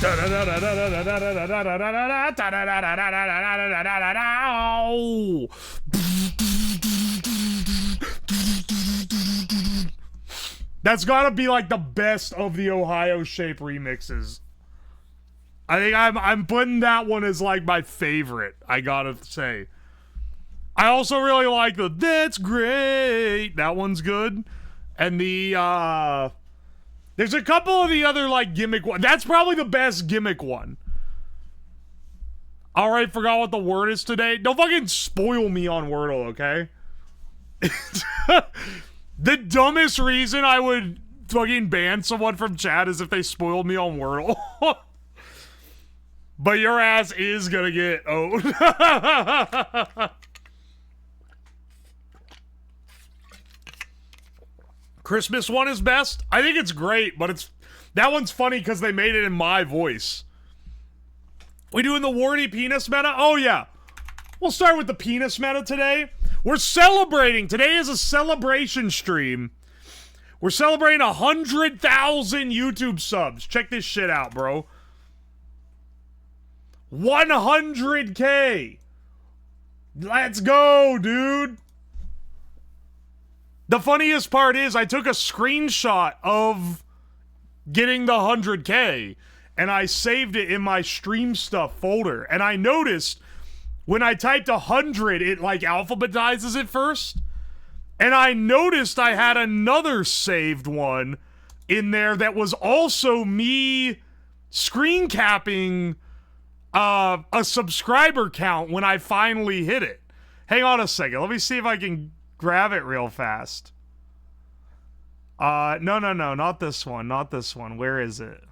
That's gotta be like the best of the Ohio Shape remixes. I think I'm putting that one as like my favorite, I gotta say. I also really like the "That's Great." That one's good. And the there's a couple of the other like gimmick one. That's probably the best gimmick one. Alright, forgot what the word is today. Don't fucking spoil me on Wordle, okay? The dumbest reason I would fucking ban someone from chat is if they spoiled me on Wordle. But your ass is gonna get owned. Christmas one is best. I think it's great, but that one's funny because they made it in my voice. We doing the warty penis meta? Oh yeah. We'll start with the penis meta today. We're celebrating. Today is a celebration stream. We're celebrating 100,000 YouTube subs. Check this shit out, bro. 100K. Let's go, dude. The funniest part is I took a screenshot of getting the 100K and I saved it in my stream stuff folder. And I noticed when I typed 100, it like alphabetizes it first. And I noticed I had another saved one in there that was also me screen capping a subscriber count when I finally hit it. Hang on a second. Let me see if I can grab it real fast. No, not this one. Not this one. Where is it?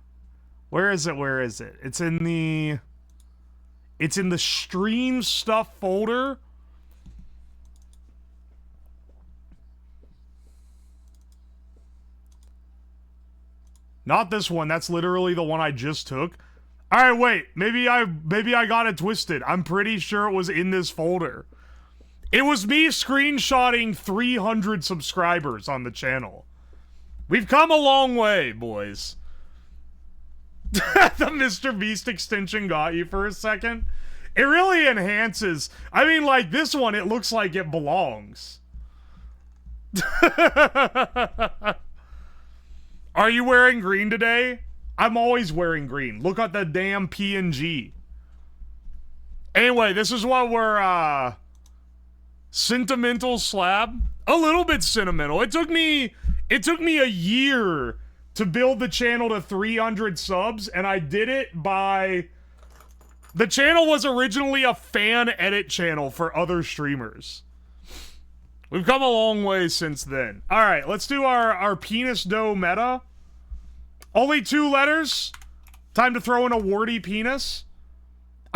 Where is it? Where is it? It's in the stream stuff folder. Not this one. That's literally the one I just took. All right, wait. Maybe I got it twisted. I'm pretty sure it was in this folder. It was me screenshotting 300 subscribers on the channel. We've come a long way, boys. The Mr. Beast extension got you for a second. It really enhances. I mean, like this one, it looks like it belongs. Are you wearing green today? I'm always wearing green. Look at the damn PNG. Anyway, this is what we're, sentimental slab. A little bit sentimental. It took me a year to build the channel to 300 subs, and I did it by... The channel was originally a fan edit channel for other streamers. We've come a long way since then. Alright, let's do our penis dough meta. Only 2 letters. Time to throw in a warty penis.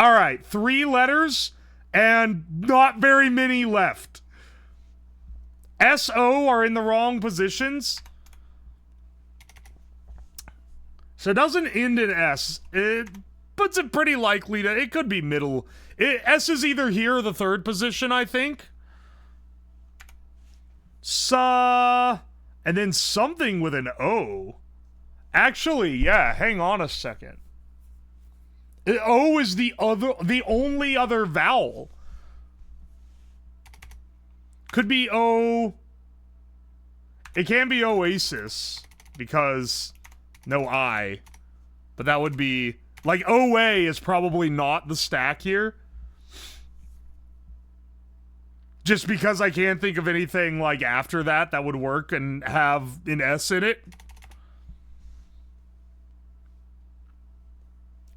Alright, 3 letters, and not very many left. S-O are in the wrong positions. So it doesn't end in S. It puts it pretty likely that it could be middle. S is either here or the 3rd position, I think. And then something with an O. Actually, yeah, hang on a second. O is the only other vowel. Could be O. It can be Oasis because no I. But that would be like OA is probably not the stack here. Just because I can't think of anything like after that would work and have an S in it.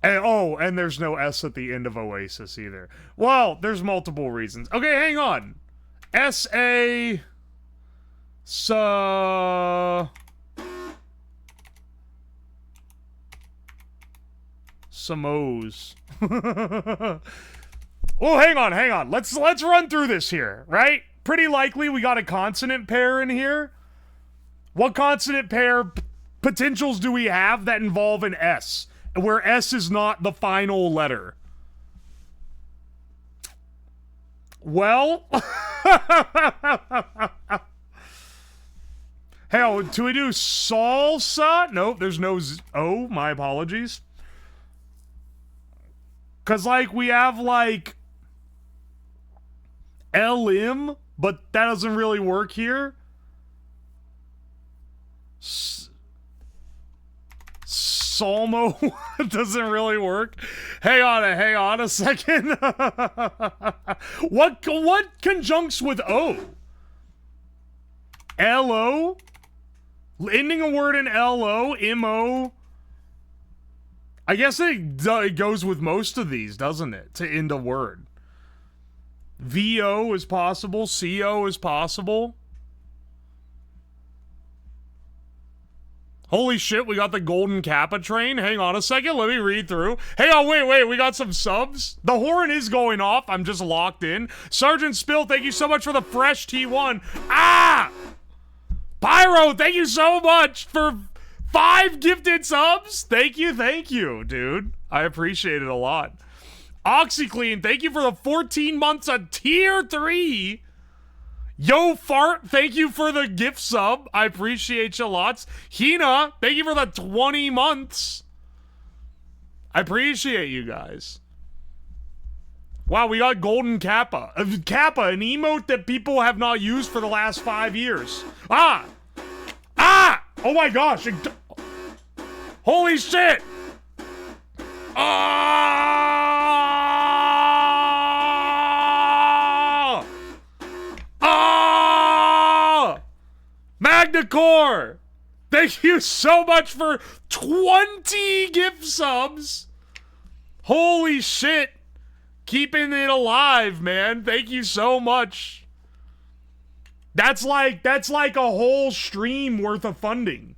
And there's no S at the end of Oasis either. Well, there's multiple reasons. Okay, hang on. S-A... Samos. Oh, hang on. Let's run through this here, right? Pretty likely we got a consonant pair in here. What consonant pair potentials do we have that involve an S? Where S is not the final letter. Well, hell, do we do salsa? Nope, there's no O. My apologies. Cause like we have like LM, but that doesn't really work here. Salmo doesn't really work. Hang on a second. What conjuncts with O? LO? Ending a word in LO, MO. I guess it goes with most of these, doesn't it? To end a word. VO is possible. CO is possible. Holy shit, we got the golden Kappa train. Hang on a second, let me read through. Hang on, wait, we got some subs. The horn is going off. I'm just locked in. Sergeant Spill, thank you so much for the fresh T1. Ah! Pyro, thank you so much for 5 gifted subs. Thank you, dude. I appreciate it a lot. OxyClean, thank you for the 14 months of tier 3. Yo Fart, thank you for the gift sub. I appreciate you lots. Hina, thank you for the 20 months. I appreciate you guys. Wow, we got golden Kappa. Kappa, an emote that people have not used for the last 5 years. Ah! Oh my gosh! Holy shit! Magnacore! Thank you so much for 20 gift subs! Holy shit! Keeping it alive, man. Thank you so much. That's like a whole stream worth of funding.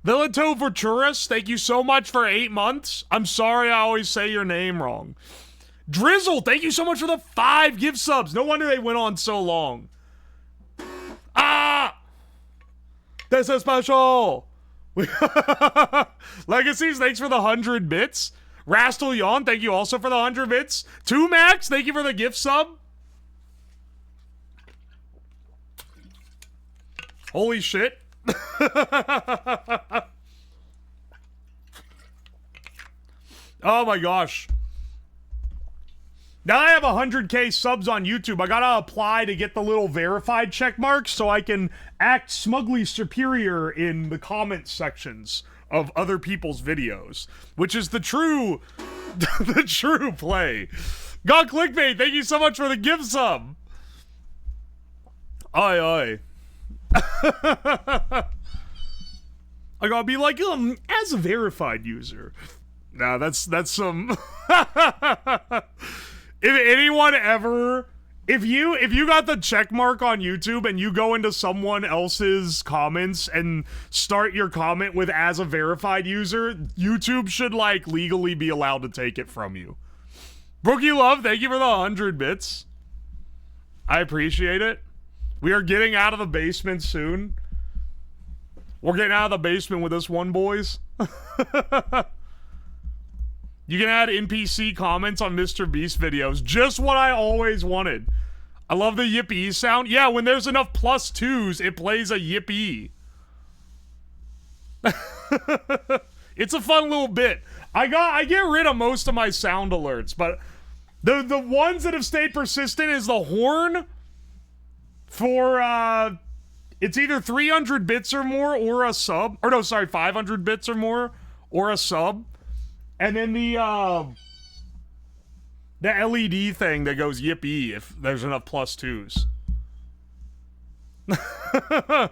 Villato Virturis, thank you so much for 8 months. I'm sorry I always say your name wrong. Drizzle, thank you so much for the 5 gift subs. No wonder they went on so long. Ah! This is special! Legacies, thanks for the 100 bits. Rastal Yawn, thank you also for the 100 bits. 2 Max, thank you for the gift sub. Holy shit. Oh my gosh. Now I have 100k subs on YouTube. I gotta apply to get the little verified check marks so I can act smugly superior in the comment sections of other people's videos, which is the true play. God Clickbait, thank you so much for the gift sub. Aye. I gotta be like, as a verified user. Nah, that's some... If anyone ever... If you got the check mark on YouTube and you go into someone else's comments and start your comment with as a verified user, YouTube should, like, legally be allowed to take it from you. Brookie Love, thank you for the 100 bits. I appreciate it. We are getting out of the basement soon. We're getting out of the basement with this one, boys. You can add NPC comments on Mr. Beast videos. Just what I always wanted. I love the yippee sound. Yeah, when there's enough +2s, it plays a yippee. It's a fun little bit. I get rid of most of my sound alerts, but the ones that have stayed persistent is the horn for it's either 300 bits or more or a sub. Or no, sorry, 500 bits or more or a sub. And then the LED thing that goes yippee if there's enough +2s. The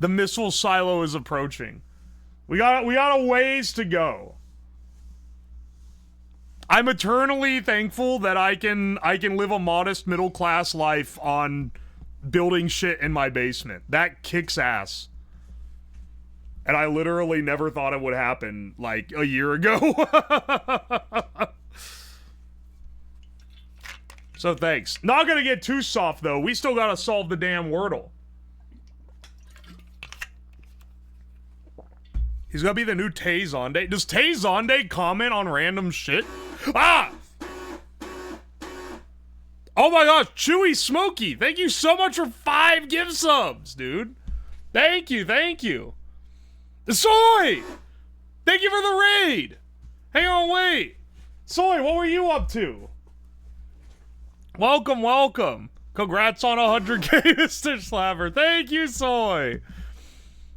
missile silo is approaching. We got a ways to go. I'm eternally thankful that I can live a modest middle class life on building shit in my basement. That kicks ass. And I literally never thought it would happen, like, a year ago. So thanks. Not gonna get too soft, though. We still gotta solve the damn Wordle. He's gonna be the new Tay Zonde. Does Tay Zonde comment on random shit? Ah! Oh my gosh, Chewy Smokey, thank you so much for 5 gift subs, dude. Thank you. Soy! Thank you for the raid! Hang on, Soy, what were you up to? Welcome, welcome. Congrats on 100K, Mr. Slabber. Thank you, Soy.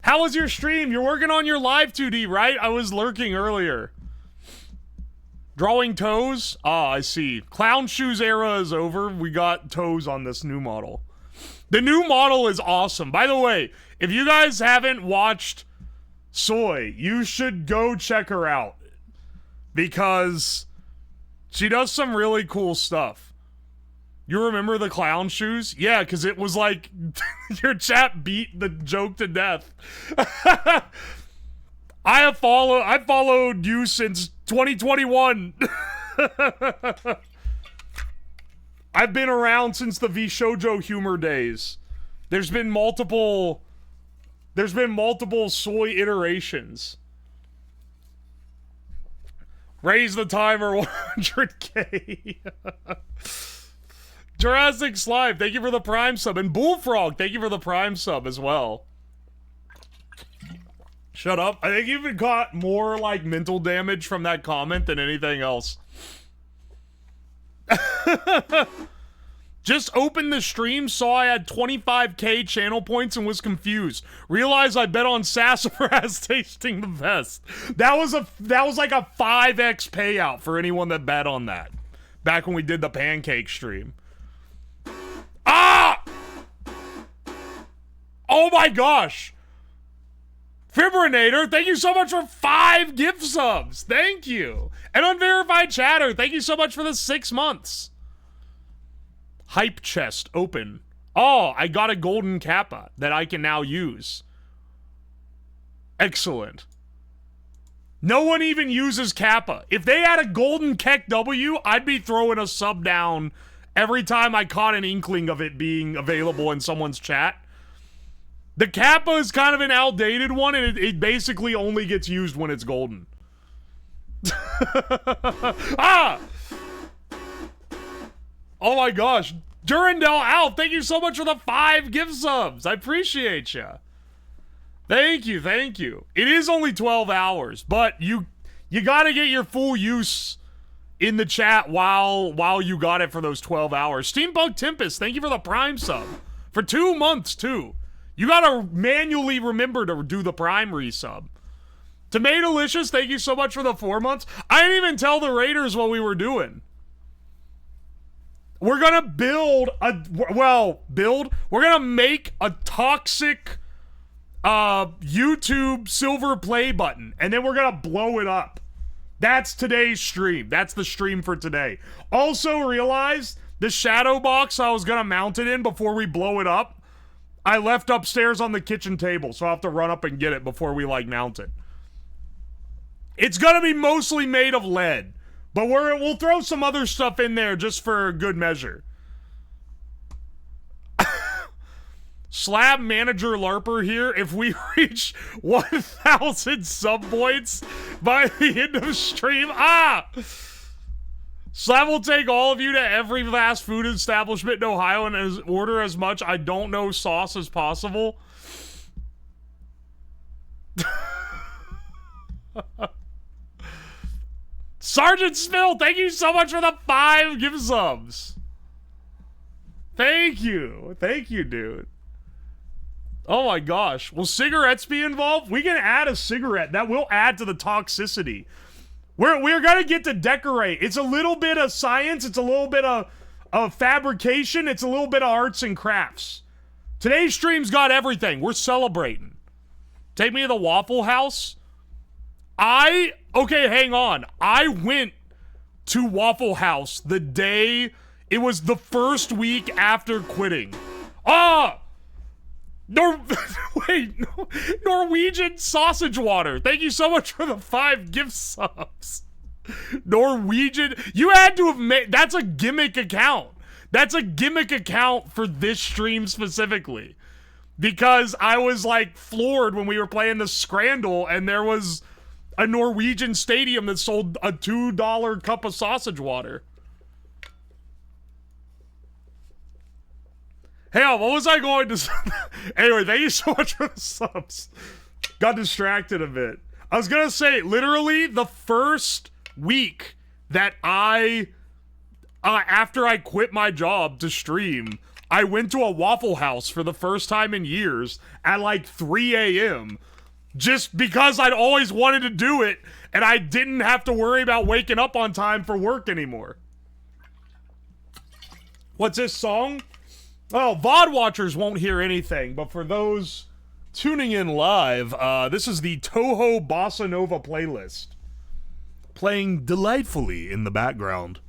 How was your stream? You're working on your live 2D, right? I was lurking earlier. Drawing toes? Ah, I see. Clown shoes era is over. We got toes on this new model. The new model is awesome. By the way, if you guys haven't watched Soy, you should go check her out. Because she does some really cool stuff. You remember the clown shoes? Yeah, because it was like your chat beat the joke to death. I followed you since 2021. I've been around since the VShojo humor days. There's been multiple Soy iterations. Raise the timer 100K. Jurassic Slime, thank you for the Prime sub. And Bullfrog, thank you for the Prime sub as well. Shut up. I think you even got more, like, mental damage from that comment than anything else. Just opened the stream, saw I had 25K channel points and was confused. Realized I bet on sassafras tasting the best. That was like a 5x payout for anyone that bet on that. Back when we did the pancake stream. Ah! Oh my gosh! Fibrinator, thank you so much for 5 gift subs. Thank you. And Unverified Chatter, thank you so much for the 6 months. Hype chest open. Oh, I got a golden kappa that I can now use. Excellent. No one even uses kappa. If they had a golden Keck W, I'd be throwing a sub down every time I caught an inkling of it being available in someone's chat. The kappa is kind of an outdated one, and it basically only gets used when it's golden. Ah! Oh my gosh. Durandel Alf, thank you so much for the 5 gift subs. I appreciate you. Thank you, thank you. It is only 12 hours, but you gotta get your full use in the chat while you got it for those 12 hours. Steampunk Tempest, thank you for the Prime sub. For 2 months, too. You gotta manually remember to do the Prime resub. Tomatolicious, thank you so much for the 4 months. I didn't even tell the Raiders what we were doing. We're gonna we're gonna make a toxic YouTube silver play button, and then we're gonna blow it up. That's today's stream. That's the stream for today. Also realized the shadow box I was gonna mount it in before we blow it up, I left upstairs on the kitchen table, so I'll have to run up and get it before we, like, mount it. It's gonna be mostly made of lead, but we'll throw some other stuff in there just for good measure. Slab Manager LARPer here. If we reach 1,000 sub points by the end of stream, Slab will take all of you to every fast food establishment in Ohio and order as much I don't know sauce as possible. Sergeant Spill, thank you so much for the 5 gift subs. Thank you. Thank you, dude. Oh my gosh. Will cigarettes be involved? We can add a cigarette. That will add to the toxicity. We're gonna get to decorate. It's a little bit of science. It's a little bit of fabrication. It's a little bit of arts and crafts. Today's stream's got everything. We're celebrating. Take me to the Waffle House. Okay, hang on. I went to Waffle House the day, it was the first week after quitting. Norwegian sausage water. Thank you so much for the 5 gift subs. Norwegian, you had to have made, that's a gimmick account. That's a gimmick account for this stream specifically. Because I was like floored when we were playing the Scrandle and there was a Norwegian stadium that sold a $2 cup of sausage water. Hey, what was I going to say? Anyway, thank you so much for the subs. Got distracted a bit. I was going to say, literally, the first week that after I quit my job to stream, I went to a Waffle House for the first time in years at like 3 a.m. just because I'd always wanted to do it and I didn't have to worry about waking up on time for work anymore. What's this song? Oh, VOD watchers won't hear anything, but for those tuning in live, this is the Toho Bossa Nova playlist, playing delightfully in the background.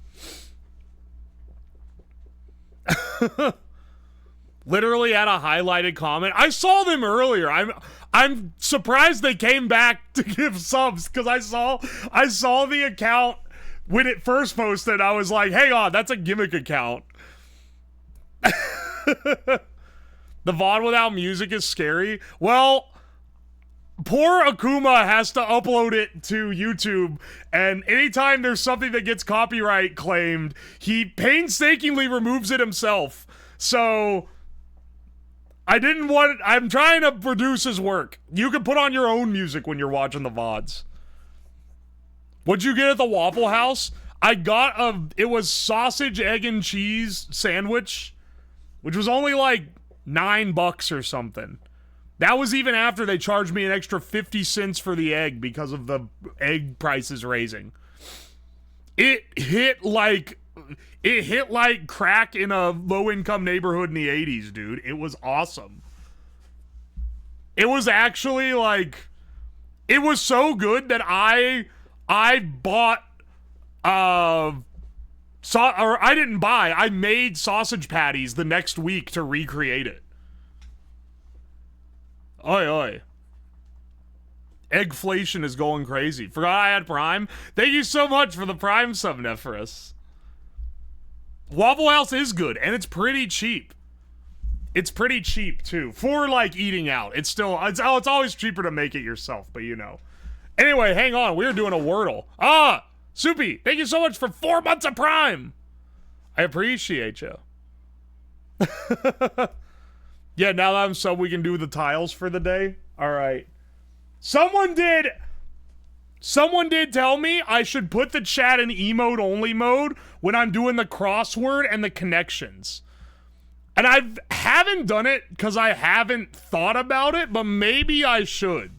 Literally at a highlighted comment. I saw them earlier. I'm surprised they came back to give subs, because I saw the account when it first posted. I was like, hang on, that's a gimmick account. The VOD without music is scary. Well, poor Akuma has to upload it to YouTube, and anytime there's something that gets copyright claimed, he painstakingly removes it himself. So I'm trying to produce his work. You can put on your own music when you're watching the VODs. What'd you get at the Waffle House? I got it was sausage, egg, and cheese sandwich, which was only like $9 or something. That was even after they charged me an extra 50 cents for the egg because of the egg prices raising. It hit like crack in a low-income neighborhood in the 80s, dude. It was awesome. It was actually like, it was so good that I bought I made sausage patties the next week to recreate it. Oi, oi. Eggflation is going crazy. Forgot I had Prime. Thank you so much for the Prime sub, Nephris. Waffle House is good, and it's pretty cheap. It's pretty cheap, too. For, like, eating out. It's always cheaper to make it yourself, but you know. Anyway, hang on. We're doing a Wordle. Soupy, thank you so much for 4 months of Prime. I appreciate you. Yeah, now that I'm sub, we can do the tiles for the day. All right. Someone did tell me I should put the chat in emote only mode when I'm doing the crossword and the connections. And I haven't done it because I haven't thought about it, but maybe I should.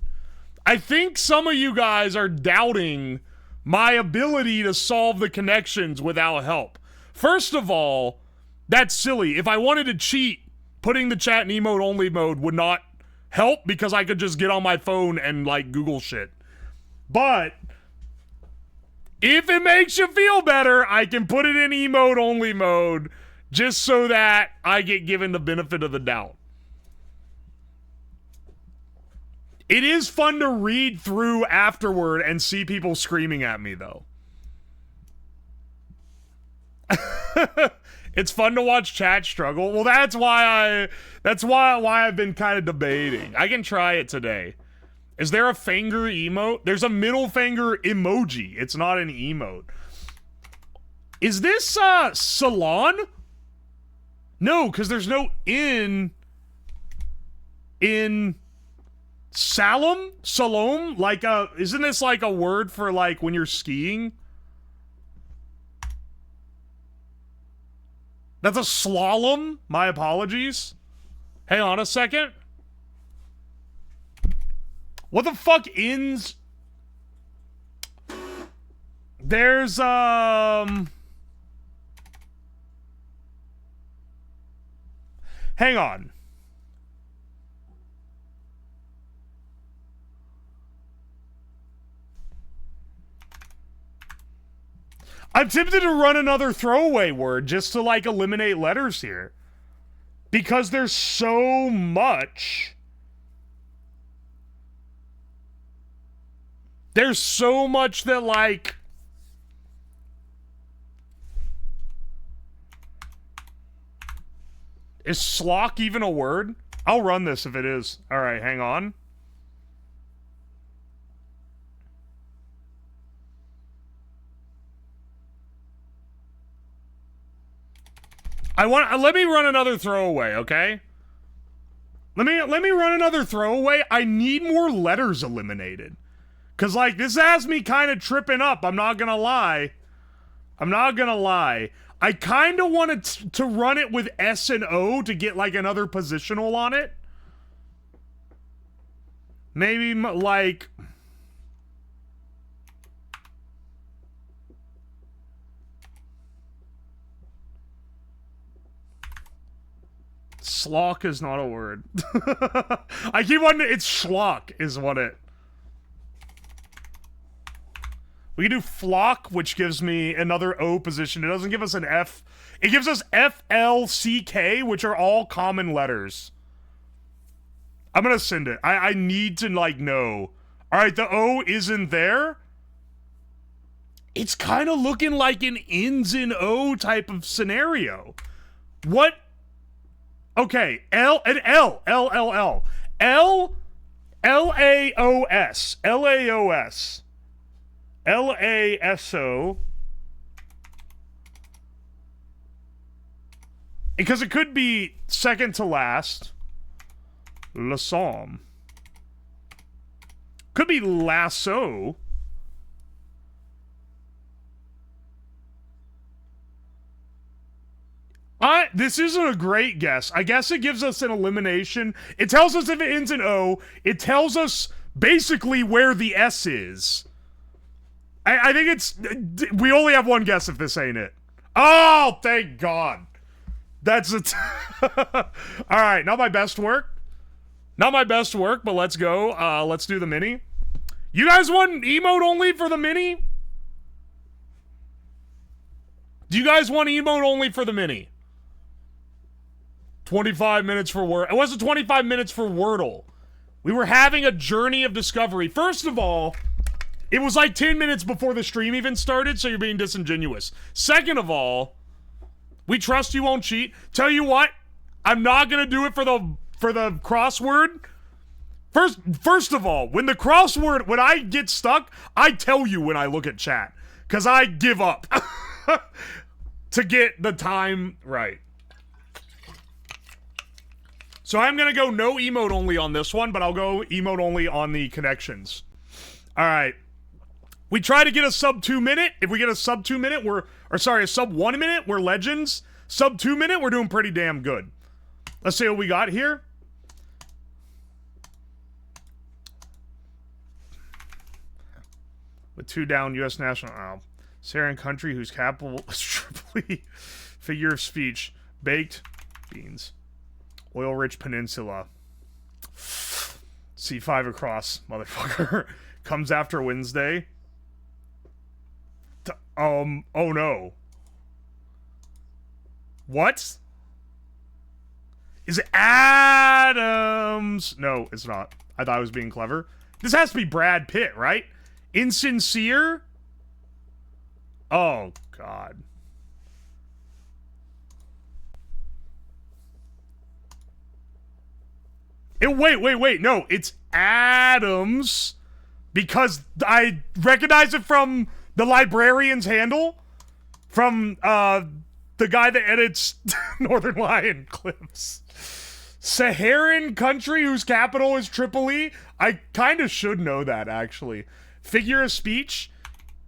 I think some of you guys are doubting my ability to solve the connections without help. First of all, that's silly. If I wanted to cheat, putting the chat in emote only mode would not help because I could just get on my phone and like Google shit. But if it makes you feel better, I can put it in emote only mode just so that I get given the benefit of the doubt. It is fun to read through afterward and see people screaming at me, though. It's fun to watch chat struggle. Well, that's why I've been kind of debating. I can try it today. Is there a finger emote? There's a middle finger emoji. It's not an emote. Is this salon? No, because there's no in Salom? Like isn't this like a word for like when you're skiing? That's a slalom? My apologies. Hang on a second. What the fuck ins? There's hang on. I'm tempted to run another throwaway word just to, like, eliminate letters here. Because there's so much. There's so much that, like... Is slock even a word? I'll run this if it is. Alright, hang on. Let me run another throwaway, okay? Let me run another throwaway. I need more letters eliminated. Cause like this has me kind of tripping up, I'm not gonna lie. I'm not gonna lie. I kind of wanted to run it with S and O to get, like, another positional on it. Maybe, like... Slock is not a word. I keep wanting to... It's schlock is what it... We can do flock, which gives me another O position. It doesn't give us an F. It gives us F, L, C, K, which are all common letters. I'm gonna send it. I need to, like, know. Alright, the O isn't there. It's kind of looking like an ins in O type of scenario. What? Okay, L, and L, L, L, L. L, L-A-O-S. L-A-O-S. L-A-S-O. Because it could be second to last. Le Somme. Could be lasso. This isn't a great guess. I guess it gives us an elimination. It tells us if it ends in O. It tells us basically where the S is. I think it's... We only have one guess if this ain't it. Oh, thank God. That's it. Alright, not my best work. Not my best work, but let's go. Let's do the mini. You guys want emote only for the mini? Do you guys want emote only for the mini? 25 minutes for Wordle. It wasn't 25 minutes for Wordle. We were having a journey of discovery. First of all, it was like 10 minutes before the stream even started, so you're being disingenuous. Second of all, we trust you won't cheat. Tell you what, I'm not gonna do it for the crossword. First of all, when I get stuck, I tell you when I look at chat. Because I give up to get the time right. So I'm gonna go no emote only on this one, but I'll go emote only on the connections. Alright. We try to get a sub 2 minute. If we get a sub 2 minute, a sub 1 minute, we're legends. Sub 2 minute, we're doing pretty damn good. Let's see what we got here. With 2 down, U.S. national... Syrian country whose capital is Tripoli. Figure of speech. Baked beans. Oil-rich peninsula. C5 across, motherfucker. Comes after Wednesday. Oh no. What? Is it Adams? No, it's not. I thought I was being clever. This has to be Brad Pitt, right? Insincere? Oh, God. Wait. No, it's Adams. Because I recognize it from the librarian's handle. From, the guy that edits Northern Lion clips. Saharan country whose capital is Tripoli. I kind of should know that, actually. Figure of speech.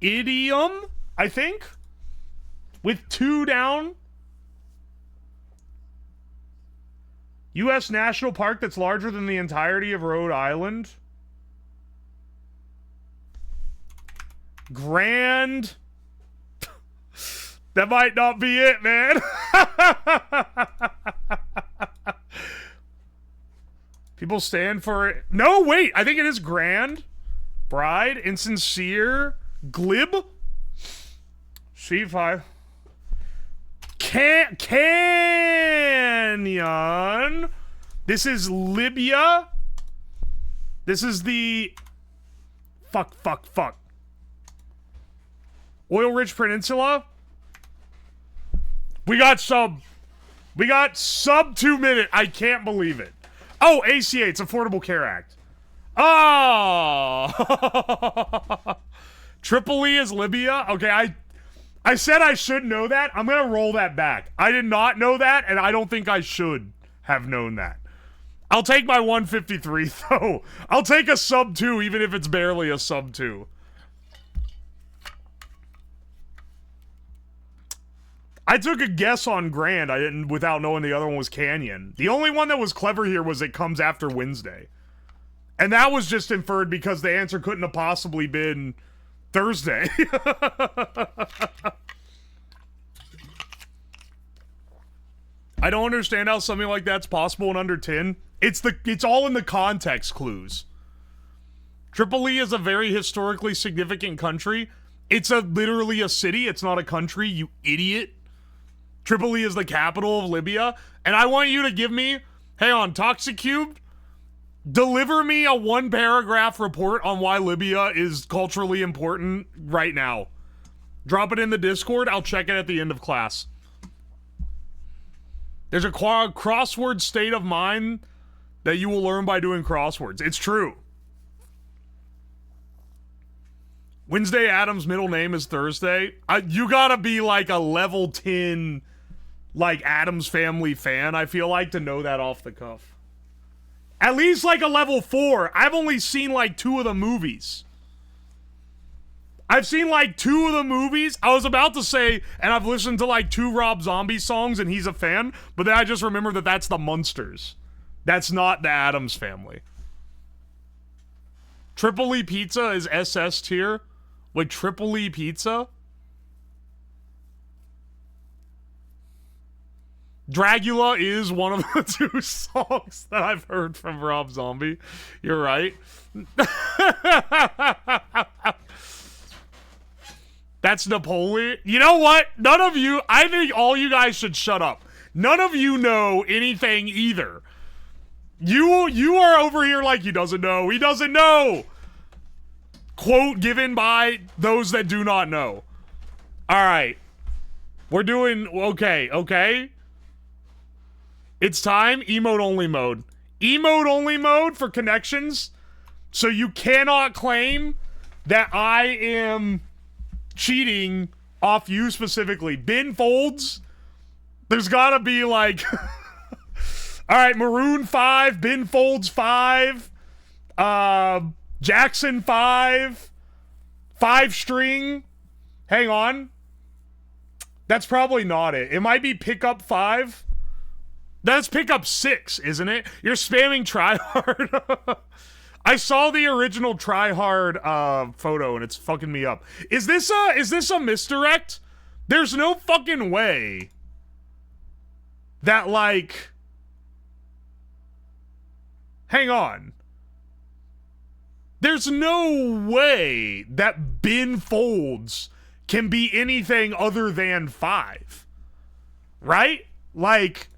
Idiom, I think. With 2 down. U.S. national park that's larger than the entirety of Rhode Island. Grand. That might not be it, man. People stand for it. No, wait. I think it is grand. Bride. Insincere. Glib. C5. Canyon. This is Libya. This is the... Fuck. Oil-rich peninsula. We got sub 2 minute. I can't believe it. Oh, ACA. It's Affordable Care Act. Oh. Tripoli is Libya. Okay, I said I should know that. I'm gonna roll that back. I did not know that, and I don't think I should have known that. I'll take my 153, though. I'll take a sub 2, even if it's barely a sub 2. I took a guess on Grand. I didn't, without knowing the other one was Canyon. The only one that was clever here was it comes after Wednesday. And that was just inferred because the answer couldn't have possibly been Thursday. I don't understand how something like that's possible in under 10. It's all in the context clues. Tripoli is a very historically significant country. It's literally a city. It's not a country, you idiot. Tripoli is the capital of Libya. And I want you to give me, hang on, Toxicube, deliver me a 1-paragraph report on why Libya is culturally important right now. Drop it in the Discord. I'll check it at the end of class. There's a crossword state of mind that you will learn by doing crosswords. It's true. Wednesday Adams' middle name is Thursday. You gotta be like a level 10, like, Adams Family fan, I feel like, to know that off the cuff. At least like a level 4. I've only seen like 2 of the movies. I've seen like 2 of the movies. I was about to say, and I've listened to like 2 Rob Zombie songs and he's a fan, but then I just remember that that's the Munsters. That's not the Addams Family. Tripoli Pizza is SS tier. Wait, Tripoli Pizza? Dragula is one of the 2 songs that I've heard from Rob Zombie. You're right. That's Napoleon. You know what? None of you, I think all you guys should shut up. None of you know anything either. You are over here like he doesn't know. He doesn't know. Quote given by those that do not know. All right. We're doing, okay. It's time, emote only mode. Emote only mode for connections. So you cannot claim that I am cheating off you specifically. Bin Folds, there's gotta be like all right, Maroon 5, Bin Folds 5, Jackson 5 string. Hang on, that's probably not it. It might be Pickup 5. That's Pickup 6, isn't it? You're spamming tryhard. I saw the original tryhard photo and it's fucking me up. Is this a misdirect? There's no fucking way that, like, hang on. There's no way that Bin Folds can be anything other than 5. Right? Like,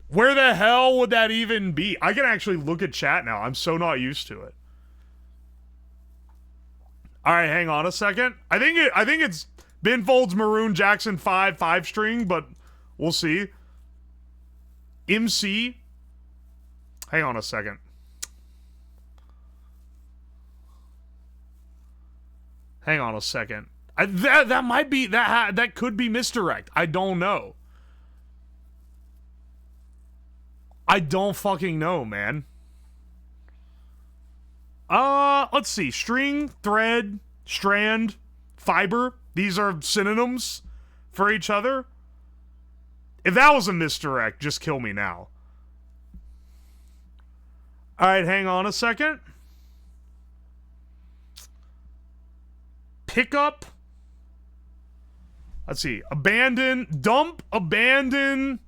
where the hell would that even be? I can actually look at chat now. I'm so not used to it. All right, hang on a second. I think it's Bin Folds Maroon Jackson 5 string, but we'll see. MC. Hang on a second. Hang on a second. That might be that could be misdirect. I don't know. I don't fucking know, man. Let's see. String, thread, strand, fiber. These are synonyms for each other. If that was a misdirect, just kill me now. Alright, hang on a second. Pickup. Let's see. Abandon. Dump. Abandon.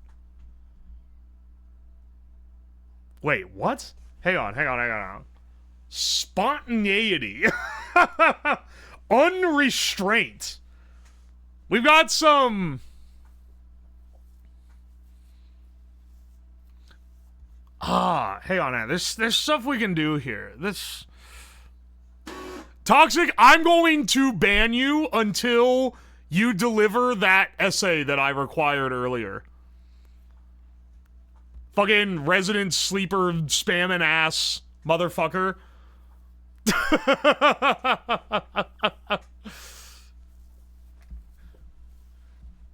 Wait, what? Hang on. Spontaneity. Unrestraint. We've got some... hang on. There's stuff we can do here. This... Toxic, I'm going to ban you until you deliver that essay that I required earlier. Fucking resident sleeper spamming ass motherfucker.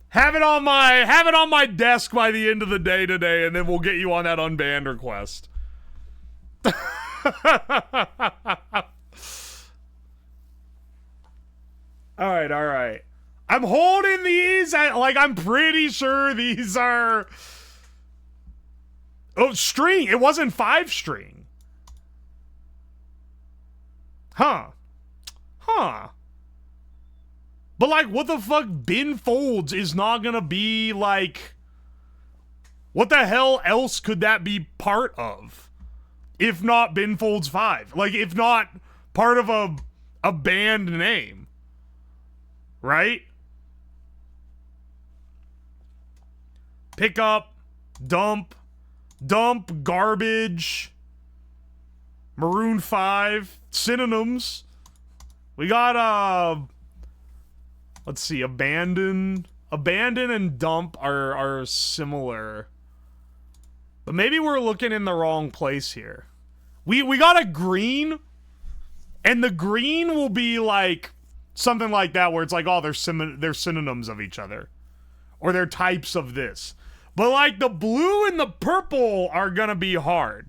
Have it on my desk by the end of the day today, and then we'll get you on that unbanned request. All right. I'm holding these at, like, I'm pretty sure these are... Oh, string. It wasn't 5 string. Huh. But, like, what the fuck? Bin folds is not gonna be, like... What the hell else could that be part of? If not bin folds 5. Like, if not part of a band name. Right? Pick up, dump, garbage, Maroon 5, synonyms. We got, let's see, abandon. Abandon and dump are similar. But maybe we're looking in the wrong place here. We got a green, and the green will be like something like that, where it's like, oh, they're synonyms of each other. Or they're types of this. But like the blue and the purple are gonna be hard.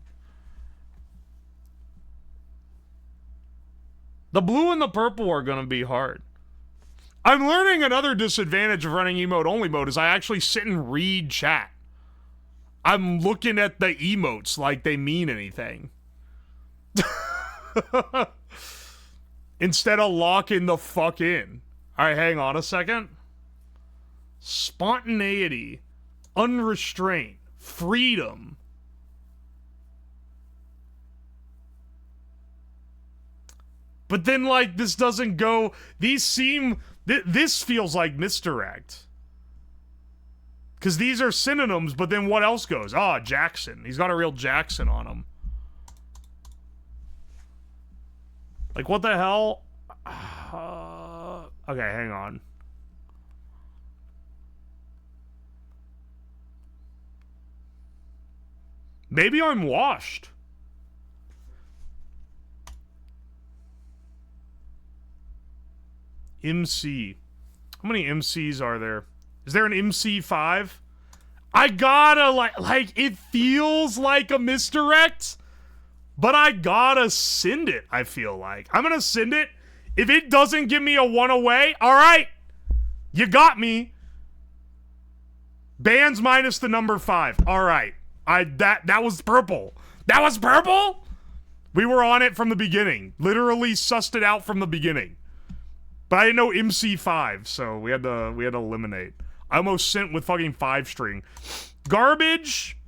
The blue and the purple are gonna be hard. I'm learning another disadvantage of running emote-only mode is I actually sit and read chat. I'm looking at the emotes like they mean anything. Instead of locking the fuck in. Alright, hang on a second. Spontaneity. Unrestraint. Freedom. But then, like, this doesn't go... These seem... This feels like misdirect. Because these are synonyms, but then what else goes? Ah, Jackson. He's got a real Jackson on him. Like, what the hell? Okay, hang on. Maybe I'm washed. MC. How many MCs are there? Is there an MC5? I gotta, like, it feels like a misdirect, but I gotta send it, I feel like. I'm gonna send it. If it doesn't give me a 1 away, alright. You got me. Bands minus the number 5. Alright. That was purple. That was purple? We were on it from the beginning. Literally sussed it out from the beginning. But I didn't know MC5, so we had to eliminate. I almost sent with fucking 5 string. Garbage.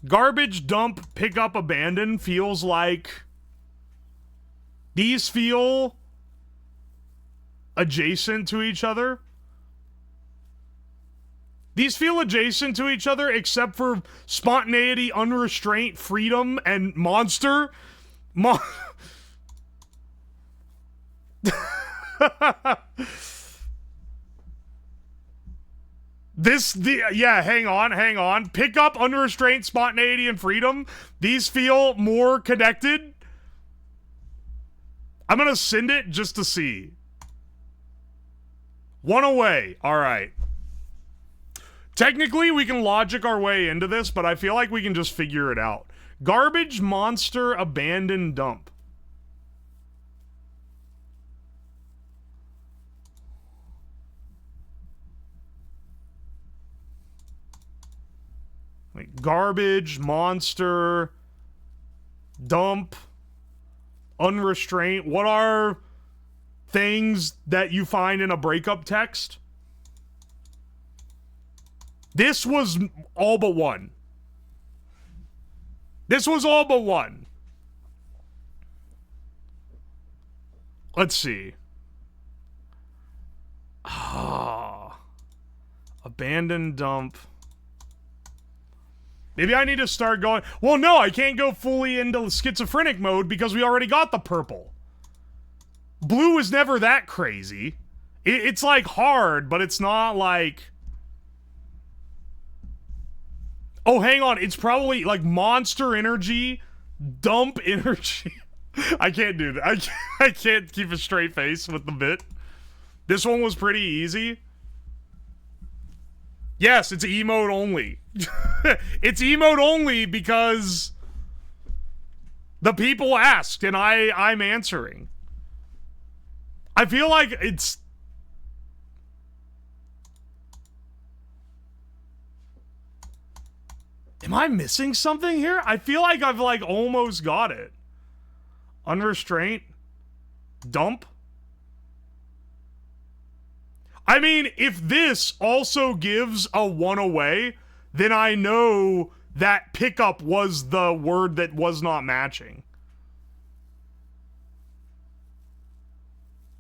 Garbage, dump, pick up, abandon feels like... These feel adjacent to each other. These feel adjacent to each other except for spontaneity, unrestraint, freedom, and monster. Yeah, hang on. Pick up, unrestraint, spontaneity, and freedom. These feel more connected. I'm gonna send it just to see. 1 away. Alright. Technically, we can logic our way into this, but I feel like we can just figure it out. Garbage, monster, abandon, dump. Like garbage, monster, dump, unrestraint. What are things that you find in a breakup text? This was all but one. This was all but one. Let's see. Ah. Abandon, dump. Maybe I need to start going... Well, no, I can't go fully into schizophrenic mode because we already got the purple. Blue is never that crazy. It's like hard, but it's not like... Oh, hang on. It's probably like monster energy, dump energy. I can't do that. I can't keep a straight face with the bit. This one was pretty easy. Yes, it's emote only. It's emote only because the people asked and I'm answering. I feel like it's... Am I missing something here? I feel like I've, like, almost got it. Unrestraint. Dump. I mean, if this also gives a one away, then I know that pickup was the word that was not matching.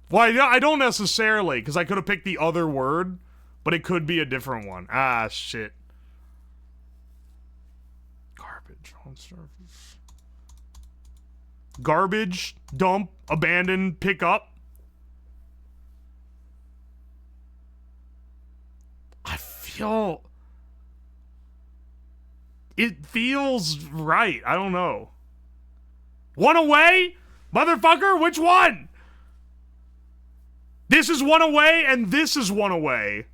Well, I don't necessarily, because I could have picked the other word, but it could be a different one. Ah, shit. Garbage on surface. Garbage, dump, abandon, pick up. It feels right. I don't know. One away? Motherfucker, which one? This is one away, and this is one away.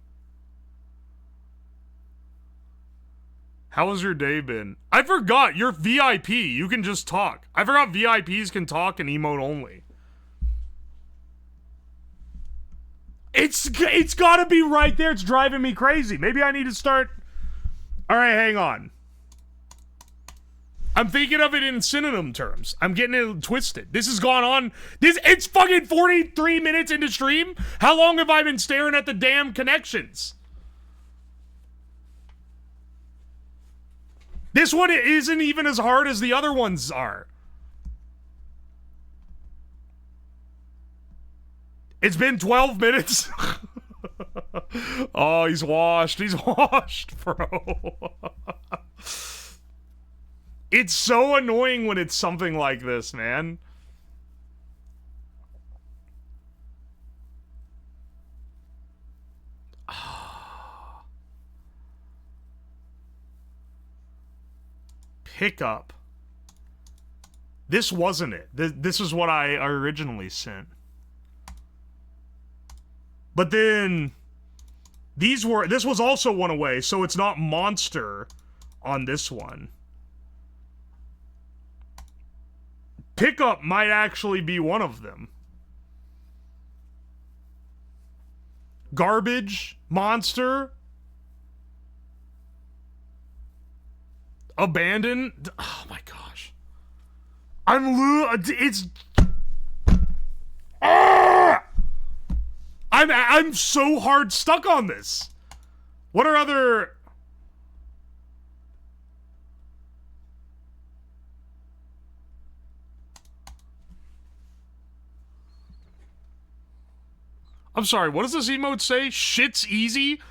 How has your day been? I forgot, you're VIP. You can just talk. I forgot VIPs can talk and emote only. It's gotta be right there. It's driving me crazy. Maybe I need to start... Alright, hang on. I'm thinking of it in synonym terms. I'm getting it twisted. This has gone on... It's fucking 43 minutes into stream? How long have I been staring at the damn connections? This one isn't even as hard as the other ones are. It's been 12 minutes. Oh, he's washed. He's washed, bro. It's so annoying when it's something like this, man. Pickup. This wasn't it. This is what I originally sent. But then this was also one away, so it's not monster on this one. Pickup might actually be one of them. Garbage, monster, abandoned. Oh my gosh. It's I'm so hard stuck on this. What are other... I'm sorry, what does this emote say? Shit's easy?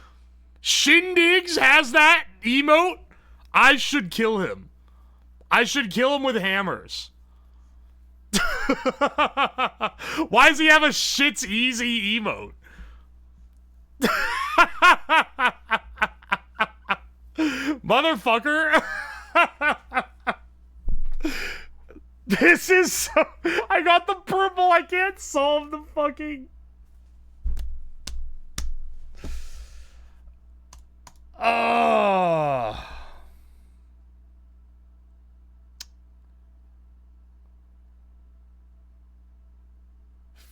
Shindigs has that emote? I should kill him. I should kill him with hammers. Why does he have a shit's easy emote? Motherfucker. This is so... I got the purple. I can't solve the fucking... Oh.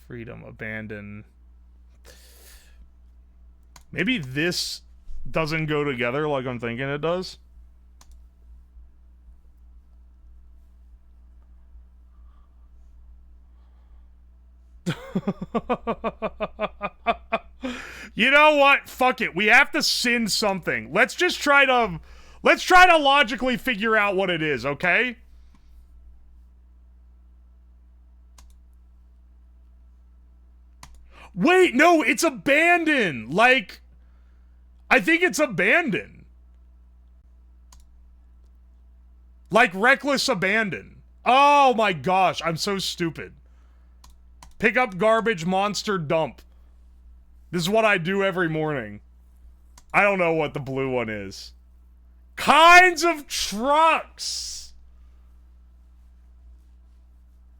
Freedom, abandon. Maybe this doesn't go together like I'm thinking it does. You know what? Fuck it. We have to sin something. Let's try to logically figure out what it is, okay? Wait, no, it's abandon. Like, I think it's abandon. Like reckless abandon. Oh my gosh, I'm so stupid. Pick up garbage, monster, dump. This is what I do every morning. I don't know what the blue one is. Kinds of trucks.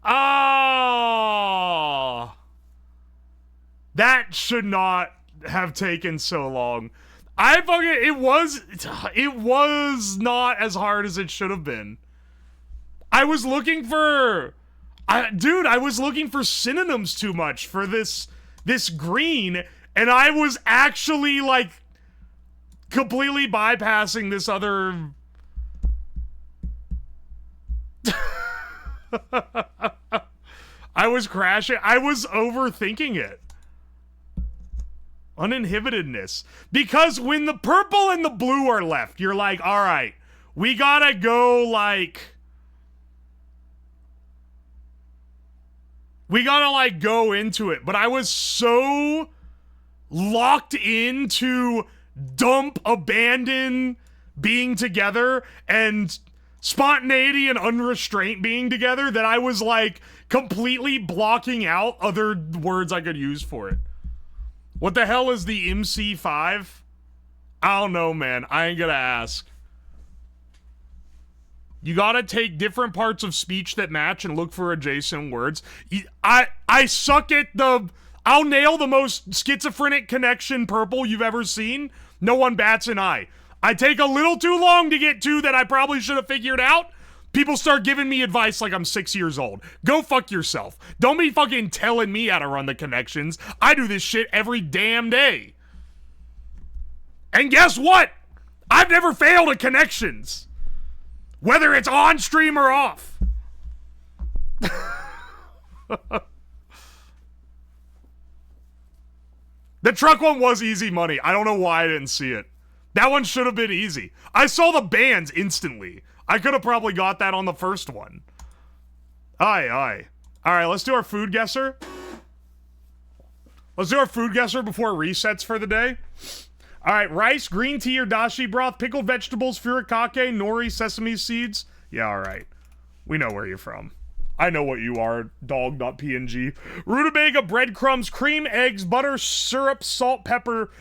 Ah. That should not have taken so long. It was not as hard as it should have been. I was looking for... I was looking for synonyms too much for this this green, and I was actually like completely bypassing this other. I was crashing. I was overthinking it. Uninhibitedness. Because when the purple and the blue are left, you're like, all right, we gotta go like... We gotta like go into it. But I was so locked into dump, abandon, being together, and spontaneity and unrestraint being together that I was like completely blocking out other words I could use for it. What the hell is the MC5? I don't know, man. I ain't gonna ask. You gotta take different parts of speech that match and look for adjacent words. I suck at the... I'll nail the most schizophrenic connection purple you've ever seen. No one bats an eye. I take a little too long to get to that I probably should have figured out. People start giving me advice like I'm 6 years old. Go fuck yourself. Don't be fucking telling me how to run the connections. I do this shit every damn day. And guess what? I've never failed at connections. Whether it's on stream or off. The truck one was easy money. I don't know why I didn't see it. That one should have been easy. I saw the bands instantly. I could have probably got that on the first one. Aye, aye. Alright, let's do our food guesser. Let's do our food guesser before it resets for the day. Alright, rice, green tea or dashi broth, pickled vegetables, furikake, nori, sesame seeds. Yeah, alright. We know where you're from. I know what you are, dog.png. Rutabaga, breadcrumbs, cream, eggs, butter, syrup, salt, pepper,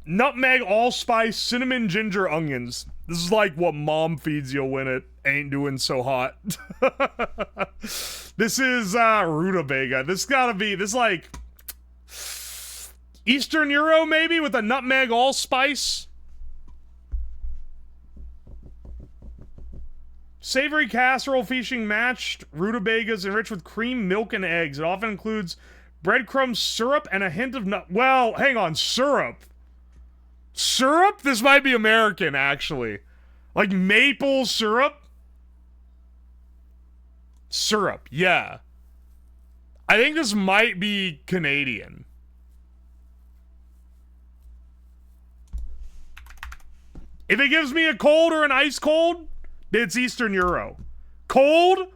nutmeg, allspice, cinnamon, ginger, onions. This is like what mom feeds you when it ain't doing so hot. This is rutabaga. This gotta be, this like Eastern Euro maybe with a nutmeg allspice. Savory casserole featuring matched rutabagas enriched with cream, milk, and eggs. It often includes breadcrumbs, syrup, and a hint of nut. Well, hang on, syrup. Syrup? This might be American, actually. Like maple syrup? Syrup, yeah. I think this might be Canadian. If it gives me a cold or an ice cold, it's Eastern Euro. Cold?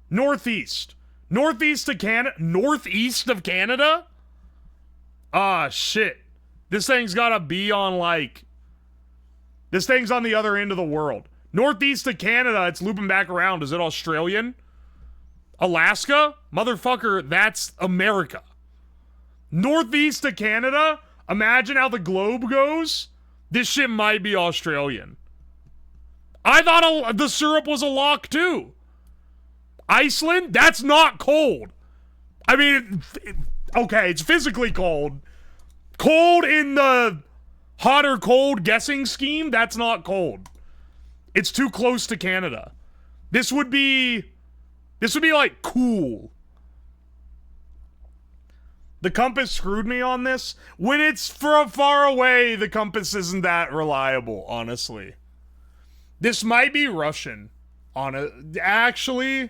Northeast. Northeast of Canada? Northeast of Canada? Ah, shit. This thing's gotta be on, like... This thing's on the other end of the world. Northeast of Canada, it's looping back around. Is it Australian? Alaska? Motherfucker, that's America. Northeast of Canada? Imagine how the globe goes. This shit might be Australian. I thought the syrup was a lock, too. Iceland? That's not cold. I mean, okay, it's physically cold. Cold in the hot or cold guessing scheme, that's not cold. It's too close to Canada. This would be like cool. The compass screwed me on this. When it's far away, the compass isn't that reliable, honestly. This might be Russian. Actually,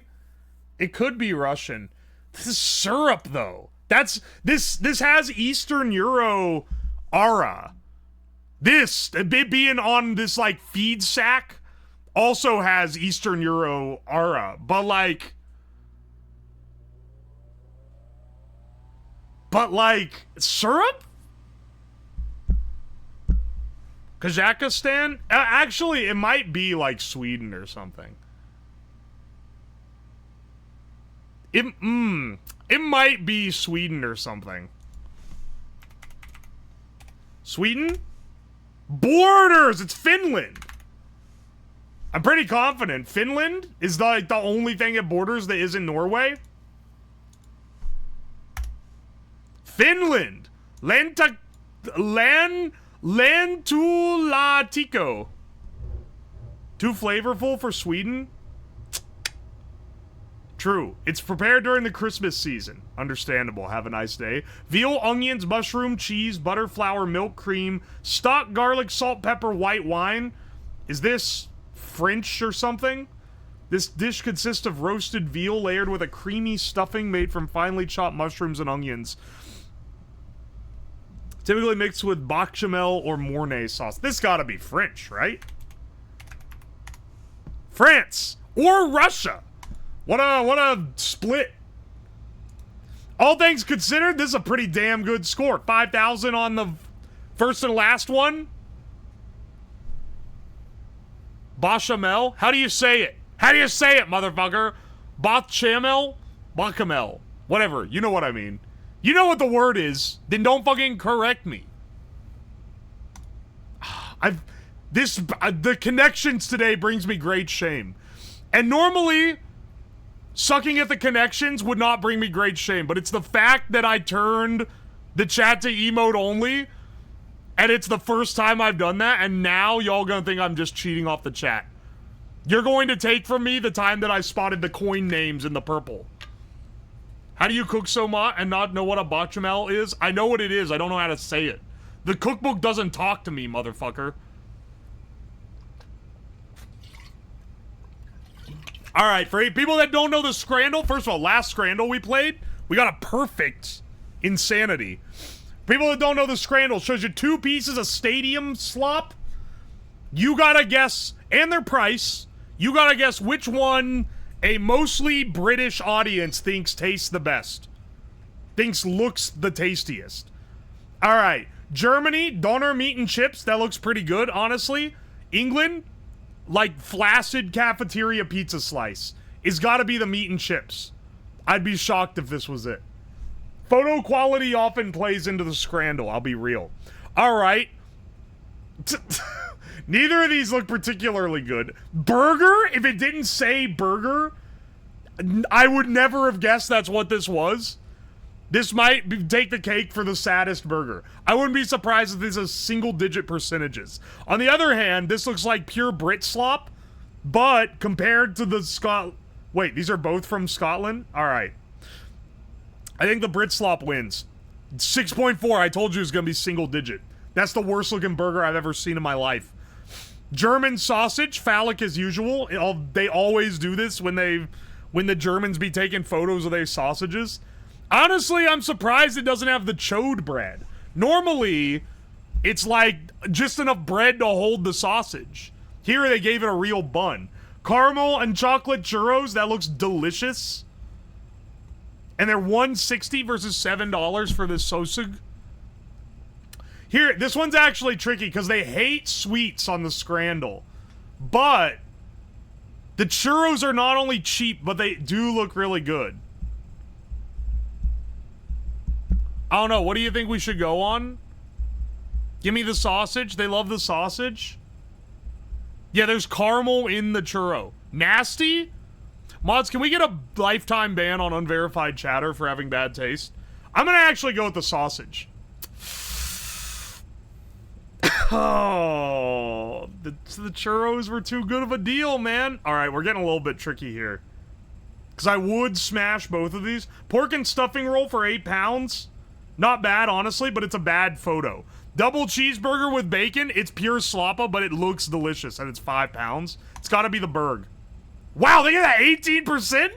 it could be Russian. This is syrup, though. This has Eastern Euro aura. This, being on this, like, feed sack, also has Eastern Euro aura. But, like, syrup? Kazakhstan? Actually, it might be, like, Sweden or something. It might be Sweden or something. Sweden? Borders! It's Finland! I'm pretty confident. Finland is like the only thing at borders that isn't Norway. Finland! True. It's prepared during the Christmas season. Understandable. Have a nice day. Veal, onions, mushroom, cheese, butter, flour, milk, cream, stock, garlic, salt, pepper, white wine. Is this French or something? This dish consists of roasted veal layered with a creamy stuffing made from finely chopped mushrooms and onions. Typically mixed with bechamel or Mornay sauce. This gotta be French, right? France! Or Russia! What a split. All things considered, this is a pretty damn good score. 5,000 on the first and last one. Bechamel? How do you say it? How do you say it, motherfucker? Bechamel? Bechamel. Whatever. You know what I mean. You know what the word is. Then don't fucking correct me. The connections today brings me great shame. And normally, sucking at the connections would not bring me great shame, but it's the fact that I turned the chat to emote only, and it's the first time I've done that, and now y'all gonna think I'm just cheating off the chat. You're going to take from me the time that I spotted the coin names in the purple. How do you cook so much and not know what a bechamel is? I know what it is, I don't know how to say it. The cookbook doesn't talk to me, motherfucker. Alright, for people that don't know the Scrandle, first of all, last Scrandle we played, we got a perfect insanity. People that don't know the Scrandle, shows you 2 pieces of stadium slop. You gotta guess, and their price, you gotta guess which one a mostly British audience thinks tastes the best. Thinks looks the tastiest. Alright, Germany, doner meat and chips, that looks pretty good, honestly. England, like flaccid cafeteria pizza slice. It's gotta be the meat and chips. I'd be shocked if this was it. Photo quality often plays into the Scrandle, I'll be real. Alright. Neither of these look particularly good. Burger? If it didn't say burger, I would never have guessed that's what this was. This might take the cake for the saddest burger. I wouldn't be surprised if this is single-digit percentages. On the other hand, this looks like pure Brit slop, but compared to the Wait, these are both from Scotland? Alright. I think the Brit slop wins. 6.4, I told you it was going to be single-digit. That's the worst-looking burger I've ever seen in my life. German sausage, phallic as usual. They always do this when the Germans be taking photos of their sausages. Honestly, I'm surprised it doesn't have the chode bread. Normally, it's like just enough bread to hold the sausage. Here they gave it a real bun. Caramel and chocolate churros, that looks delicious. And they're $1.60 versus $7 for this sausage. Here, this one's actually tricky because they hate sweets on the Scrandle. But the churros are not only cheap, but they do look really good. I don't know. What do you think we should go on? Give me the sausage. They love the sausage. Yeah, there's caramel in the churro. Nasty? Mods, can we get a lifetime ban on unverified chatter for having bad taste? I'm gonna actually go with the sausage. Oh, the churros were too good of a deal, man. Alright, we're getting a little bit tricky here. Because I would smash both of these. Pork and stuffing roll for 8 pounds. Not bad, honestly, but it's a bad photo. Double cheeseburger with bacon. It's pure sloppa, but it looks delicious, and it's 5 pounds. It's gotta be the burg. Wow, look at that, 18%?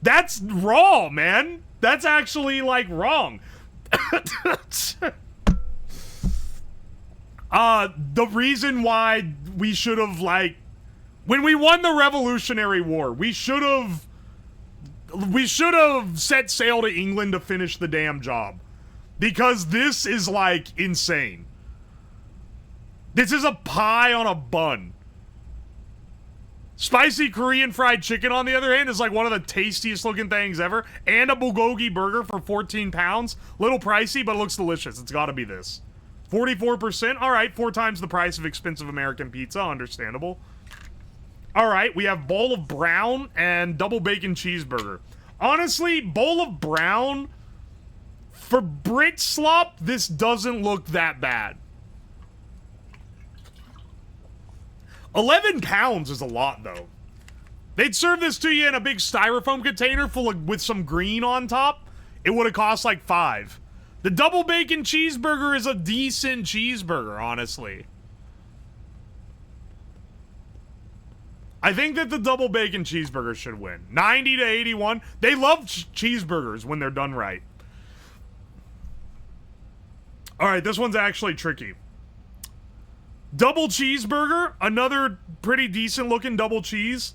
That's raw, man. That's actually, like, wrong. The reason why we should have, like... When we won the Revolutionary War, we should have set sail to England to finish the damn job. Because this is, like, insane. This is a pie on a bun. Spicy Korean fried chicken, on the other hand, is like one of the tastiest looking things ever. And a bulgogi burger for 14 pounds. Little pricey, but it looks delicious. It's gotta be this. 44%. Alright, 4 times the price of expensive American pizza. Understandable. Alright, we have bowl of brown and double bacon cheeseburger. Honestly, bowl of brown... For Brit slop, this doesn't look that bad. 11 pounds is a lot, though. They'd serve this to you in a big styrofoam container with some green on top. It would have cost like $5. The double bacon cheeseburger is a decent cheeseburger, honestly. I think that the double bacon cheeseburger should win. 90 to 81. They love cheeseburgers when they're done right. Alright, this one's actually tricky. Double cheeseburger, another pretty decent looking double cheese.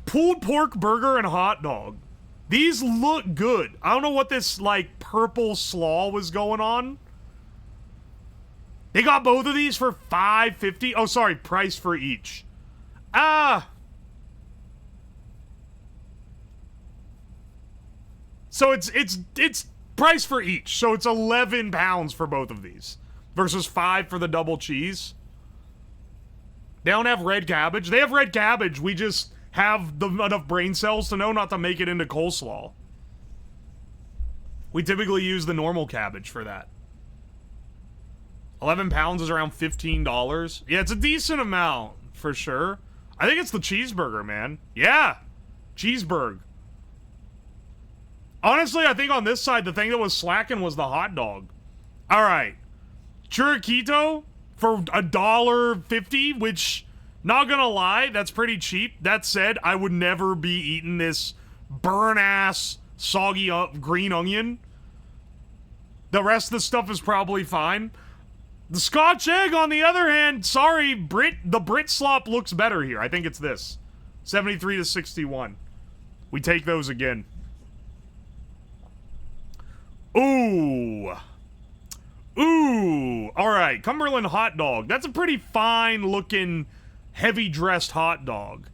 Pulled pork burger and hot dog. These look good. I don't know what this, like, purple slaw was going on. They got both of these for $5.50. Oh, sorry, price for each. So it's price for each. So it's 11 pounds for both of these. Versus 5 for the double cheese. They don't have red cabbage. They have red cabbage. We just have enough brain cells to know not to make it into coleslaw. We typically use the normal cabbage for that. 11 pounds is around $15. Yeah, it's a decent amount, for sure. I think it's the cheeseburger, man. Yeah, cheeseburger. Honestly, I think on this side, the thing that was slacking was the hot dog. All right. Churriquito for $1.50, which, not gonna lie, that's pretty cheap. That said, I would never be eating this burn-ass, soggy green onion. The rest of the stuff is probably fine. The Scotch egg, on the other hand, sorry, the Brit slop looks better here. I think it's this. 73 to 61. We take those again. Ooh. Ooh. Alright, Cumberland hot dog. That's a pretty fine-looking, heavy-dressed hot dog.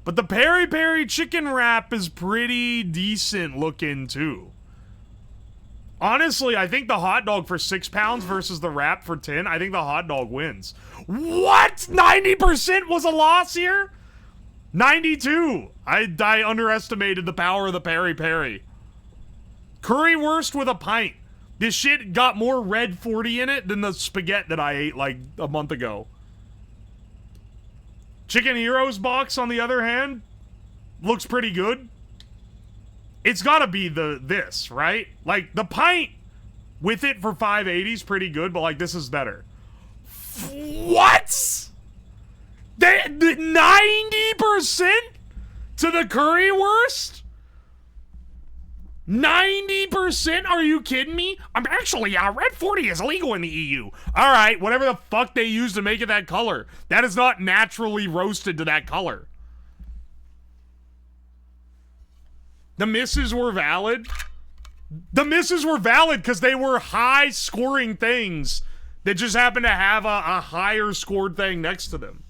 But the Peri Peri chicken wrap is pretty decent-looking, too. Honestly, I think the hot dog for 6 pounds versus the wrap for 10, I think the hot dog wins. What? 90% was a loss here? 92. I underestimated the power of the Peri Peri. Currywurst with a pint. This shit got more red 40 in it than the spaghetti that I ate like a month ago. Chicken Heroes box, on the other hand, looks pretty good. It's gotta be this, right? Like, the pint with it for $5.80 is pretty good, but, like, this is better. What? The 90% to the currywurst? 90%? Are you kidding me? I'm actually, red 40 is illegal in the EU. Alright, whatever the fuck they use to make it that color. That is not naturally roasted to that color. The misses were valid. The misses were valid because they were high-scoring things that just happened to have a higher-scored thing next to them.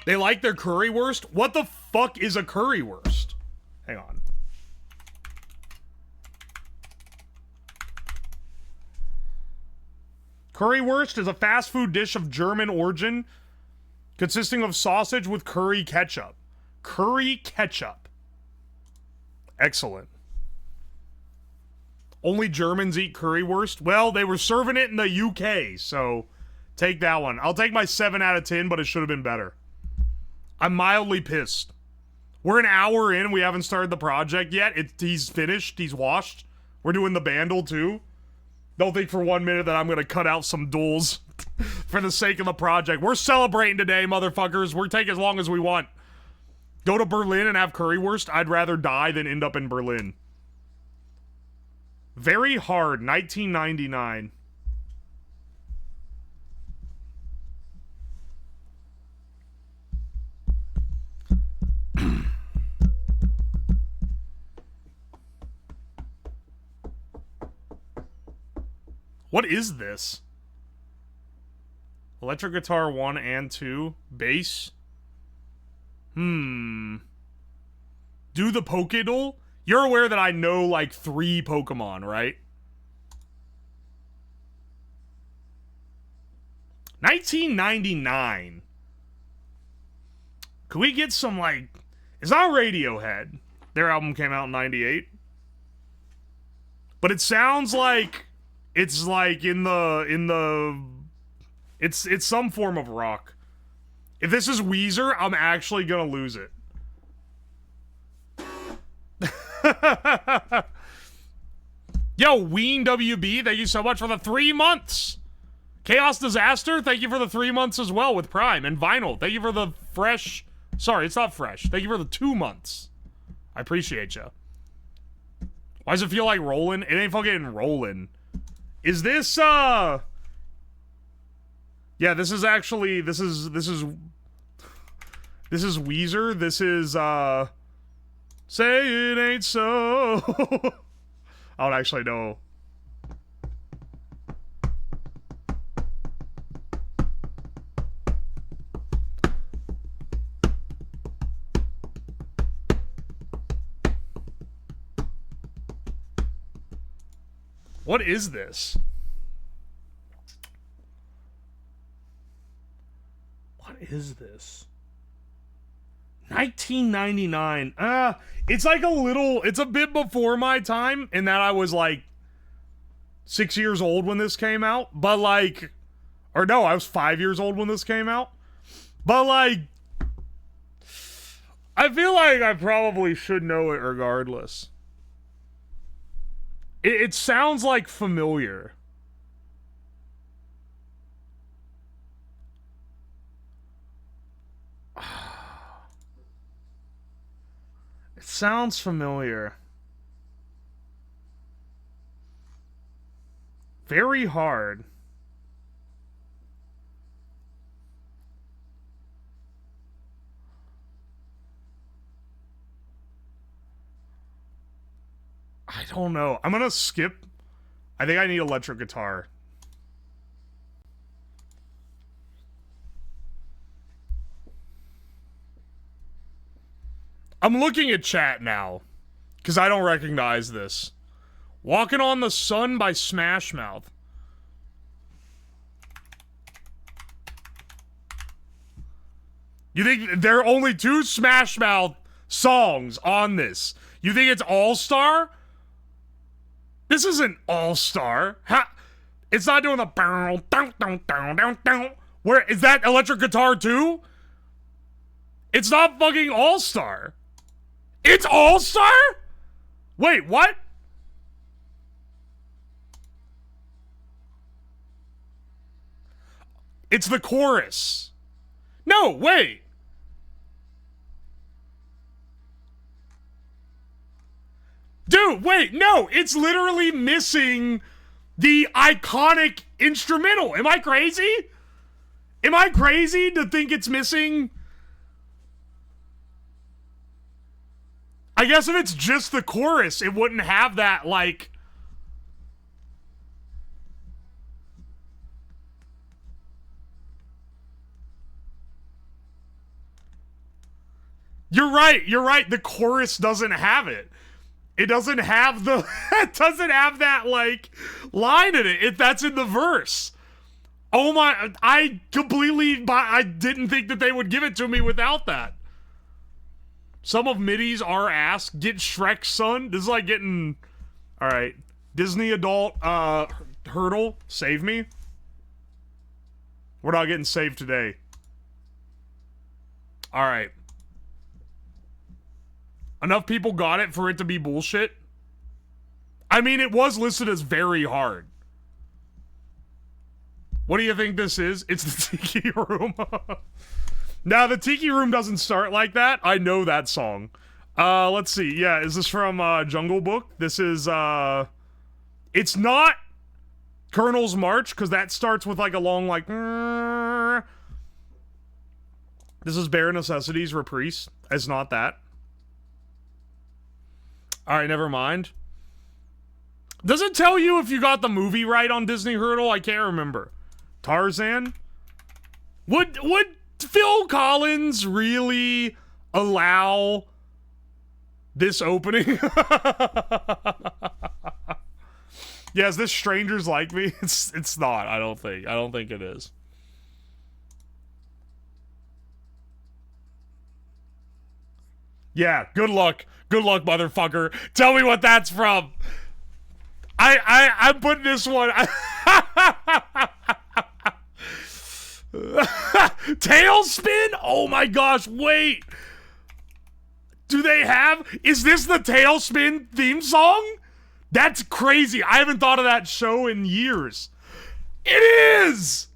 They like their currywurst? What the fuck is a currywurst? Hang on. Currywurst is a fast food dish of German origin consisting of sausage with curry ketchup. Curry ketchup. Excellent. Only Germans eat currywurst? Well, they were serving it in the UK, so take that one. I'll take my 7 out of 10, but it should have been better. I'm mildly pissed. We're an hour in, we haven't started the project yet. He's finished, he's washed. We're doing the bandle, too. Don't think for 1 minute that I'm gonna cut out some duels for the sake of the project. We're celebrating today, motherfuckers. We're taking as long as we want. Go to Berlin and have currywurst? I'd rather die than end up in Berlin. Very hard, 1999. What is this? Electric guitar 1 and 2. Bass. Do the Pokédoll? You're aware that I know, like, 3 Pokemon, right? 1999. Could we get some, like... It's not Radiohead. Their album came out in 98. But it sounds like... It's, like, it's some form of rock. If this is Weezer, I'm actually gonna lose it. Yo, Ween WB, thank you so much for the 3 months. Chaos Disaster, thank you for the 3 months as well with Prime. And Vinyl, thank you for the fresh... Sorry, it's not fresh. Thank you for the 2 months. I appreciate you. Why does it feel like rolling? It ain't fucking rolling. Is this, Yeah, this is actually... This is Weezer. This is, Say it ain't so. I don't actually know. What is this? What is this? 1999. It's like a little, it's a bit before my time in that I was like 6 years old when this came out, but like, or no, I was 5 years old when this came out, but like, I feel like I probably should know it regardless. It sounds like familiar. It sounds familiar. Very hard. I don't know. I'm gonna skip. I think I need electric guitar. I'm looking at chat now, because I don't recognize this. Walking on the Sun by Smash Mouth. You think there are only 2 Smash Mouth songs on this? You think it's All-Star? This isn't All-Star. It's not doing the bow, down, down, down, down, down. Where is that electric guitar too? It's not fucking All-Star. It's All-Star? Wait, what? It's the chorus. No, wait. Dude, wait, no, it's literally missing the iconic instrumental. Am I crazy? Am I crazy to think it's missing? I guess if it's just the chorus, it wouldn't have that, like... You're right, the chorus doesn't have it. It doesn't have the... it doesn't have that, like, line in it. That's in the verse. Oh my... I didn't think that they would give it to me without that. Some of MIDI's are ass. Get Shrek, son. This is like getting... Alright. Disney adult, hurdle. Save me. We're not getting saved today. Alright. Enough people got it for it to be bullshit. I mean, it was listed as very hard. What do you think this is? It's the Tiki Room. Now, the Tiki Room doesn't start like that. I know that song. Let's see. Yeah, is this from Jungle Book? This is, it's not Colonel's March, because that starts with like a long, like... This is Bare Necessities Reprise. It's not that. Alright, never mind. Does it tell you if you got the movie right on Disney Hurdle? I can't remember. Tarzan? Would Phil Collins really allow this opening? Yeah, is this Strangers Like Me? It's not, I don't think. I don't think it is. Yeah, good luck. Good luck, motherfucker. Tell me what that's from. I'm putting this one. Tailspin? Oh my gosh, wait. Do they have... Is this the Tailspin theme song? That's crazy. I haven't thought of that show in years. It is!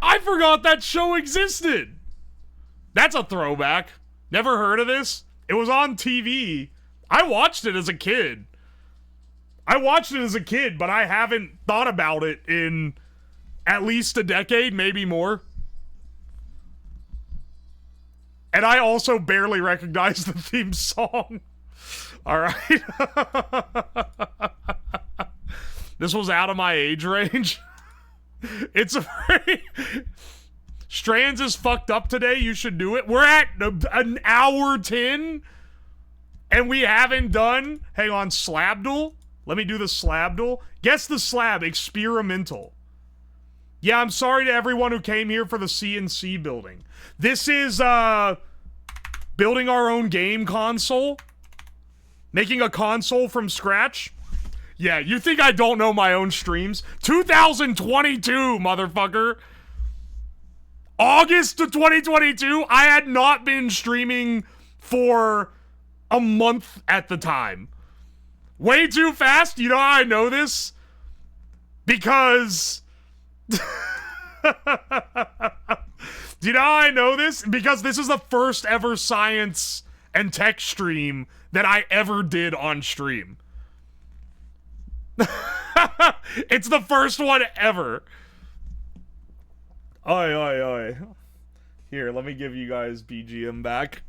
I forgot that show existed. That's a throwback. Never heard of this? It was on TV. I watched it as a kid. But I haven't thought about it in at least a decade, maybe more. And I also barely recognize the theme song. All right. This was out of my age range. It's a very... Strands is fucked up today. You should do it. We're at an hour 10. And we haven't done... Hang on, Slabdle? Let me do the Slabdle. Guess the slab. Experimental. Yeah, I'm sorry to everyone who came here for the CNC building. This is, building our own game console. Making a console from scratch. Yeah, you think I don't know my own streams? 2022, motherfucker. August of 2022, I had not been streaming for a month at the time. Way too fast? You know how I know this? Because... Do you know how I know this? Because this is the first ever science and tech stream that I ever did on stream. It's the first one ever. Oi, oi, oi. Here, let me give you guys BGM back.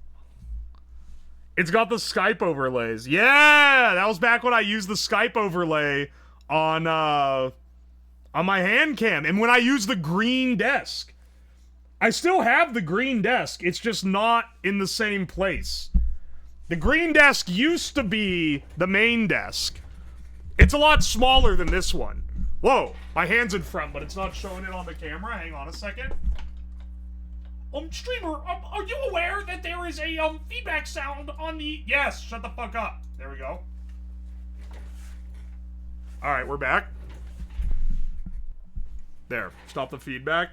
It's got the Skype overlays. Yeah! That was back when I used the Skype overlay on my hand cam. And when I used the green desk. I still have the green desk. It's just not in the same place. The green desk used to be the main desk. It's a lot smaller than this one. Whoa, my hand's in front, but it's not showing it on the camera. Hang on a second. Streamer, are you aware that there is a, feedback sound on the... Yes, shut the fuck up. There we go. Alright, we're back. There, stop the feedback.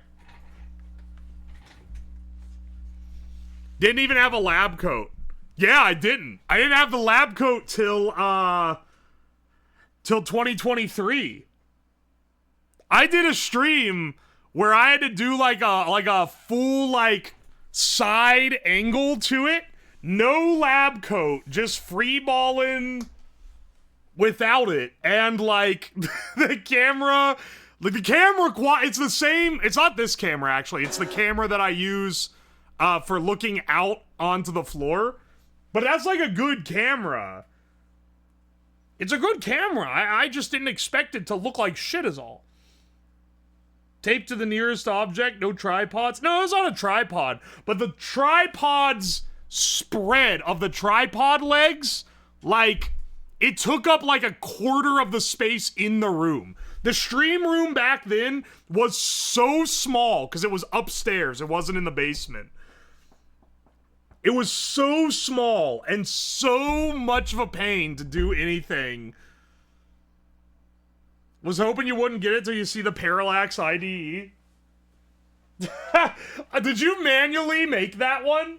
Didn't even have a lab coat. Yeah, I didn't. I didn't have the lab coat till 2023. I did a stream where I had to do like a full like side angle to it. No lab coat, just free balling without it. And like the camera it's the same. It's not this camera actually. It's the camera that I use for looking out onto the floor. But that's like a good camera. It's a good camera. I just didn't expect it to look like shit is all. Taped to the nearest object, no tripods. No, it's not a tripod. But the tripod's spread of the tripod legs, like, it took up like a quarter of the space in the room. The stream room back then was so small, because it was upstairs. It wasn't in the basement. It was so small and so much of a pain to do anything. Was hoping you wouldn't get it till you see the Parallax IDE. Did you manually make that one?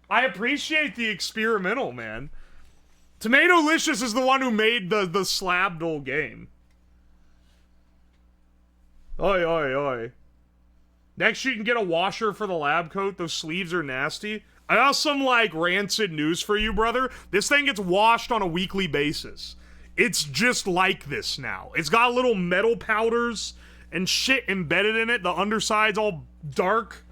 I appreciate the experimental, man. Tomatolicious is the one who made the Slabdle game. Oi, oi, oi. Next you can get a washer for the lab coat. Those sleeves are nasty. I got some, like, rancid news for you, brother. This thing gets washed on a weekly basis. It's just like this now. It's got little metal powders and shit embedded in it. The underside's all dark.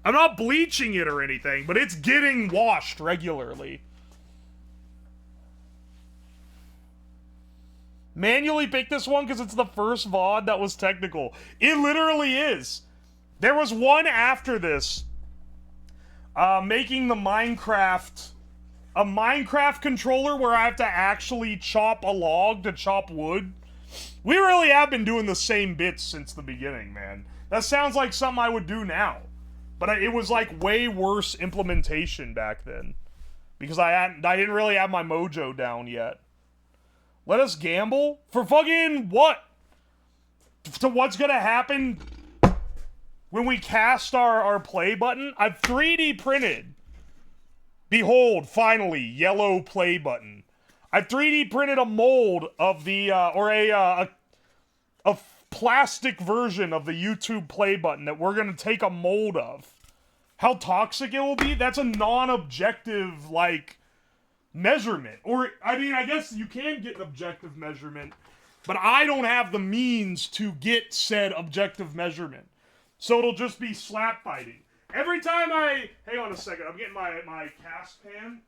I'm not bleaching it or anything, but it's getting washed regularly. Manually pick this one because it's the first VOD that was technical. It literally is. There was one after this. Making the Minecraft... A Minecraft controller where I have to actually chop a log to chop wood. We really have been doing the same bits since the beginning, man. That sounds like something I would do now. But it was like way worse implementation back then. Because I didn't really have my mojo down yet. Let us gamble? For fucking what? to what's gonna happen when we cast our play button, I've 3D printed. Behold, finally, yellow play button. I've 3D printed a mold of the, or a plastic version of the YouTube play button that we're gonna take a mold of. How toxic it will be? That's a non-objective, like, measurement. Or, I mean, I guess you can get an objective measurement, but I don't have the means to get said objective measurement. So it'll just be slap fighting. Every time I... Hang on a second, I'm getting my cast pan.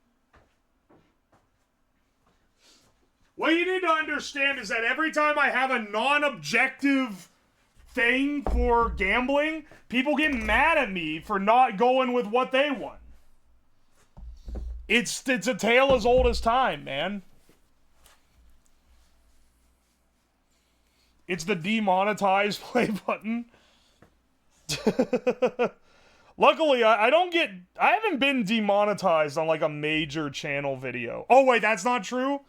What you need to understand is that every time I have a non-objective thing for gambling, people get mad at me for not going with what they want. It's a tale as old as time, man. It's the demonetized play button. Luckily, I haven't been demonetized on like a major channel video. Oh wait, that's not true?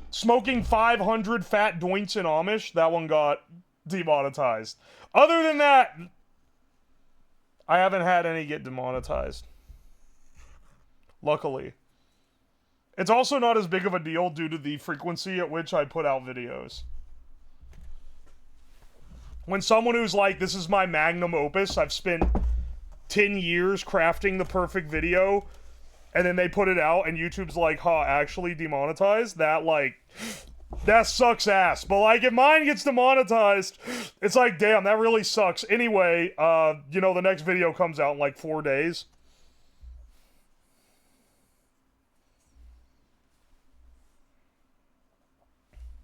Smoking 500 fat doinks in Amish, that one got demonetized. Other than that, I haven't had any get demonetized. Luckily. It's also not as big of a deal due to the frequency at which I put out videos. When someone who's like, this is my magnum opus, I've spent 10 years crafting the perfect video, and then they put it out, and YouTube's like, huh, actually demonetized? That, like, that sucks ass. But, like, if mine gets demonetized, it's like, damn, that really sucks. Anyway, you know, the next video comes out in, like, 4 days.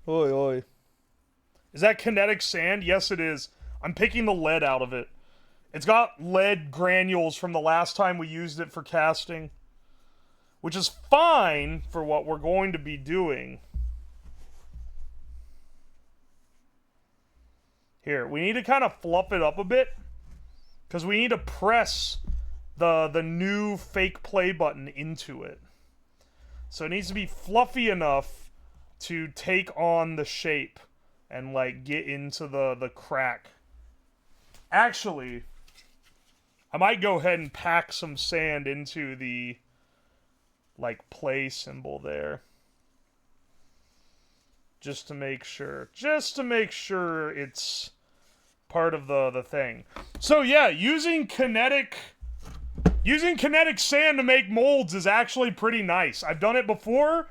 Oi, oi. Is that kinetic sand? Yes, it is. I'm picking the lead out of it. It's got lead granules from the last time we used it for casting. Which is fine for what we're going to be doing. Here, we need to kind of fluff it up a bit. Because we need to press the new fake play button into it. So it needs to be fluffy enough to take on the shape. And, like, get into the crack. Actually, I might go ahead and pack some sand into the, like, play symbol there. Just to make sure. Just to make sure it's part of the thing. So, yeah, using kinetic sand to make molds is actually pretty nice. I've done it before.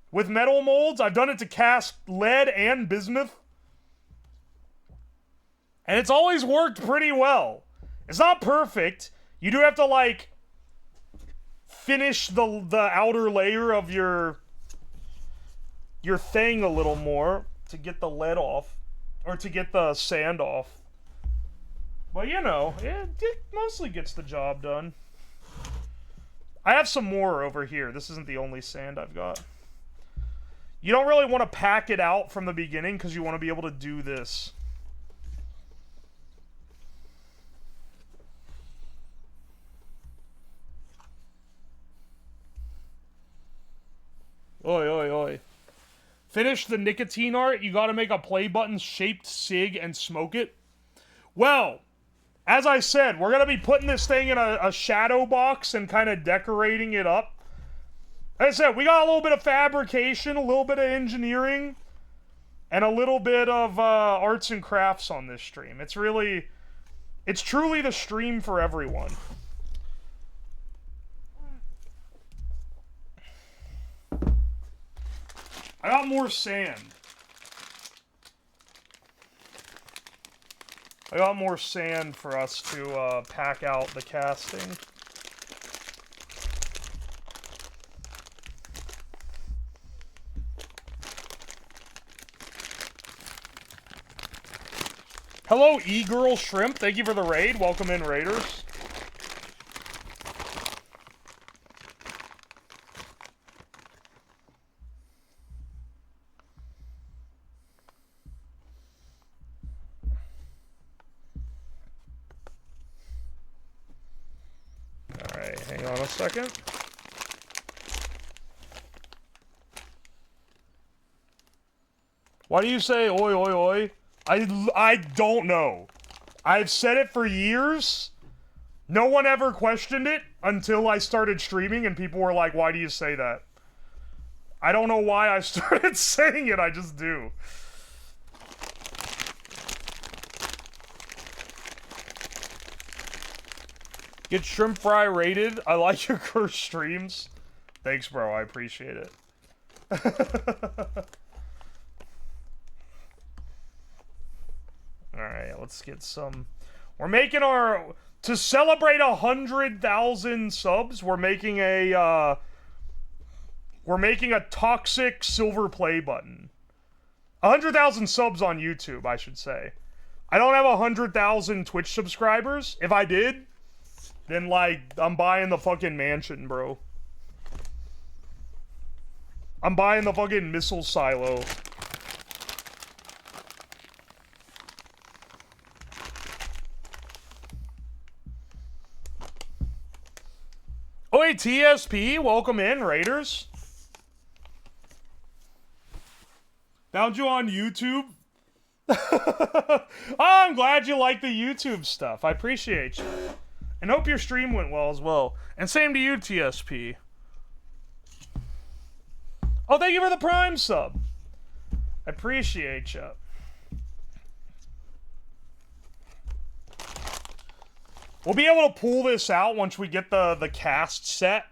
With metal molds, I've done it to cast lead and bismuth. And it's always worked pretty well. It's not perfect. You do have to, like, finish the outer layer of your thing a little more to get the lead off. Or to get the sand off. But, you know, it mostly gets the job done. I have some more over here. This isn't the only sand I've got. You don't really want to pack it out from the beginning because you want to be able to do this. Oi, oi, oi. Finish the nicotine art. You got to make a play button shaped cig and smoke it. Well, as I said, we're going to be putting this thing in a shadow box and kind of decorating it up. Like I said, we got a little bit of fabrication, a little bit of engineering, and a little bit of arts and crafts on this stream. It's truly the stream for everyone. I got more sand. I got more sand for us to pack out the casting. Hello, E-Girl Shrimp. Thank you for the raid. Welcome in, Raiders. Alright, hang on a second. Why do you say oi, oi, oi? I don't know. I've said it for years. No one ever questioned it until I started streaming and people were like, why do you say that? I don't know why I started saying it, I just do. Get Shrimp Fry rated. I like your cursed streams. Thanks, bro. I appreciate it. Alright, let's get some... We're making our... To celebrate 100,000 subs, we're making a, toxic silver play button. 100,000 subs on YouTube, I should say. I don't have 100,000 Twitch subscribers. If I did, then, like, I'm buying the fucking mansion, bro. I'm buying the fucking missile silo. Oi, TSP, welcome in, Raiders. Found you on YouTube. Oh, I'm glad you like the YouTube stuff. I appreciate you. And hope your stream went well as well. And same to you, TSP. Oh, thank you for the Prime sub. I appreciate you. We'll be able to pull this out once we get the cast set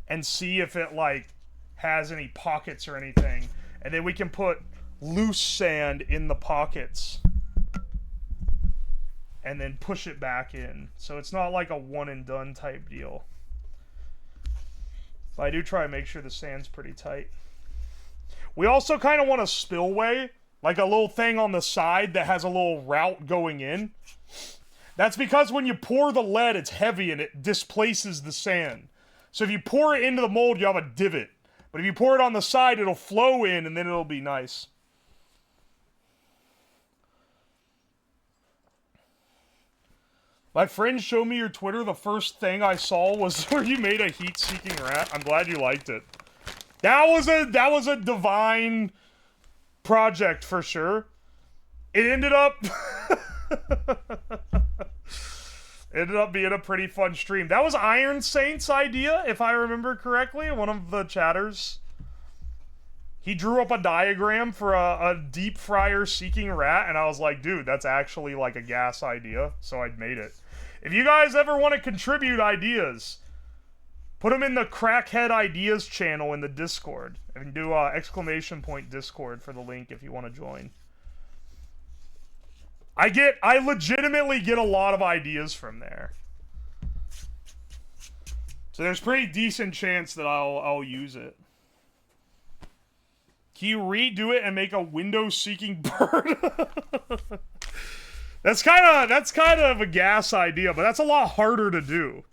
and see if it, like, has any pockets or anything. And then we can put loose sand in the pockets and then push it back in. So it's not like a one and done type deal. But I do try to make sure the sand's pretty tight. We also kind of want a spillway, like a little thing on the side that has a little route going in. That's because when you pour the lead, it's heavy and it displaces the sand. So if you pour it into the mold, you have a divot. But if you pour it on the side, it'll flow in and then it'll be nice. My friend showed me your Twitter. The first thing I saw was where you made a heat-seeking rat. I'm glad you liked it. That was a divine project for sure. It ended up... ended up being a pretty fun stream. That was Iron Saint's idea, if I remember correctly, one of the chatters. He drew up a diagram for a deep fryer seeking rat, and I was like, dude, that's actually like a gas idea, so I made it. If you guys ever want to contribute ideas, put them in the Crackhead Ideas channel in the Discord. I can do ! Discord for the link if you want to join. I legitimately get a lot of ideas from there. So there's pretty decent chance that I'll use it. Can you redo it and make a window-seeking bird? That's kind of a gas idea, but that's a lot harder to do.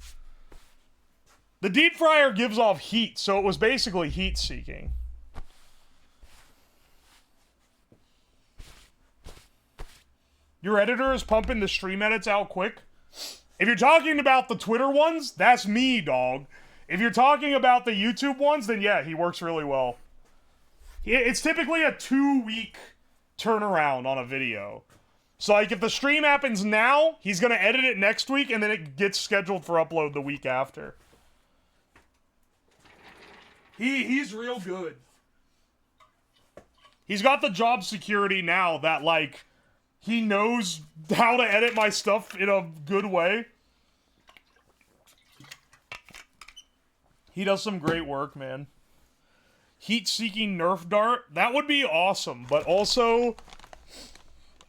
The deep fryer gives off heat, so it was basically heat-seeking. Your editor is pumping the stream edits out quick. If you're talking about the Twitter ones, that's me, dog. If you're talking about the YouTube ones, then yeah, he works really well. It's typically a 2-week turnaround on a video. So, like, if the stream happens now, he's gonna edit it next week, and then it gets scheduled for upload the week after. He's real good. He's got the job security now that, like... He knows how to edit my stuff in a good way. He does some great work, man. Heat-seeking Nerf dart? That would be awesome, but also...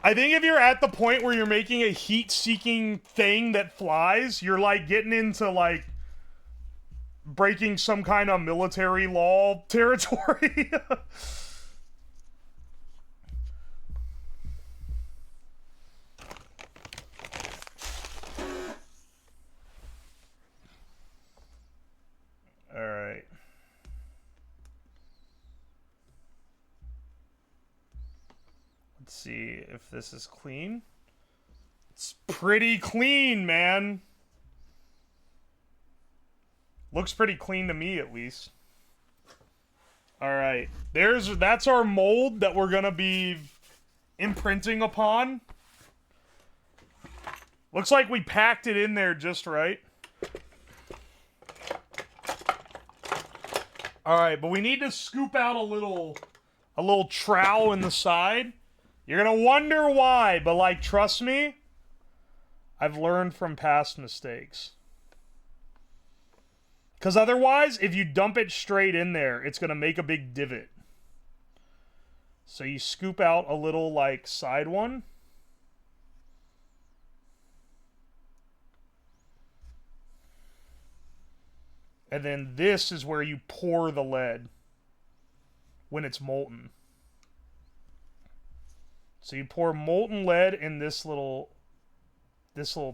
I think if you're at the point where you're making a heat-seeking thing that flies, you're, like, getting into, like... breaking some kind of military law territory. Alright. Let's see if this is clean. It's pretty clean, man. Looks pretty clean to me, at least. Alright. That's our mold that we're gonna be imprinting upon. Looks like we packed it in there just right. Alright, but we need to scoop out a little trowel in the side. You're gonna wonder why, but like, trust me, I've learned from past mistakes. Because otherwise, if you dump it straight in there, it's gonna make a big divot. So you scoop out a little, like, side one. And then this is where you pour the lead when it's molten. So you pour molten lead in this little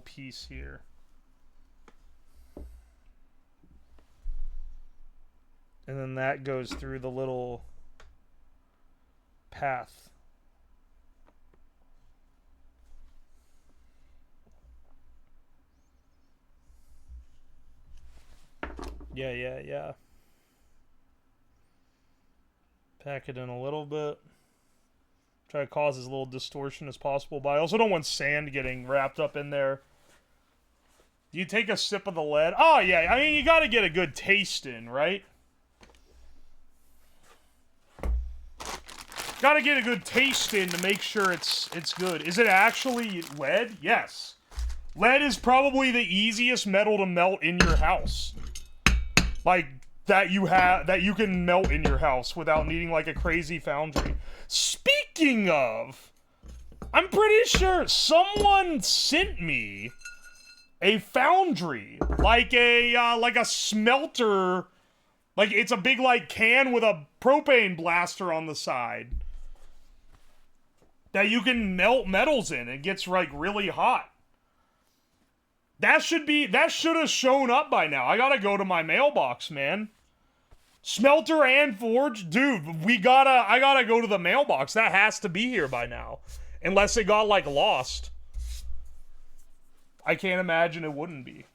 piece here. And then that goes through the little path. Yeah. Pack it in a little bit. Try to cause as little distortion as possible, but I also don't want sand getting wrapped up in there. Do you take a sip of the lead? Oh, yeah. I mean, you gotta get a good taste in, right? Gotta get a good taste in to make sure it's good. Is it actually lead? Yes. Lead is probably the easiest metal to melt in your house. Like, that you can melt in your house without needing, like, a crazy foundry. Speaking of, I'm pretty sure someone sent me a foundry. Like a smelter. Like, it's a big, like, can with a propane blaster on the side. That you can melt metals in. It gets, like, really hot. That should have shown up by now. I gotta go to my mailbox, man. Smelter and forge? Dude, I gotta go to the mailbox. That has to be here by now. Unless it got, like, lost. I can't imagine it wouldn't be.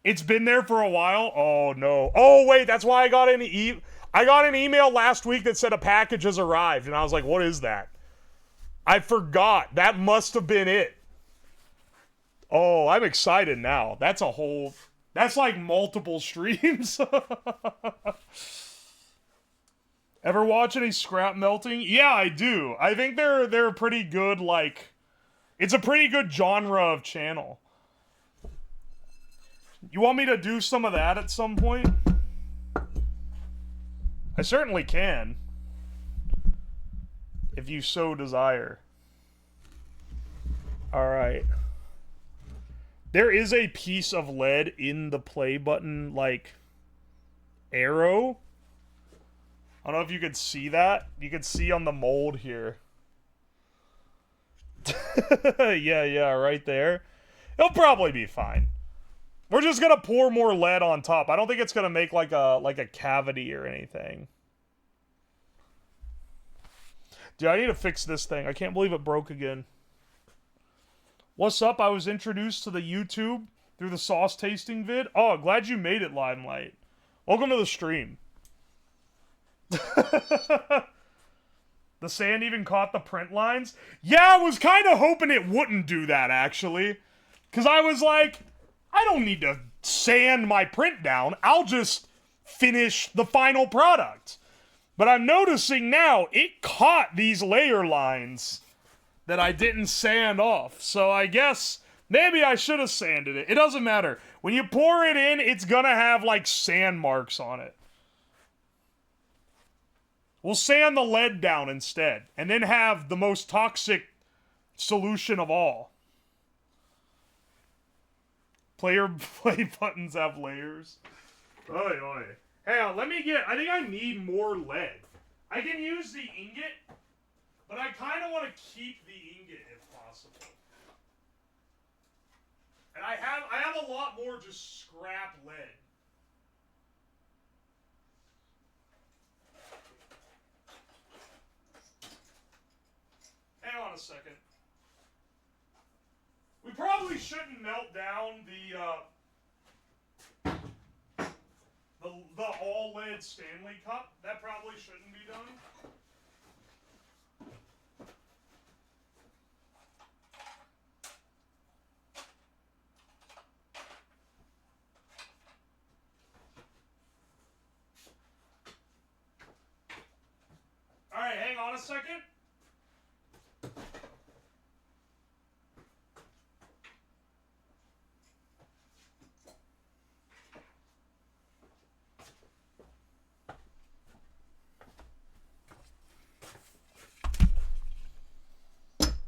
It's been there for a while? Oh, no. Oh, wait, that's why I got an email last week that said a package has arrived. And I was like, what is that? I forgot. That must have been it. Oh, I'm excited now. That's like multiple streams. Ever watch any scrap melting? Yeah, I do. I think they're a pretty good, like, it's a pretty good genre of channel. You want me to do some of that at some point? I certainly can. If you so desire. Alright. There is a piece of lead in the play button, like, arrow. I don't know if you could see that. You could see on the mold here. yeah, right there. It'll probably be fine. We're just gonna pour more lead on top. I don't think it's gonna make, like a cavity or anything. Dude, I need to fix this thing. I can't believe it broke again. What's up? I was introduced to the YouTube through the sauce tasting vid. Oh, glad you made it, Limelight. Welcome to the stream. The sand even caught the print lines? Yeah, I was kind of hoping it wouldn't do that, actually. Because I was like, I don't need to sand my print down. I'll just finish the final product. But I'm noticing now, it caught these layer lines that I didn't sand off. So I guess maybe I should have sanded it. It doesn't matter. When you pour it in, it's gonna have, like, sand marks on it. We'll sand the lead down instead. And then have the most toxic solution of all. Play buttons have layers. Oi. Hang on, I think I need more lead. I can use the ingot. But I kind of want to keep the ingot if possible. And I have a lot more just scrap lead. Hang on a second. We probably shouldn't melt down the all lead Stanley cup. That probably shouldn't be done. on a second.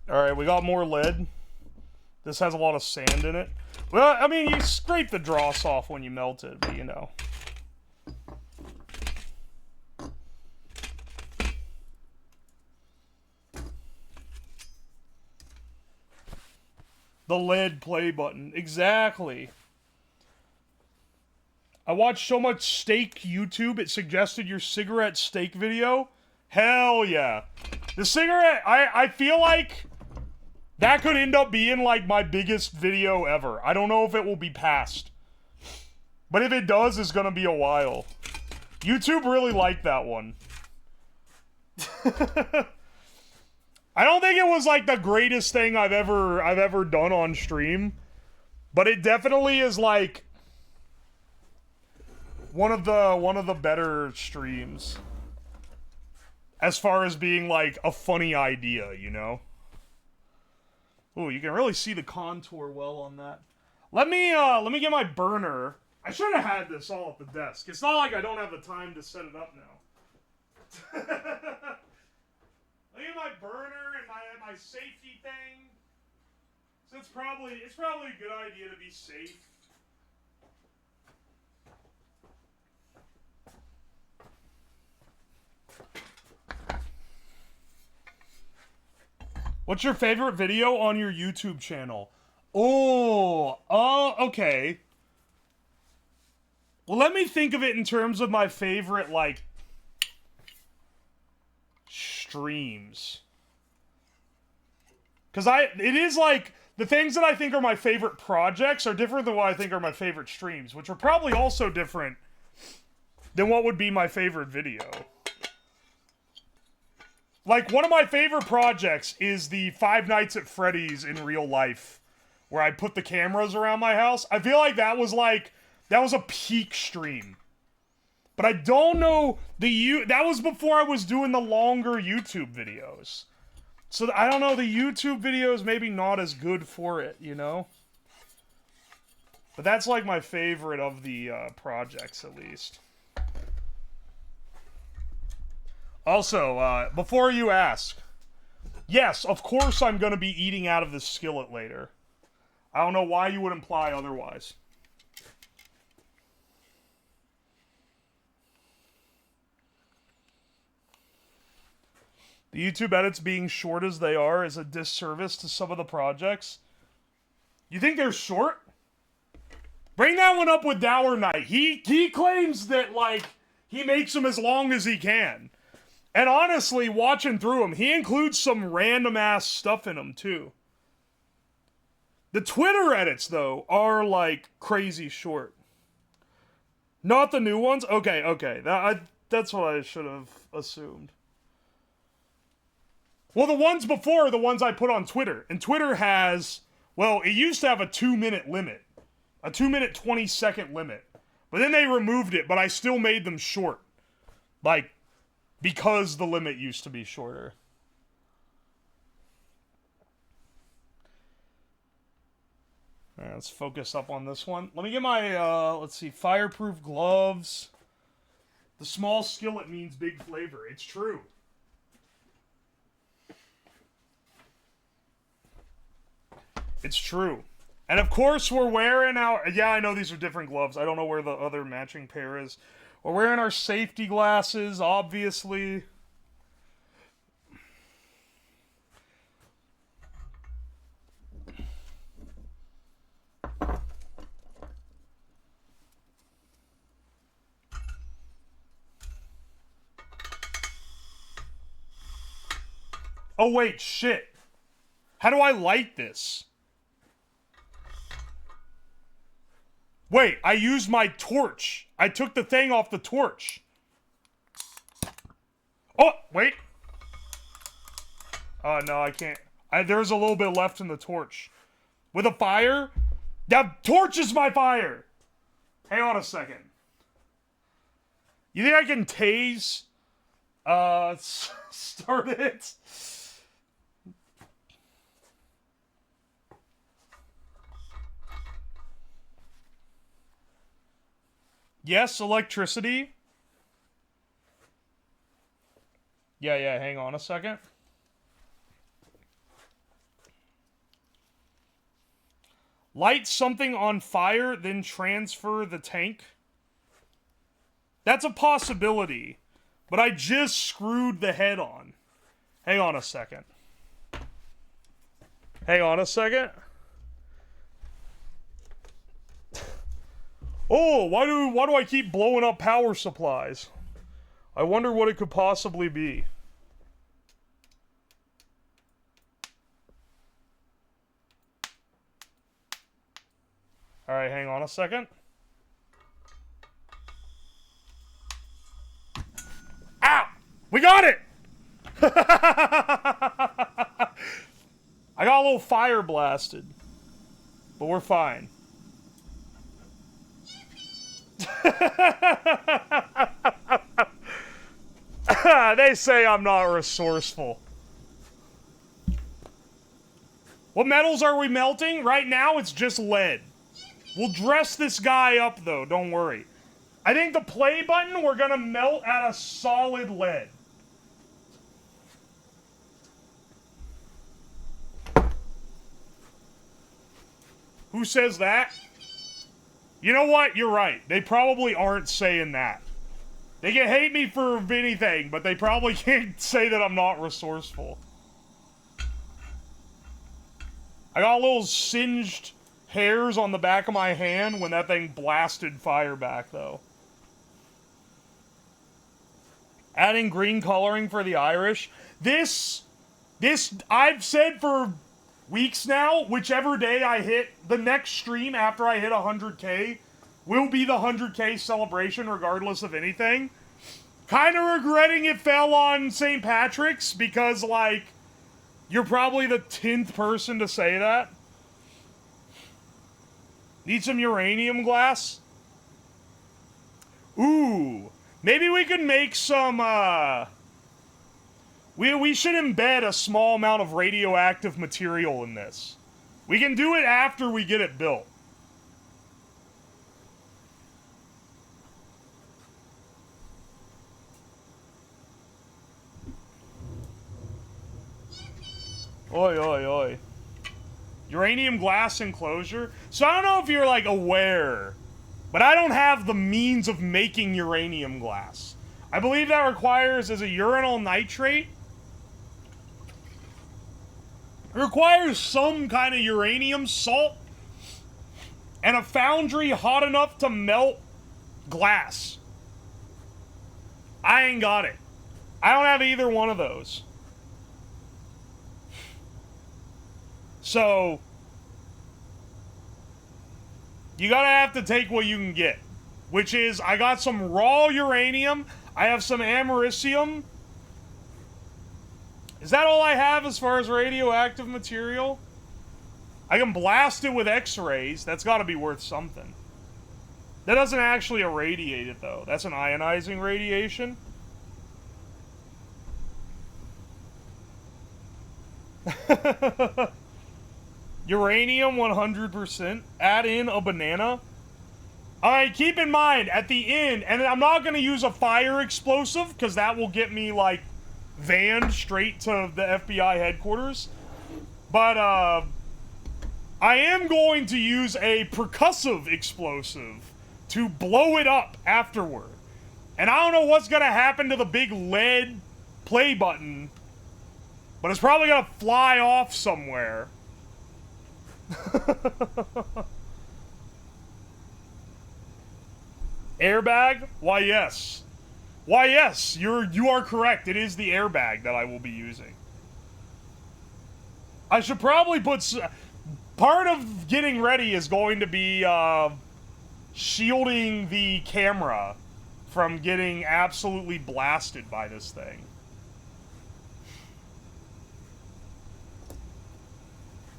Alright, we got more lead. This has a lot of sand in it. Well, I mean, you scrape the dross off when you melt it, but you know. The lead play button. Exactly. I watched so much steak YouTube, it suggested your cigarette steak video. Hell yeah. The cigarette, I feel like that could end up being like my biggest video ever. I don't know if it will be passed. But if it does, it's gonna be a while. YouTube really liked that one. I don't think it was like the greatest thing I've ever done on stream, but it definitely is like one of the better streams as far as being like a funny idea, you know. Ooh, you can really see the contour well on that. Let me get my burner. I should have had this all at the desk. It's not like I don't have the time to set it up now. Let me get my burner and my safety thing. So it's probably a good idea to be safe. What's your favorite video on your YouTube channel? Oh, okay. Well, let me think of it in terms of my favorite, like, streams. Because it is like, the things that I think are my favorite projects are different than what I think are my favorite streams, which are probably also different than what would be my favorite video. Like, one of my favorite projects is the Five Nights at Freddy's in real life, where I put the cameras around my house. I feel like that was a peak stream. But I don't know, that was before I was doing the longer YouTube videos. So I don't know, the YouTube videos maybe not as good for it, you know? But that's like my favorite of the projects, at least. Also, before you ask, yes, of course I'm going to be eating out of this skillet later. I don't know why you would imply otherwise. The YouTube edits being short as they are is a disservice to some of the projects. You think they're short? Bring that one up with Dower Knight. He claims that, like, he makes them as long as he can. And honestly, watching through them, he includes some random-ass stuff in them, too. The Twitter edits, though, are, like, crazy short. Not the new ones? Okay. That's what I should have assumed. Well, the ones before are the ones I put on Twitter. And Twitter has, well, it used to have a 2-minute limit. A 2-minute, 20-second limit. But then they removed it, but I still made them short. Like, because the limit used to be shorter. Alright, let's focus up on this one. Let me get my, let's see, fireproof gloves. The small skillet means big flavor. It's true. It's true. And of course we're wearing our... Yeah, I know these are different gloves. I don't know where the other matching pair is. We're wearing our safety glasses, obviously. Oh wait, shit. How do I light this? Wait, I used my torch. I took the thing off the torch. Oh, wait. Oh, no, I can't. There's a little bit left in the torch. With a fire? That torch is my fire! Hang on a second. You think I can tase Start it. Yes, electricity. Yeah, hang on a second. Light something on fire, then transfer the tank. That's a possibility. But I just screwed the head on. Hang on a second. Hang on a second. Oh, why do I keep blowing up power supplies? I wonder what it could possibly be. Alright, hang on a second. Ow! We got it! I got a little fire blasted. But we're fine. They say I'm not resourceful. What metals are we melting? Right now, it's just lead. We'll dress this guy up, though. Don't worry. I think the play button, we're gonna melt at a solid lead. Who says that? You know what? You're right. They probably aren't saying that. They can hate me for anything, but they probably can't say that I'm not resourceful. I got little singed hairs on the back of my hand when that thing blasted fire back, though. Adding green coloring for the Irish. This, I've said for weeks now, whichever day I hit, the next stream after I hit 100K will be the 100K celebration regardless of anything. Kind of regretting it fell on St. Patrick's because, like, you're probably the 10th person to say that. Need some uranium glass? Ooh. Maybe we could make some, We should embed a small amount of radioactive material in this. We can do it after we get it built. Oi, oi, oi. Uranium glass enclosure? So I don't know if you're, like, aware, but I don't have the means of making uranium glass. I believe that requires, as a uranyl nitrate, it requires some kind of uranium salt and a foundry hot enough to melt glass. I ain't got it. I don't have either one of those. So, you gotta have to take what you can get. Which is, I got some raw uranium, I have some americium. Is that all I have as far as radioactive material? I can blast it with X-rays, that's gotta be worth something. That doesn't actually irradiate it, though. That's an ionizing radiation. Uranium 100%. Add in a banana. Alright, keep in mind, at the end, and I'm not going to use a fire explosive, because that will get me, like, vanned straight to the FBI headquarters. But, I am going to use a percussive explosive to blow it up afterward. And I don't know what's going to happen to the big lead play button, but it's probably going to fly off somewhere. Airbag? Why, yes. Why, yes, you are correct. It is the airbag that I will be using. I should probably put... Part of getting ready is going to be, shielding the camera from getting absolutely blasted by this thing.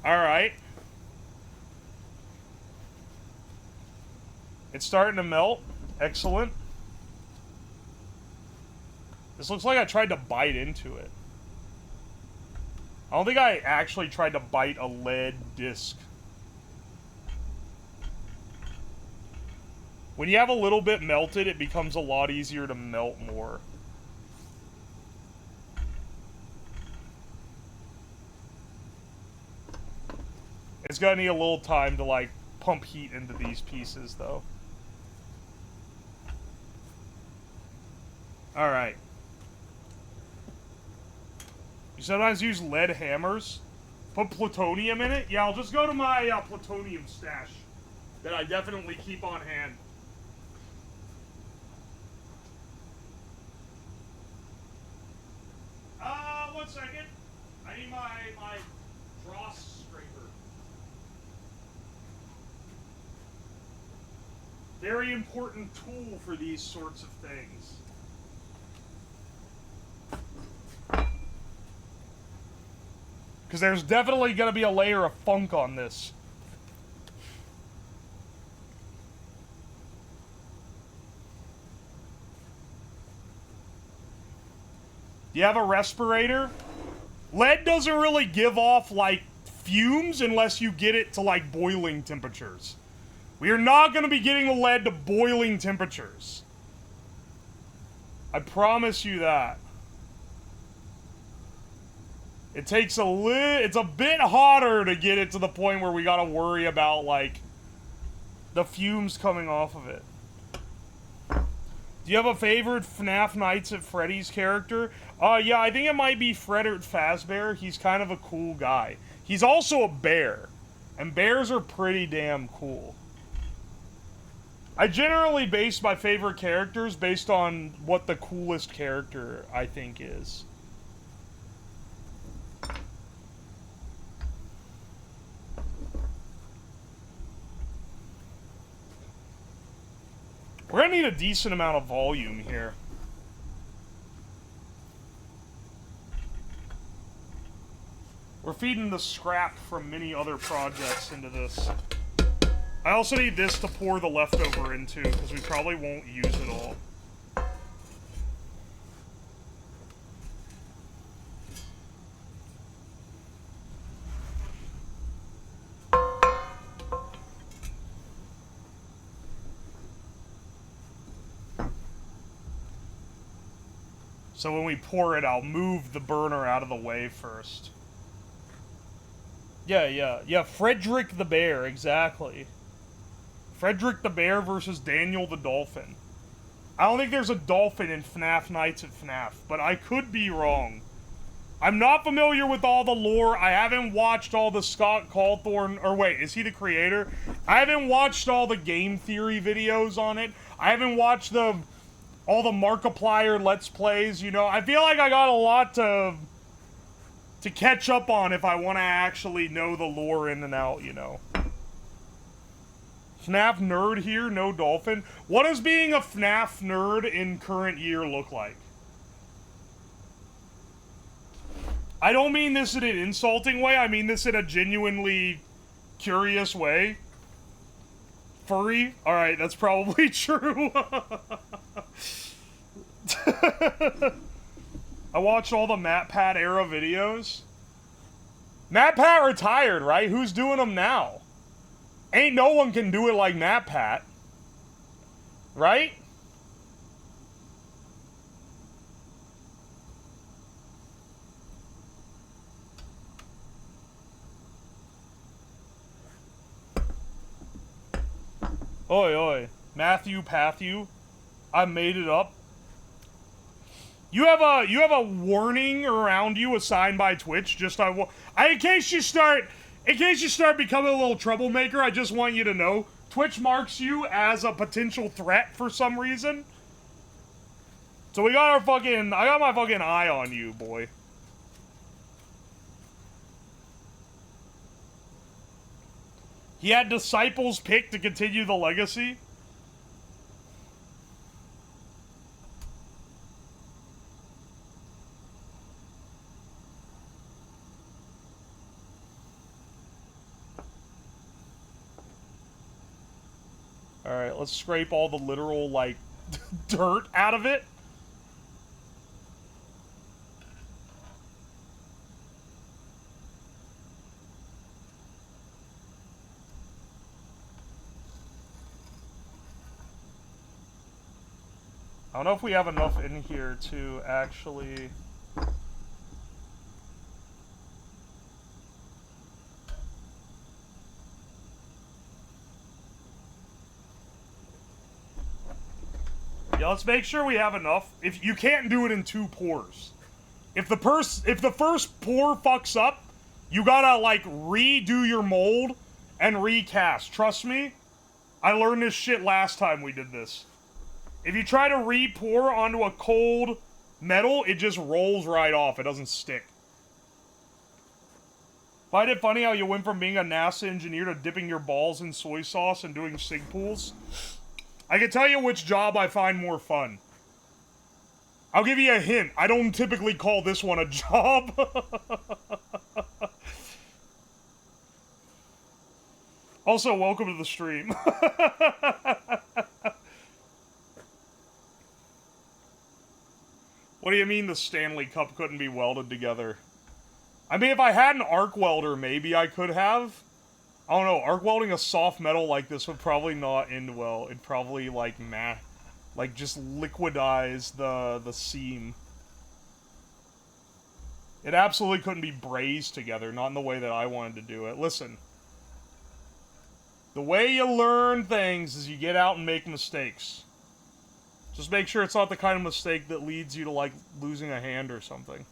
Alright. It's starting to melt. Excellent. This looks like I tried to bite into it. I don't think I actually tried to bite a lead disc. When you have a little bit melted, it becomes a lot easier to melt more. It's gonna need a little time to, like, pump heat into these pieces, though. Alright. You sometimes use lead hammers? Put plutonium in it? Yeah, I'll just go to my plutonium stash that I definitely keep on hand. 1 second. I need my dross scraper. Very important tool for these sorts of things. Because there's definitely going to be a layer of funk on this. You have a respirator? Lead doesn't really give off, like, fumes unless you get it to, like, boiling temperatures. We are not going to be getting the lead to boiling temperatures. I promise you that. It takes it's a bit hotter to get it to the point where we got to worry about, like, the fumes coming off of it. Do you have a favorite FNAF Nights at Freddy's character? Yeah, I think it might be Frederick Fazbear. He's kind of a cool guy. He's also a bear. And bears are pretty damn cool. I generally base my favorite characters based on what the coolest character I think is. We're gonna need a decent amount of volume here. We're feeding the scrap from many other projects into this. I also need this to pour the leftover into, because we probably won't use it all. So when we pour it, I'll move the burner out of the way first. Yeah, Frederick the Bear, exactly. Frederick the Bear versus Daniel the Dolphin. I don't think there's a dolphin in FNAF Nights at FNAF, but I could be wrong. I'm not familiar with all the lore. I haven't watched all the Scott Cawthorne, or wait, is he the creator? I haven't watched all the game theory videos on it. I haven't watched all the Markiplier Let's Plays, you know. I feel like I got a lot to catch up on if I want to actually know the lore in and out, you know. FNAF nerd here, no dolphin. What does being a FNAF nerd in current year look like? I don't mean this in an insulting way, I mean this in a genuinely curious way. Furry? Alright, that's probably true. I watched all the MatPat era videos. MatPat retired, right? Who's doing them now? Ain't no one can do it like MatPat. Right? Oi, oi. Matthew Patthew. I made it up. You have a warning around you assigned by Twitch. Just in case you start becoming a little troublemaker, I just want you to know Twitch marks you as a potential threat for some reason. So we got I got my fucking eye on you, boy. He had disciples picked to continue the legacy. Alright, let's scrape all the literal, like, dirt out of it. I don't know if we have enough in here to actually... Yeah, let's make sure we have enough. If you can't do it in 2 pours. If the first pour fucks up, you gotta, like, redo your mold and recast. Trust me, I learned this shit last time we did this. If you try to re-pour onto a cold metal, it just rolls right off. It doesn't stick. Find it funny how you went from being a NASA engineer to dipping your balls in soy sauce and doing sig pools? I can tell you which job I find more fun. I'll give you a hint. I don't typically call this one a job. Also, welcome to the stream. What do you mean the Stanley Cup couldn't be welded together? I mean, if I had an arc welder, maybe I could have. I don't know, arc welding a soft metal like this would probably not end well. It'd probably, like, just liquidize the seam. It absolutely couldn't be brazed together, not in the way that I wanted to do it. Listen. The way you learn things is you get out and make mistakes. Just make sure it's not the kind of mistake that leads you to, like, losing a hand or something.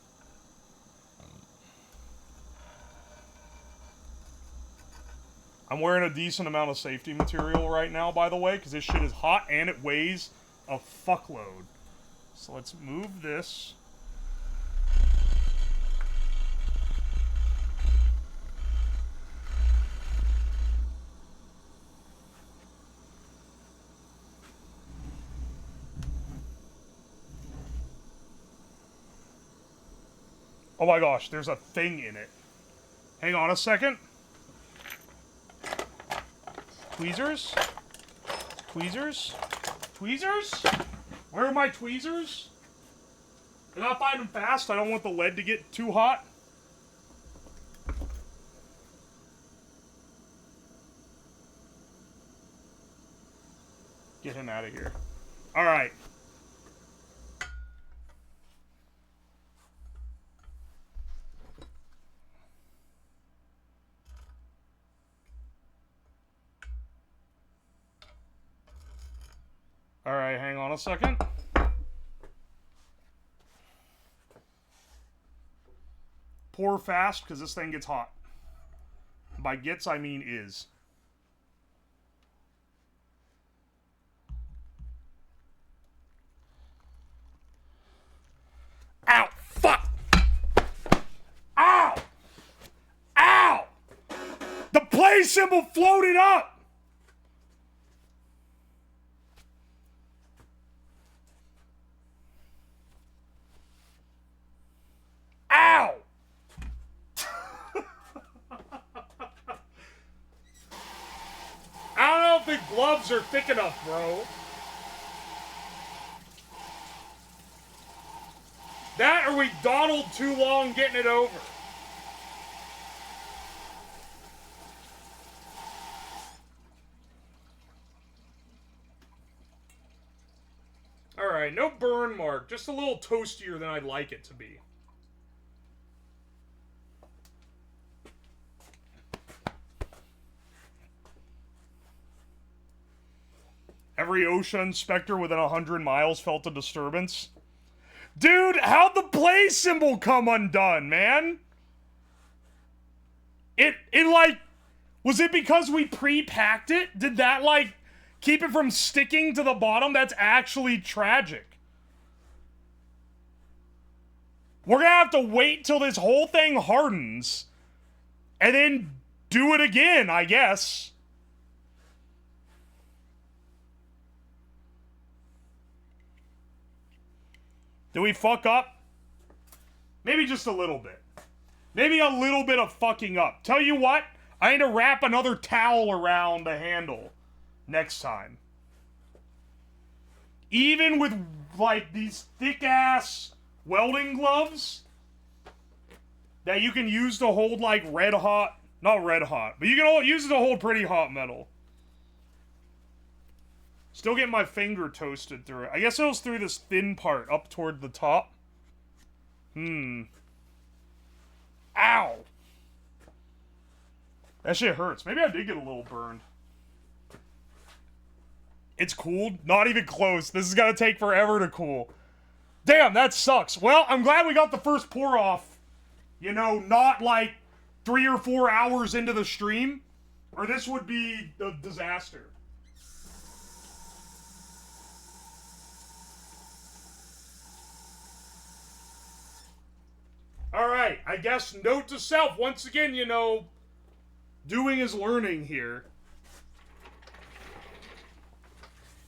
I'm wearing a decent amount of safety material right now, by the way, because this shit is hot and it weighs a fuckload. So let's move this. Oh my gosh, there's a thing in it. Hang on a second. Tweezers? Tweezers? Tweezers? Where are my tweezers? I gotta find them fast. I don't want the lead to get too hot. Get him out of here. Alright. Alright, hang on a second. Pour fast, because this thing gets hot. By gets, I mean is. Ow! Fuck! Ow! Ow! The play symbol floated up! Ow! I don't think gloves are thick enough, bro. That or we dawdled too long getting it over. Alright, no burn mark. Just a little toastier than I'd like it to be. Every OSHA inspector within 100 miles felt a disturbance. Dude, how'd the play symbol come undone, man? It like, was it because we pre-packed it? Did that, like, keep it from sticking to the bottom? That's actually tragic. We're gonna have to wait till this whole thing hardens and then do it again, I guess. Did we fuck up? Maybe just a little bit. Maybe a little bit of fucking up. Tell you what, I need to wrap another towel around the handle next time. Even with, like, these thick-ass welding gloves that you can use to hold, like, red hot, not red hot, but you can use it to hold pretty hot metal. Still getting my finger toasted through it. I guess it was through this thin part up toward the top. Ow. That shit hurts. Maybe I did get a little burned. It's cooled? Not even close. This is gonna take forever to cool. Damn, that sucks. Well, I'm glad we got the first pour off. You know, not like 3 or 4 hours into the stream, or this would be a disaster. Alright, I guess note to self, once again, you know, doing is learning here.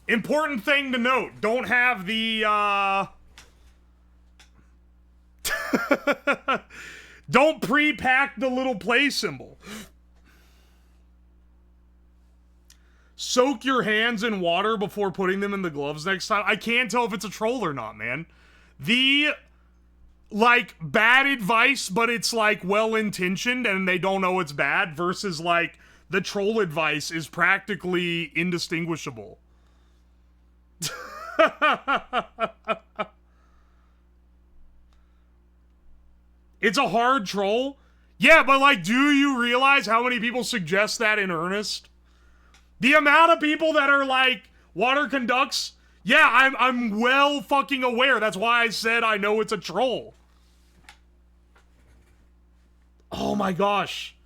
Important thing to note, don't have the, don't pre-pack the little play symbol. Soak your hands in water before putting them in the gloves next time. I can't tell if it's a troll or not, man. The, like, bad advice, but it's, like, well-intentioned and they don't know it's bad, versus, like, the troll advice is practically indistinguishable. It's a hard troll. Yeah, but like, do you realize how many people suggest that in earnest? The amount of people that are like, water conducts. Yeah, I'm well fucking aware. That's why I said I know it's a troll. Oh my gosh.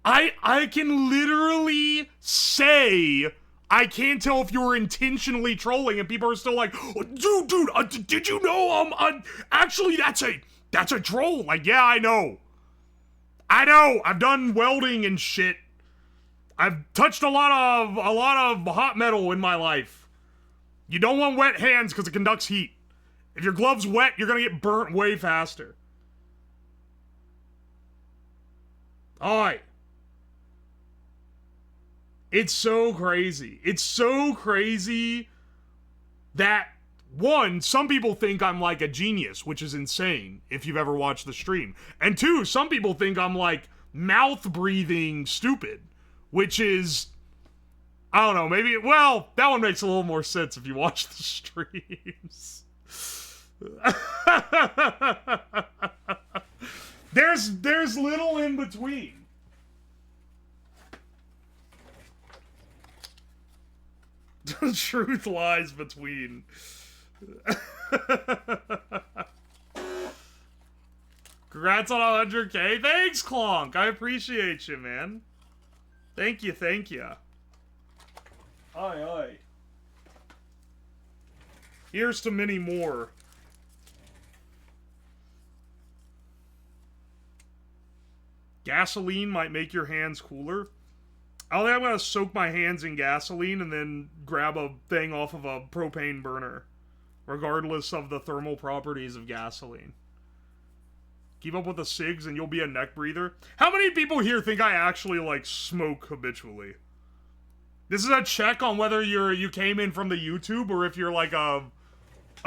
I can literally say I can't tell if you were intentionally trolling, and people are still like, oh, dude, did you know, actually, that's a troll. Like, yeah, I know. I've done welding and shit. I've touched a lot of hot metal in my life. You don't want wet hands because it conducts heat. If your glove's wet, you're gonna get burnt way faster. Alright. It's so crazy. It's so crazy that, one, some people think I'm like a genius, which is insane if you've ever watched the stream. And two, some people think I'm like mouth-breathing stupid, which is, I don't know, maybe, well, that one makes a little more sense if you watch the streams. There's little in between. The truth lies between. Congrats on 100K. Thanks, Clonk. I appreciate you, man. Thank you, thank you. Aye, aye. Here's to many more. Gasoline might make your hands cooler. I think I'm gonna soak my hands in gasoline and then grab a thing off of a propane burner, regardless of the thermal properties of gasoline. Keep up with the cigs and you'll be a neck breather. How many people here think I actually, like, smoke habitually? This is a check on whether you came in from the YouTube or if you're like a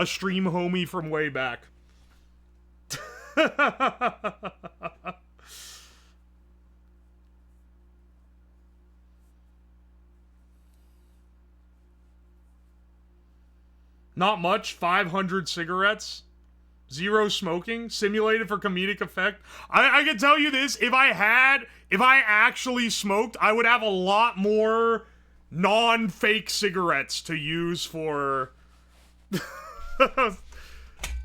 stream homie from way back. Not much. 500 cigarettes. 0 smoking. Simulated for comedic effect. I can tell you this. If I actually smoked, I would have a lot more non-fake cigarettes to use for...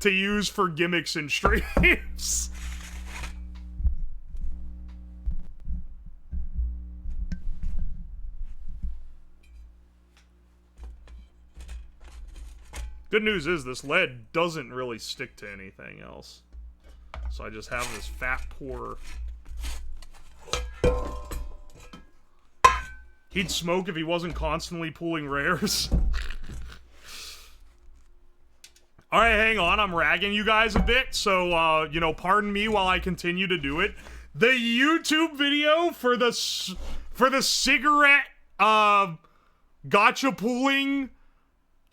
to use for gimmicks and streams. Good news is this lead doesn't really stick to anything else. So I just have this fat pour. He'd smoke if he wasn't constantly pulling rares. Alright, hang on. I'm ragging you guys a bit. So, you know, pardon me while I continue to do it. The YouTube video for the cigarette, gotcha pulling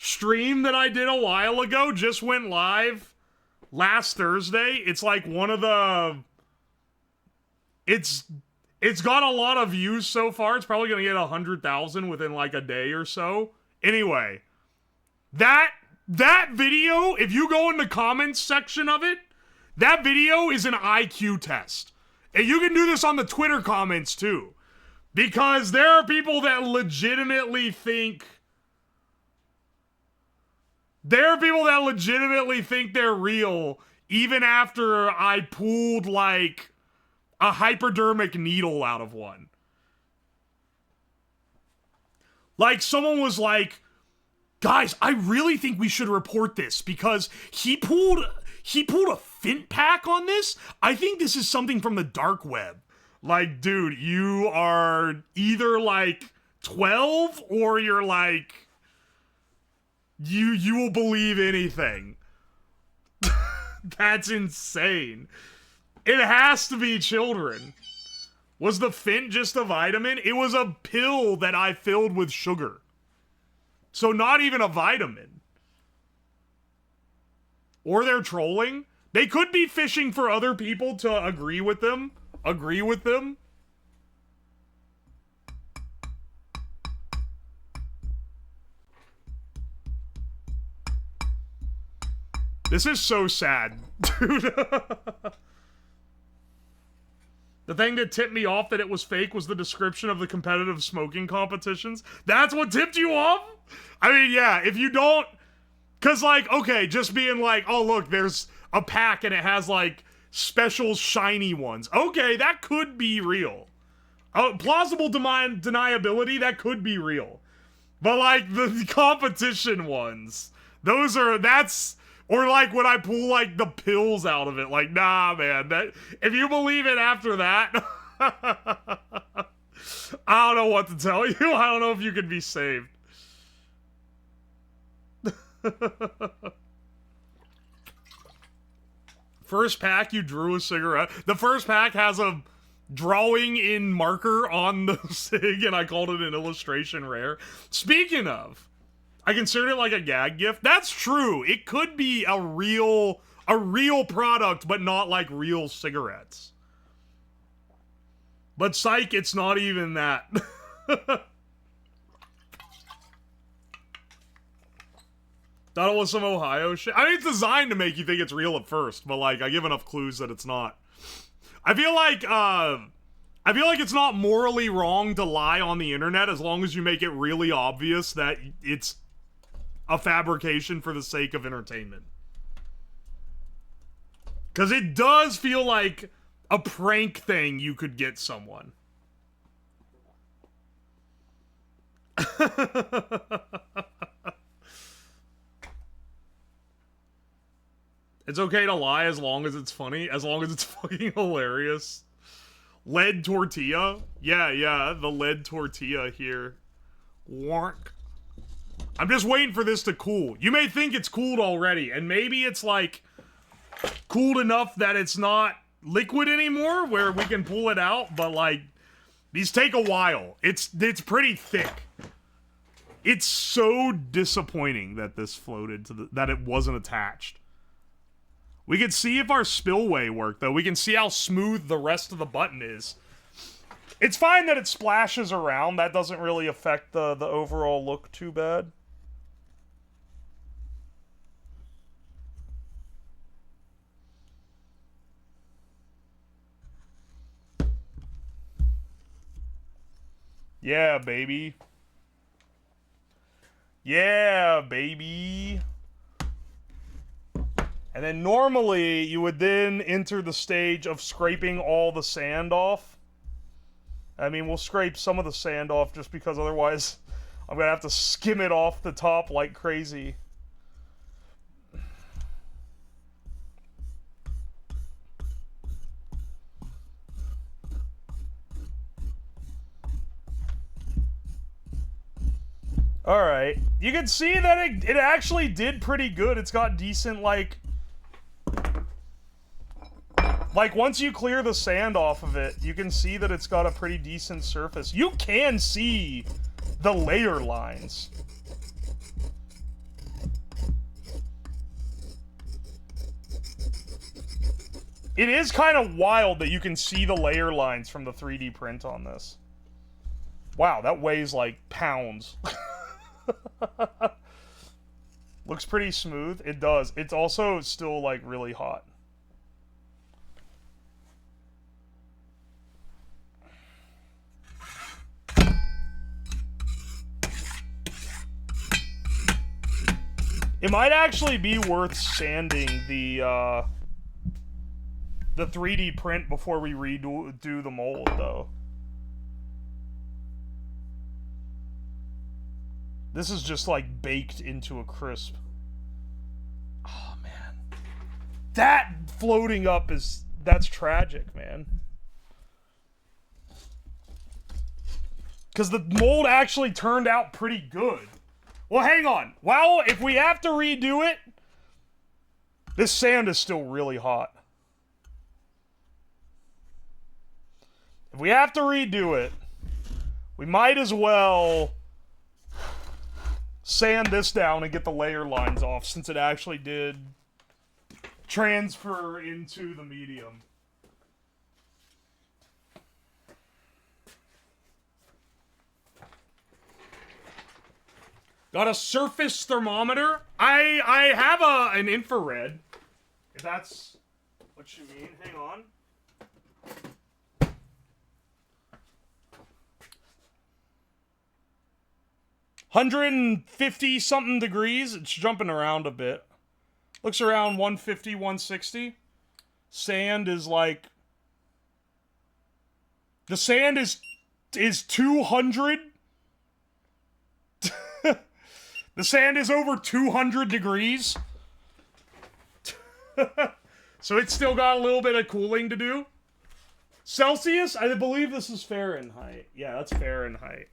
stream that I did a while ago just went live last Thursday. It's like one of the... It's got a lot of views so far. It's probably gonna get 100,000 within like a day or so. Anyway, that video, if you go in the comments section of it, that video is an IQ test. And you can do this on the Twitter comments too. Because there are people that legitimately think... There are people that legitimately think they're real, even after I pulled, like, a hypodermic needle out of one. Like, someone was like, guys, I really think we should report this because he pulled a Fint pack on this. I think this is something from the dark web. Like, dude, you are either, like, 12 or you're, like... You will believe anything. That's insane. It has to be children. Was the Fint just a vitamin? It was a pill that I filled with sugar. So not even a vitamin. Or they're trolling. They could be fishing for other people to agree with them. Agree with them. This is so sad, dude. The thing that tipped me off that it was fake was the description of the competitive smoking competitions. That's what tipped you off? I mean, yeah, if you don't... Because, like, okay, just being like, oh, look, there's a pack and it has, like, special shiny ones. Okay, that could be real. Plausible deniability, that could be real. But, like, the competition ones, that's... Or, like, when I pull, like, the pills out of it. Like, nah, man. If you believe it after that... I don't know what to tell you. I don't know if you can be saved. First pack, you drew a cigarette. The first pack has a drawing in marker on the cig, and I called it an illustration rare. Speaking of... I considered it like a gag gift. That's true. It could be a real product, but not like real cigarettes. But psych, it's not even that. Thought it was some Ohio shit. I mean, it's designed to make you think it's real at first, but like, I give enough clues that it's not. I feel like it's not morally wrong to lie on the internet as long as you make it really obvious that it's a fabrication for the sake of entertainment. Because it does feel like a prank thing you could get someone. It's okay to lie as long as it's funny, as long as it's fucking hilarious. Lead tortilla? Yeah, the lead tortilla here. Wark. I'm just waiting for this to cool. You may think it's cooled already, and maybe it's, like, cooled enough that it's not liquid anymore, where we can pull it out, but, like, these take a while. It's pretty thick. It's so disappointing that this floated to that it wasn't attached. We can see if our spillway worked, though. We can see how smooth the rest of the button is. It's fine that it splashes around. That doesn't really affect the overall look too bad. Yeah, baby. Yeah, baby. And then normally, you would then enter the stage of scraping all the sand off. I mean, we'll scrape some of the sand off just because otherwise I'm gonna have to skim it off the top like crazy. Alright. You can see that it actually did pretty good. It's got decent, like, once you clear the sand off of it, you can see that it's got a pretty decent surface. You can see the layer lines. It is kind of wild that you can see the layer lines from the 3D print on this. Wow, that weighs like pounds. Looks pretty smooth. It does. It's also still, like, really hot. It might actually be worth sanding the 3D print before we redo the mold, though. This is just, like, baked into a crisp. Oh, man. That floating up is... That's tragic, man. Because the mold actually turned out pretty good. Well, hang on. Well, if we have to redo it, this sand is still really hot. If we have to redo it, we might as well sand this down and get the layer lines off, since it actually did transfer into the medium. Got a surface thermometer. I have an infrared, if that's what you mean. Hang on. 150 something degrees. It's jumping around a bit. Looks around 150, 160. Sand is like... The sand is 200. The sand is over 200 degrees. So it's still got a little bit of cooling to do. Celsius? I believe this is Fahrenheit. Yeah, that's Fahrenheit.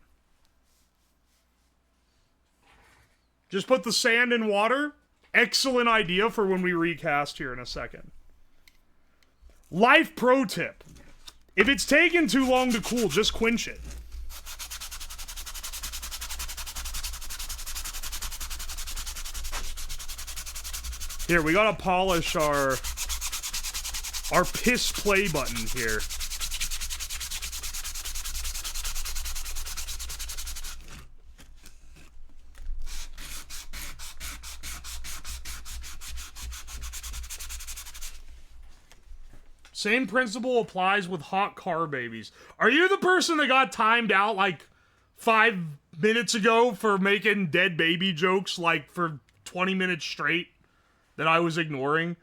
Just put the sand in water. Excellent idea for when we recast here in a second. Life pro tip. If it's taking too long to cool, just quench it. Here, we gotta polish our piss play button here. Same principle applies with hot car babies. Are you the person that got timed out like 5 minutes ago for making dead baby jokes like for 20 minutes straight that I was ignoring?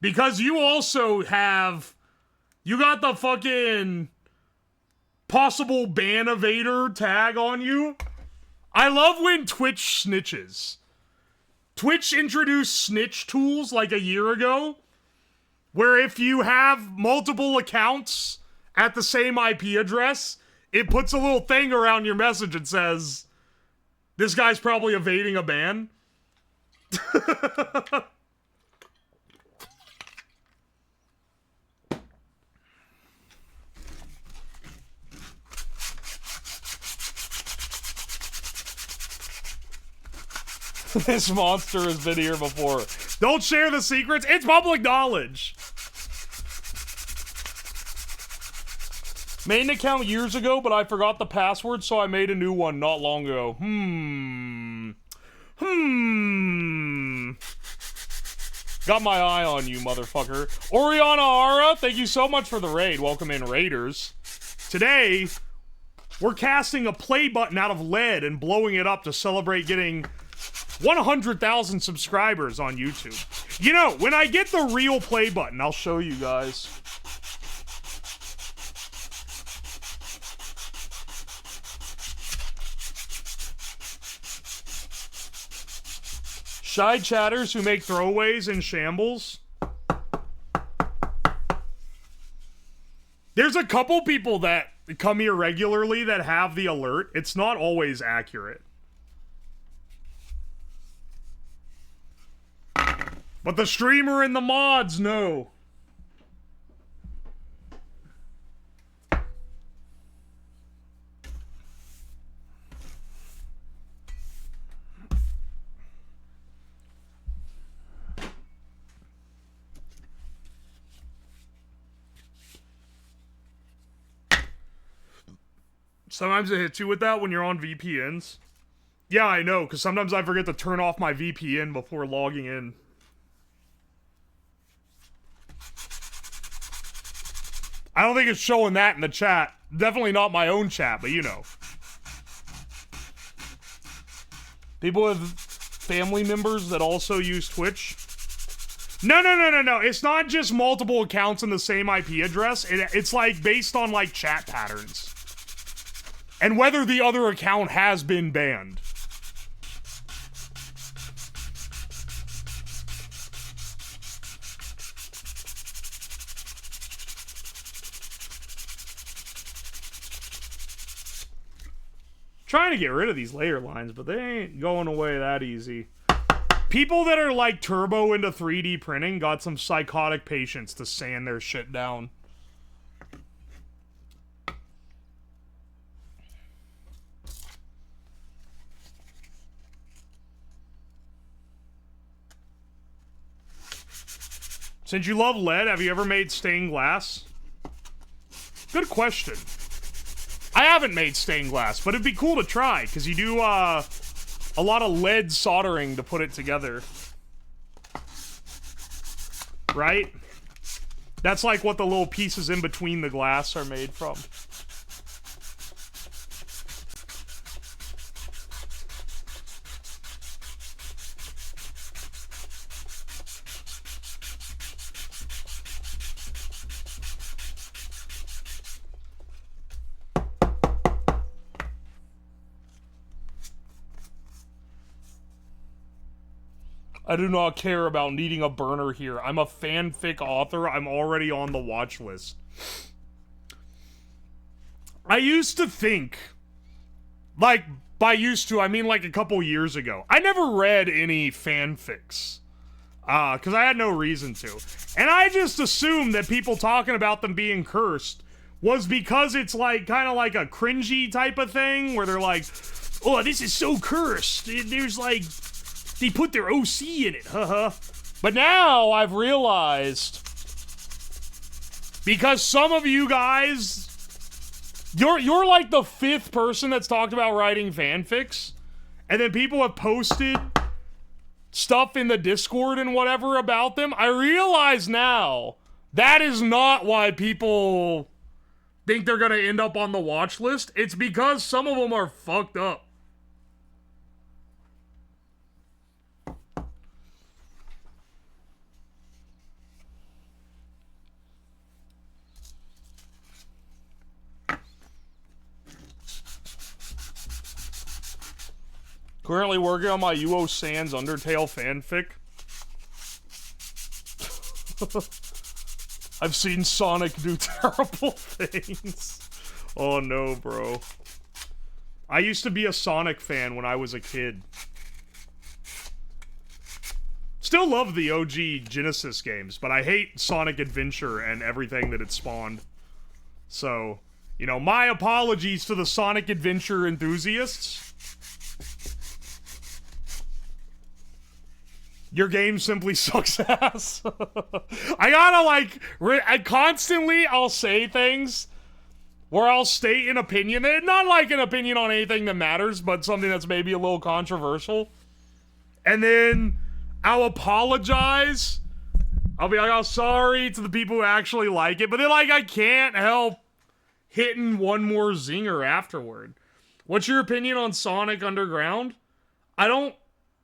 Because you also have... You got the fucking possible ban evader tag on you. I love when Twitch snitches. Twitch introduced snitch tools like a year ago, where if you have multiple accounts at the same IP address, it puts a little thing around your message and says, this guy's probably evading a ban. This monster has been here before. Don't share the secrets. It's public knowledge. Made an account years ago, but I forgot the password, so I made a new one not long ago. Got my eye on you, motherfucker. Oriana Ara, thank you so much for the raid. Welcome in, Raiders. Today, we're casting a play button out of lead and blowing it up to celebrate getting 100,000 subscribers on YouTube. You know, when I get the real play button, I'll show you guys. Shy chatters who make throwaways in shambles. There's a couple people that come here regularly that have the alert. It's not always accurate. But the streamer and the mods know. Sometimes it hits you with that when you're on VPNs. Yeah, I know, because sometimes I forget to turn off my VPN before logging in. I don't think it's showing that in the chat. Definitely not my own chat, but you know. People with family members that also use Twitch. No. It's not just multiple accounts in the same IP address. It's like based on like chat patterns. And whether the other account has been banned. Trying to get rid of these layer lines, but they ain't going away that easy. People that are like turbo into 3D printing got some psychotic patience to sand their shit down. Since you love lead, have you ever made stained glass? Good question. I haven't made stained glass, but it'd be cool to try, because you do, a lot of lead soldering to put it together. Right? That's like what the little pieces in between the glass are made from. I do not care about needing a burner here. I'm a fanfic author. I'm already on the watch list. I used to think, like, by used to, I mean like a couple years ago. I never read any fanfics. Because I had no reason to. And I just assumed that people talking about them being cursed was because it's like, kind of like a cringy type of thing, where they're like, oh, this is so cursed. There's like... They put their OC in it, haha. But now I've realized, because some of you guys, you're like the 5th person that's talked about writing fanfics, and then people have posted stuff in the Discord and whatever about them. I realize now that is not why people think they're gonna end up on the watch list. It's because some of them are fucked up. Currently working on my Uwoslab Undertale fanfic. I've seen Sonic do terrible things. Oh no, bro. I used to be a Sonic fan when I was a kid. Still love the OG Genesis games, but I hate Sonic Adventure and everything that it spawned. So, you know, my apologies to the Sonic Adventure enthusiasts. Your game simply sucks ass. I gotta, like, I'll say things where I'll state an opinion, not like an opinion on anything that matters, but something that's maybe a little controversial. And then I'll apologize. I'll be like, oh, sorry to the people who actually like it. But then, like, I can't help hitting one more zinger afterward. What's your opinion on Sonic Underground? I don't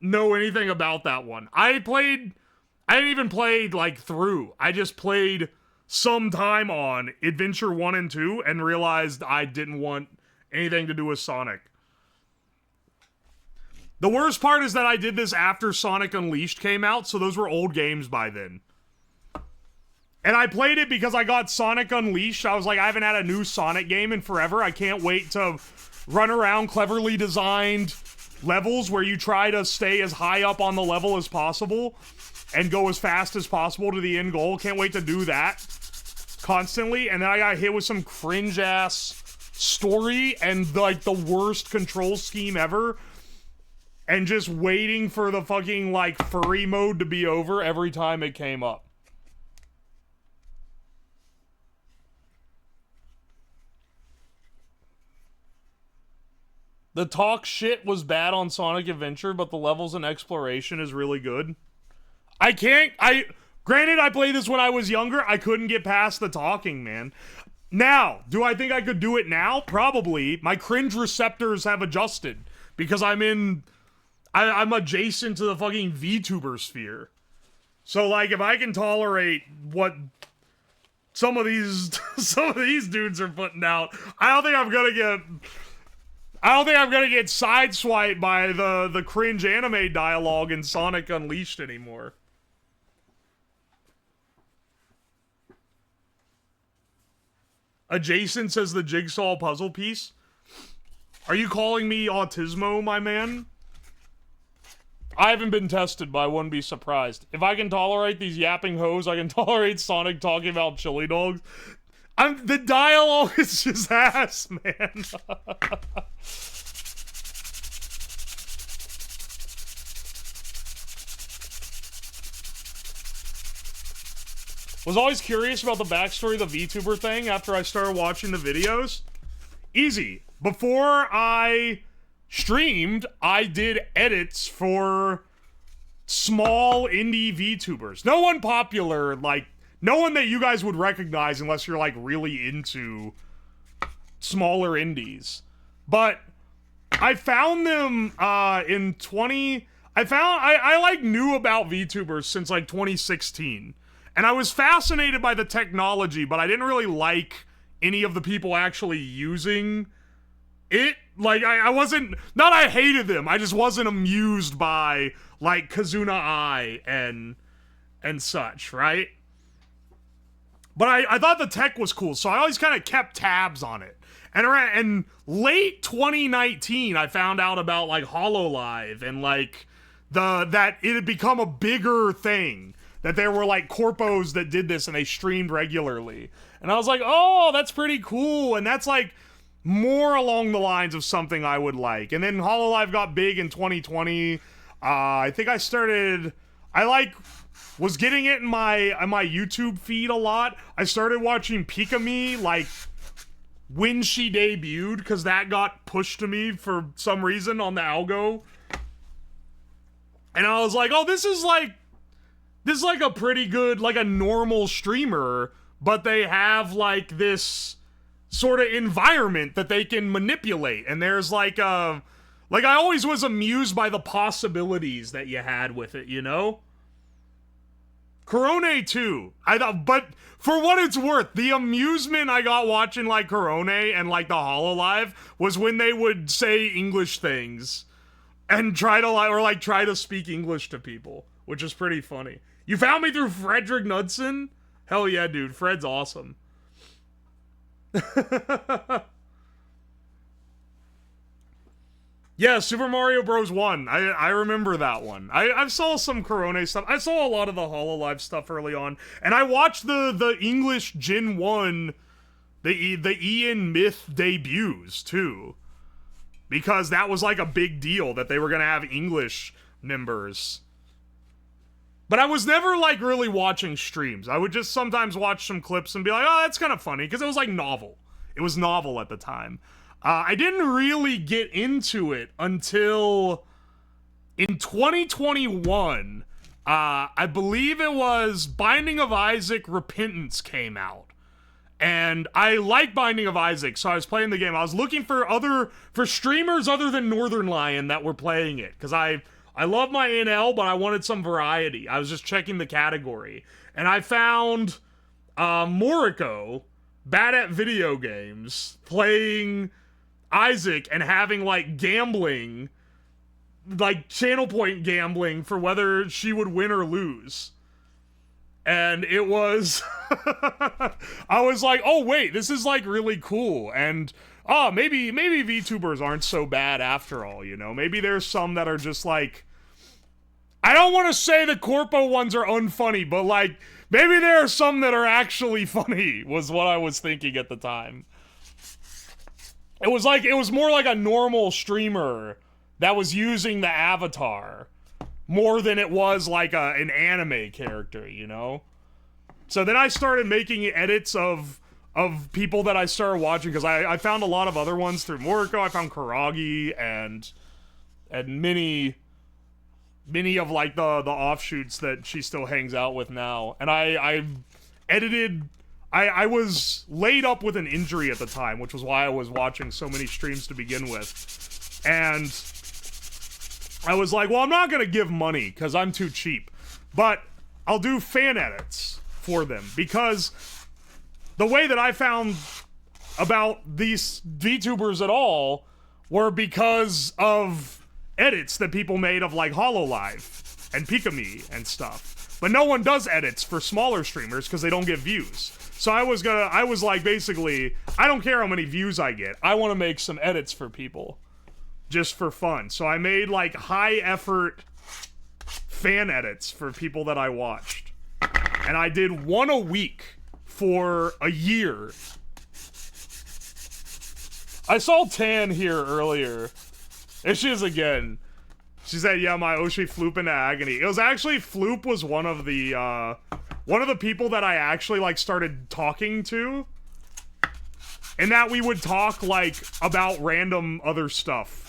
know anything about that one. I didn't even play, like, through. I just played some time on Adventure 1 and 2 and realized I didn't want anything to do with Sonic. The worst part is that I did this after Sonic Unleashed came out, so those were old games by then. And I played it because I got Sonic Unleashed. I was like, I haven't had a new Sonic game in forever. I can't wait to run around cleverly designed levels where you try to stay as high up on the level as possible and go as fast as possible to the end goal. Can't wait to do that constantly. And then I got hit with some cringe-ass story and, like, the worst control scheme ever. And just waiting for the fucking, like, furry mode to be over every time it came up. The talk shit was bad on Sonic Adventure, but the levels and exploration is really good. Granted, I played this when I was younger. I couldn't get past the talking, man. Now, do I think I could do it now? Probably. My cringe receptors have adjusted because I'm adjacent to the fucking VTuber sphere. So, like, if I can tolerate what some of these dudes are putting out, I don't think I'm gonna get sideswiped by the cringe anime dialogue in Sonic Unleashed anymore. Adjacent says the jigsaw puzzle piece. Are you calling me autismo, my man? I haven't been tested, but I wouldn't be surprised. If I can tolerate these yapping hoes, I can tolerate Sonic talking about chili dogs. The dialogue is just ass, man. Was always curious about the backstory of the VTuber thing after I started watching the videos. Easy. Before I streamed, I did edits for small indie VTubers. No one popular, like, no one that you guys would recognize unless you're, like, really into smaller indies. But I found them I knew about VTubers since, like, 2016. And I was fascinated by the technology, but I didn't really like any of the people actually using it. Like, I wasn't, not I hated them, I just wasn't amused by, like, Kazuna Eye and such, right? But I thought the tech was cool, so I always kind of kept tabs on it. And late 2019, I found out about, like, HoloLive and, like, that it had become a bigger thing. That there were, like, corpos that did this and they streamed regularly. And I was like, oh, that's pretty cool. And that's, like, more along the lines of something I would like. And then HoloLive got big in 2020. I think was getting it in my YouTube feed a lot. I started watching Pikami, like, when she debuted, because that got pushed to me for some reason on the algo. And I was like, oh, this is like a pretty good, like a normal streamer, but they have like this sort of environment that they can manipulate. And there's like I always was amused by the possibilities that you had with it, you know? Korone too. But for what it's worth, the amusement I got watching like Korone and like the HoloLive was when they would say English things and try to speak English to people, which is pretty funny. You found me through Frederick Knudsen? Hell yeah, dude. Fred's awesome. Yeah, Super Mario Bros. 1. I remember that one. I saw some Korone stuff. I saw a lot of the HoloLive stuff early on. And I watched the English Gen 1, the Ian Myth debuts, too. Because that was like a big deal, that they were going to have English members. But I was never, like, really watching streams. I would just sometimes watch some clips and be like, oh, that's kind of funny, because it was, like, novel. It was novel at the time. I didn't really get into it until in 2021. I believe it was Binding of Isaac Repentance came out. And I like Binding of Isaac, so I was playing the game. I was looking for streamers other than Northern Lion that were playing it, because I love my NL, but I wanted some variety. I was just checking the category. And I found Moriko, bad at video games, playing Isaac and having, like, gambling, like, channel point gambling for whether she would win or lose. And it was... I was like, oh, wait, this is, like, really cool. And, maybe VTubers aren't so bad after all, you know? Maybe there's some that are just, like... I don't want to say the corpo ones are unfunny, but, like, maybe there are some that are actually funny, was what I was thinking at the time. It was more like a normal streamer that was using the avatar more than it was like an anime character, you know? So then I started making edits of of people that I started watching, because I found a lot of other ones through Moriko. I found Karagi and many of like the offshoots that she still hangs out with now. And I edited. I was laid up with an injury at the time, which was why I was watching so many streams to begin with. And I was like, well, I'm not gonna give money because I'm too cheap, but I'll do fan edits for them, because the way that I found about these VTubers at all were because of edits that people made of like HoloLive and Pikami and stuff. But no one does edits for smaller streamers because they don't get views. So I was like, basically, I don't care how many views I get. I want to make some edits for people just for fun. So I made like high effort fan edits for people that I watched. And I did one a week for a year. I saw Tan here earlier. There she is again. She said, yeah, my Oshi floop into agony. It was actually, Floop was one of the people that I actually, like, started talking to. And that we would talk, like, about random other stuff.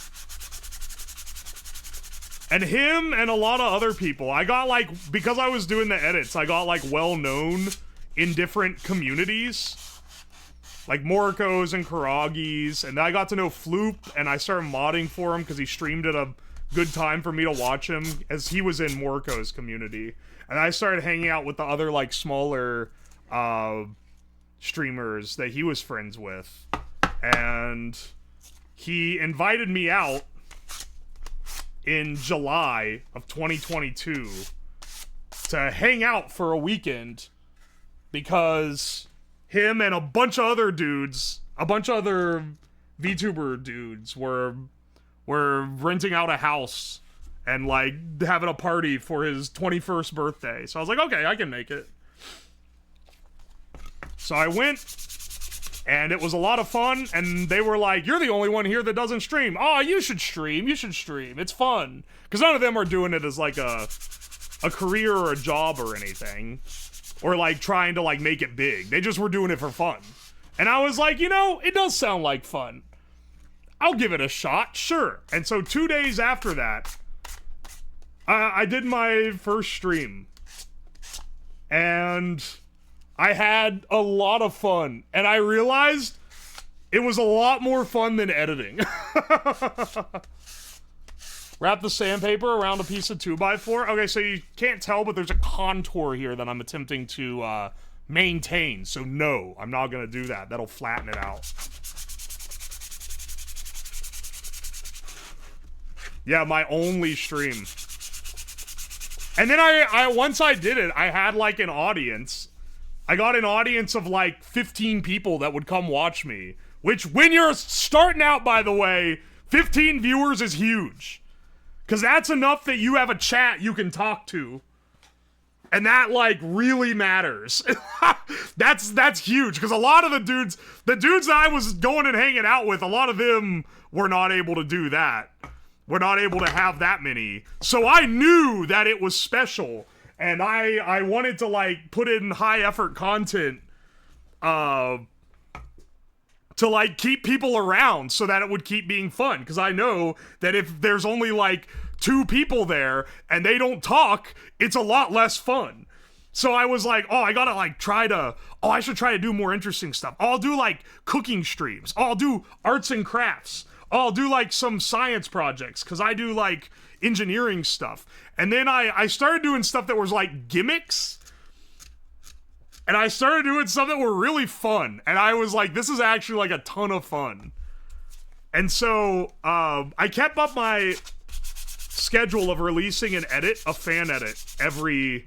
And him and a lot of other people. I got, like, because I was doing the edits, I got, like, well-known in different communities. Like Moriko's and Karagi's. And I got to know Floop, and I started modding for him because he streamed at a good time for me to watch him, as he was in Moriko's community. And I started hanging out with the other, like, smaller streamers that he was friends with. And he invited me out in July of 2022 to hang out for a weekend, because him and a bunch of other dudes, a bunch of other VTuber dudes were renting out a house and, like, having a party for his 21st birthday. So I was like, okay, I can make it. So I went, and it was a lot of fun, and they were like, you're the only one here that doesn't stream. Oh, you should stream, it's fun. Because none of them are doing it as, like, a career or a job or anything. Or, like, trying to, like, make it big. They just were doing it for fun. And I was like, you know, it does sound like fun. I'll give it a shot, sure. And so 2 days after that, I did my first stream. And I had a lot of fun. And I realized it was a lot more fun than editing. Wrap the sandpaper around a piece of 2x4. Okay, so you can't tell, but there's a contour here that I'm attempting to maintain. So no, I'm not gonna do that. That'll flatten it out. Yeah, my only stream. And then once I did it, I had like an audience. I got an audience of like 15 people that would come watch me. Which, when you're starting out, by the way, 15 viewers is huge. Because that's enough that you have a chat you can talk to. And that, like, really matters. That's huge. Because a lot of the dudes that I was going and hanging out with, a lot of them were not able to do that. We're not able to have that many. So I knew that it was special. And I wanted to, like, put in high effort content to, like, keep people around so that it would keep being fun. Because I know that if there's only, like, 2 people there and they don't talk, it's a lot less fun. So I was like, oh, I gotta, like, I should try to do more interesting stuff. I'll do, like, cooking streams. I'll do arts and crafts. I'll do, like, some science projects, because I do, like, engineering stuff. And then I started doing stuff that was, like, gimmicks. And I started doing stuff that were really fun. And I was like, this is actually, like, a ton of fun. And so, I kept up my schedule of releasing a fan edit, every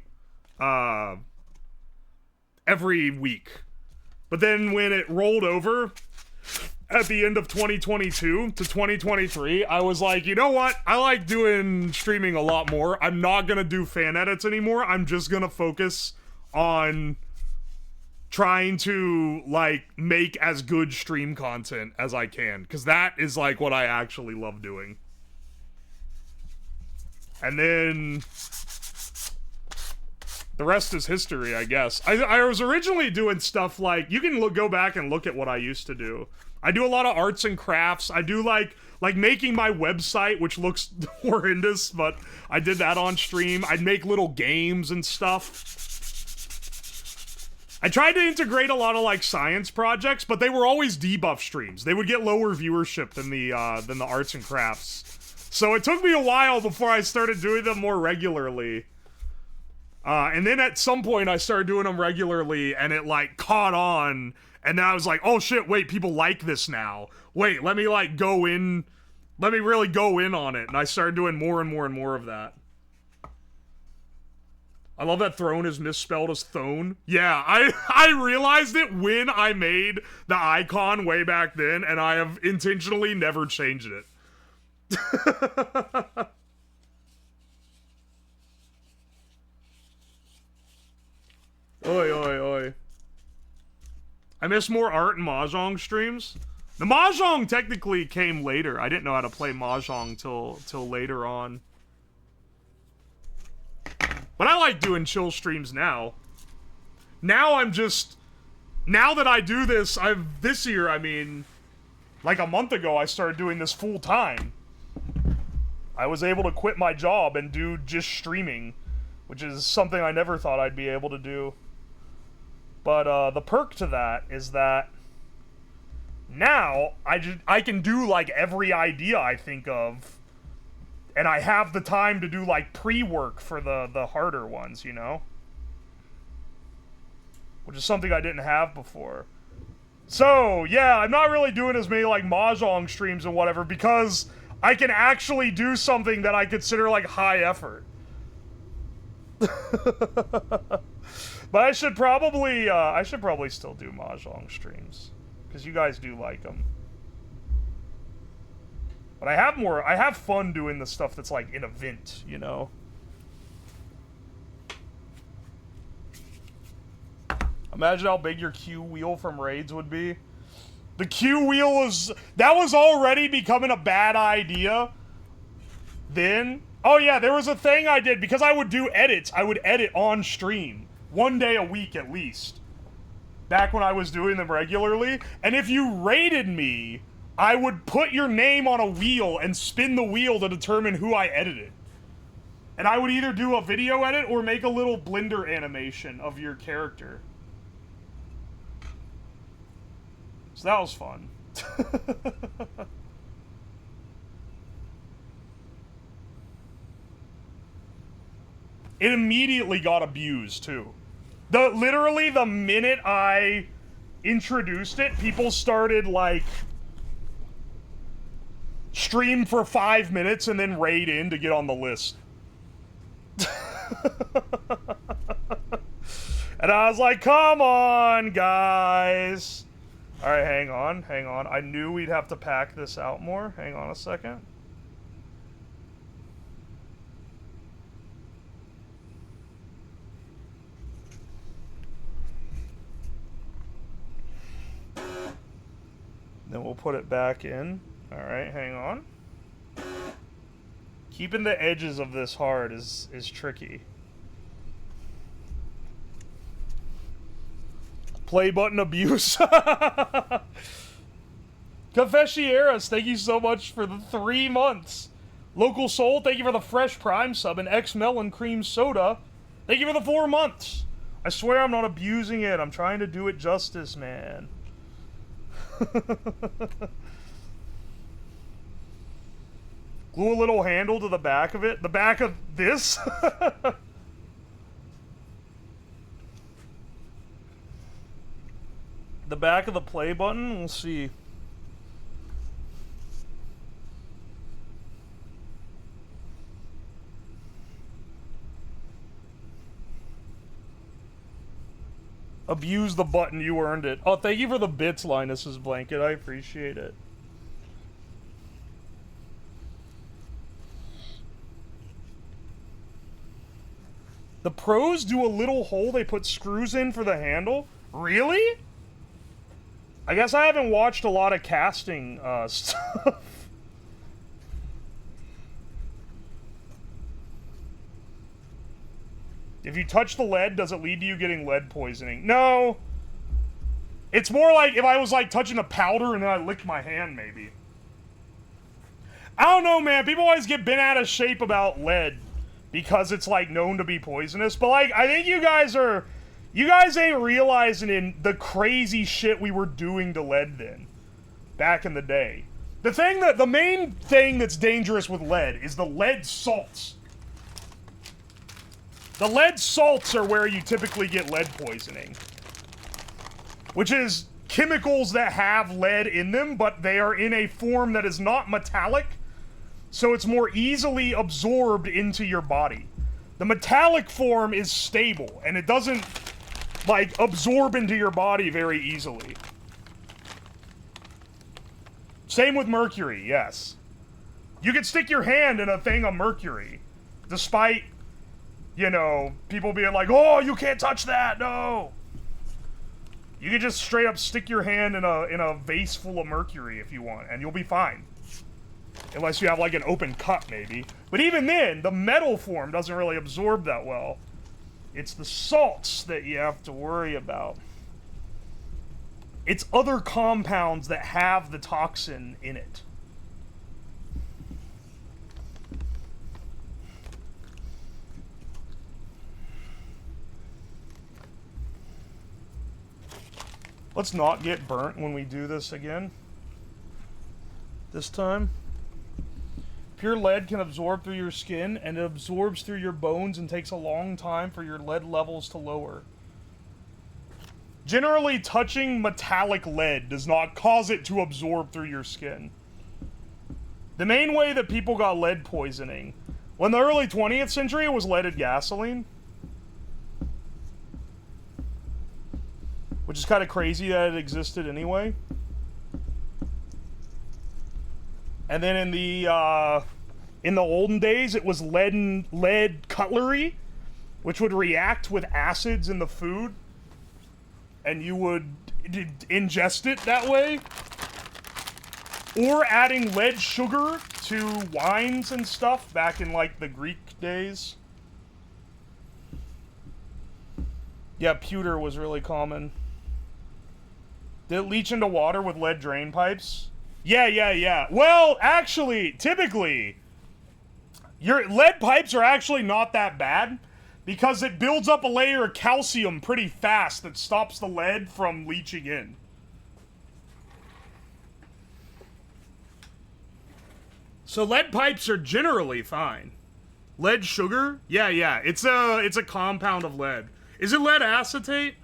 week. But then when it rolled over at the end of 2022 to 2023, I was like, you know what? I like doing streaming a lot more. I'm not gonna do fan edits anymore. I'm just gonna focus on trying to, like, make as good stream content as I can, because that is, like, what I actually love doing. And then the rest is history, I guess. I was originally doing stuff like, you can go back and look at what I used to do. I do a lot of arts and crafts. I do like making my website, which looks horrendous, but I did that on stream. I'd make little games and stuff. I tried to integrate a lot of like science projects, but they were always debuff streams. They would get lower viewership than the arts and crafts. So it took me a while before I started doing them more regularly. And then at some point I started doing them regularly and it like caught on. And then I was like, oh shit, wait, people like this now. Wait, let me like go in. Let me really go in on it. And I started doing more and more and more of that. I love that throne is misspelled as thone. Yeah, I realized it when I made the icon way back then, and I have intentionally never changed it. Oi, oi, oi. I miss more art and Mahjong streams. The Mahjong technically came later. I didn't know how to play Mahjong till later on. But I like doing chill streams now. Now that I do this, this year, I mean, like a month ago, I started doing this full time. I was able to quit my job and do just streaming, which is something I never thought I'd be able to do. But the perk to that is that now I can do like every idea I think of. And I have the time to do, like, pre-work for the harder ones, you know? Which is something I didn't have before. So, yeah, I'm not really doing as many, like, Mahjong streams and whatever, because I can actually do something that I consider, like, high effort. But I should probably still do Mahjong streams. Because you guys do like them. But I have fun doing the stuff that's like an event, you know? Imagine how big your Q wheel from raids would be. The Q wheel that was already becoming a bad idea. Then, oh yeah, there was a thing I did, because I would do edits, I would edit on stream. 1 day a week at least. Back when I was doing them regularly. And if you raided me, I would put your name on a wheel and spin the wheel to determine who I edited. And I would either do a video edit or make a little Blender animation of your character. So that was fun. It immediately got abused, too. Literally, the minute I introduced it, people started, like, stream for 5 minutes and then raid in to get on the list. And I was like, come on, guys. Alright, hang on. I knew we'd have to pack this out more. Hang on a second. Then we'll put it back in. Alright, hang on. Keeping the edges of this hard is tricky. Play button abuse. Confessieras, thank you so much for the 3 months. Local Soul, thank you for the fresh Prime sub. And X Melon Cream Soda, thank you for the 4 months. I swear I'm not abusing it. I'm trying to do it justice, man. Glue a little handle to the back of it. The back of this? The back of the play button? We'll see. Abuse the button, you earned it. Oh, thank you for the bits, Linus's blanket. I appreciate it. The pros do a little hole they put screws in for the handle? Really? I guess I haven't watched a lot of casting stuff. If you touch the lead, does it lead to you getting lead poisoning? No. It's more like if I was like touching a powder and then I licked my hand, maybe. I don't know, man. People always get bent out of shape about lead because it's like known to be poisonous. But like, I think you guys ain't realizing in the crazy shit we were doing to lead then, back in the day. The main thing that's dangerous with lead is the lead salts. The lead salts are where you typically get lead poisoning. Which is chemicals that have lead in them, but they are in a form that is not metallic, so it's more easily absorbed into your body. The metallic form is stable, and it doesn't, like, absorb into your body very easily. Same with mercury, yes. You could stick your hand in a thing of mercury, despite, you know, people being like, oh, you can't touch that, no! You could just straight up stick your hand in a vase full of mercury if you want, and you'll be fine. Unless you have like an open cut, maybe. But even then, the metal form doesn't really absorb that well. It's the salts that you have to worry about. It's other compounds that have the toxin in it. Let's not get burnt when we do this again. This time. Pure lead can absorb through your skin, and it absorbs through your bones and takes a long time for your lead levels to lower. Generally, touching metallic lead does not cause it to absorb through your skin. The main way that people got lead poisoning, well, in the early 20th century, it was leaded gasoline. Which is kind of crazy that it existed anyway. And then in the olden days, it was lead cutlery, which would react with acids in the food, and you would ingest it that way. Or adding lead sugar to wines and stuff back in like the Greek days. Yeah, pewter was really common. Did it leach into water with lead drain pipes? Yeah. Well, actually, typically, your lead pipes are actually not that bad because it builds up a layer of calcium pretty fast that stops the lead from leaching in. So lead pipes are generally fine. Lead sugar? Yeah. It's a compound of lead. Is it lead acetate?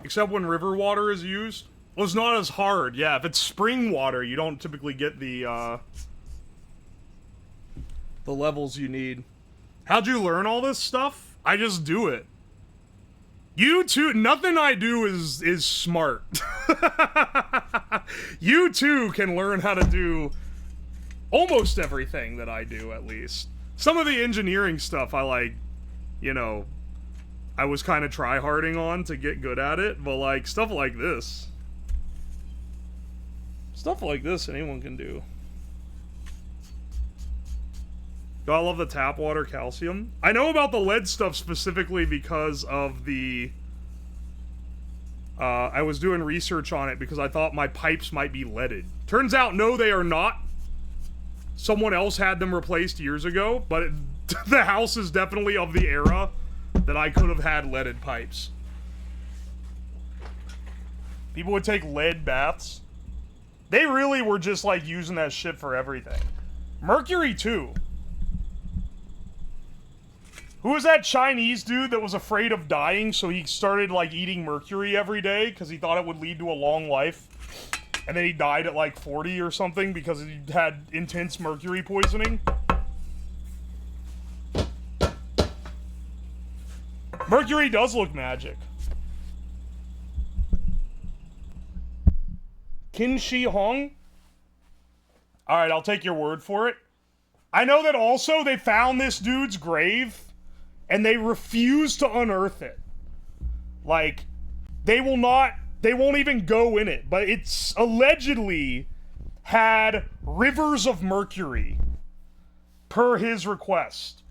Except when river water is used. Well, it's not as hard. Yeah, if it's spring water, you don't typically get the levels you need. How'd you learn all this stuff? I just do it. You too. Nothing I do is smart. You too can learn how to do almost everything that I do, at least. Some of the engineering stuff I like, you know, I was kind of try-harding on to get good at it, but like stuff like this. Stuff like this anyone can do. I love the tap water calcium. I know about the lead stuff specifically because of the... I was doing research on it because I thought my pipes might be leaded. Turns out, no, they are not. Someone else had them replaced years ago, but the house is definitely of the era that I could have had leaded pipes. People would take lead baths. They really were just like using that shit for everything. Mercury too. Who was that Chinese dude that was afraid of dying, so he started like eating mercury every day because he thought it would lead to a long life? And then he died at like 40 or something because he had intense mercury poisoning? Mercury does look magic. Qin Shi Hong? Alright, I'll take your word for it. I know that also they found this dude's grave and they refuse to unearth it. Like, they won't even go in it. But it's allegedly had rivers of mercury per his request.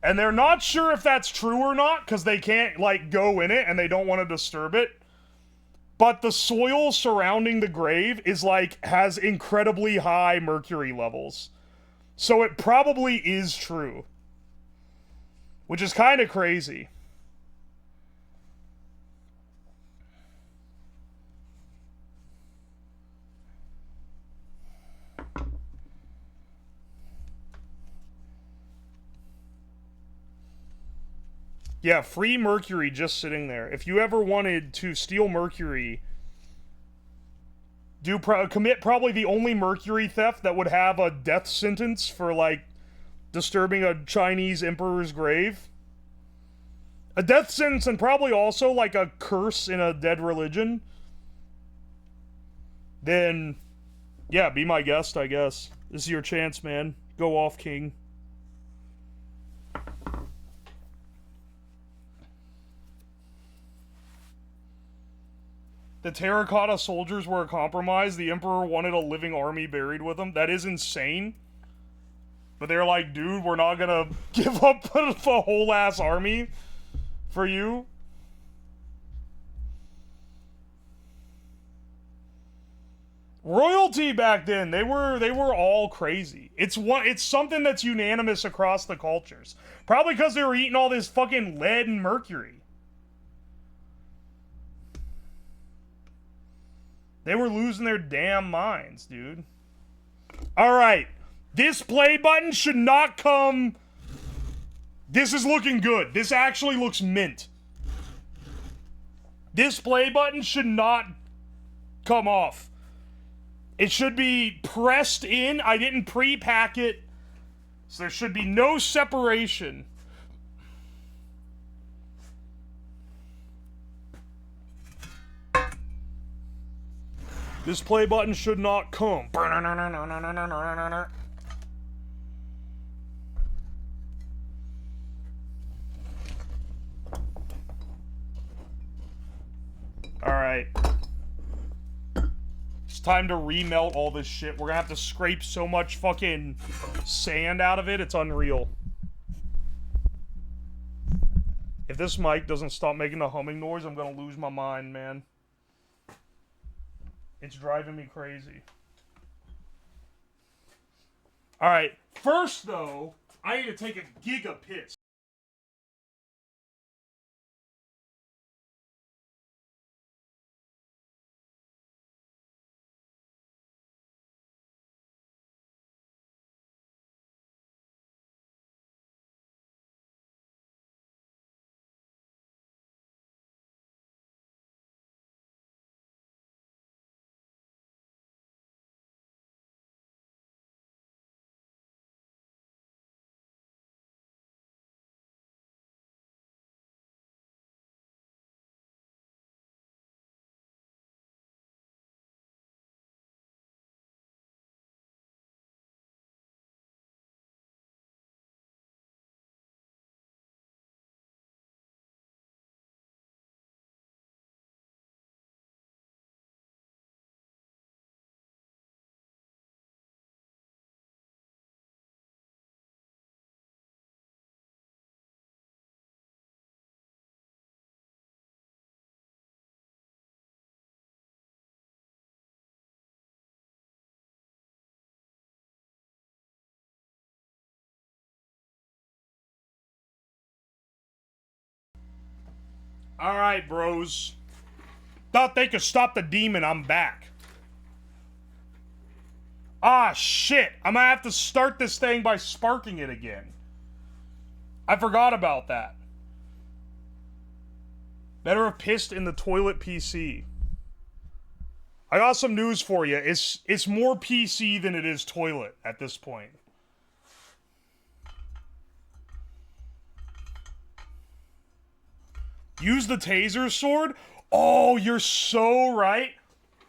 And they're not sure if that's true or not, because they can't, like, go in it and they don't want to disturb it. But the soil surrounding the grave is, like, has incredibly high mercury levels. So it probably is true. Which is kind of crazy. Yeah, free mercury just sitting there. If you ever wanted to steal mercury, commit probably the only mercury theft that would have a death sentence for, like, disturbing a Chinese emperor's grave. A death sentence and probably also, like, a curse in a dead religion. Then, yeah, be my guest, I guess. This is your chance, man. Go off, king. The terracotta soldiers were a compromise. The emperor wanted a living army buried with them. That is insane. But they're like, dude, we're not gonna give up the whole ass army for you. Royalty back then, they were all crazy. It's something that's unanimous across the cultures. Probably because they were eating all this fucking lead and mercury. They were losing their damn minds, dude. Alright. This play button should not come... This is looking good. This actually looks mint. This play button should not come off. It should be pressed in. I didn't pre-pack it. So there should be no separation. This play button should not come. Alright. It's time to remelt all this shit. We're gonna have to scrape so much fucking sand out of it, it's unreal. If this mic doesn't stop making a humming noise, I'm gonna lose my mind, man. It's driving me crazy. Alright, first though, I need to take a giga piss. Alright, bros. Thought they could stop the demon, I'm back. Ah, shit. I'm gonna have to start this thing by sparking it again. I forgot about that. Better have pissed in the toilet PC. I got some news for you. It's more PC than it is toilet at this point. Use the taser sword? Oh, you're so right.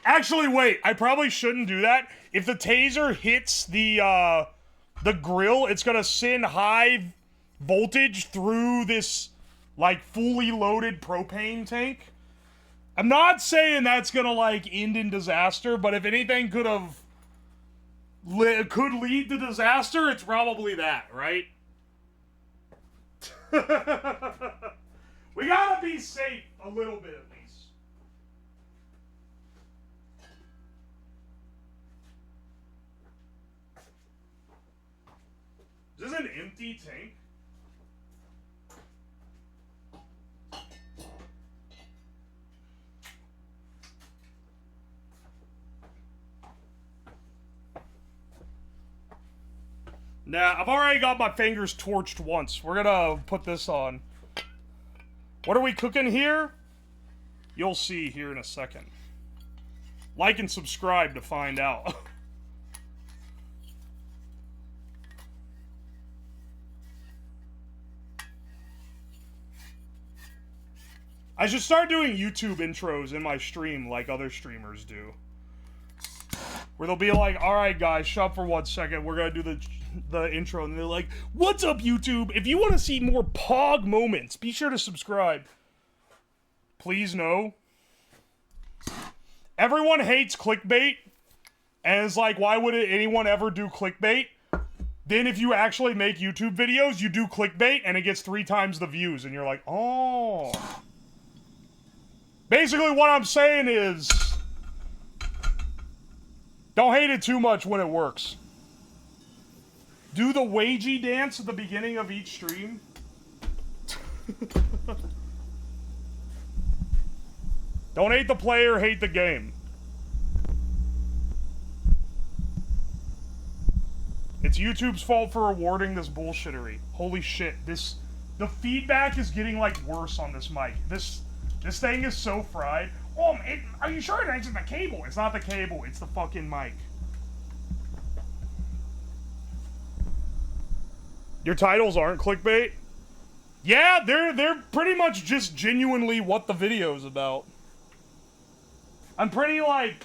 Actually, wait. I probably shouldn't do that. If the taser hits the grill, it's gonna send high voltage through this, like, fully loaded propane tank. I'm not saying that's gonna, like, end in disaster, but if anything could lead to disaster, it's probably that, right? We gotta be safe a little bit at least. Is this an empty tank? Nah, I've already got my fingers torched once. We're gonna put this on. What are we cooking here? You'll see here in a second. Like and subscribe to find out. I should start doing YouTube intros in my stream like other streamers do. Where they'll be like, alright guys, shut up for 1 second, we're gonna do the intro, and they're like, what's up YouTube? If you want to see more pog moments, be sure to subscribe. Please no. Everyone hates clickbait, and it's like, why would anyone ever do clickbait? Then if you actually make YouTube videos, you do clickbait, and it gets 3 times the views, and you're like, oh. Basically what I'm saying is, don't hate it too much when it works. Do the wagey dance at the beginning of each stream. Don't hate the player, hate the game. It's YouTube's fault for rewarding this bullshittery. Holy shit, the feedback is getting, like, worse on this mic. This thing is so fried. Oh, are you sure it isn't the cable? It's not the cable, it's the fucking mic. Your titles aren't clickbait? Yeah, they're pretty much just genuinely what the video's about. I'm pretty, like...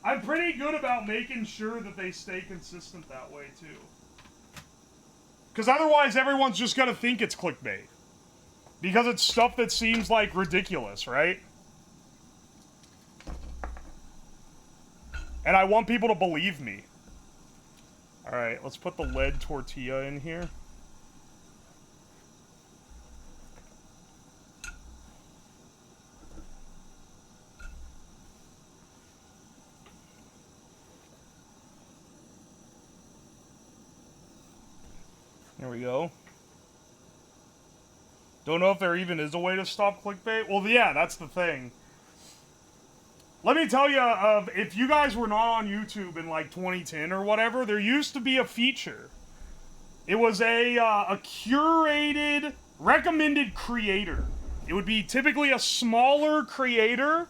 I'm pretty good about making sure that they stay consistent that way, too. Because otherwise, everyone's just gonna think it's clickbait. Because it's stuff that seems, like, ridiculous, right? And I want people to believe me. Alright, let's put the lead tortilla in here. There we go. Don't know if there even is a way to stop clickbait. Well, yeah, that's the thing. Let me tell you, if you guys were not on YouTube in, like, 2010 or whatever, there used to be a feature. It was a curated, recommended creator. It would be typically a smaller creator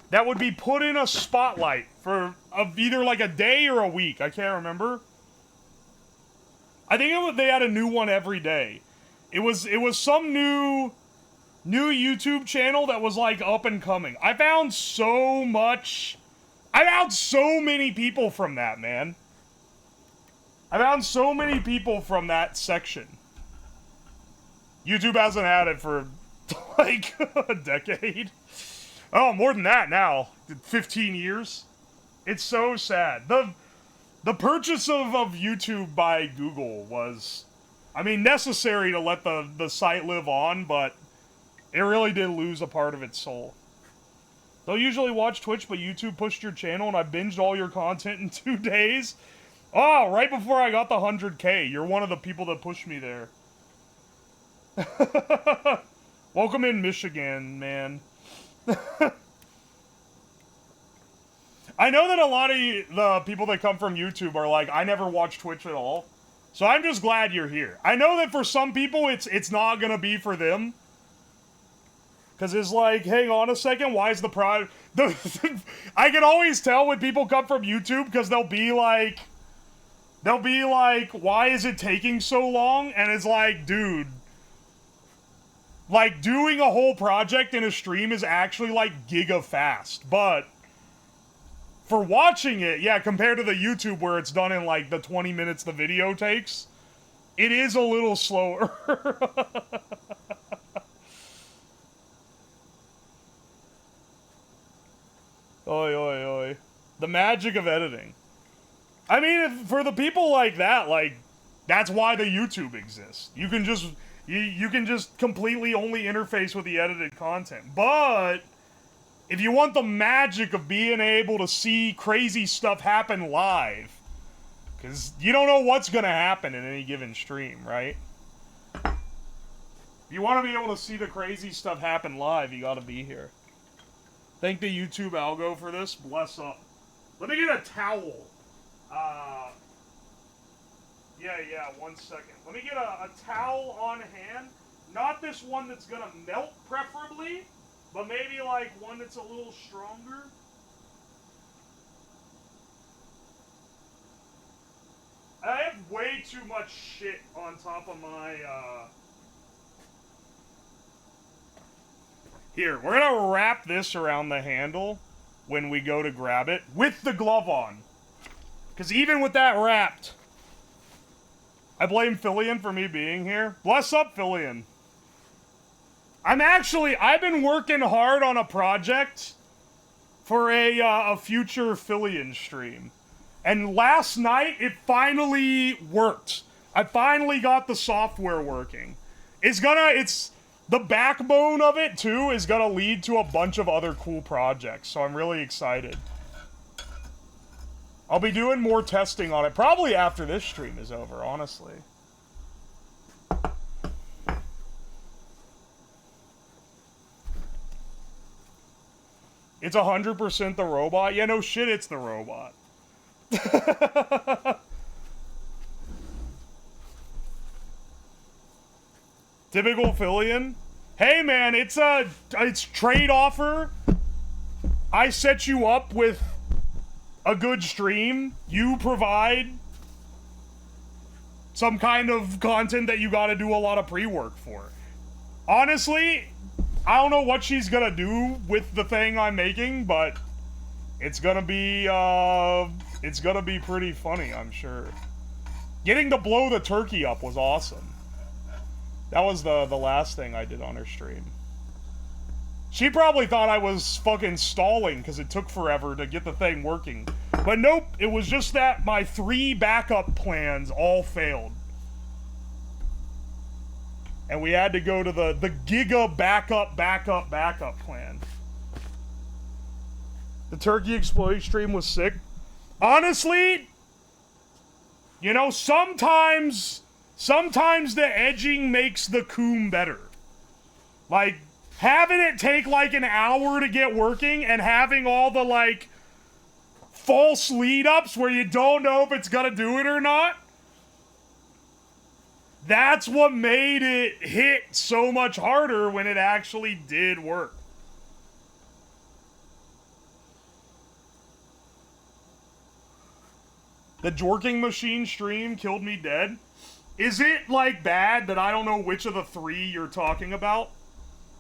that would be put in a spotlight for either, like, a day or a week. I can't remember. I think they had a new one every day. It was some new YouTube channel that was, like, up and coming. I found so many people from that, man. I found so many people from that section. YouTube hasn't had it for, like, a decade. Oh, more than that now. 15 years. It's so sad. The purchase of YouTube by Google was, I mean, necessary to let the site live on, but it really did lose a part of its soul. Don't usually watch Twitch, but YouTube pushed your channel and I binged all your content in 2 days. Oh, right before I got the 100K. You're one of the people that pushed me there. Welcome in Michigan, man. I know that a lot of the people that come from YouTube are like, I never watch Twitch at all. So I'm just glad you're here. I know that for some people, it's not gonna be for them. Because it's like, hang on a second, why is the product... I can always tell when people come from YouTube, because they'll be like, why is it taking so long? And it's like, dude, like, doing a whole project in a stream is actually, like, giga fast. But for watching it, yeah, compared to the YouTube where it's done in, like, the 20 minutes the video takes, it is a little slower. Oi, oi, oi. The magic of editing. I mean, for the people like that, like, that's why the YouTube exists. You can just, you can just completely only interface with the edited content. But, if you want the magic of being able to see crazy stuff happen live, because you don't know what's going to happen in any given stream, right? If you want to be able to see the crazy stuff happen live, you got to be here. Thank the YouTube algo for this. Bless up. Let me get a towel. Yeah, 1 second. Let me get a towel on hand. Not this one that's gonna melt, preferably, but maybe like one that's a little stronger. I have way too much shit on top of my, Here, we're gonna wrap this around the handle when we go to grab it, with the glove on. Because even with that wrapped, I blame Fillion for me being here. Bless up, Fillion. I've been working hard on a project for a future Fillion stream. And last night, it finally worked. I finally got the software working. The backbone of it, too, is gonna lead to a bunch of other cool projects, so I'm really excited. I'll be doing more testing on it, probably after this stream is over, honestly. It's 100% the robot? Yeah, no shit, it's the robot. Typical Fillion. Hey man, it's trade offer. I set you up with a good stream. You provide some kind of content that you gotta do a lot of pre-work for. Honestly, I don't know what she's gonna do with the thing I'm making, but it's gonna be pretty funny, I'm sure. Getting to blow the turkey up was awesome. That was the last thing I did on her stream. She probably thought I was fucking stalling because it took forever to get the thing working. But nope, it was just that my 3 backup plans all failed. And we had to go to the giga backup plan. The turkey explosion stream was sick. Honestly, you know, sometimes the edging makes the coom better. Like, having it take like an hour to get working and having all the like false lead-ups where you don't know if it's gonna do it or not, that's what made it hit so much harder when it actually did work. The Jorking Machine stream killed me dead. Is it, like, bad that I don't know which of the 3 you're talking about?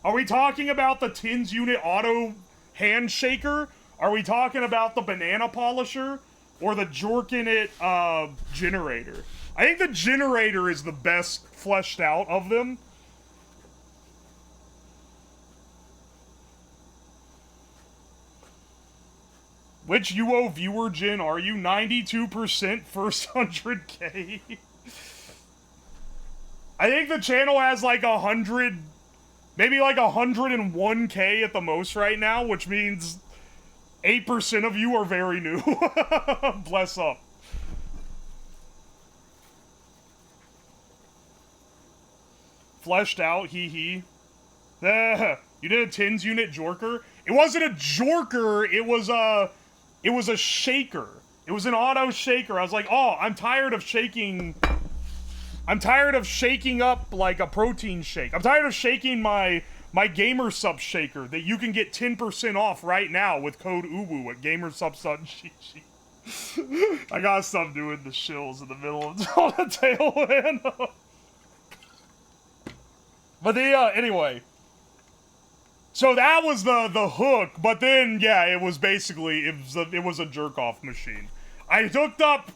Are we talking about the Tins Unit Auto Handshaker? Are we talking about the Banana Polisher? Or the Jorkin It, Generator? I think the Generator is the best fleshed out of them. Which UO viewer gen are you? 92% first 100K? I think the channel has like 100, maybe like 101K at the most right now, which means 8% of you are very new. Bless up. Fleshed out, hee hee. You did a Tins Unit Jorker? It wasn't a Jorker, it was a shaker. It was an auto shaker. I was like, oh, I'm tired of shaking up like a protein shake. I'm tired of shaking my Gamer Sub shaker that you can get 10% off right now with code UWU at GamerSubs.gg. I gotta stop doing the shills in the middle of the tail end. But anyway. So that was the hook, but then, yeah, it was basically, it was a jerk-off machine. I hooked up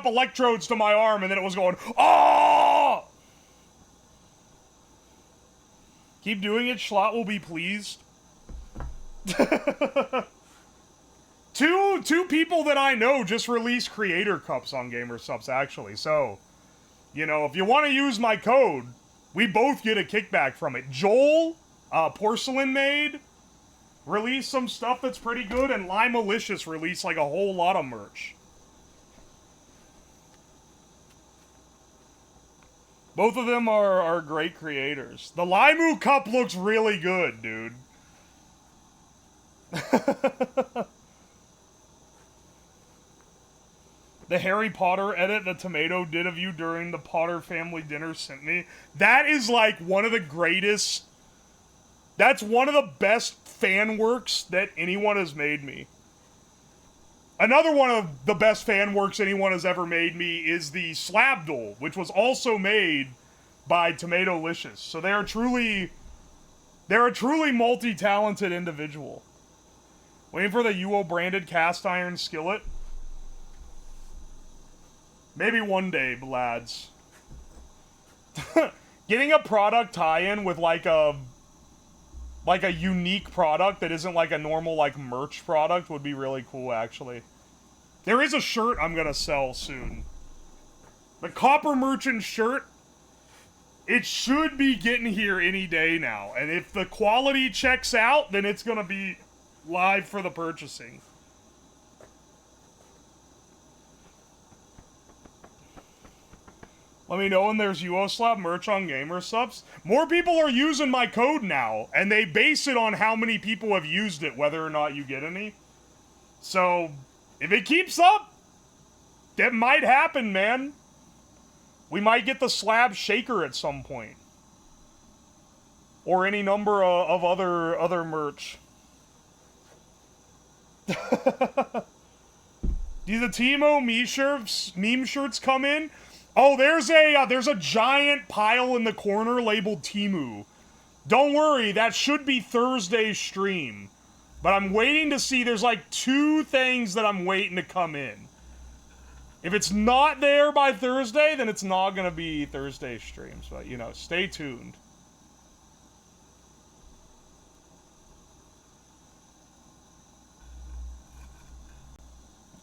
electrodes to my arm, and then it was going, oh! Keep doing it, Schlot will be pleased. Two people that I know just released creator cups on Gamer Subs, actually. So, you know, if you want to use my code, we both get a kickback from it. Joel, Porcelain Maid, released some stuff that's pretty good, and Lime Malicious released like a whole lot of merch. Both of them are great creators. The Limu cup looks really good, dude. The Harry Potter edit that Tomato did of you during the Potter family dinner sent me. That is like one of the greatest... That's one of the best fan works that anyone has made me. Another one of the best fan works anyone has ever made me is the Slabdole, which was also made by Tomatolicious. So they're a truly multi-talented individual. Waiting for the Uwo branded cast iron skillet. Maybe one day, lads. Getting a product tie-in with like a unique product that isn't like a normal like merch product would be really cool, actually. There is a shirt I'm gonna sell soon. The Copper Merchant shirt. It should be getting here any day now. And if the quality checks out, then it's gonna be live for the purchasing. Let me know when there's Uwoslab merch on Gamer Subs. More people are using my code now, and they base it on how many people have used it, whether or not you get any. So, if it keeps up, that might happen, man. We might get the Slab Shaker at some point. Or any number of other merch. Do the Timo meme shirts come in? Oh, there's a giant pile in the corner labeled Timu. Don't worry, that should be Thursday's stream. But I'm waiting to see, there's like 2 things that I'm waiting to come in. If it's not there by Thursday, then it's not gonna be Thursday's streams. But, you know, stay tuned.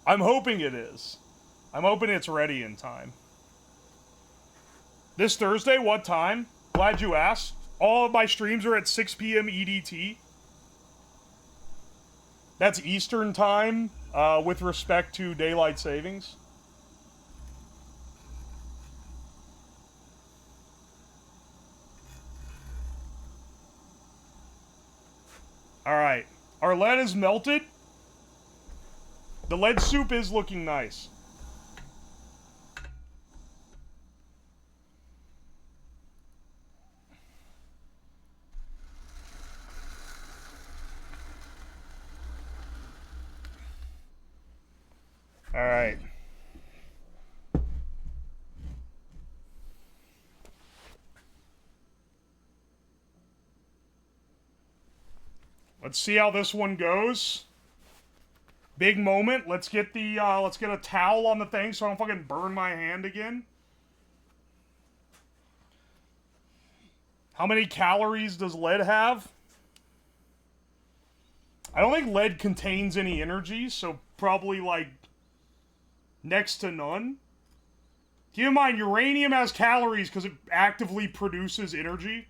I'm hoping it is. I'm hoping it's ready in time. This Thursday, what time? Glad you asked. All of my streams are at 6 p.m. EDT. That's Eastern time, with respect to daylight savings. Alright. Our lead is melted. The lead soup is looking nice. Alright. Let's see how this one goes. Big moment. Let's get a towel on the thing so I don't fucking burn my hand again. How many calories does lead have? I don't think lead contains any energy, so probably, like, next to none. Keep in mind, uranium has calories because it actively produces energy.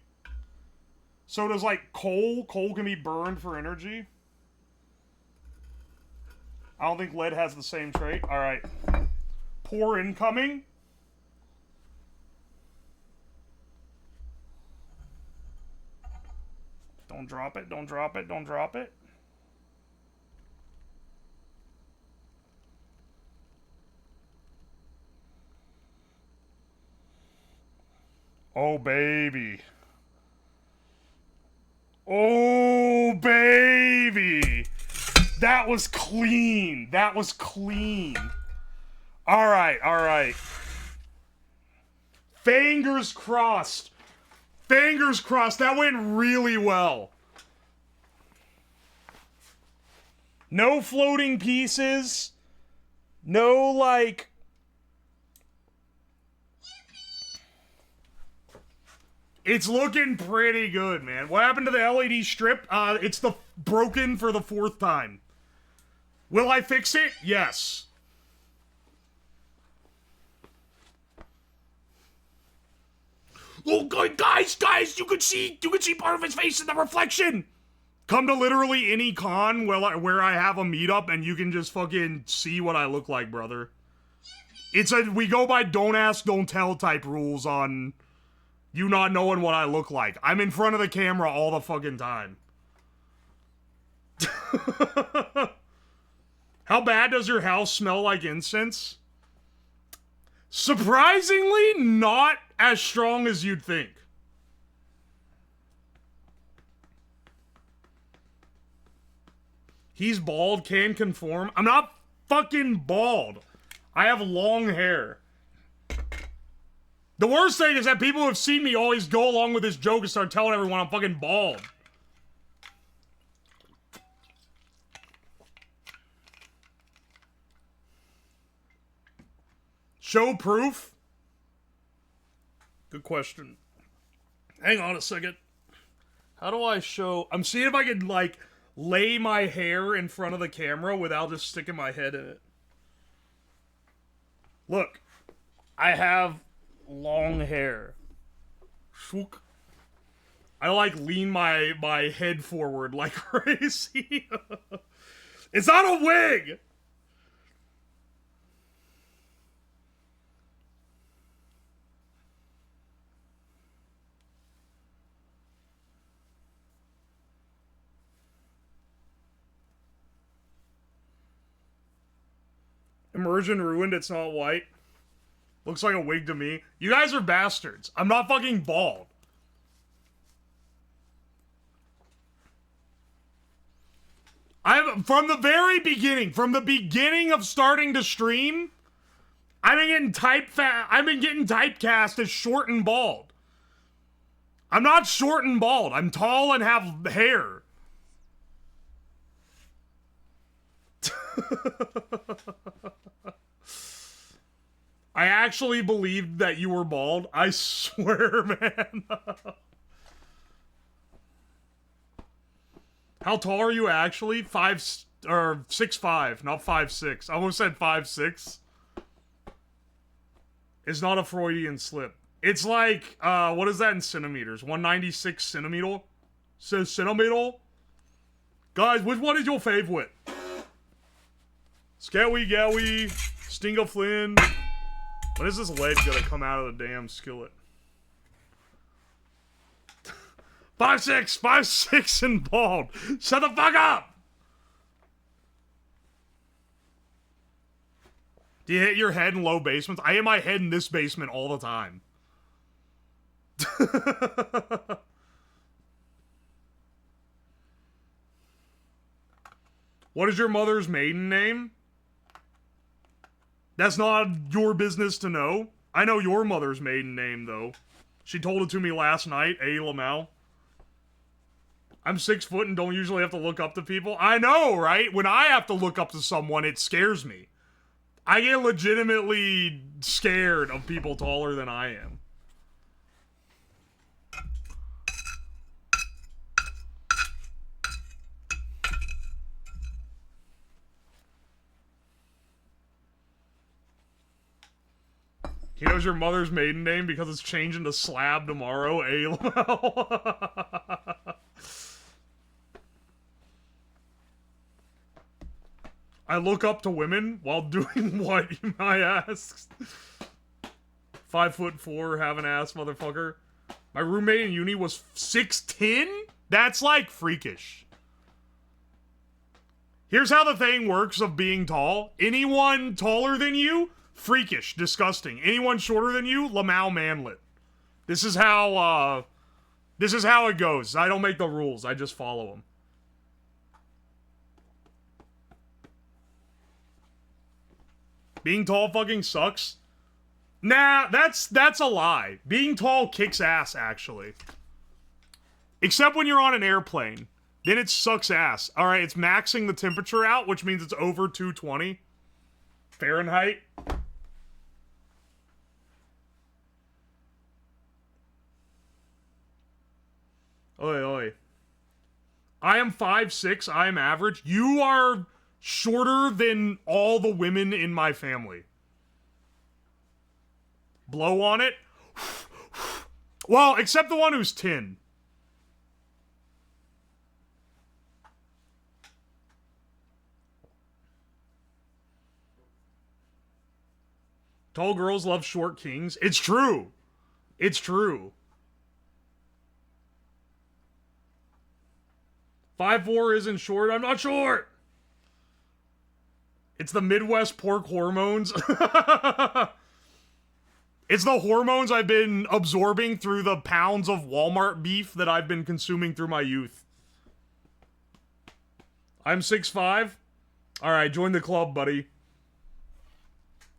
So does, like, coal. Coal can be burned for energy. I don't think lead has the same trait. Alright. Pour incoming. Don't drop it, don't drop it, don't drop it. Oh, baby. Oh, baby. That was clean. That was clean. Alright, alright. Fingers crossed. Fingers crossed. That went really well. No floating pieces. No, like... It's looking pretty good, man. What happened to the LED strip? It's broken for the 4th time. Will I fix it? Yes. Oh, guys, you can see part of his face in the reflection. Come to literally any con where I have a meetup and you can just fucking see what I look like, brother. We go by don't ask, don't tell type rules on you not knowing what I look like. I'm in front of the camera all the fucking time. How bad does your house smell like incense? Surprisingly, not as strong as you'd think. He's bald, can conform. I'm not fucking bald. I have long hair. The worst thing is that people who have seen me always go along with this joke and start telling everyone I'm fucking bald. Show proof? Good question. Hang on a second. How do I show... I'm seeing if I can, like, lay my hair in front of the camera without just sticking my head in it. Look. I have long hair. I, like, lean my head forward like crazy. It's not a wig! Immersion ruined, it's not white. Looks like a wig to me. You guys are bastards. I'm not fucking bald. From the very beginning, from the beginning of starting to stream, I've been getting typecast as short and bald. I'm not short and bald. I'm tall and have hair. I actually believed that you were bald. I swear, man. How tall are you actually? 6'5", not 5'6". I almost said 5'6". It's not a Freudian slip. It's like, what is that in centimeters? 196 centimeter? Centimeter? Guys, which one is your favorite? Scowy Gowie, Stinga Flynn. When is this lead gonna come out of the damn skillet? 5'6" and bald. Shut the fuck up! Do you hit your head in low basements? I hit my head in this basement all the time. What is your mother's maiden name? That's not your business to know. I know your mother's maiden name, though. She told it to me last night, A. Lamau. I'm 6 foot and don't usually have to look up to people. I know, right? When I have to look up to someone, it scares me. I get legitimately scared of people taller than I am. He knows your mother's maiden name because it's changing to Slab tomorrow, I look up to women while doing what, you might ask? 5'4", have an ass, motherfucker. My roommate in uni was 6'10"? That's, like, freakish. Here's how the thing works of being tall. Anyone taller than you, freakish, disgusting. Anyone shorter than you, Lamau manlet. This is how it goes. I don't make the rules, I just follow them. Being tall fucking sucks? Nah, that's a lie. Being tall kicks ass, actually. Except when you're on an airplane. Then it sucks ass. Alright, it's maxing the temperature out, which means it's over 220 Fahrenheit. Oi, oi. I am 5'6", I am average. You are shorter than all the women in my family. Blow on it. Well, except the one who's 10. Tall girls love short kings. It's true. It's true. 5'4" isn't short. I'm not short. It's the Midwest pork hormones. It's the hormones I've been absorbing through the pounds of Walmart beef that I've been consuming through my youth. I'm 6'5". Alright, join the club, buddy.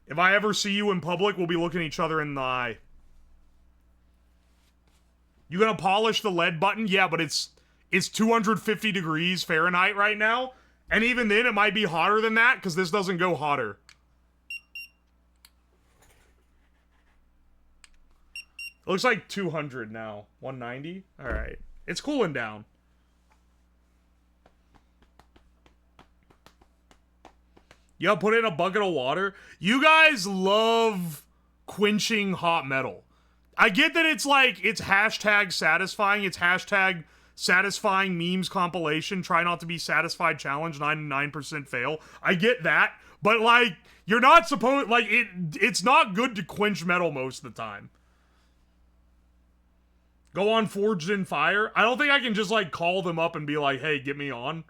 If I ever see you in public, we'll be looking each other in the eye. You gonna polish the lead button? Yeah, but it's 250 degrees Fahrenheit right now. And even then, it might be hotter than that, because this doesn't go hotter. It looks like 200 now. 190? Alright. It's cooling down. Yeah, put in a bucket of water. You guys love quenching hot metal. I get that it's like, it's hashtag satisfying. It's hashtag satisfying memes compilation. Try not to be satisfied challenge. 99% fail. I get that. But like, you're not supposed, like, it's not good to quench metal most of the time. Go on Forged in Fire. I don't think I can just like call them up and be like, hey, get me on.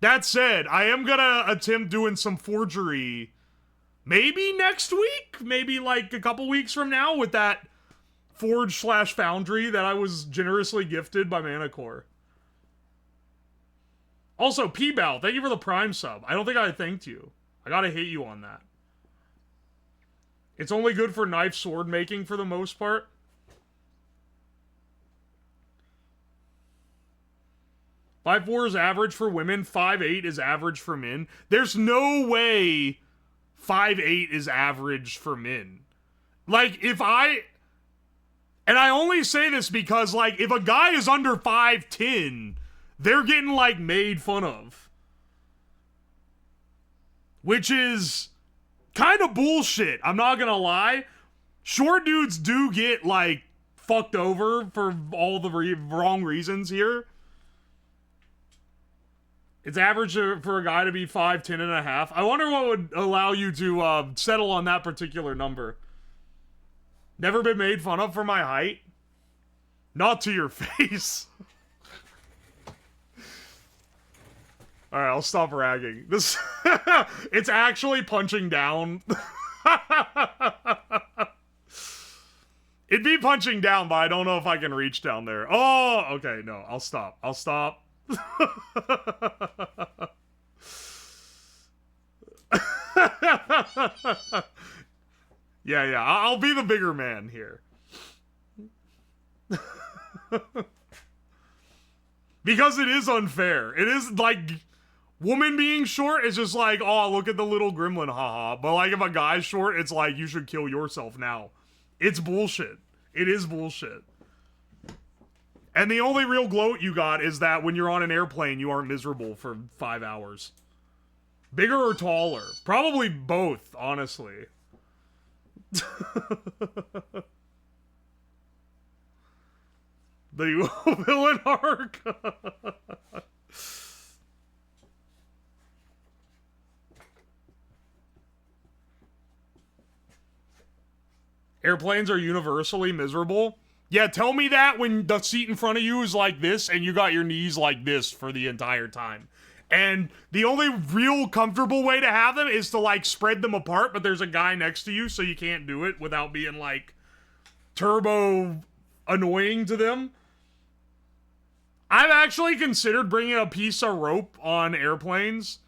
That said, I am gonna attempt doing some forgery maybe next week, maybe like a couple weeks from now with that Forge/Foundry that I was generously gifted by Manacore. Also, P-Bow, thank you for the Prime sub. I don't think I thanked you. I gotta hate you on that. It's only good for knife sword making for the most part. Five four is average for women. 5'8" is average for men. There's no way 5'8" is average for men. Like, if I... And I only say this because, like, if a guy is under 5'10", they're getting, like, made fun of. Which is kind of bullshit. I'm not gonna lie. Short dudes do get, like, fucked over for all the wrong reasons here. It's average for a guy to be 5'10" and a half. I wonder what would allow you to settle on that particular number. Never been made fun of for my height? Not to your face. Alright, I'll stop ragging. This it's actually punching down. It'd be punching down, but I don't know if I can reach down there. Oh, okay, no, I'll stop. I'll stop. Yeah, I'll be the bigger man here. Because it is unfair. It is like, woman being short is just like, oh, look at the little gremlin, haha. But like, if a guy's short, it's like, you should kill yourself now. It's bullshit. It is bullshit. And the only real gloat you got is that when you're on an airplane, you aren't miserable for 5 hours. Bigger or taller? Probably both, honestly. The villain arc. Airplanes are universally miserable. Yeah, tell me that when the seat in front of you is like this and you got your knees like this for the entire time. And the only real comfortable way to have them is to, like, spread them apart, but there's a guy next to you, so you can't do it without being, like, turbo annoying to them. I've actually considered bringing a piece of rope on airplanes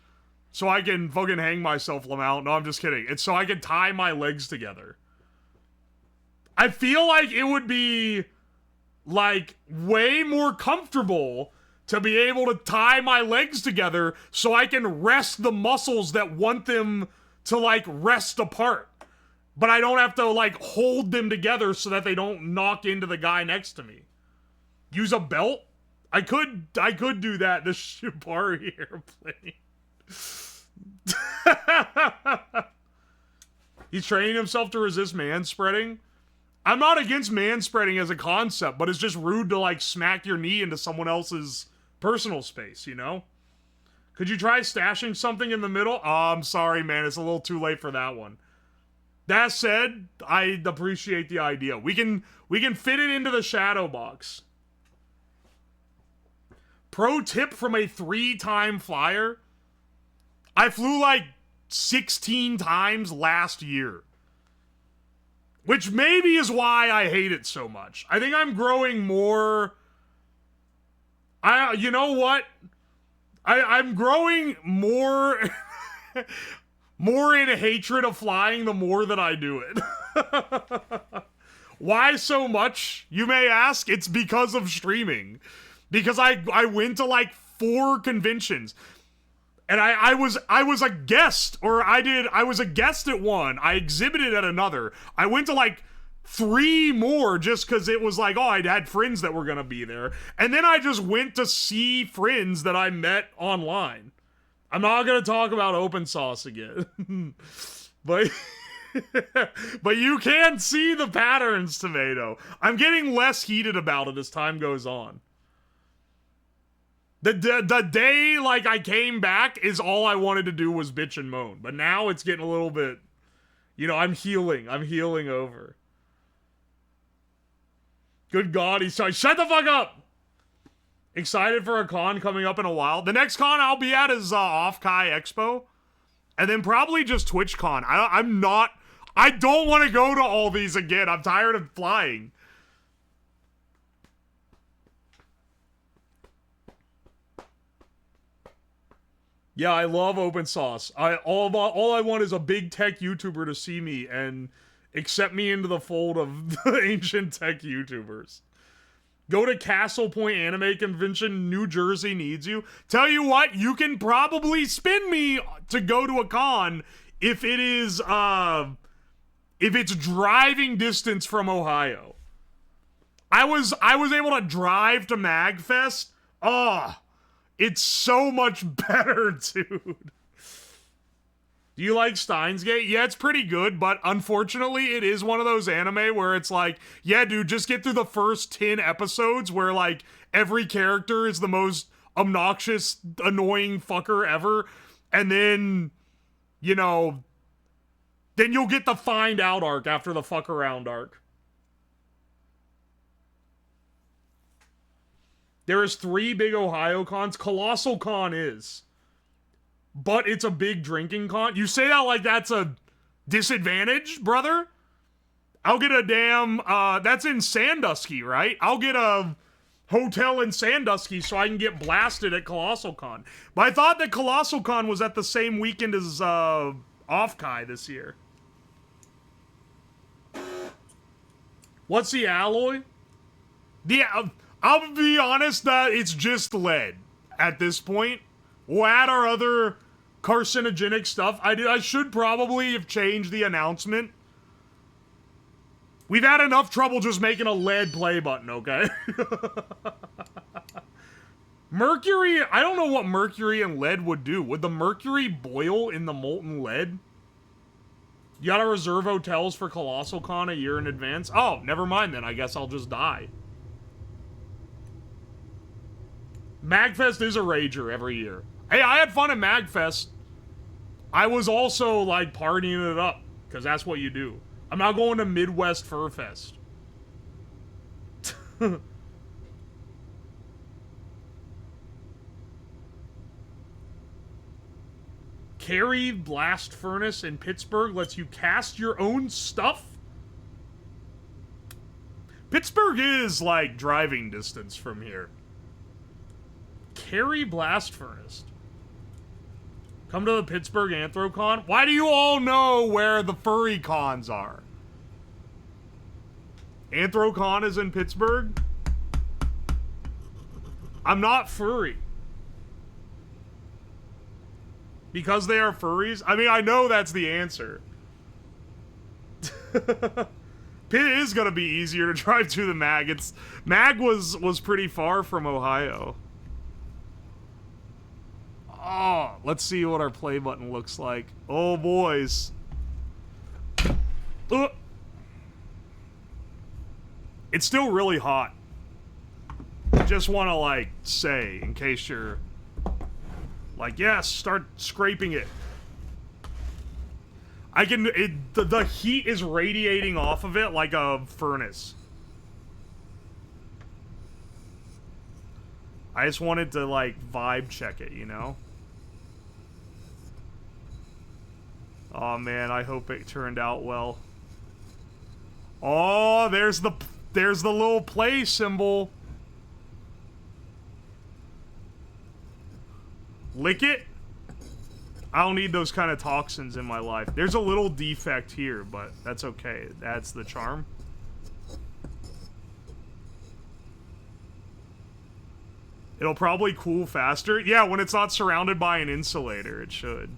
so I can fucking hang myself out. No, I'm just kidding. It's so I can tie my legs together. I feel like it would be, like, way more comfortable to be able to tie my legs together so I can rest the muscles that want them to, like, rest apart. But I don't have to, like, hold them together so that they don't knock into the guy next to me. Use a belt? I could do that. The Shibari airplane. He's training himself to resist manspreading. I'm not against manspreading as a concept, but it's just rude to, like, smack your knee into someone else's personal space, you know? Could you try stashing something in the middle? Oh, I'm sorry, man. It's a little too late for that one. That said, I appreciate the idea. We can fit it into the shadow box. Pro tip from a 3-time flyer. I flew like 16 times last year. Which maybe is why I hate it so much. I think I'm growing more... you know what? I'm growing more... more in hatred of flying the more that I do it. Why so much, you may ask? It's because of streaming. Because I went to like 4 conventions. And I was a guest, or I was a guest at one. I exhibited at another. I went to like 3 more just because it was like, oh, I had friends that were going to be there. And then I just went to see friends that I met online. I'm not going to talk about open sauce again. but you can see the patterns, Tomato. I'm getting less heated about it as time goes on. The day, like, I came back is all I wanted to do was bitch and moan. But now it's getting a little bit, you know, I'm healing over. Good God, he's sorry. Shut the fuck up! Excited for a con coming up in a while. The next con I'll be at is Off-Kai Expo. And then probably just TwitchCon. I don't want to go to all these again. I'm tired of flying. Yeah, I love open sauce. All I want is a big tech YouTuber to see me and accept me into the fold of the ancient tech YouTubers. Go to Castle Point Anime Convention. New Jersey needs you. Tell you what, you can probably spin me to go to a con if it is if it's driving distance from Ohio. I was able to drive to MagFest. Oh, it's so much better, dude. Do you like Steins Gate? Yeah, it's pretty good, but unfortunately, it is one of those anime where it's like, yeah, dude, just get through the first 10 episodes where, like, every character is the most obnoxious, annoying fucker ever, and then, you know, then you'll get the find out arc after the fuck around arc. There is 3 big Ohio cons. Colossal Con is. But it's a big drinking con. You say that like that's a disadvantage, brother? I'll get a damn, that's in Sandusky, right? I'll get a hotel in Sandusky so I can get blasted at Colossal Con. But I thought that Colossal Con was at the same weekend as, Off-Kai this year. What's the alloy? I'll be honest, it's just lead at this point. We'll add our other carcinogenic stuff. I should probably have changed the announcement. We've had enough trouble just making a lead play button, okay? Mercury, I don't know what mercury and lead would do. Would the mercury boil in the molten lead? You gotta reserve hotels for Colossal Con a year in advance? Oh, never mind then. I guess I'll just die. MagFest is a rager every year. Hey, I had fun at MagFest. I was also, like, partying it up, because that's what you do. I'm not going to Midwest Fur Fest. Carry Blast Furnace in Pittsburgh lets you cast your own stuff? Pittsburgh is, like, driving distance from here. Carry Blast Furnace. Come to the Pittsburgh Anthrocon. Why do you all know where the furry cons are? Anthrocon is in Pittsburgh? I'm not furry. Because they are furries? I mean, I know that's the answer. It is gonna be easier to drive to the Mag. Mag was pretty far from Ohio. Oh, let's see what our play button looks like. Oh, boys. It's still really hot. Just want to, like, say, in case you're... like, yes, start scraping it. I can... the heat is radiating off of it like a furnace. I just wanted to, like, vibe check it, you know? Oh, man, I hope it turned out well. Oh, there's the little play symbol. Lick it? I don't need those kind of toxins in my life. There's a little defect here, but that's okay. That's the charm. It'll probably cool faster. Yeah, when it's not surrounded by an insulator, it should.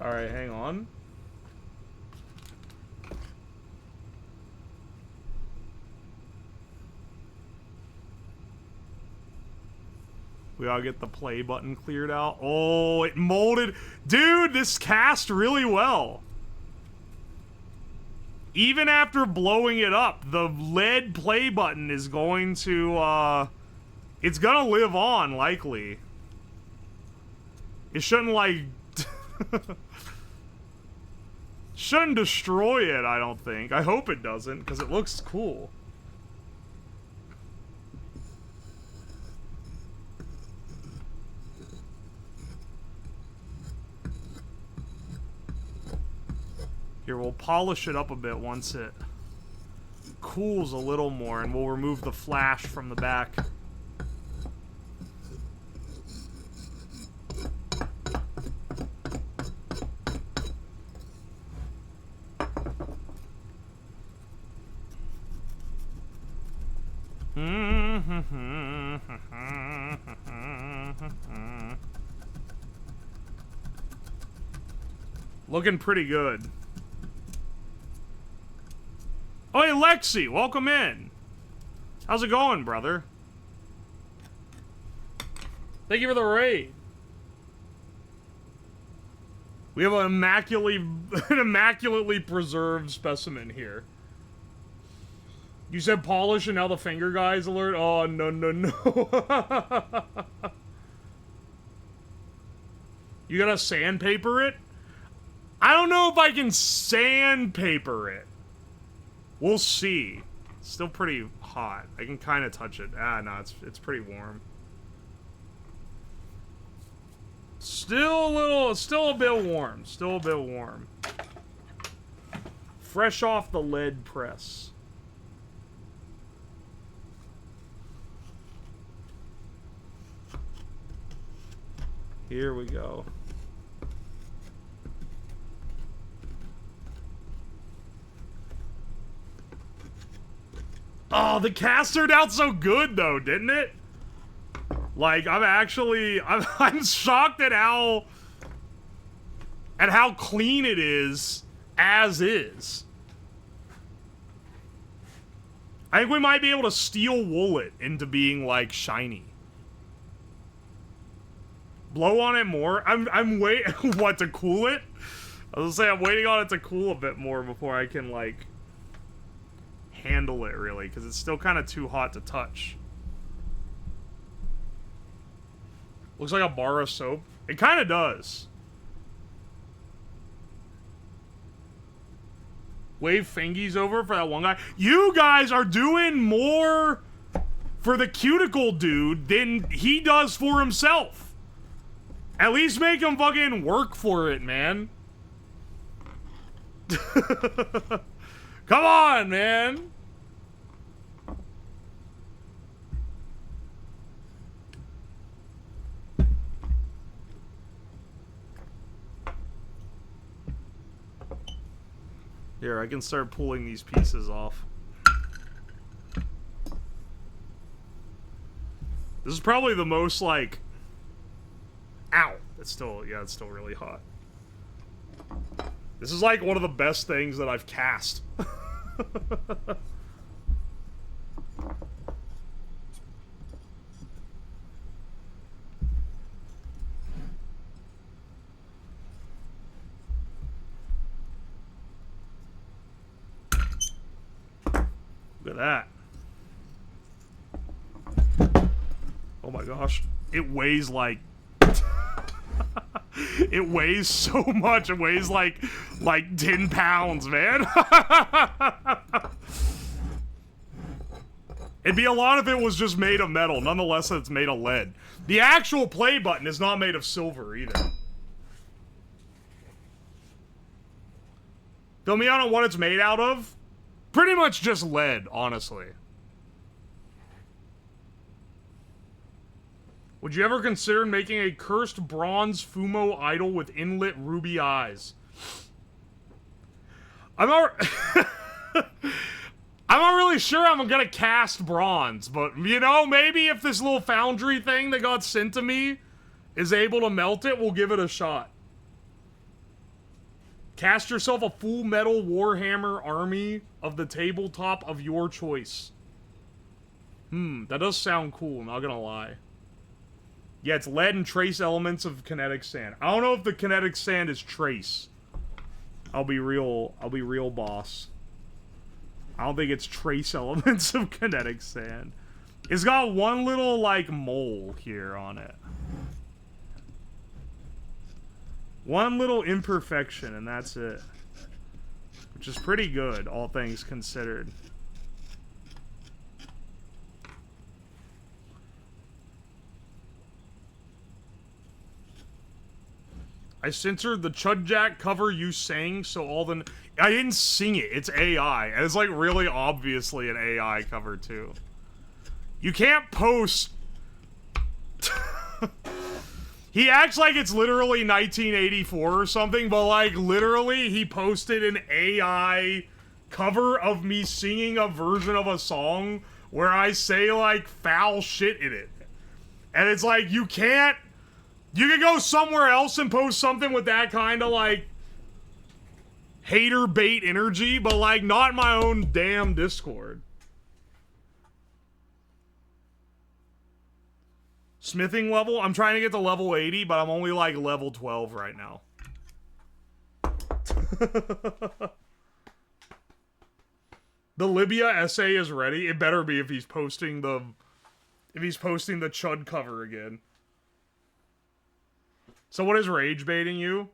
Alright, hang on. We gotta get the play button cleared out. Oh, it molded. Dude, this cast really well. Even after blowing it up, the lead play button is going to, it's gonna live on, likely. It shouldn't, like... shouldn't destroy it, I don't think. I hope it doesn't, because it looks cool. Here, we'll polish it up a bit once it cools a little more, and we'll remove the flash from the back. Looking pretty good. Oh, hey, Lexi, welcome in. How's it going, brother? Thank you for the raid. We have an immaculately preserved specimen here. You said polish and now the finger guy's alert? Oh, no, no, no. You gotta sandpaper it? I don't know if I can sandpaper it. We'll see. It's still pretty hot. I can kind of touch it. Ah, no, it's pretty warm. Still a bit warm. Still a bit warm. Fresh off the lead press. Here we go. Oh, the cast turned out so good, though, didn't it? Like, I'm shocked at how clean it is, as is. I think we might be able to steel wool it into being, like, shiny. Blow on it more? I'm waiting, what, to cool it? I was gonna say, I'm waiting on it to cool a bit more before I can, like, handle it, really, because it's still kind of too hot to touch. Looks like a bar of soap. It kind of does. Wave fingies over for that one guy. You guys are doing more for the cuticle dude than he does for himself. At least make him fucking work for it, man. Come on, man. Here, I can start pulling these pieces off. This is probably the most, like... Ow! It's still, yeah, it's still really hot. This is, like, one of the best things that I've cast. Look at that. Oh my gosh. It weighs like... It weighs so much. It weighs like 10 pounds, man. It'd be a lot if it was just made of metal. Nonetheless, it's made of lead. The actual play button is not made of silver either. Fill me on what it's made out of? Pretty much just lead, honestly. Would you ever consider making a cursed bronze Fumo idol with inlit ruby eyes? I'm not really sure I'm gonna cast bronze, but, you know, maybe if this little foundry thing that got sent to me is able to melt it, we'll give it a shot. Cast yourself a full metal Warhammer army of the tabletop of your choice. That does sound cool, not gonna lie. Yeah, it's lead and trace elements of kinetic sand. I don't know if the kinetic sand is trace. I'll be real boss. I don't think it's trace elements of kinetic sand. It's got one little, like, mole here on it. One little imperfection, and that's it. Which is pretty good, all things considered. I censored the Chudjack cover you sang, so all the... I didn't sing it, it's AI. And it's, like, really obviously an AI cover, too. You can't post... He acts like it's literally 1984 or something, but, like, literally, he posted an AI cover of me singing a version of a song where I say, like, foul shit in it. And it's like, you can't... You can go somewhere else and post something with that kind of, like, hater bait energy, but, like, not my own damn Discord. Smithing level? I'm trying to get to level 80, but I'm only, like, level 12 right now. The Libya essay is ready. It better be if he's posting the... If he's posting the Chud cover again. So what is rage baiting you?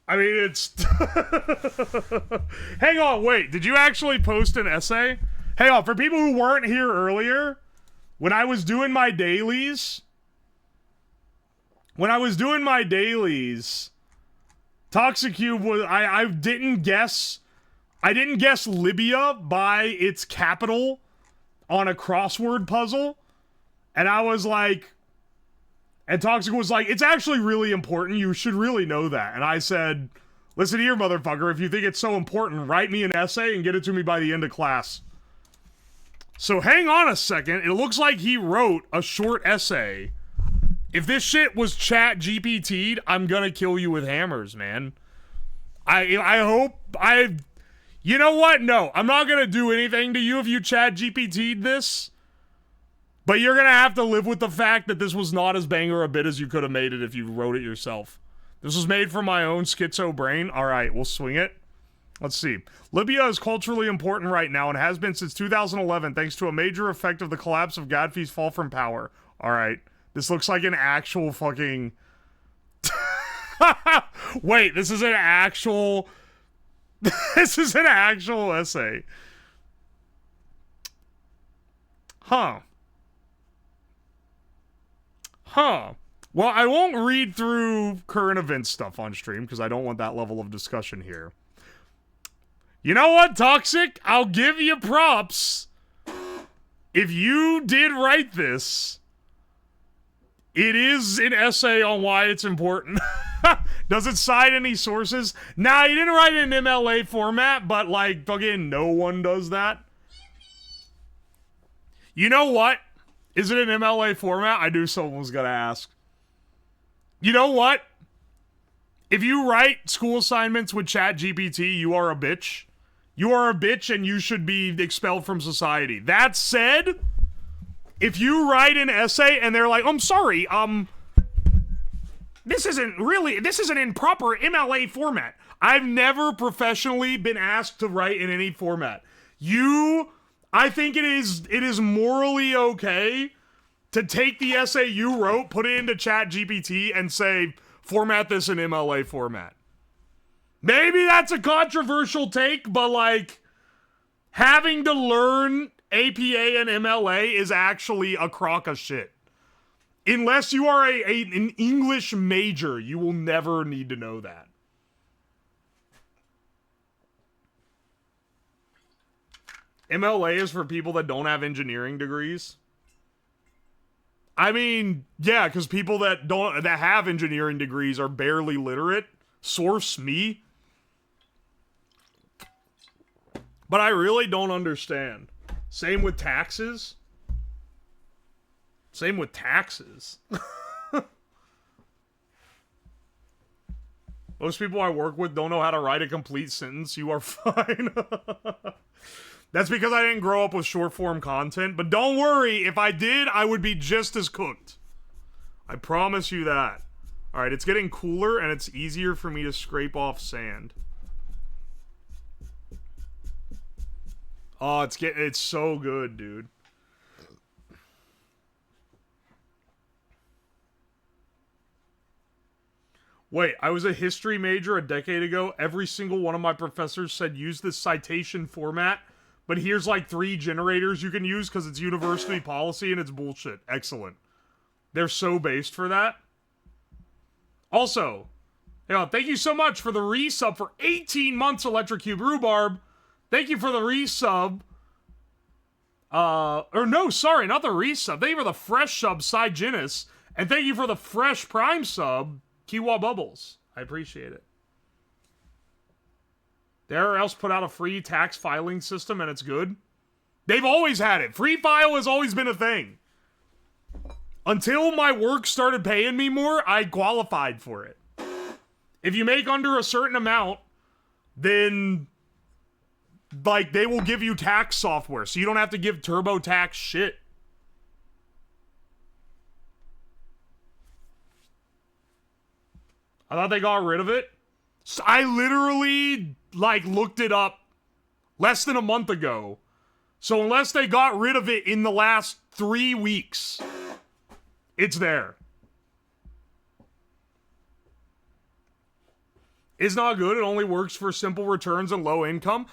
I mean, it's... Hang on, wait. Did you actually post an essay? Hang on, for people who weren't here earlier, when I was doing my dailies... Toxicube was... I didn't guess Libya by its capital on a crossword puzzle. And I was like... And Toxic was like, it's actually really important. You should really know that. And I said, listen here, motherfucker. If you think it's so important, write me an essay and get it to me by the end of class. So hang on a second. It looks like he wrote a short essay. If this shit was chat GPT'd, I'm gonna kill you with hammers, man. I hope you know what? No, I'm not gonna do anything to you if you chat GPT'd this. But you're gonna have to live with the fact that this was not as banger a bit as you could have made it if you wrote it yourself. This was made from my own schizo brain. Alright, we'll swing it. Let's see. Libya is culturally important right now and has been since 2011 thanks to a major effect of the collapse of Gaddafi's fall from power. Alright. This looks like an actual fucking... Wait, this is an actual... This is an actual essay. Huh. Huh. Well, I won't read through current event stuff on stream because I don't want that level of discussion here. You know what, Toxic? I'll give you props. If you did write this, It is an essay on why it's important. Does it cite any sources? Nah, he didn't write it in MLA format, but like fucking no one does that. You know what? Is it in MLA format? I knew someone was gonna ask. You know what? If you write school assignments with ChatGPT, you are a bitch. You are a bitch and you should be expelled from society. That said, if you write an essay and they're like, I'm sorry, this isn't in proper MLA format. I've never professionally been asked to write in any format. I think it is morally okay to take the essay you wrote, put it into ChatGPT, and say, format this in MLA format. Maybe that's a controversial take, but like, having to learn APA and MLA is actually a crock of shit. Unless you are an English major, you will never need to know that. MLA is for people that don't have engineering degrees. I mean, yeah, because people that have engineering degrees are barely literate. Source me. But I really don't understand. Same with taxes. Same with taxes. Most people I work with don't know how to write a complete sentence. You are fine. That's because I didn't grow up with short form content. But don't worry, if I did, I would be just as cooked. I promise you that. Alright, it's getting cooler and it's easier for me to scrape off sand. Oh, it's so good, dude. Wait, I was a history major a decade ago. Every single one of my professors said use this citation format, but here's like 3 generators you can use because it's university policy and it's bullshit. Excellent. They're so based for that. Also, thank you so much for the resub for 18 months, Electric Cube Rhubarb. Thank you for the resub. Or no, sorry, not the resub. Thank you for the fresh sub, Cy Ginnis. And thank you for the fresh prime sub, Kiwa Bubbles. I appreciate it. There else put out a free tax filing system and it's good. They've always had it. Free file has always been a thing. Until my work started paying me more, I qualified for it. If you make under a certain amount, then like they will give you tax software, so you don't have to give TurboTax shit. I thought they got rid of it. So I literally like looked it up less than a month ago. So unless they got rid of it in the last 3 weeks, it's there. It's not good. It only works for simple returns and low income.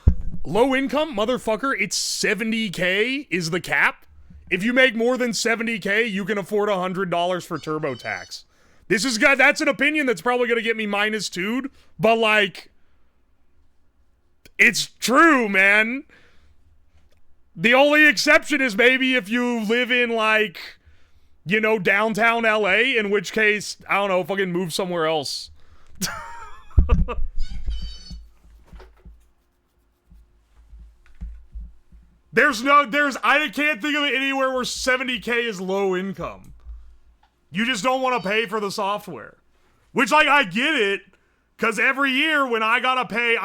Low income, motherfucker, it's 70K is the cap. If you make more than 70K, you can afford $100 for TurboTax. That's an opinion that's probably going to get me -2'd, but like, it's true, man. The only exception is maybe if you live in like, you know, downtown LA, in which case, I don't know, fucking move somewhere else. I can't think of it anywhere where 70K is low income. You just don't want to pay for the software. Which, like, I get it, because every year when I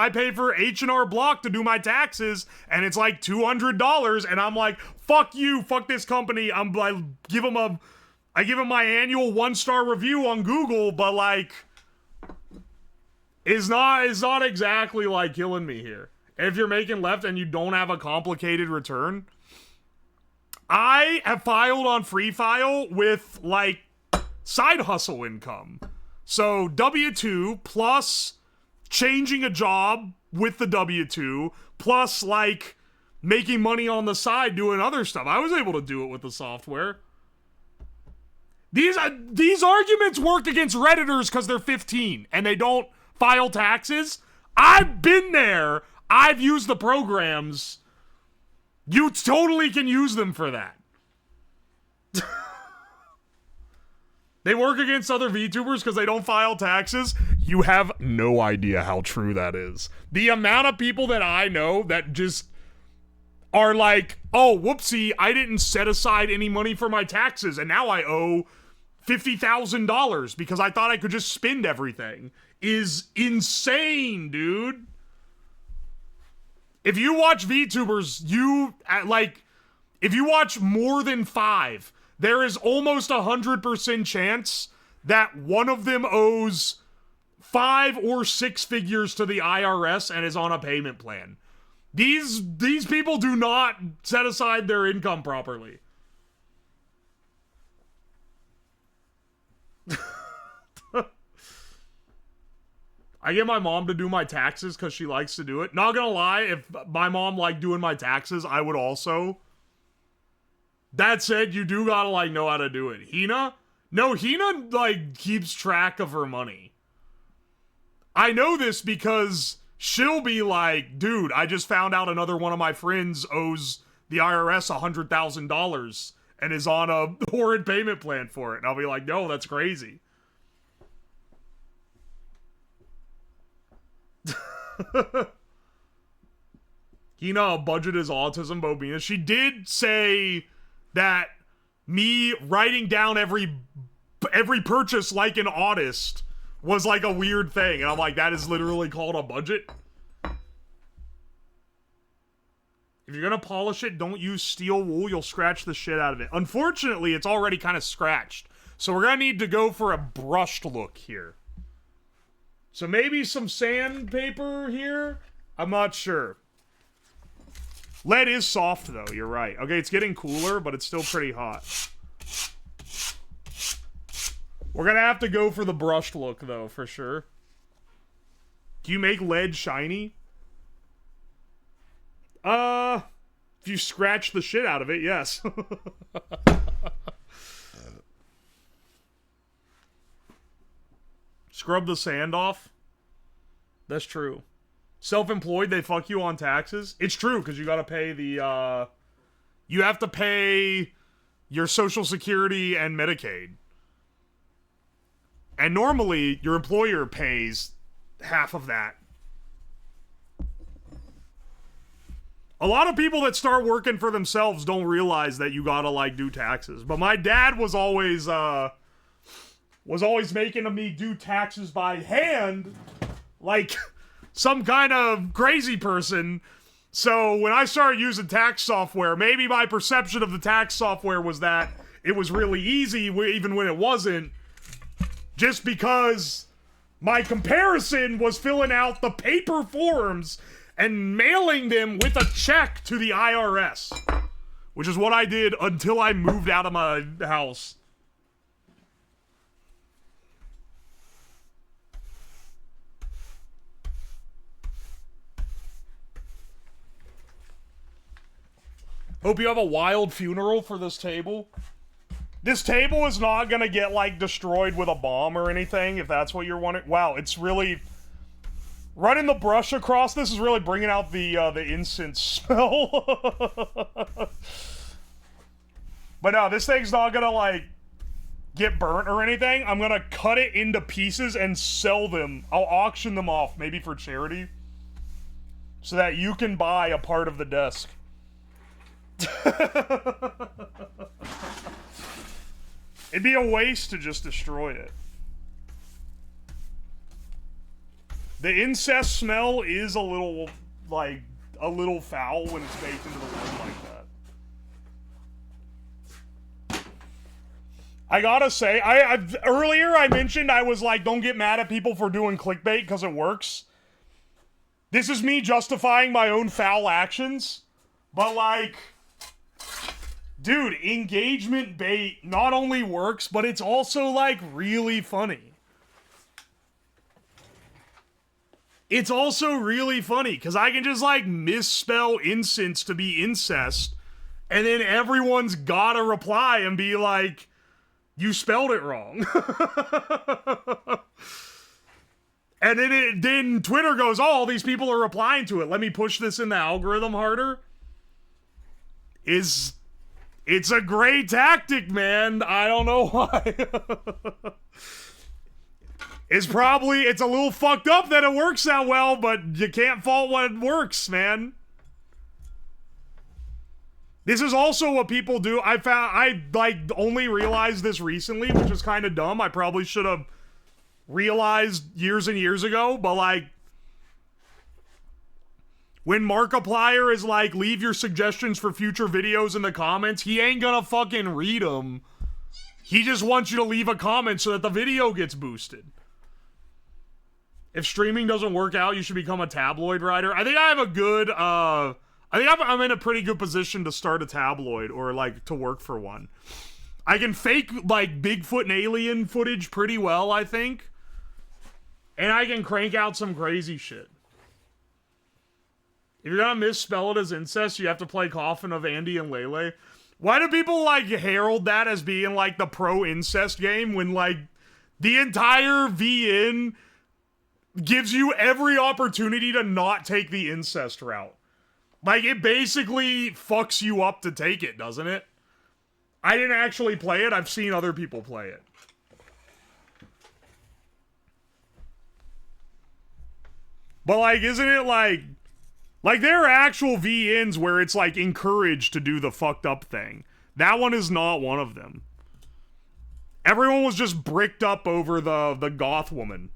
pay for H&R Block to do my taxes, and it's like $200, and I'm like, fuck you, fuck this company. I give them my annual 1-star review on Google, but like, it's not exactly like killing me here. If you're making left and you don't have a complicated return, I have filed on Free File with like side hustle income. So W-2 plus changing a job with the W-2 plus like making money on the side doing other stuff. I was able to do it with the software. These arguments work against Redditors because they're 15 and they don't file taxes. I've been there. I've used the programs. You totally can use them for that. They work against other VTubers because they don't file taxes. You have no idea how true that is. The amount of people that I know that just are like, oh, whoopsie, I didn't set aside any money for my taxes, and now I owe $50,000 because I thought I could just spend everything, is insane, dude. If you watch VTubers, if you watch more than 5, there is almost 100% chance that one of them owes 5 or 6 figures to the IRS and is on a payment plan. These people do not set aside their income properly. I get my mom to do my taxes because she likes to do it. Not gonna lie, if my mom liked doing my taxes, I would also. That said, you do gotta, like, know how to do it. Hina? No, Hina, like, keeps track of her money. I know this because she'll be like, dude, I just found out another one of my friends owes the IRS $100,000 and is on a horrid payment plan for it. And I'll be like, no, that's crazy. Hina, budget is autism, Bobina. She did say that me writing down every purchase like an autist was like a weird thing. And I'm like, that is literally called a budget. If you're gonna polish it, don't use steel wool. You'll scratch the shit out of it. Unfortunately, it's already kind of scratched. So we're gonna need to go for a brushed look here. So maybe some sandpaper here? I'm not sure. Lead is soft, though. You're right. Okay, it's getting cooler, but it's still pretty hot. We're gonna have to go for the brushed look, though, for sure. Do you make lead shiny? If you scratch the shit out of it, yes. Scrub the sand off? That's true. Self-employed, they fuck you on taxes? It's true, because you gotta pay the, you have to pay your Social Security and Medicaid. And normally, your employer pays half of that. A lot of people that start working for themselves don't realize that you gotta, like, do taxes. But my dad was always making me do taxes by hand, like some kind of crazy person. So when I started using tax software, maybe my perception of the tax software was that it was really easy, even when it wasn't, just because my comparison was filling out the paper forms and mailing them with a check to the IRS, which is what I did until I moved out of my house. Hope you have a wild funeral for this table. This table is not gonna get, like, destroyed with a bomb or anything, if that's what you're wanting. Wow, it's really... Running the brush across this is really bringing out the incense smell. But no, this thing's not gonna, like, get burnt or anything. I'm gonna cut it into pieces and sell them. I'll auction them off, maybe for charity, so that you can buy a part of the desk. It'd be a waste to just destroy it. The incest smell is a little, like, a little foul when it's baked into the wood like that. I gotta say, earlier I mentioned I was like, don't get mad at people for doing clickbait because it works. This is me justifying my own foul actions, but, like, dude, engagement bait not only works, but it's also, like, really funny. It's also really funny, because I can just, like, misspell incense to be incest, and then everyone's gotta reply and be like, you spelled it wrong. And then Twitter goes, oh, all these people are replying to it. Let me push this in the algorithm harder. Is It's a great tactic, man. I don't know why. It's a little fucked up that it works that well, but you can't fault when it works, man. This is also what people do. I only realized this recently, which is kind of dumb. I probably should have realized years and years ago, but like, when Markiplier is like, leave your suggestions for future videos in the comments, he ain't gonna fucking read them. He just wants you to leave a comment so that the video gets boosted. If streaming doesn't work out, you should become a tabloid writer. I think I have a good, I think I'm in a pretty good position to start a tabloid, or like to work for one. I can fake like Bigfoot and alien footage pretty well, I think. And I can crank out some crazy shit. If you're gonna misspell it as incest, you have to play Coffin of Andy and Lele. Why do people like herald that as being like the pro-incest game when like the entire VN gives you every opportunity to not take the incest route? Like, it basically fucks you up to take it, doesn't it? I didn't actually play it. I've seen other people play it. But like, isn't it like there are actual VNs where it's like encouraged to do the fucked up thing. That one is not one of them. Everyone was just bricked up over the goth woman.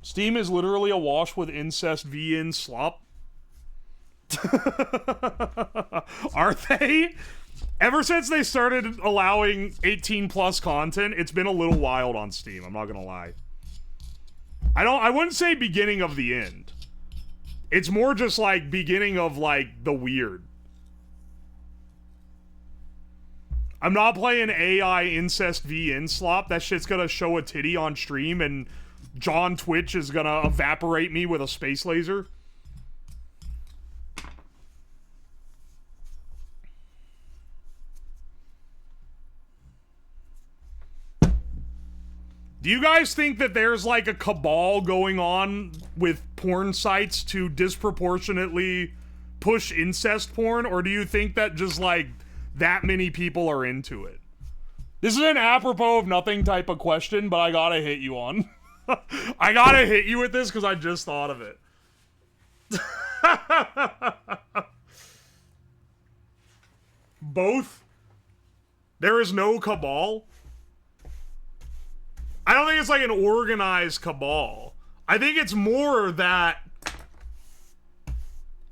Steam is literally awash with incest VN slop. Are they? Ever since they started allowing 18 plus content, it's been a little wild on Steam, I'm not gonna lie. I wouldn't say beginning of the end. It's more just like beginning of like the weird. I'm not playing AI incest VN slop. That shit's gonna show a titty on stream and John Twitch is gonna evaporate me with a space laser. Do you guys think that there's like a cabal going on with porn sites to disproportionately push incest porn, or do you think that just like that many people are into it? This is an apropos of nothing type of question, but I gotta hit you on. I gotta hit you with this because I just thought of it. Both? There is no cabal? I don't think it's like an organized cabal. I think it's more that,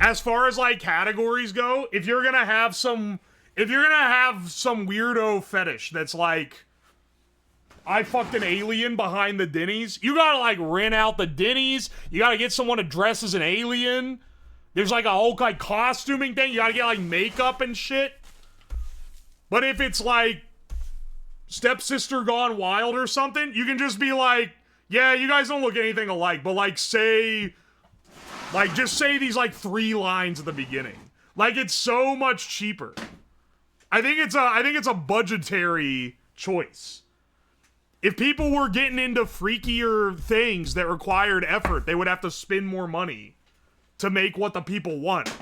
as far as like categories go, if you're gonna have some weirdo fetish that's like, I fucked an alien behind the Denny's, you gotta like rent out the Denny's, you gotta get someone to dress as an alien, there's like a whole like costuming thing, you gotta get like makeup and shit. But if it's like Stepsister Gone Wild or something, you can just be like, yeah, you guys don't look anything alike, but like just say these like 3 lines at the beginning. Like, it's so much cheaper. I think it's a budgetary choice. If people were getting into freakier things that required effort, they would have to spend more money to make what the people want.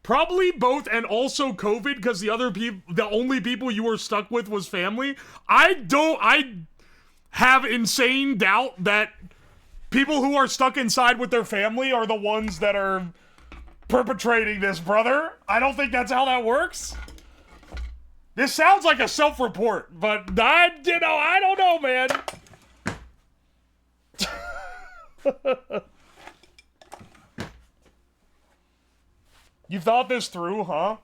Probably both, and also COVID, because the only people you were stuck with was family. I have insane doubt that people who are stuck inside with their family are the ones that are perpetrating this, brother. I don't think that's how that works. This sounds like a self-report, but I don't know, man. You thought this through, huh?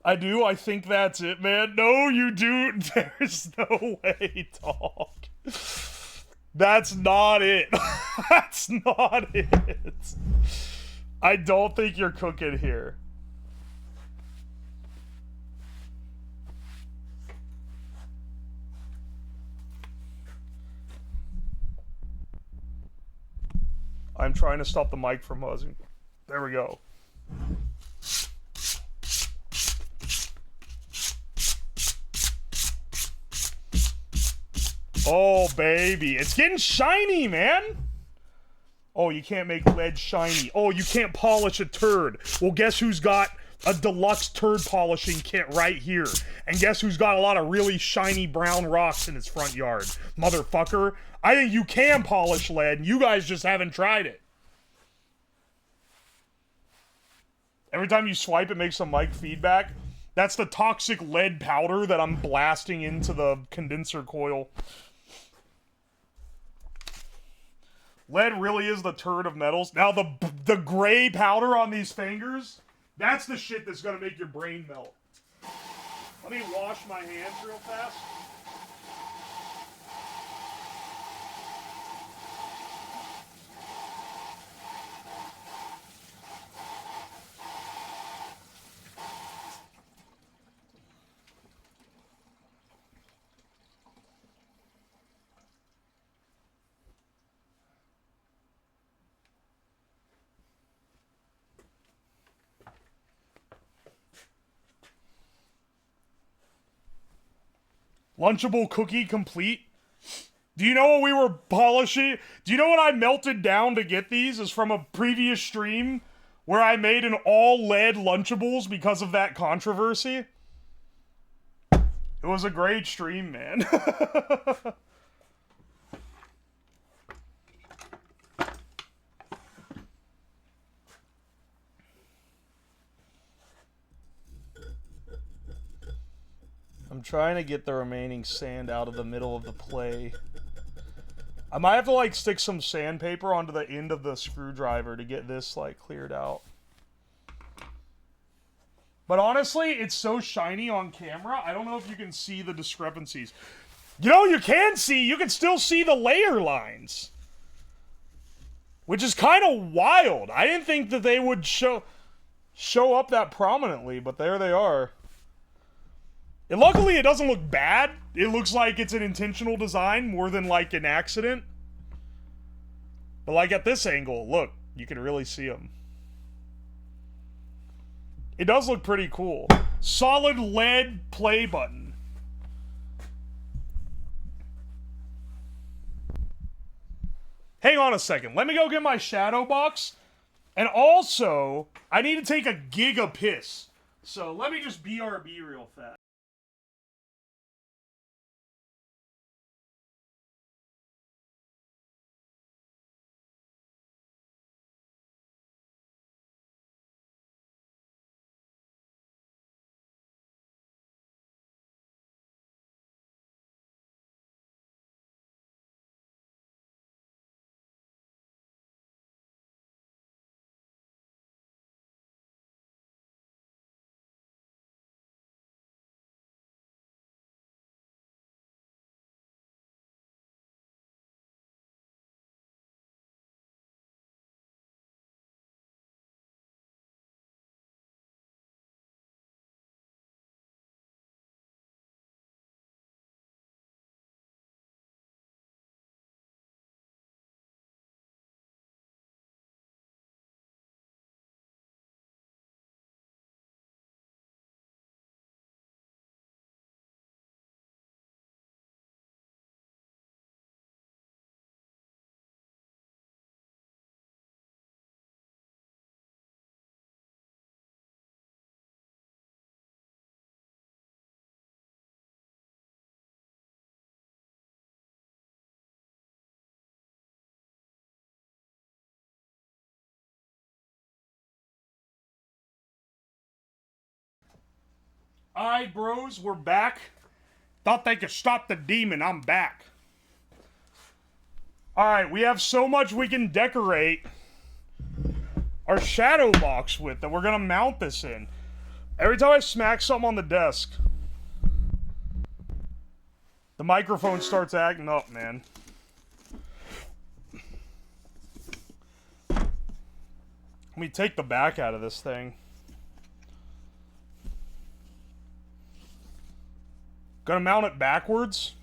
I do. I think that's it, man. No, you do. There's no way, dog. That's not it. That's not it. I don't think you're cooking here. I'm trying to stop the mic from buzzing. There we go. Oh, baby. It's getting shiny, man. Oh, you can't make lead shiny. Oh, you can't polish a turd. Well, guess who's got a deluxe turd polishing kit right here? And guess who's got a lot of really shiny brown rocks in his front yard? Motherfucker. I think you can polish lead, and you guys just haven't tried it. Every time you swipe, it makes some mic feedback. That's the toxic lead powder that I'm blasting into the condenser coil. Lead really is the turd of metals. Now, the gray powder on these fingers, that's the shit that's gonna make your brain melt. Let me wash my hands real fast. Lunchable cookie complete. Do you know what we were polishing? Do you know what I melted down to get these? Is from a previous stream where I made an all lead Lunchables because of that controversy. It was a great stream, man. I'm trying to get the remaining sand out of the middle of the play. I might have to, like, stick some sandpaper onto the end of the screwdriver to get this, like, cleared out. But honestly, it's so shiny on camera, I don't know if you can see the discrepancies. You know, you can see, you can still see the layer lines. Which is kind of wild. I didn't think that they would show up that prominently, but there they are. And luckily, it doesn't look bad. It looks like it's an intentional design more than like an accident. But like at this angle, look, you can really see them. It does look pretty cool. Solid lead play button. Hang on a second. Let me go get my shadow box. And also, I need to take a giga piss. So let me just BRB real fast. Alright, bros, we're back. Thought they could stop the demon. I'm back. Alright, we have so much we can decorate our shadow box with that we're gonna mount this in. Every time I smack something on the desk, the microphone starts acting up, man. Let me take the back out of this thing. Gonna mount it backwards?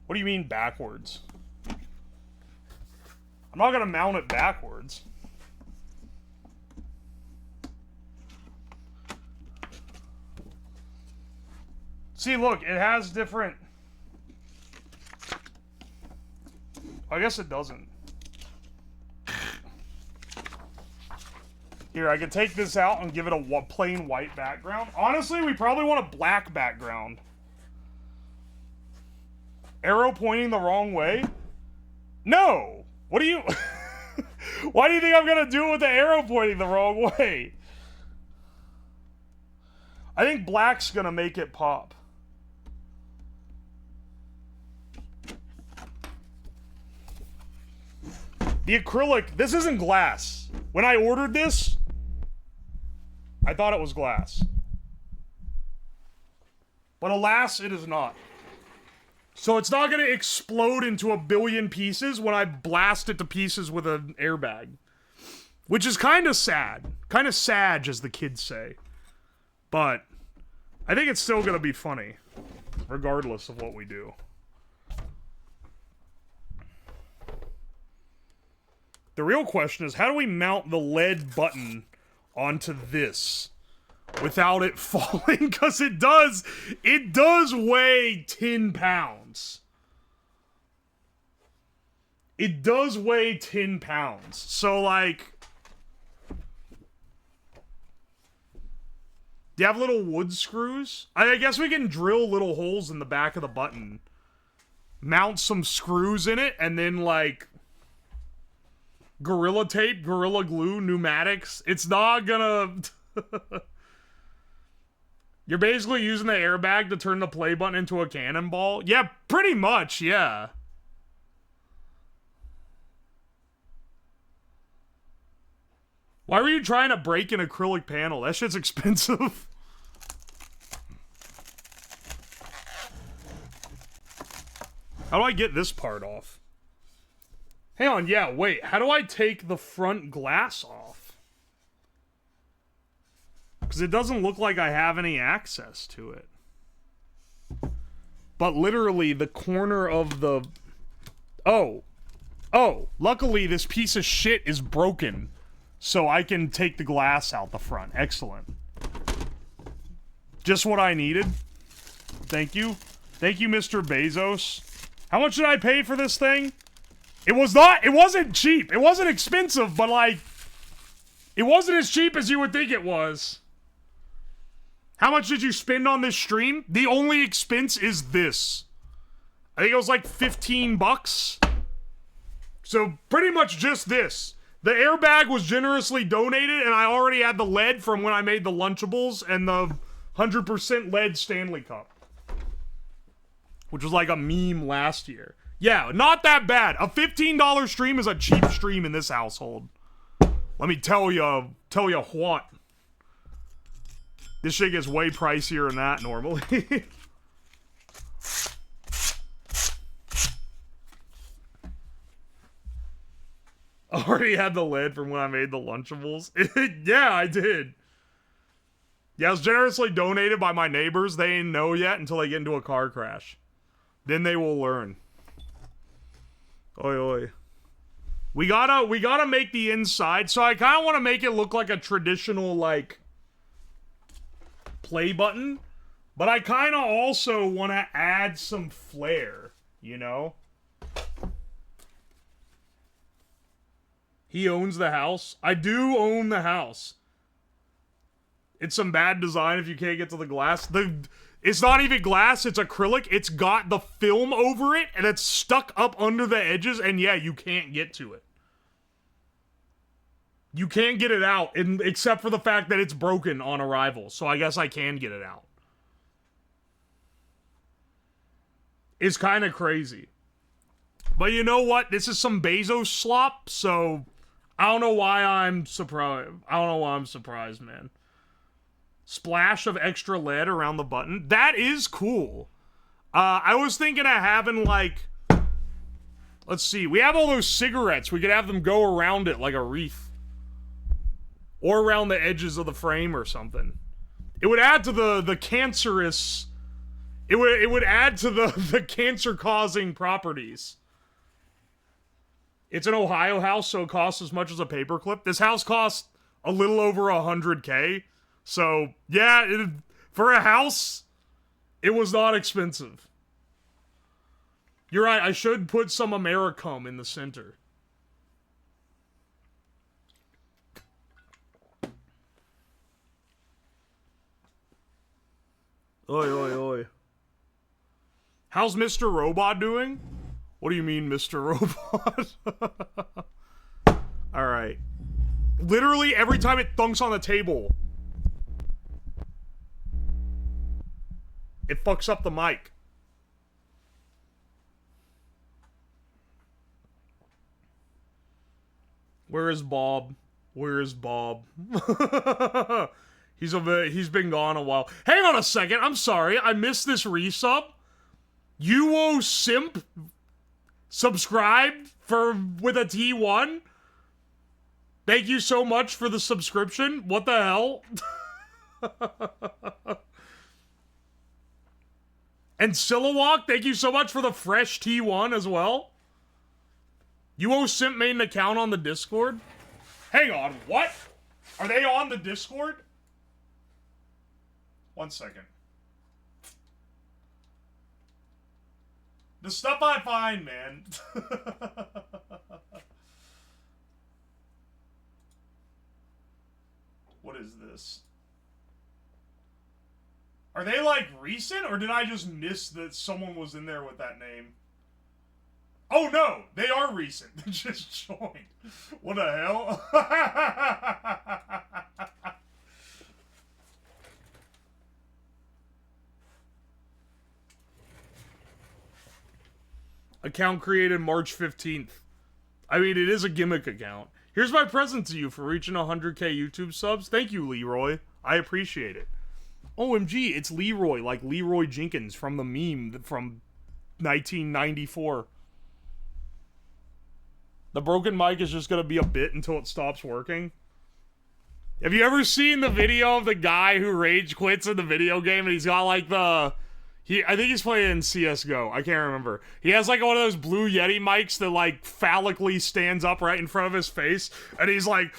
What do you mean backwards? I'm not gonna mount it backwards. See, look, it has different... I guess it doesn't. Here, I could take this out and give it a plain white background. Honestly, we probably want a black background. Arrow pointing the wrong way? No! What do you... Why do you think I'm gonna do it with the arrow pointing the wrong way? I think black's gonna make it pop. The acrylic, this isn't glass. When I ordered this, I thought it was glass. But alas, it is not. So it's not going to explode into a billion pieces when I blast it to pieces with an airbag. Which is kind of sad. Kind of sad, as the kids say. But I think it's still going to be funny. Regardless of what we do. The real question is, how do we mount the lead button onto this without it falling? Because it does weigh 10 pounds. It does weigh 10 pounds. So, like, do you have little wood screws? I guess we can drill little holes in the back of the button, mount some screws in it, and then, like, Gorilla Tape, Gorilla Glue, pneumatics. It's not gonna... You're basically using the airbag to turn the play button into a cannonball? Yeah, pretty much, yeah. Why were you trying to break an acrylic panel? That shit's expensive. How do I get this part off? Hang on, yeah, wait. How do I take the front glass off? Because it doesn't look like I have any access to it. But literally, the corner of the... Oh. Oh, luckily this piece of shit is broken. So I can take the glass out the front. Excellent. Just what I needed. Thank you. Thank you, Mr. Bezos. How much did I pay for this thing? It wasn't cheap. It wasn't expensive, but like, it wasn't as cheap as you would think it was. How much did you spend on this stream? The only expense is this. I think it was like 15 bucks. So pretty much just this. The airbag was generously donated, and I already had the lead from when I made the Lunchables and the 100% lead Stanley Cup. Which was like a meme last year. Yeah, not that bad. A $15 stream is a cheap stream in this household. Let me tell you what. This shit gets way pricier than that normally. I already had the lid from when I made the Lunchables. Yeah, I did. Yeah, it was generously donated by my neighbors. They ain't know yet until they get into a car crash. Then they will learn. Oi, oi. We gotta make the inside, so I kind of want to make it look like a traditional, like, play button, but I kind of also want to add some flair, you know? He owns the house. I do own the house. It's some bad design if you can't get to the glass. It's not even glass, it's acrylic. It's got the film over it, and it's stuck up under the edges, and yeah, you can't get to it. You can't get it out, except for the fact that it's broken on arrival, so I guess I can get it out. It's kind of crazy. But you know what? This is some Bezos slop, so I don't know why I'm surprised. I don't know why I'm surprised, man. Splash of extra lead around the button. That is cool. I was thinking of having, like... Let's see. We have all those cigarettes. We could have them go around it like a wreath. Or around the edges of the frame or something. It would add to the cancerous... It would add to the cancer-causing properties. It's an Ohio house, so it costs as much as a paperclip. This house costs a little over 100K. So, yeah, for a house, it was not expensive. You're right, I should put some Americum in the center. Oi, oi, oi. How's Mr. Robot doing? What do you mean, Mr. Robot? Alright. Literally, every time it thunks on the table, it fucks up the mic. Where is Bob? Where is Bob? He's been gone a while. Hang on a second. I'm sorry. I missed this resub. Uwoslab subscribed with a T1. Thank you so much for the subscription. What the hell? And Silawalk, thank you so much for the fresh T1 as well. Uwoslab made an account on the Discord. Hang on, what? Are they on the Discord? 1 second. The stuff I find, man. What is this? Are they, like, recent? Or did I just miss that someone was in there with that name? Oh, no! They are recent. They just joined. What the hell? Account created March 15th. I mean, it is a gimmick account. Here's my present to you for reaching 100K YouTube subs. Thank you, Leroy. I appreciate it. OMG, it's Leroy, like Leroy Jenkins from the meme from 1994. The broken mic is just gonna be a bit until it stops working. Have you ever seen the video of the guy who rage quits in the video game and he's got like the... I think he's playing CSGO. I can't remember. He has like one of those Blue Yeti mics that like phallically stands up right in front of his face, and he's like,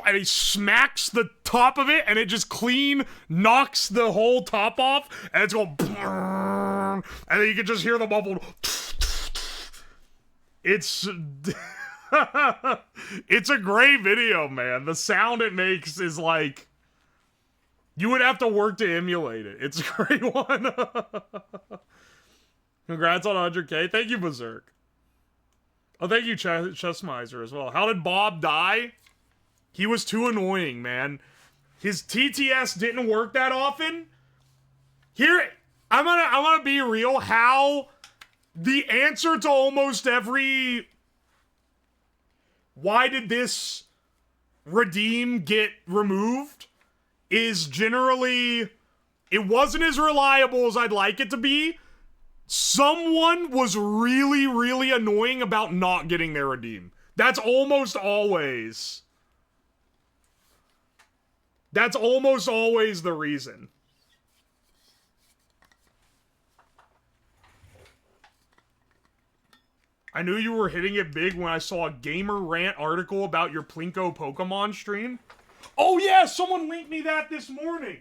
and he smacks the top of it, and it just clean knocks the whole top off, and it's going, and then you can just hear the bubble. It's, it's a great video, man. The sound it makes is like, you would have to work to emulate it. It's a great one. Congrats on 100K. Thank you, Berserk. Oh, thank you, Chessmiser, as well. How did Bob die? He was too annoying, man. His TTS didn't work that often. Here, I'm gonna be real. How the answer to almost every why did this redeem get removed is generally, it wasn't as reliable as I'd like it to be. Someone was really, really annoying about not getting their redeem. That's almost always the reason. I knew you were hitting it big when I saw a Gamer Rant article about your Plinko Pokemon stream. Oh yeah, someone linked me that this morning.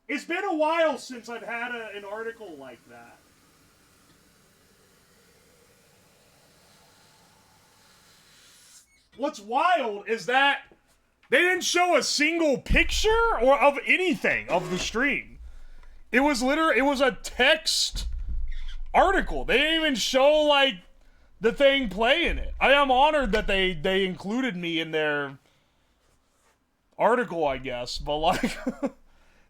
It's been a while since I've had an article like that. What's wild is that they didn't show a single picture or of anything of the stream. It was a text article. They didn't even show like the thing playing it. I am honored that they included me in their article, I guess, but like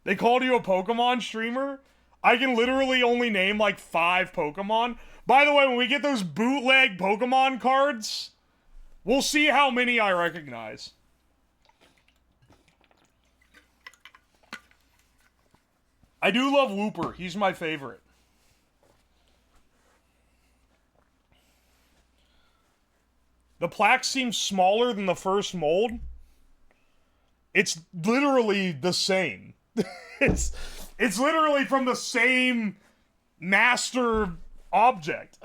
they called you a Pokemon streamer. I can literally only name like 5 Pokemon. By the way, when we get those bootleg Pokemon cards, we'll see how many I recognize. I do love Wooper. He's my favorite. The plaque seems smaller than the first mold. It's literally the same. It's literally from the same master object.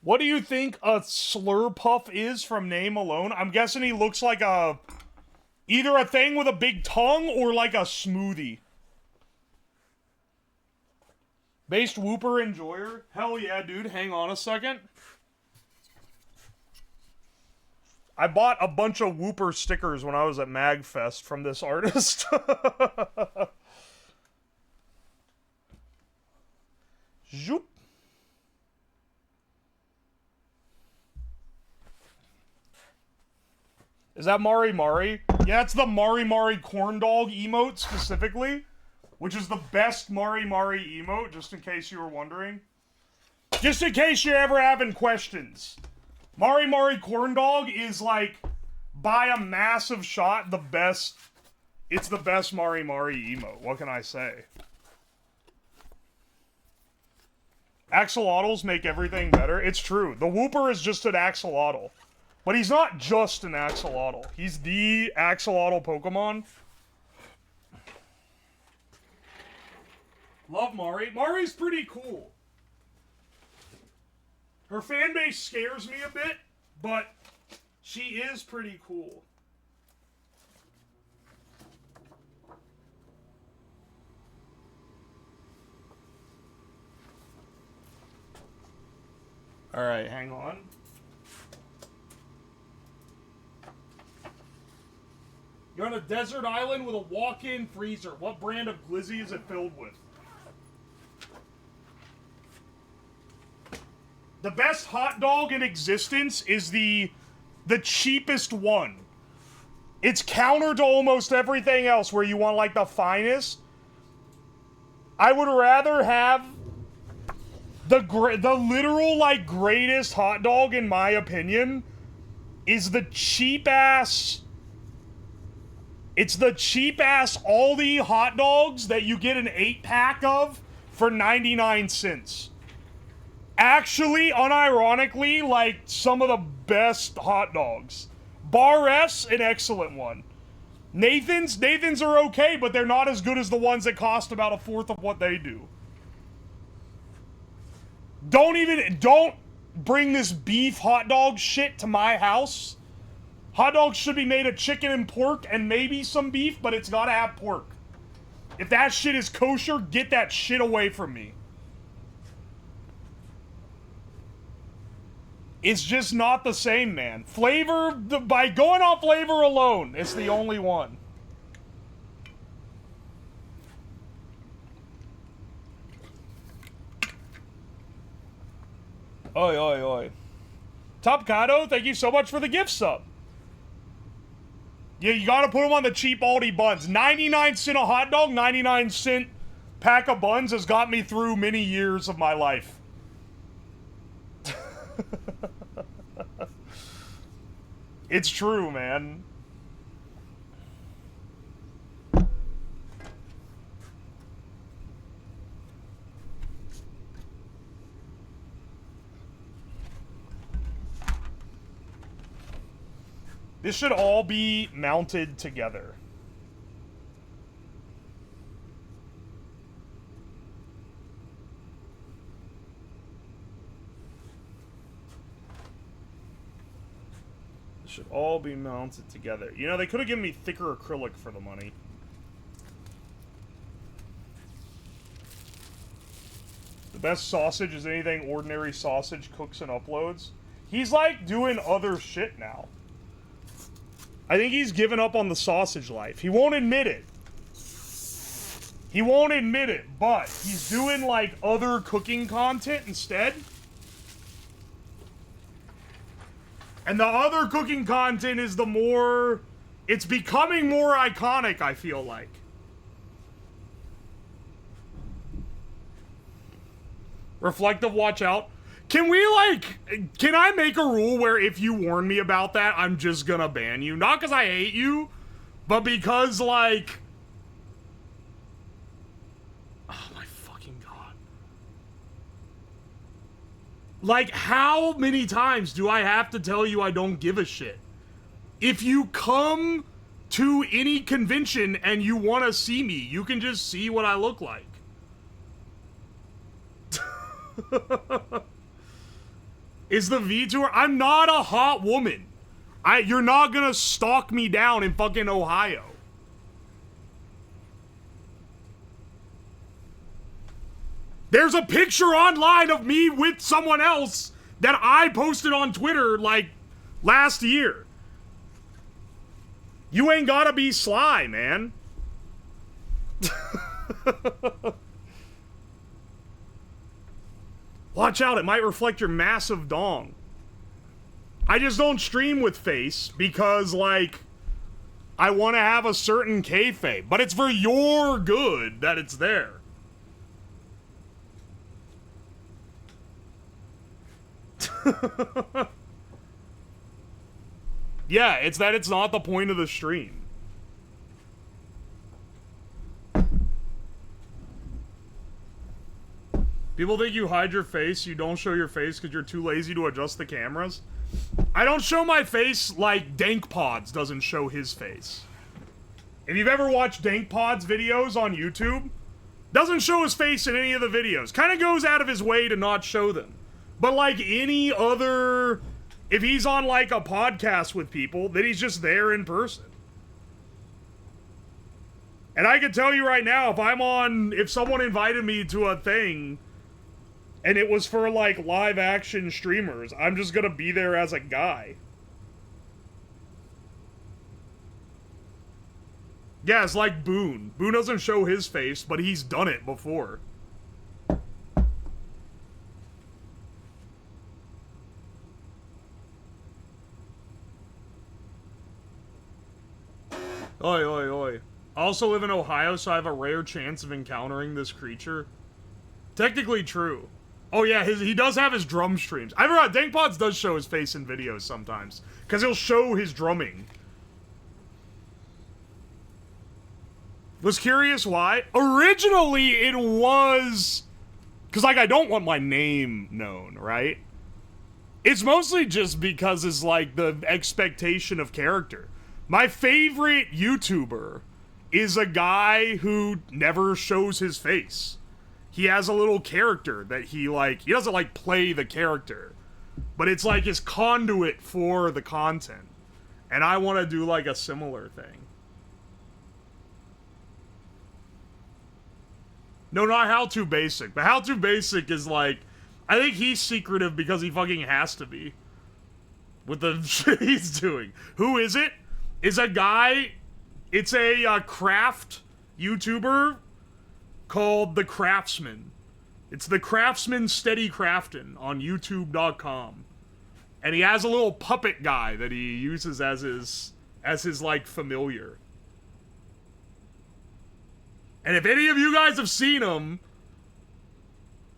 What do you think a Slurpuff is from name alone? I'm guessing he looks like either a thing with a big tongue or like a smoothie. Based Whooper Enjoyer? Hell yeah, dude. Hang on a second. I bought a bunch of Whooper stickers when I was at MagFest from this artist. Zoop. Is that Mari Mari? Yeah, it's the Mari Mari corn dog emote specifically, which is the best Mari Mari emote, just in case you were wondering. Just in case you're ever having questions. Mari Mari corn dog is like, by a massive shot, the best. It's the best Mari Mari emote. What can I say? Axolotls make everything better. It's true. The Whooper is just an axolotl. But he's not just an axolotl. He's the axolotl Pokemon. Love Mari. Mari's pretty cool. Her fan base scares me a bit, but she is pretty cool. Alright, hang on. You're on a desert island with a walk-in freezer. What brand of glizzy is it filled with? The best hot dog in existence is the cheapest one. It's counter to almost everything else where you want like the finest. I would rather have the literal like greatest hot dog in my opinion is the cheap ass. It's the cheap ass Aldi hot dogs that you get an 8-pack of for 99 cents. Actually, unironically, like some of the best hot dogs. Bar S, an excellent one. Nathan's are okay, but they're not as good as the ones that cost about a fourth of what they do. Don't bring this beef hot dog shit to my house. Hot dogs should be made of chicken and pork and maybe some beef, but it's gotta have pork. If that shit is kosher, get that shit away from me. It's just not the same, man. Flavor, by going off flavor alone, it's the only one. Oi, oi, oi. Top Kato, thank you so much for the gift sub. Yeah, you gotta put them on the cheap Aldi buns. 99 cent a hot dog, 99 cent pack of buns has got me through many years of my life. It's true, man. This should all be mounted together. This should all be mounted together. You know, they could have given me thicker acrylic for the money. The best sausage is anything ordinary sausage cooks and uploads. He's like doing other shit now. I think he's given up on the sausage life. He won't admit it. He won't admit it, but he's doing like other cooking content instead. And the other cooking content is the more... It's becoming more iconic, I feel like. Reflective, watch out. Can we, like... Can I make a rule where if you warn me about that, I'm just gonna ban you? Not because I hate you, but because, like... Oh my fucking god. Like, how many times do I have to tell you I don't give a shit? If you come to any convention and you want to see me, you can just see what I look like. Is the VTuber? I'm not a hot woman. You're not gonna stalk me down in fucking Ohio. There's a picture online of me with someone else that I posted on Twitter, like, last year. You ain't gotta be sly, man. Watch out, it might reflect your massive dong. I just don't stream with face because, like, I want to have a certain kayfabe. But it's for your good that it's there. Yeah, it's that it's not the point of the stream. People think you hide your face, you don't show your face because you're too lazy to adjust the cameras. I don't show my face like DankPods doesn't show his face. If you've ever watched DankPod's videos on YouTube, doesn't show his face in any of the videos. Kind of goes out of his way to not show them. But like any other, if he's on like a podcast with people, then he's just there in person. And I can tell you right now, if someone invited me to a thing, and it was for like live action streamers, I'm just gonna be there as a guy. Yeah, it's like Boone. Boone doesn't show his face, but he's done it before. Oi, oi, oi. I also live in Ohio, so I have a rare chance of encountering this creature. Technically true. Oh yeah, he does have his drum streams. I forgot, DankPods does show his face in videos sometimes. Because he'll show his drumming. Was curious why? Originally, it was... Because, like, I don't want my name known, right? It's mostly just because it's, like, the expectation of character. My favorite YouTuber is a guy who never shows his face. He has a little character that he doesn't, like, play the character. But it's, like, his conduit for the content. And I want to do, like, a similar thing. No, not How To Basic. But How To Basic is, like... I think he's secretive because he fucking has to be. With the shit he's doing. Who is it? It's a guy... It's a craft YouTuber called The Craftsman. It's The Craftsman Steady Craftin' on YouTube.com. And he has a little puppet guy that he uses as his like, familiar. And if any of you guys have seen him,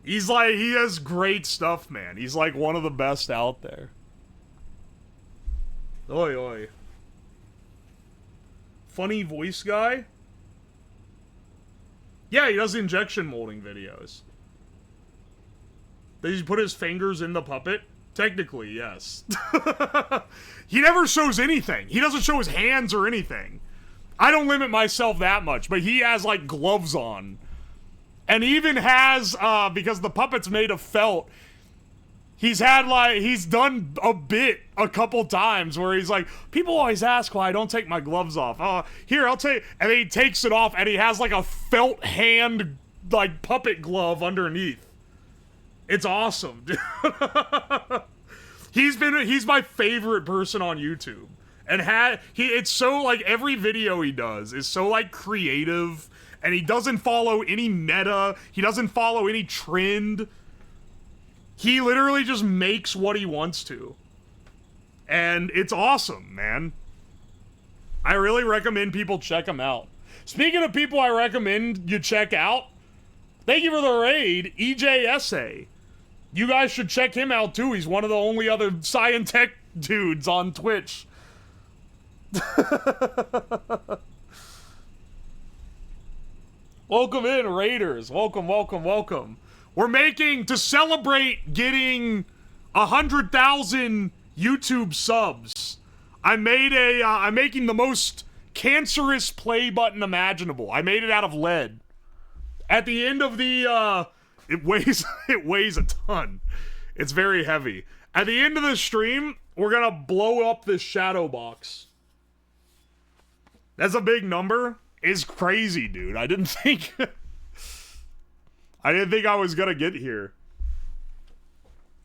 he's like, he has great stuff, man. He's like one of the best out there. Oi, oi. Funny voice guy? Yeah, he does injection molding videos. Does he put his fingers in the puppet? Technically, yes. He never shows anything. He doesn't show his hands or anything. I don't limit myself that much, but he has, like, gloves on. And he even has, because the puppet's made of felt, he's done a bit a couple times where he's like, people always ask why I don't take my gloves off. Here, I'll take, and then he takes it off, and he has, like, a felt hand, like, puppet glove underneath. It's awesome, dude. He's my favorite person on YouTube. And it's so, like, every video he does is so, like, creative, and he doesn't follow any meta, he doesn't follow any trend. He literally just makes what he wants to. And it's awesome, man. I really recommend people check him out. Speaking of people I recommend you check out, thank you for the raid, EJSA. You guys should check him out, too. He's one of the only other Scientech dudes on Twitch. Welcome in, Raiders. Welcome, welcome, welcome. We're making, to celebrate getting 100,000 YouTube subs, I'm making the most cancerous play button imaginable. I made it out of lead. At the end of the, it weighs a ton. It's very heavy. At the end of the stream, we're gonna blow up this shadow box. That's a big number. It's crazy, dude. I didn't think I was gonna get here.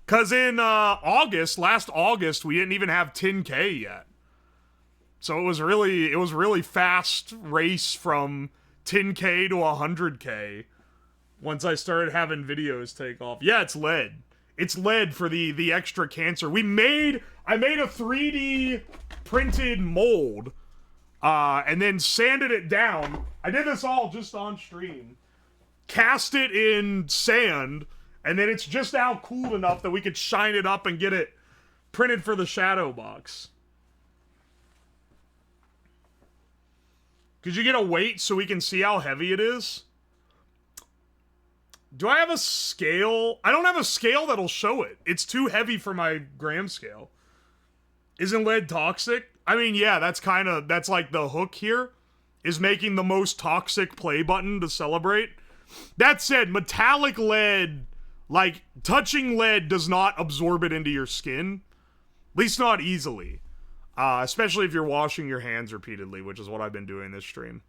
Cause in last August, we didn't even have 10K yet. So it was really fast race from 10K to 100K once I started having videos take off. Yeah, it's lead. It's lead for the extra cancer. I made a 3D printed mold and then sanded it down. I did this all just on stream. Cast it in sand, and then it's just now cooled enough that we could shine it up and get it printed for the shadow box. Could you get a weight so we can see how heavy it is? Do I have a scale? I don't have a scale that'll show it. It's too heavy for my gram scale. Isn't lead toxic? I mean, yeah, that's like the hook here, is making the most toxic play button to celebrate. That said, metallic lead, like, touching lead does not absorb it into your skin. At least not easily. Especially if you're washing your hands repeatedly, which is what I've been doing this stream.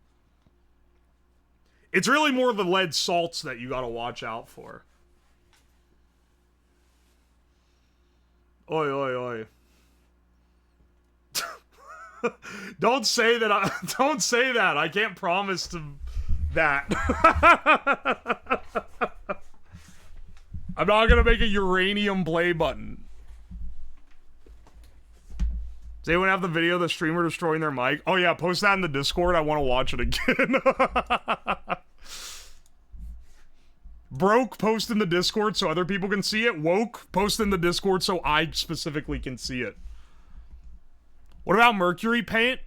It's really more the lead salts that you gotta watch out for. Oi, oi, oi. Don't say that. Don't say that. I can't promise to that. I'm not gonna make a uranium play button. Does anyone have the video of the streamer destroying their mic? Oh yeah, post that in the Discord. I want to watch it again. Broke, post in the Discord so other people can see it. Woke, post in the Discord so I specifically can see it. What about mercury paint?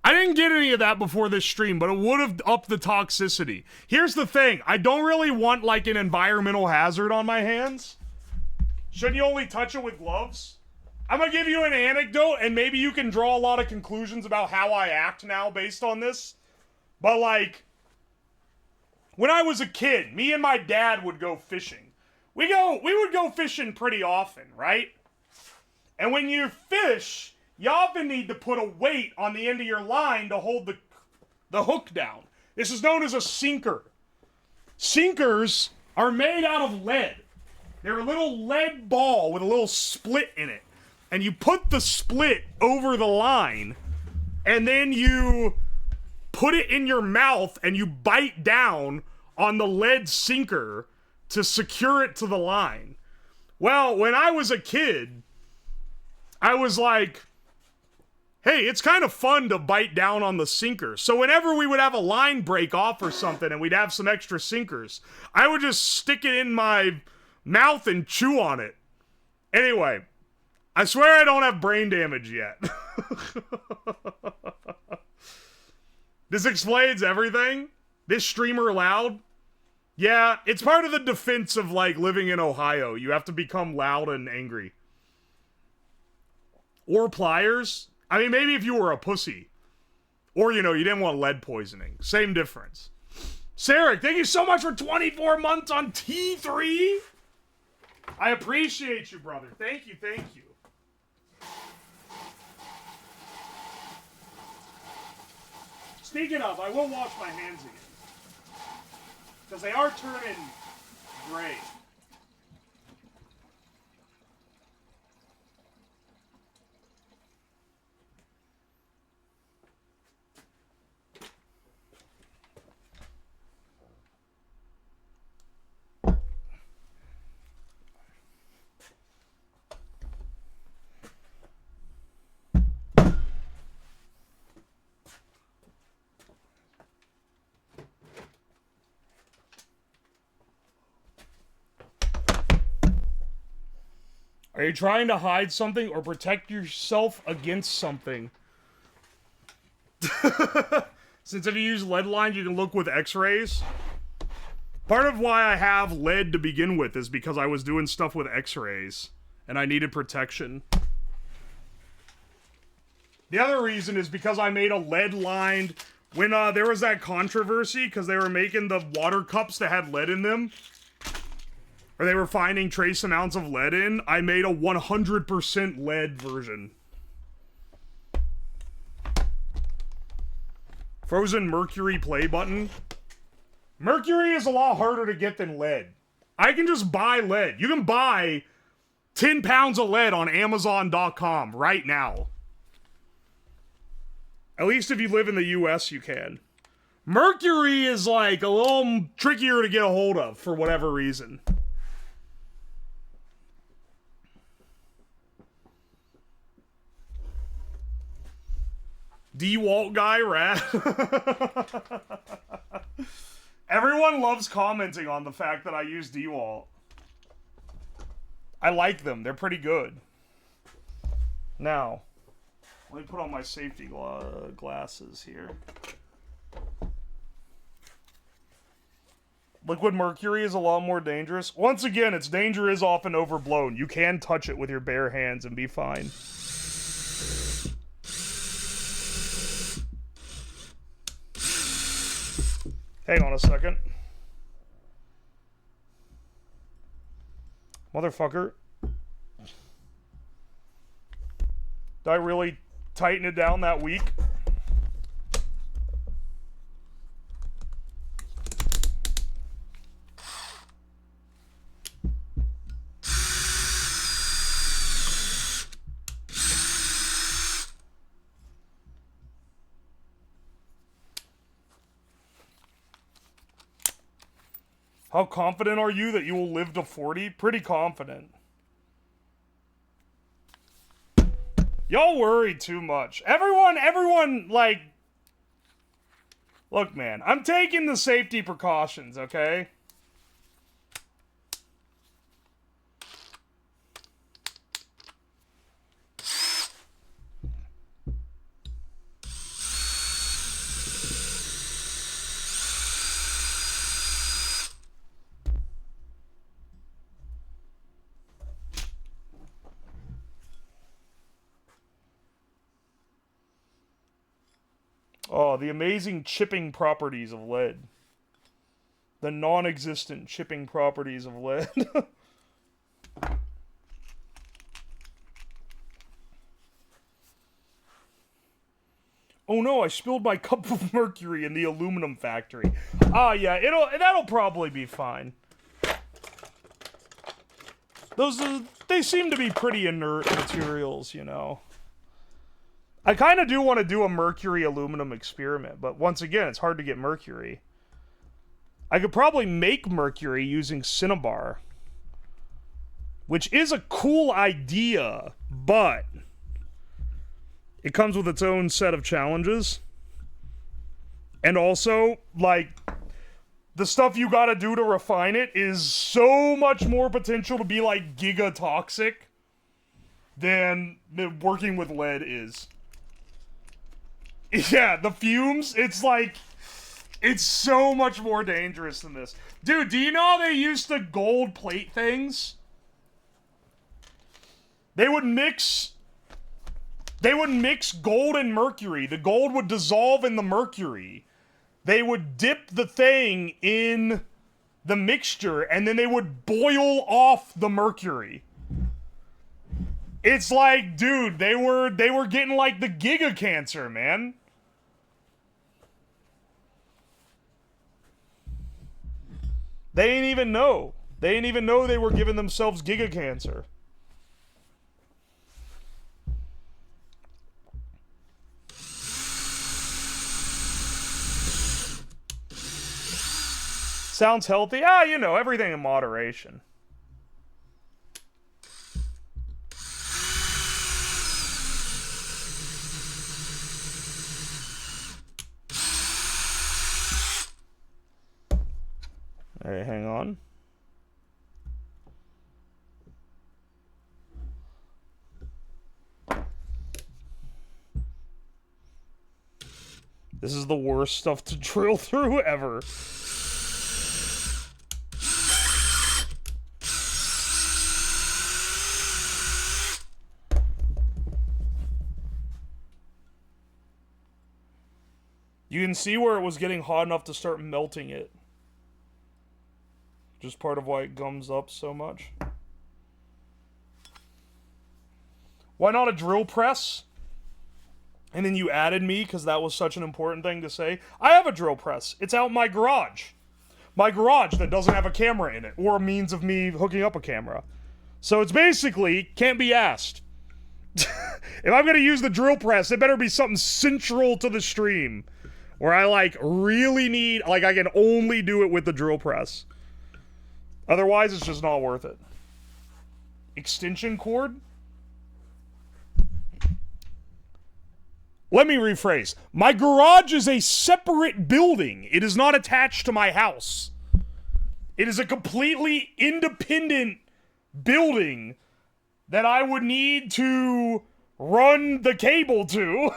I didn't get any of that before this stream, but it would have upped the toxicity. Here's the thing. I don't really want, like, an environmental hazard on my hands. Shouldn't you only touch it with gloves? I'm gonna give you an anecdote, and maybe you can draw a lot of conclusions about how I act now based on this. But, like, when I was a kid, me and my dad would go fishing. We would go fishing pretty often, right? And when you fish, you often need to put a weight on the end of your line to hold the hook down. This is known as a sinker. Sinkers are made out of lead. They're a little lead ball with a little split in it. And you put the split over the line, and then you put it in your mouth and you bite down on the lead sinker to secure it to the line. Well, when I was a kid, I was like, hey, it's kind of fun to bite down on the sinker. So whenever we would have a line break off or something and we'd have some extra sinkers, I would just stick it in my mouth and chew on it. Anyway, I swear I don't have brain damage yet. This explains everything. This streamer loud. Yeah, it's part of the defense of, like, living in Ohio. You have to become loud and angry. Or pliers. I mean, maybe if you were a pussy. Or, you know, you didn't want lead poisoning. Same difference. Sarek, thank you so much for 24 months on T3. I appreciate you, brother. Thank you, thank you. Speaking of, I will wash my hands again. Because they are turning gray. Are you trying to hide something or protect yourself against something? Since if you use lead lines, you can look with x-rays. Part of why I have lead to begin with is because I was doing stuff with x-rays, and I needed protection. The other reason is because I made a lead-lined... When there was that controversy, because they were making the water cups that had lead in them. or they were finding trace amounts of lead in, I made a 100% lead version. Frozen mercury play button. Mercury is a lot harder to get than lead. I can just buy lead. You can buy 10 pounds of lead on Amazon.com right now. At least if you live in the US, you can. Mercury is like a little trickier to get a hold of for whatever reason. DeWalt guy, rat. Everyone loves commenting on the fact that I use DeWalt. I like them. They're pretty good. Now, let me put on my safety glasses here. Liquid mercury is a lot more dangerous. Once again, its danger is often overblown. You can touch it with your bare hands and be fine. Hang on a second. Motherfucker. Did I really tighten it down that weak? How confident are you that you will live to 40? Pretty confident. Y'all worry too much. Everyone, like... Look, man, I'm taking the safety precautions, okay? Oh, the amazing chipping properties of lead. The non-existent chipping properties of lead. Oh no, I spilled my cup of mercury in the aluminum factory. Ah, yeah, that'll probably be fine. They seem to be pretty inert materials, you know. I kind of do want to do a mercury aluminum experiment, but once again, it's hard to get mercury. I could probably make mercury using cinnabar, which is a cool idea, but it comes with its own set of challenges. And also, like, the stuff you gotta do to refine it is so much more potential to be, like, gigatoxic than working with lead is. Yeah, the fumes, it's like, it's so much more dangerous than this. Dude, do you know how they used to gold plate things? They would mix gold and mercury. The gold would dissolve in the mercury. They would dip the thing in the mixture, and then they would boil off the mercury. It's like, dude, they were getting like the giga cancer, man. They ain't even know. They didn't even know they were giving themselves giga cancer. Sounds healthy? Ah, you know, everything in moderation. Alright, hang on. This is the worst stuff to drill through ever. You can see where it was getting hot enough to start melting it. Just part of why it gums up so much. Why not a drill press? And then you added me because that was such an important thing to say. I have a drill press. It's out in my garage. My garage that doesn't have a camera in it or a means of me hooking up a camera. So it's basically can't be asked. If I'm going to use the drill press, it better be something central to the stream. Where I, like, really need... Like, I can only do it with the drill press. Otherwise, it's just not worth it. Extension cord? Let me rephrase. My garage is a separate building. It is not attached to my house. It is a completely independent building that I would need to run the cable to.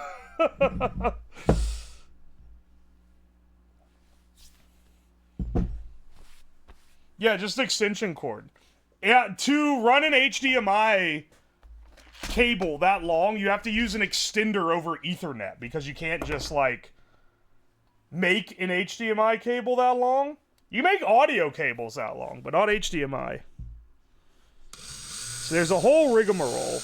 Yeah, just extension cord. Yeah, to run an HDMI cable that long, you have to use an extender over Ethernet because you can't just, like, make an HDMI cable that long. You make audio cables that long, but not HDMI. So there's a whole rigmarole.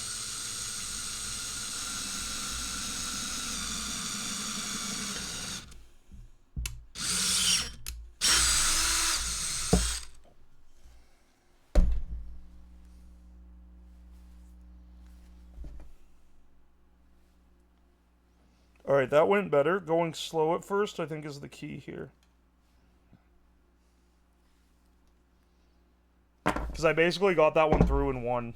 Alright, that went better. Going slow at first, I think, is the key here. Because I basically got that one through in one.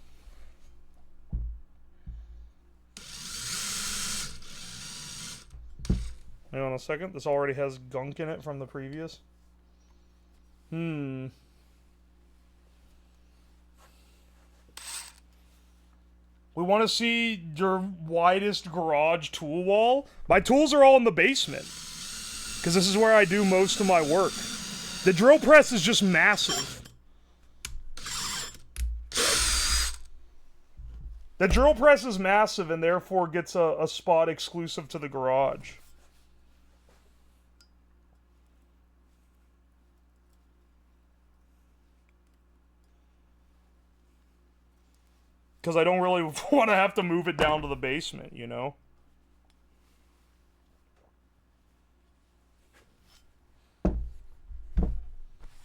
Hang on a second. This already has gunk in it from the previous. We want to see your widest garage tool wall. My tools are all in the basement. Because this is where I do most of my work. The drill press is just massive. The drill press is massive and therefore gets a spot exclusive to the garage. Because I don't really want to have to move it down to the basement, you know?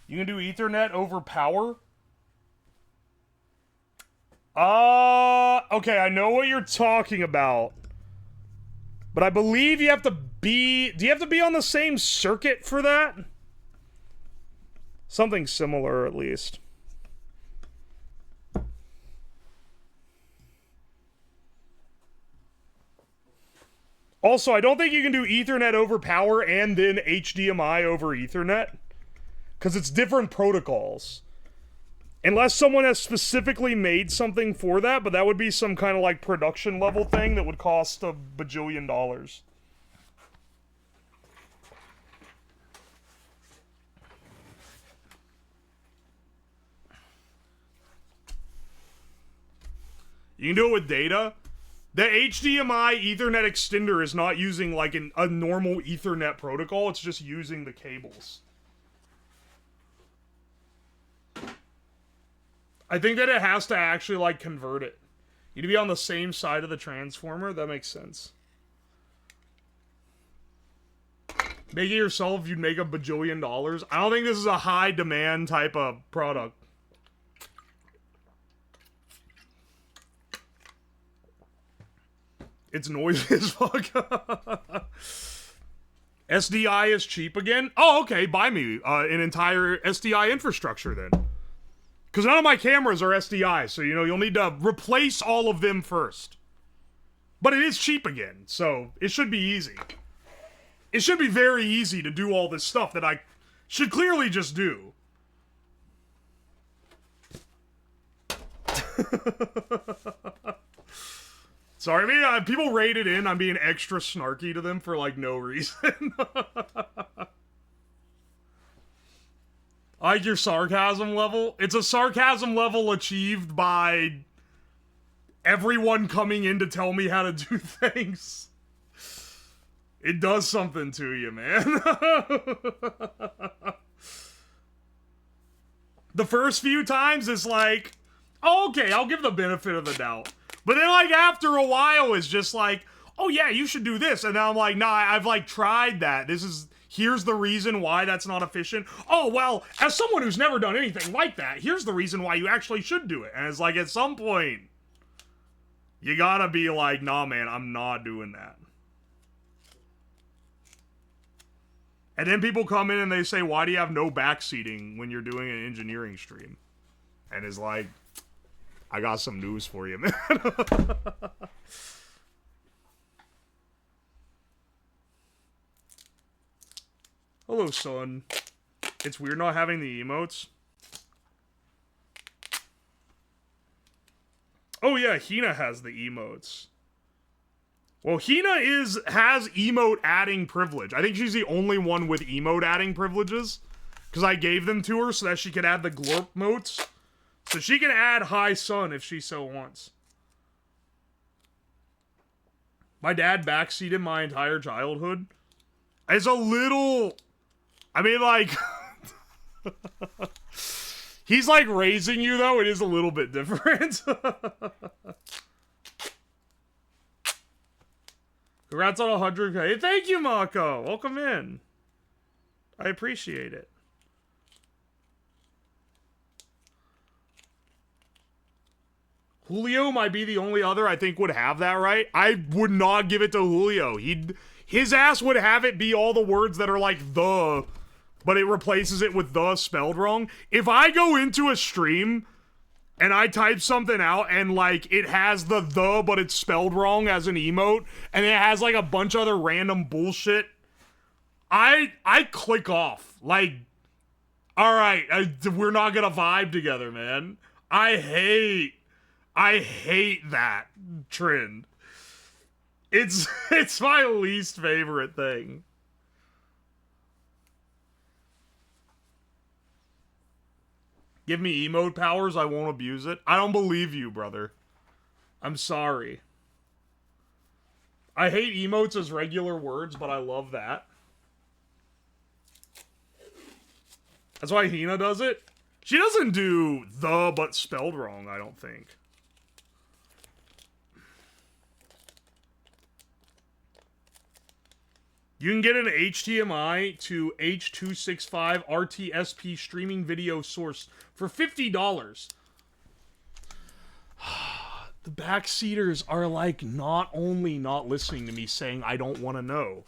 You can do Ethernet over power? Okay, I know what you're talking about. But I believe you have to be... Do you have to be on the same circuit for that? Something similar, at least. Also, I don't think you can do Ethernet over power and then HDMI over Ethernet. Because it's different protocols. Unless someone has specifically made something for that, but that would be some kind of like production level thing that would cost $1 bajillion. You can do it with data. The HDMI Ethernet extender is not using like a normal Ethernet protocol, it's just using the cables. I think that it has to actually, like, convert it. You need to be on the same side of the transformer. That makes sense. Make it yourself, you'd make $1 bajillion. I don't think this is a high-demand type of product. It's noisy as fuck. SDI is cheap again? Oh, okay. Buy me an entire SDI infrastructure, then. Because none of my cameras are SDI, so, you know, you'll need to replace all of them first. But it is cheap again, so it should be easy. It should be very easy to do all this stuff that I should clearly just do. Sorry, I mean, people rated in, I'm being extra snarky to them for, like, no reason. I like your sarcasm level. It's a sarcasm level achieved by everyone coming in to tell me how to do things. It does something to you, man. The first few times it's like, oh, okay, I'll give the benefit of the doubt. But then, like, after a while, it's just like, oh, yeah, you should do this. And now I'm like, nah, I've, like, tried that. Here's the reason why that's not efficient. Oh, well, as someone who's never done anything like that, here's the reason why you actually should do it. And it's like, at some point, you gotta be like, nah, man, I'm not doing that. And then people come in and they say, why do you have no backseating when you're doing an engineering stream? And it's like, I got some news for you, man. Hello, son. It's weird not having the emotes. Oh yeah, Hina has the emotes. Well, Hina has emote adding privilege. I think she's the only one with emote adding privileges. Because I gave them to her so that she could add the glorp motes. So she can add Hi Son if she so wants. My dad backseated my entire childhood. It's a little... I mean, like... He's, like, raising you, though. It is a little bit different. Congrats on 100K. Thank you, Mako. Welcome in. I appreciate it. Julio might be the only other I think would have that right. I would not give it to Julio. His ass would have it be all the words that are like the, but it replaces it with the spelled wrong. If I go into a stream and I type something out and like it has the but it's spelled wrong as an emote and it has like a bunch of other random bullshit, I click off. Like, all right, we're not gonna vibe together, man. I hate that trend. It's my least favorite thing. Give me emote powers, I won't abuse it. I don't believe you, brother. I'm sorry. I hate emotes as regular words, but I love that. That's why Hina does it. She doesn't do the but spelled wrong, I don't think. You can get an HDMI to H.265 RTSP streaming video source for $50. The backseaters are like not only not listening to me saying I don't want to know,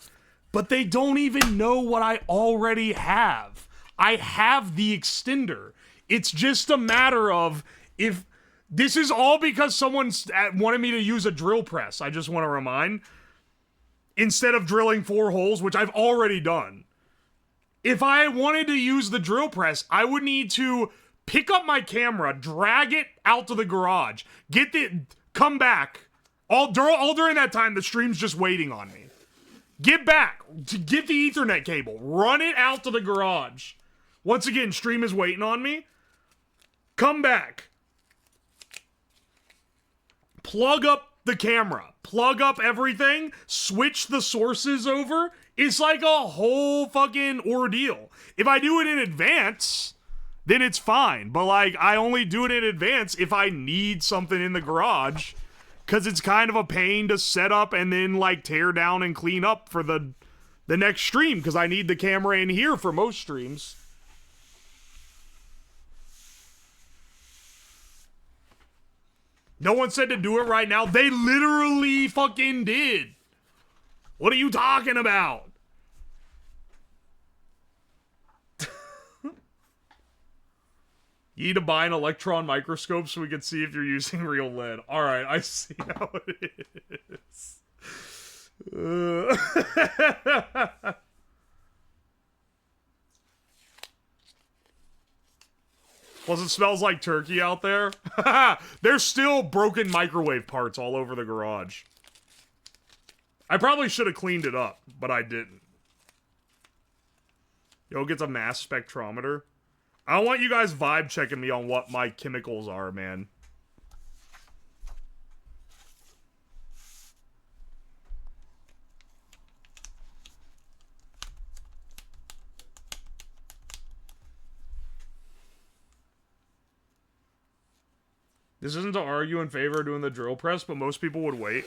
but they don't even know what I already have. I have the extender. It's just a matter of if this is all because someone wanted me to use a drill press. I just want to remind. Instead of drilling 4 holes, which I've already done. If I wanted to use the drill press, I would need to pick up my camera, drag it out to the garage, come back. All during that time, the stream's just waiting on me. Get back, to get the Ethernet cable, run it out to the garage. Once again, stream is waiting on me. Come back. Plug up the camera, plug up everything, switch the sources over. It's like a whole fucking ordeal. If I do it in advance, then it's fine. But like, I only do it in advance if I need something in the garage, because it's kind of a pain to set up and then like tear down and clean up for the next stream, because I need the camera in here for most streams. No one said to do it right now. They literally fucking did. What are you talking about? You need to buy an electron microscope so we can see if you're using real lead. Alright, I see how it is. Plus it smells like turkey out there. There's still broken microwave parts all over the garage. I probably should have cleaned it up, but I didn't. Yo gets a mass spectrometer. I don't want you guys vibe checking me on what my chemicals are, man. This isn't to argue in favor of doing the drill press, but most people would wait.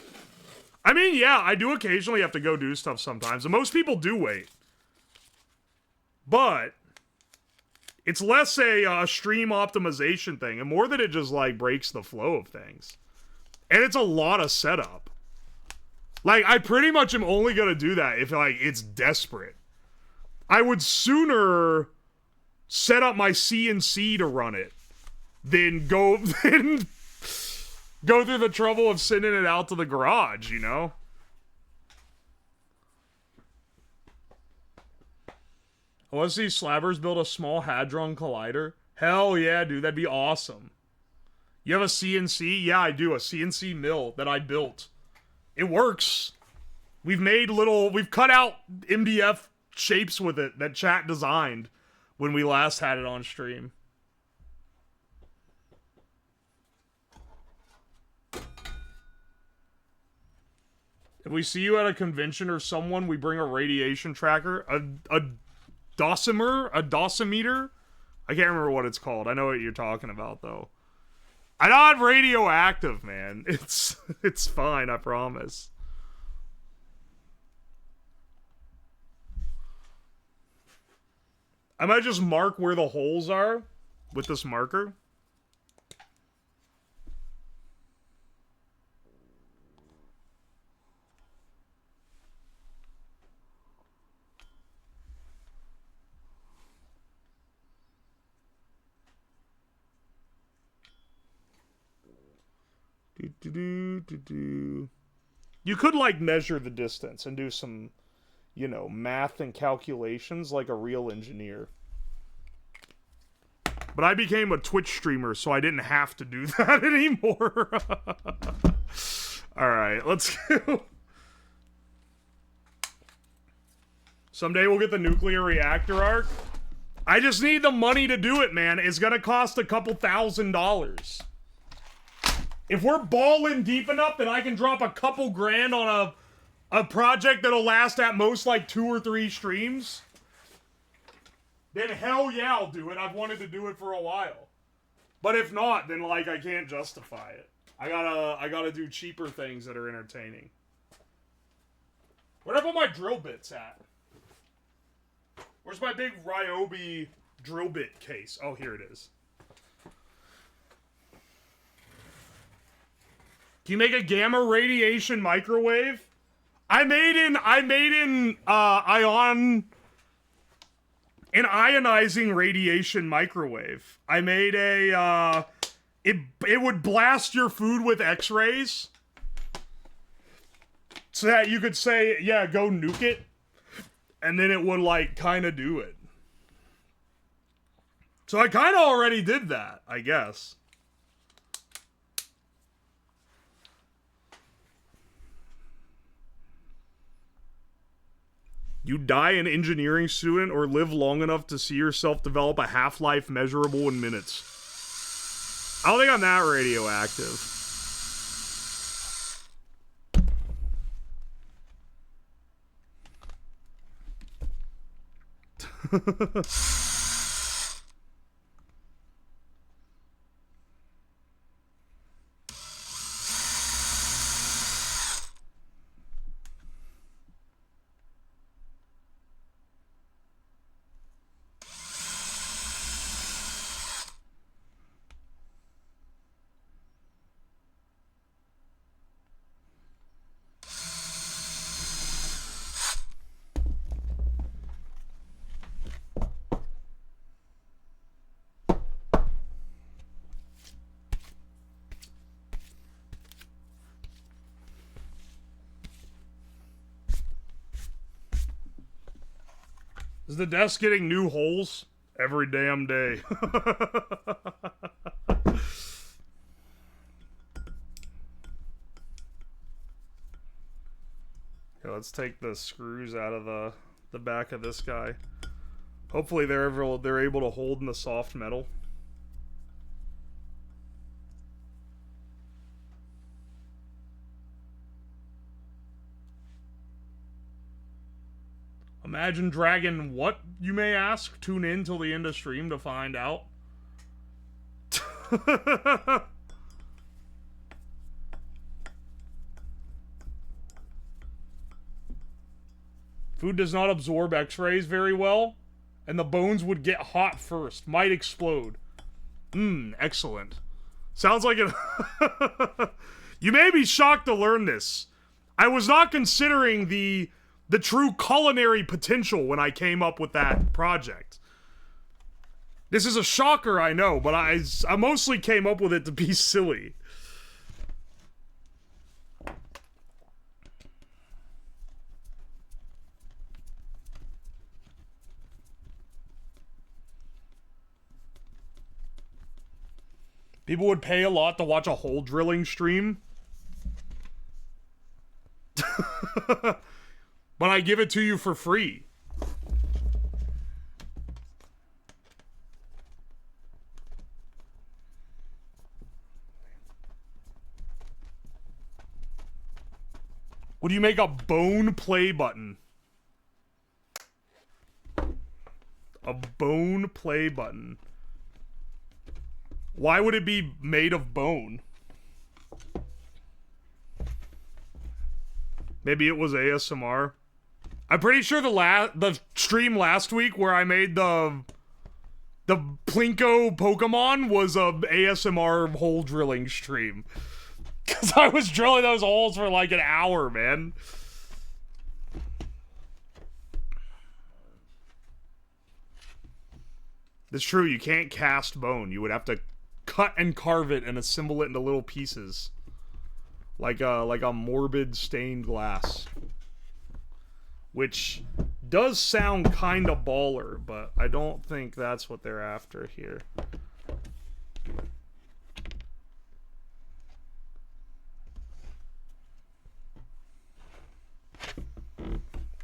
I mean, yeah, I do occasionally have to go do stuff sometimes, and most people do wait. But it's less a stream optimization thing, and more that it just, like, breaks the flow of things. And it's a lot of setup. Like, I pretty much am only gonna do that if, like, it's desperate. I would sooner set up my CNC to run it than go through the trouble of sending it out to the garage, you know? I want to see Slabbers build a small Hadron Collider. Hell yeah, dude, that'd be awesome. You have a CNC? Yeah, I do. A CNC mill that I built. It works. We've cut out MDF shapes with it that chat designed when we last had it on stream. If we see you at a convention or someone, we bring a radiation tracker, a dosimeter? I can't remember what it's called. I know what you're talking about, though. I'm not radioactive, man. It's fine, I promise. I might just mark where the holes are with this marker. You could, like, measure the distance and do some, you know, math and calculations like a real engineer. But I became a Twitch streamer, so I didn't have to do that anymore. Alright, let's go. Someday we'll get the nuclear reactor arc. I just need the money to do it, man. It's gonna cost a couple $1,000s. If we're balling deep enough, then I can drop a couple grand on a project that'll last at most like 2 or 3 streams. Then hell yeah, I'll do it. I've wanted to do it for a while. But if not, then like I can't justify it. I gotta do cheaper things that are entertaining. Where'd I put my drill bits at? Where's my big Ryobi drill bit case? Oh, here it is. Can you make a gamma radiation microwave? I made an ionizing radiation microwave. I made it would blast your food with X-rays. So that you could say, yeah, go nuke it. And then it would, like, kind of do it. So I kind of already did that, I guess. You die an engineering student or live long enough to see yourself develop a half-life measurable in minutes. I don't think I'm that radioactive. Is the desk getting new holes? Every damn day. Okay, let's take the screws out of the back of this guy. Hopefully they're able to hold in the soft metal. Imagine Dragon what, you may ask? Tune in till the end of stream to find out. Food does not absorb X-rays very well, and the bones would get hot first. Might explode. Excellent. Sounds like it. You may be shocked to learn this. I was not considering the true culinary potential when I came up with that project. This is a shocker, I know, but I mostly came up with it to be silly. People would pay a lot to watch a hole drilling stream. But I give it to you for free. Would you make a bone play button? A bone play button. Why would it be made of bone? Maybe it was ASMR. I'm pretty sure the stream last week where I made the Plinko Pokemon was a ASMR hole drilling stream. Cause I was drilling those holes for like an hour, man. It's true, you can't cast bone. You would have to cut and carve it and assemble it into little pieces. Like a morbid stained glass. Which does sound kinda baller, but I don't think that's what they're after here.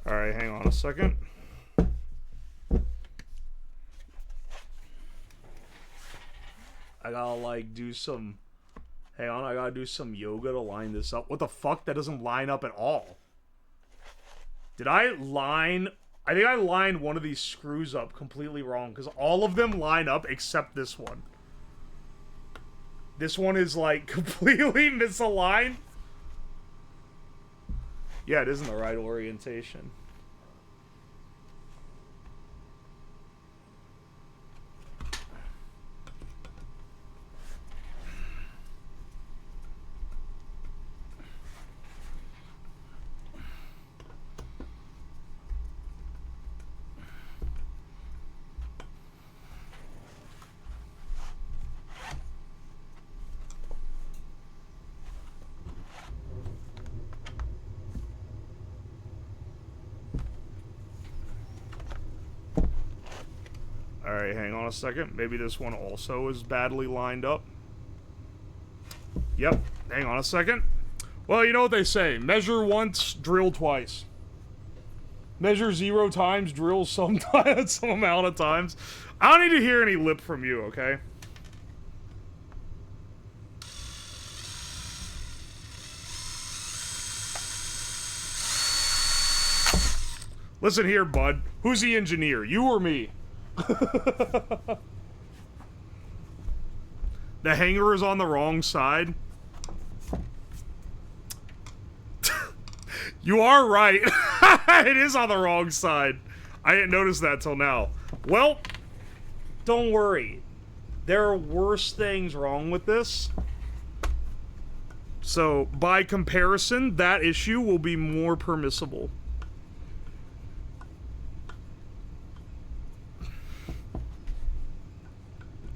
Alright, hang on a second. I gotta like do some... Hang on, I gotta do some yoga to line this up. What the fuck? That doesn't line up at all. Did I line... I think I lined one of these screws up completely wrong, because all of them line up except this one. This one is like completely misaligned. Yeah, it isn't the right orientation. Alright, hang on a second. Maybe this one also is badly lined up. Yep, hang on a second. Well, you know what they say. Measure once, drill twice. Measure 0 times, drill some amount of times. I don't need to hear any lip from you, okay? Listen here, bud. Who's the engineer? You or me? The hanger is on the wrong side. You are right. It is on the wrong side. I didn't notice that till now. Well, don't worry. There are worse things wrong with this. So, by comparison, that issue will be more permissible.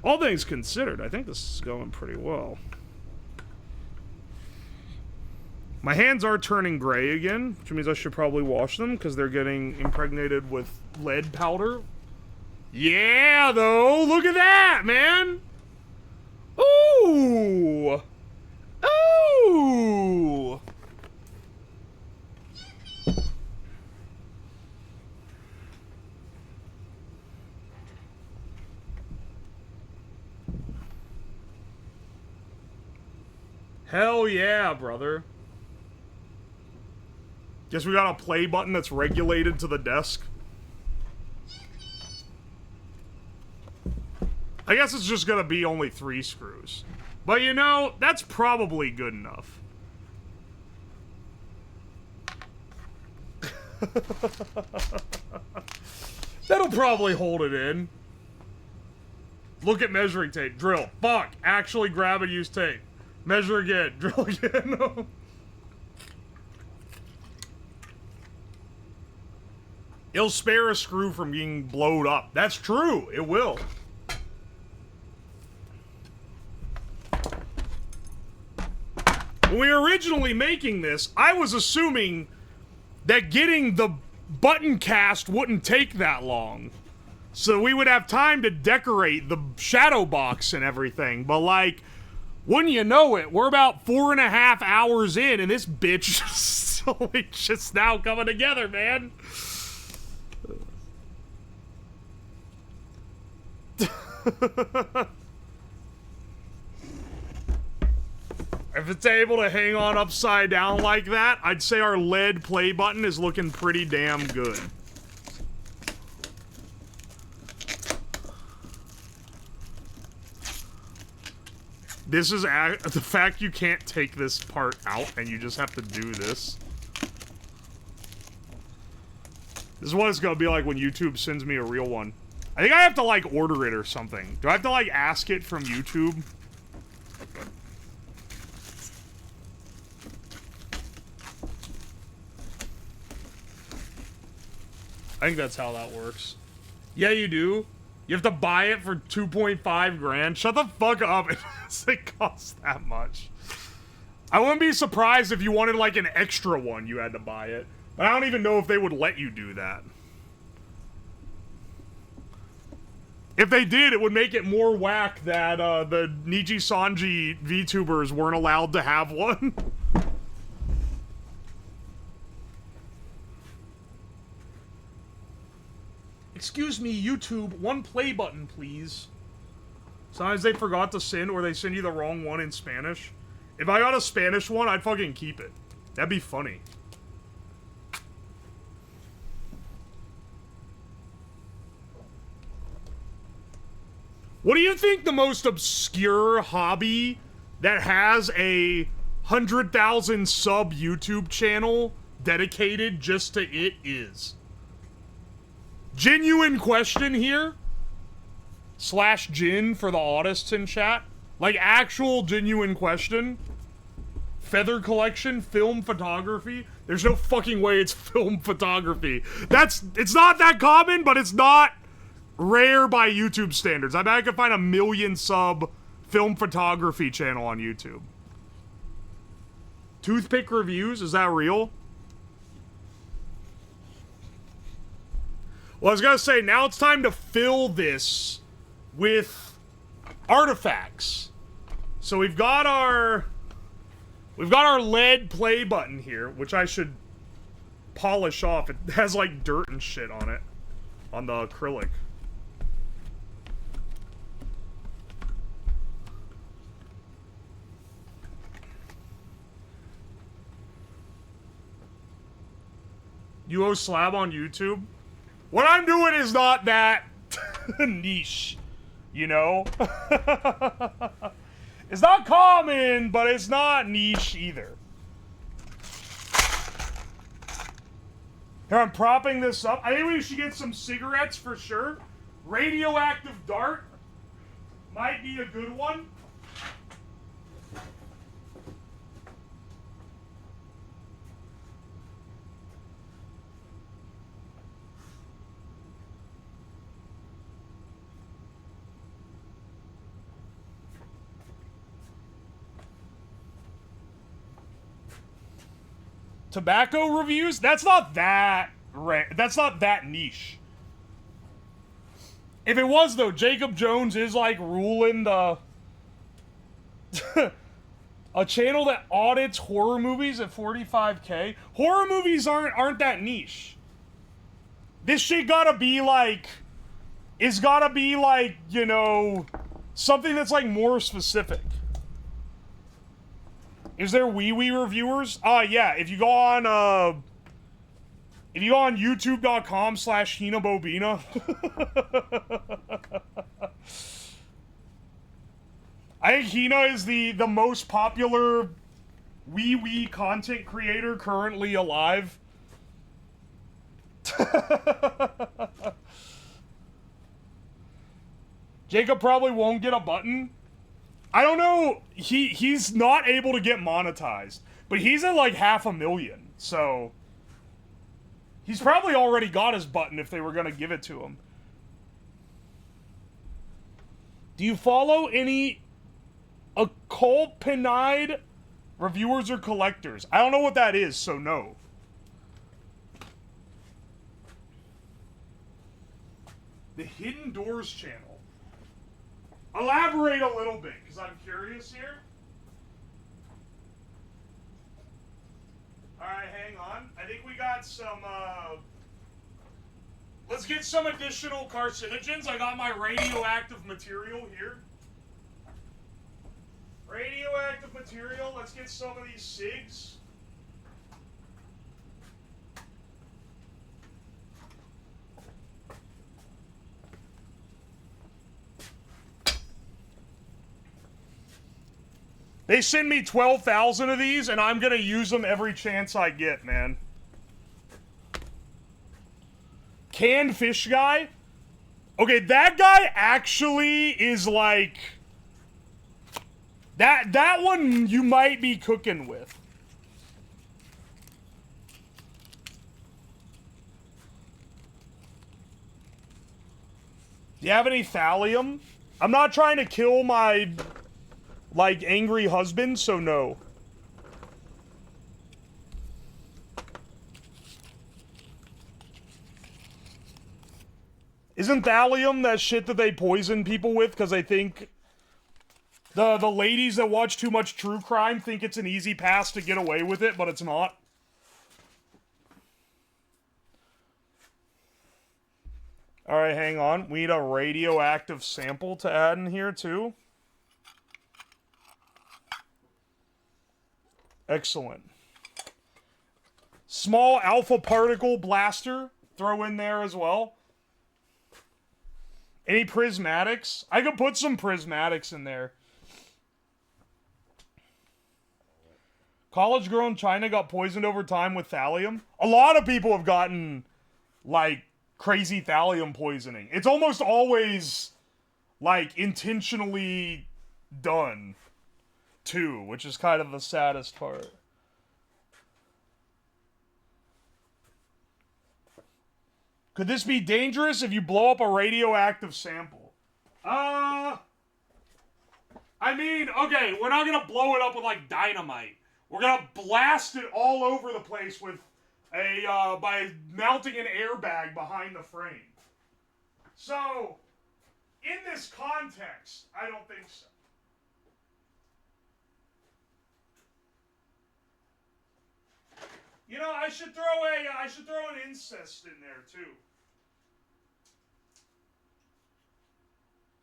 All things considered, I think this is going pretty well. My hands are turning gray again, which means I should probably wash them because they're getting impregnated with lead powder. Yeah, though! Look at that, man! Ooh! Ooh! Hell yeah, brother. Guess we got a play button that's regulated to the desk. I guess it's just gonna be only 3 screws. But you know, that's probably good enough. That'll probably hold it in. Look at measuring tape. Drill. Fuck. Actually grab and use tape. Measure again. Drill again. It'll spare a screw from being blowed up. That's true. It will. When we were originally making this, I was assuming that getting the button cast wouldn't take that long. So we would have time to decorate the shadow box and everything. But like, wouldn't you know it, we're about 4.5 hours in and this bitch is only just now coming together, man. If it's able to hang on upside down like that, I'd say our LED play button is looking pretty damn good. This is the fact you can't take this part out and you just have to do this. This is what it's gonna be like when YouTube sends me a real one. I think I have to like order it or something. Do I have to like ask it from YouTube? I think that's how that works. Yeah, you do. You have to buy it for 2.5 grand. Shut the fuck up. It doesn't cost that much. I wouldn't be surprised if you wanted like an extra one, you had to buy it. But I don't even know if they would let you do that. If they did, it would make it more whack that the Niji Sanji VTubers weren't allowed to have one. Excuse me, YouTube, one play button, please. Sometimes they forgot to send, or they send you the wrong one in Spanish. If I got a Spanish one, I'd fucking keep it. That'd be funny. What do you think the most obscure hobby that has a 100,000 sub YouTube channel dedicated just to it is? Genuine question here. / Jin for the autists in chat. Like, actual genuine question. Feather collection, film photography. There's no fucking way it's film photography. It's not that common, but it's not rare by YouTube standards. I bet I could find 1 million sub film photography channel on YouTube. Toothpick reviews, is that real? Well, I was gonna say, now it's time to fill this with artifacts. So we've got our LED play button here, which I should polish off. It has like dirt and shit on it, on the acrylic. Uwoslab on YouTube. What I'm doing is not that niche, you know? It's not common, but it's not niche either. Here, I'm propping this up. I think we should get some cigarettes for sure. Radioactive dart might be a good one. Tobacco reviews? That's not that that's not that niche. If it was though, Jacob Jones is like ruling the a channel that audits horror movies at 45K. Horror movies aren't that niche. This shit gotta be like, it's gotta be like, you know, something that's like more specific. Is there wee-wee reviewers? Yeah, if you go on youtube.com/hinabobina. I think Hina is the most popular wee-wee content creator currently alive. Jacob probably won't get a button. I don't know. He's not able to get monetized, but he's at like 500,000. So he's probably already got his button if they were gonna give it to him. Do you follow any accompanied reviewers or collectors? I don't know what that is, so no. The Hidden Doors channel. Elaborate a little bit, because I'm curious here. Alright, hang on. I think we got some, let's get some additional carcinogens. I got my radioactive material here. Radioactive material. Let's get some of these SIGs. They send me 12,000 of these, and I'm gonna use them every chance I get, man. Canned fish guy? Okay, that guy actually is like... That one you might be cooking with. Do you have any thallium? I'm not trying to kill my... like, angry husband, so no. Isn't thallium that shit that they poison people with because they think... The ladies that watch too much true crime think it's an easy pass to get away with it, but it's not? Alright, hang on. We need a radioactive sample to add in here, too. Excellent. Small alpha particle blaster. Throw in there as well. Any prismatics? I could put some prismatics in there. College-grown China got poisoned over time with thallium. A lot of people have gotten, like, crazy thallium poisoning. It's almost always, like, intentionally done, too, which is kind of the saddest part. Could this be dangerous if you blow up a radioactive sample? I mean, okay, we're not gonna blow it up with, like, dynamite. We're gonna blast it all over the place with by mounting an airbag behind the frame. So, in this context, I don't think so. You know, I should throw an incest in there too.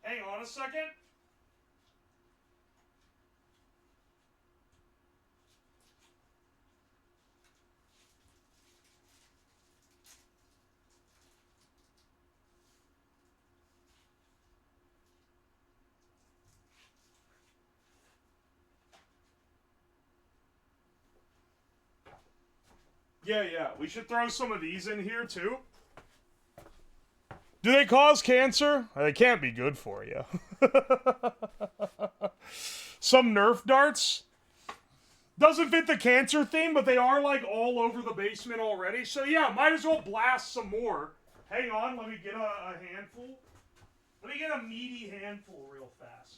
Hang on a second. Yeah, we should throw some of these in here, too. Do they cause cancer? They can't be good for you. Some Nerf darts. Doesn't fit the cancer theme, but they are, like, all over the basement already. So, yeah, might as well blast some more. Hang on, let me get a handful. Let me get a meaty handful real fast.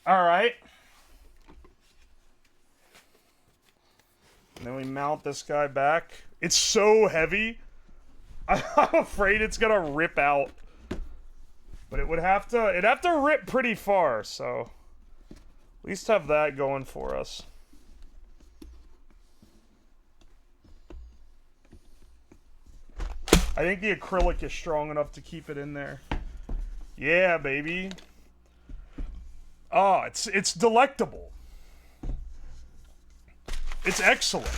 Alright. Then we mount this guy back. It's so heavy. I'm afraid it's gonna rip out. But it'd have to rip pretty far, so at least have that going for us. I think the acrylic is strong enough to keep it in there. Yeah, baby. Oh, it's delectable. It's excellent.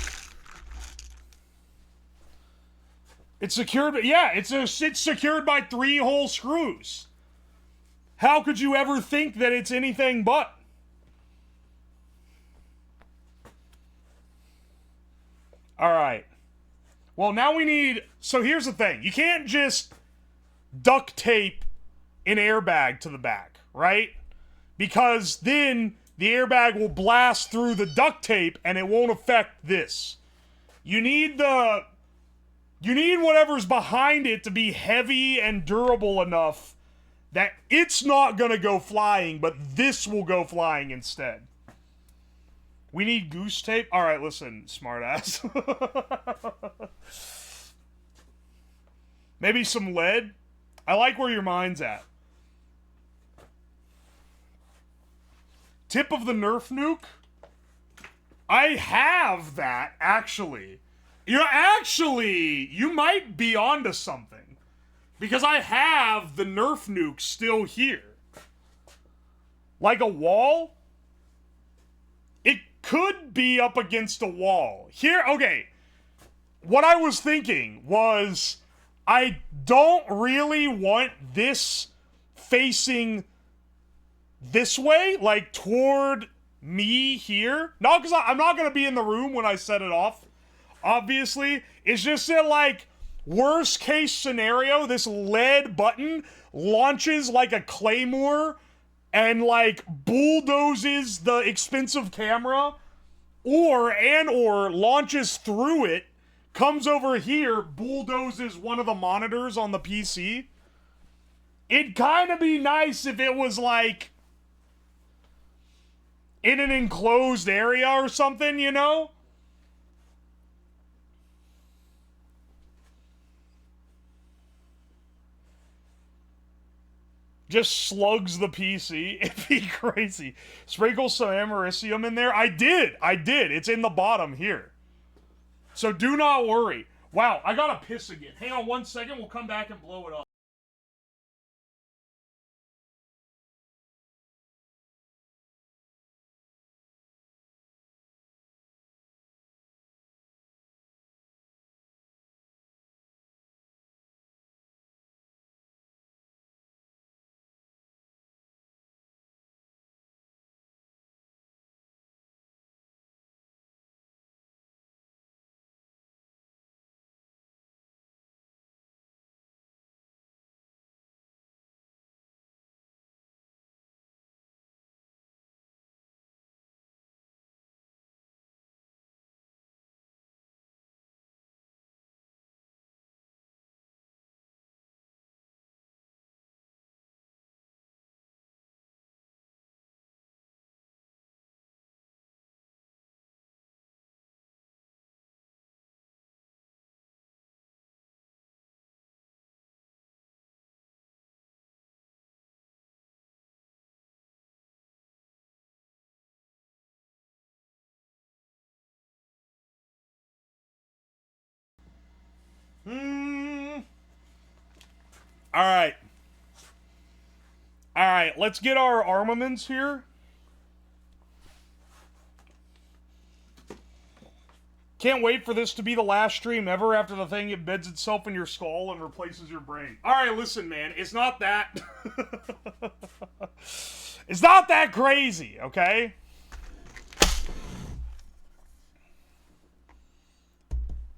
It's secured. Yeah, it's secured by 3 whole screws. How could you ever think that it's anything but? All right. Well, now we need... So here's the thing. You can't just duct tape an airbag to the back, right? Because then the airbag will blast through the duct tape and it won't affect this. You need whatever's behind it to be heavy and durable enough that it's not going to go flying, but this will go flying instead. We need goose tape? Alright, listen, smartass. Maybe some lead? I like where your mind's at. Tip of the Nerf nuke? I have that, actually. You might be onto something. Because I have the Nerf nuke still here. Like a wall? It could be up against a wall. Here, okay. What I was thinking was, I don't really want this facing this way, like toward me here. No, because I'm not going to be in the room when I set it off. Obviously, it's just that, like, worst case scenario, this lead button launches like a claymore and, like, bulldozes the expensive camera, or launches through it, comes over here, bulldozes one of the monitors on the PC. It'd kind of be nice if it was, like, in an enclosed area or something, you know? Just slugs the PC. It'd be crazy. Sprinkle some Americium in there. I did. It's in the bottom here. So do not worry. Wow, I gotta piss again. Hang on 1 second. We'll come back and blow it up. Alright. Alright, let's get our armaments here. Can't wait for this to be the last stream ever after the thing embeds itself in your skull and replaces your brain. Alright, listen, man. It's not that... It's not that crazy, okay?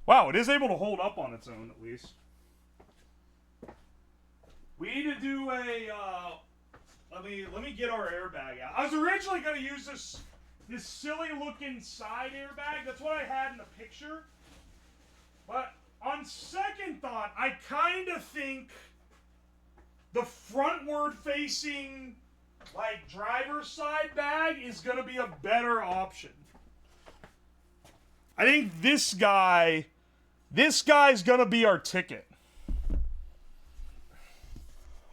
Wow, it is able to hold up on its own, at least. We need to do a, let me get our airbag out. I was originally going to use this silly-looking side airbag. That's what I had in the picture. But on second thought, I kind of think the frontward-facing, like, driver's side bag is going to be a better option. I think this guy's going to be our ticket.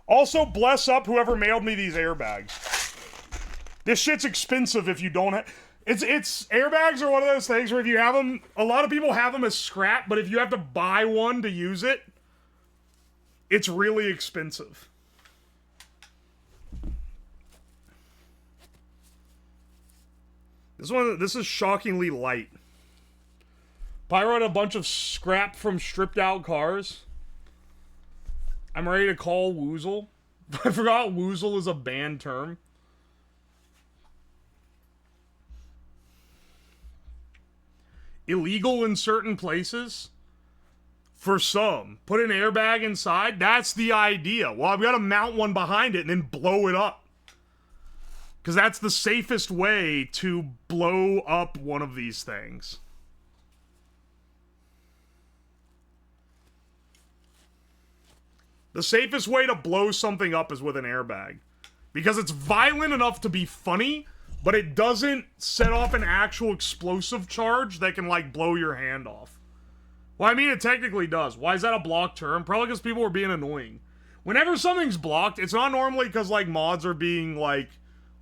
Also, bless up whoever mailed me these airbags. This shit's expensive if you don't have... It's airbags are one of those things where if you have them... A lot of people have them as scrap, but if you have to buy one to use it, it's really expensive. This is shockingly light. Pyro a bunch of scrap from stripped out cars. I'm ready to call Woozle. I forgot Woozle is a banned term. Illegal in certain places. For some. Put an airbag inside. That's the idea. Well, I've got to mount one behind it and then blow it up. Because that's the safest way to blow up one of these things. The safest way to blow something up is with an airbag. Because it's violent enough to be funny, but it doesn't set off an actual explosive charge that can, like, blow your hand off. Well, I mean, it technically does. Why is that a blocked term? Probably because people are being annoying. Whenever something's blocked, it's not normally because, like, mods are being, like,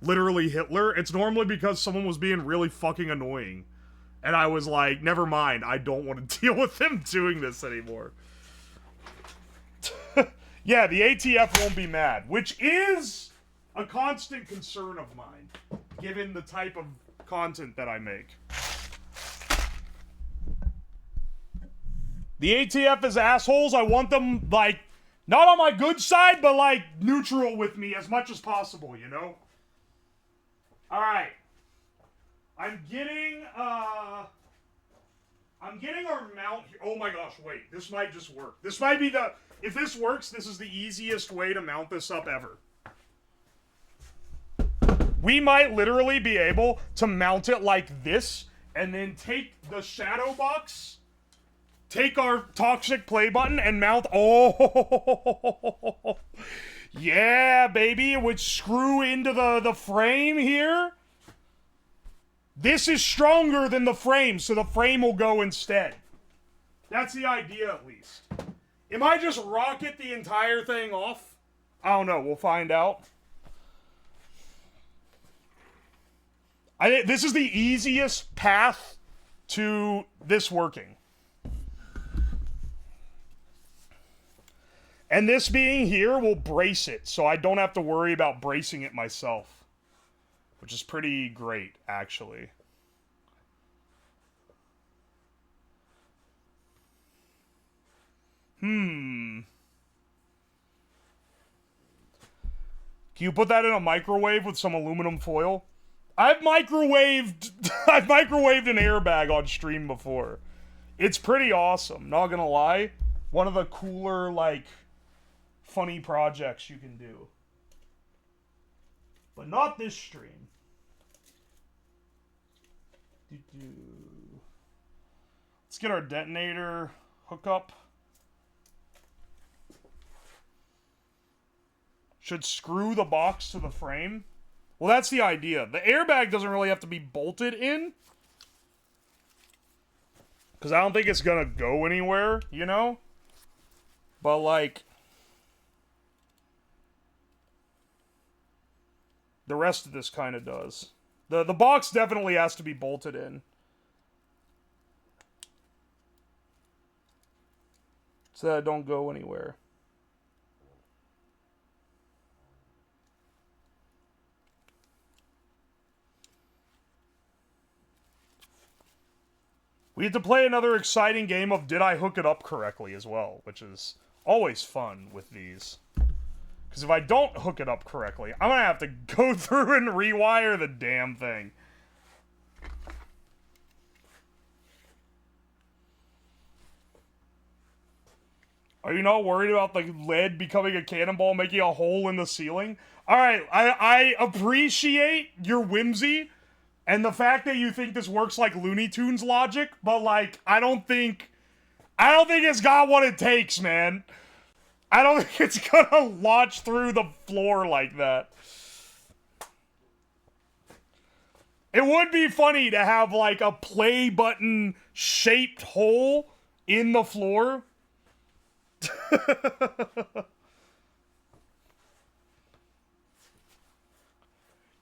literally Hitler. It's normally because someone was being really fucking annoying. And I was like, never mind, I don't want to deal with them doing this anymore. Yeah, the ATF won't be mad, which is a constant concern of mine, given the type of content that I make. The ATF is assholes. I want them, like, not on my good side, but, like, neutral with me as much as possible, you know? Alright. I'm getting our mount here. Oh my gosh, wait. This might just work. This might be the... If this works, this is the easiest way to mount this up ever. We might literally be able to mount it like this, and then take the shadow box, take our toxic play button, and mount... Oh! Yeah, baby! It would screw into the frame here. This is stronger than the frame, so the frame will go instead. That's the idea, at least. It might just rocket the entire thing off. I don't know. We'll find out. This is the easiest path to this working. And this being here will brace it, so I don't have to worry about bracing it myself. Which is pretty great, actually. Can you put that in a microwave with some aluminum foil? I've microwaved an airbag on stream before. It's pretty awesome, not gonna lie. One of the cooler, like, funny projects you can do. But not this stream. Let's get our detonator hookup. Should screw the box to the frame. Well, that's the idea. The airbag doesn't really have to be bolted in. Because I don't think it's going to go anywhere, you know? But, like... the rest of this kind of does. The box definitely has to be bolted in. So that it don't go anywhere. We get to play another exciting game of Did I Hook It Up Correctly as well, which is always fun with these. Because if I don't hook it up correctly, I'm going to have to go through and rewire the damn thing. Are you not worried about the lead becoming a cannonball, making a hole in the ceiling? Alright, I appreciate your whimsy and the fact that you think this works like Looney Tunes logic, but, like, I don't think it's got what it takes, man. I don't think it's gonna launch through the floor like that. It would be funny to have, like, a play button shaped hole in the floor.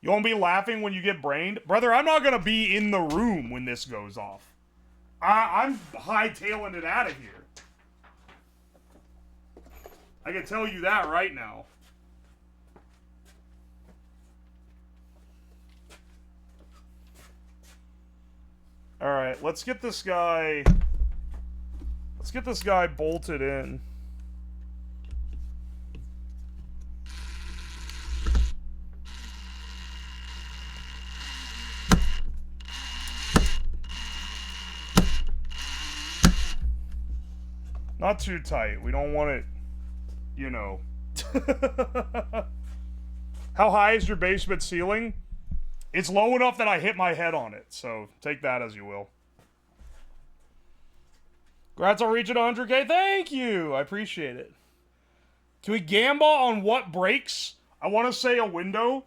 You won't be laughing when you get brained? Brother, I'm not gonna be in the room when this goes off. I'm hightailing it out of here. I can tell you that right now. Alright, let's get this guy Let's get this guy bolted in. Not too tight. We don't want it, you know. How high is your basement ceiling? It's low enough that I hit my head on it, so take that as you will. Congrats on reaching 100K. Thank you. I appreciate it. Can we gamble on what breaks? I want to say a window.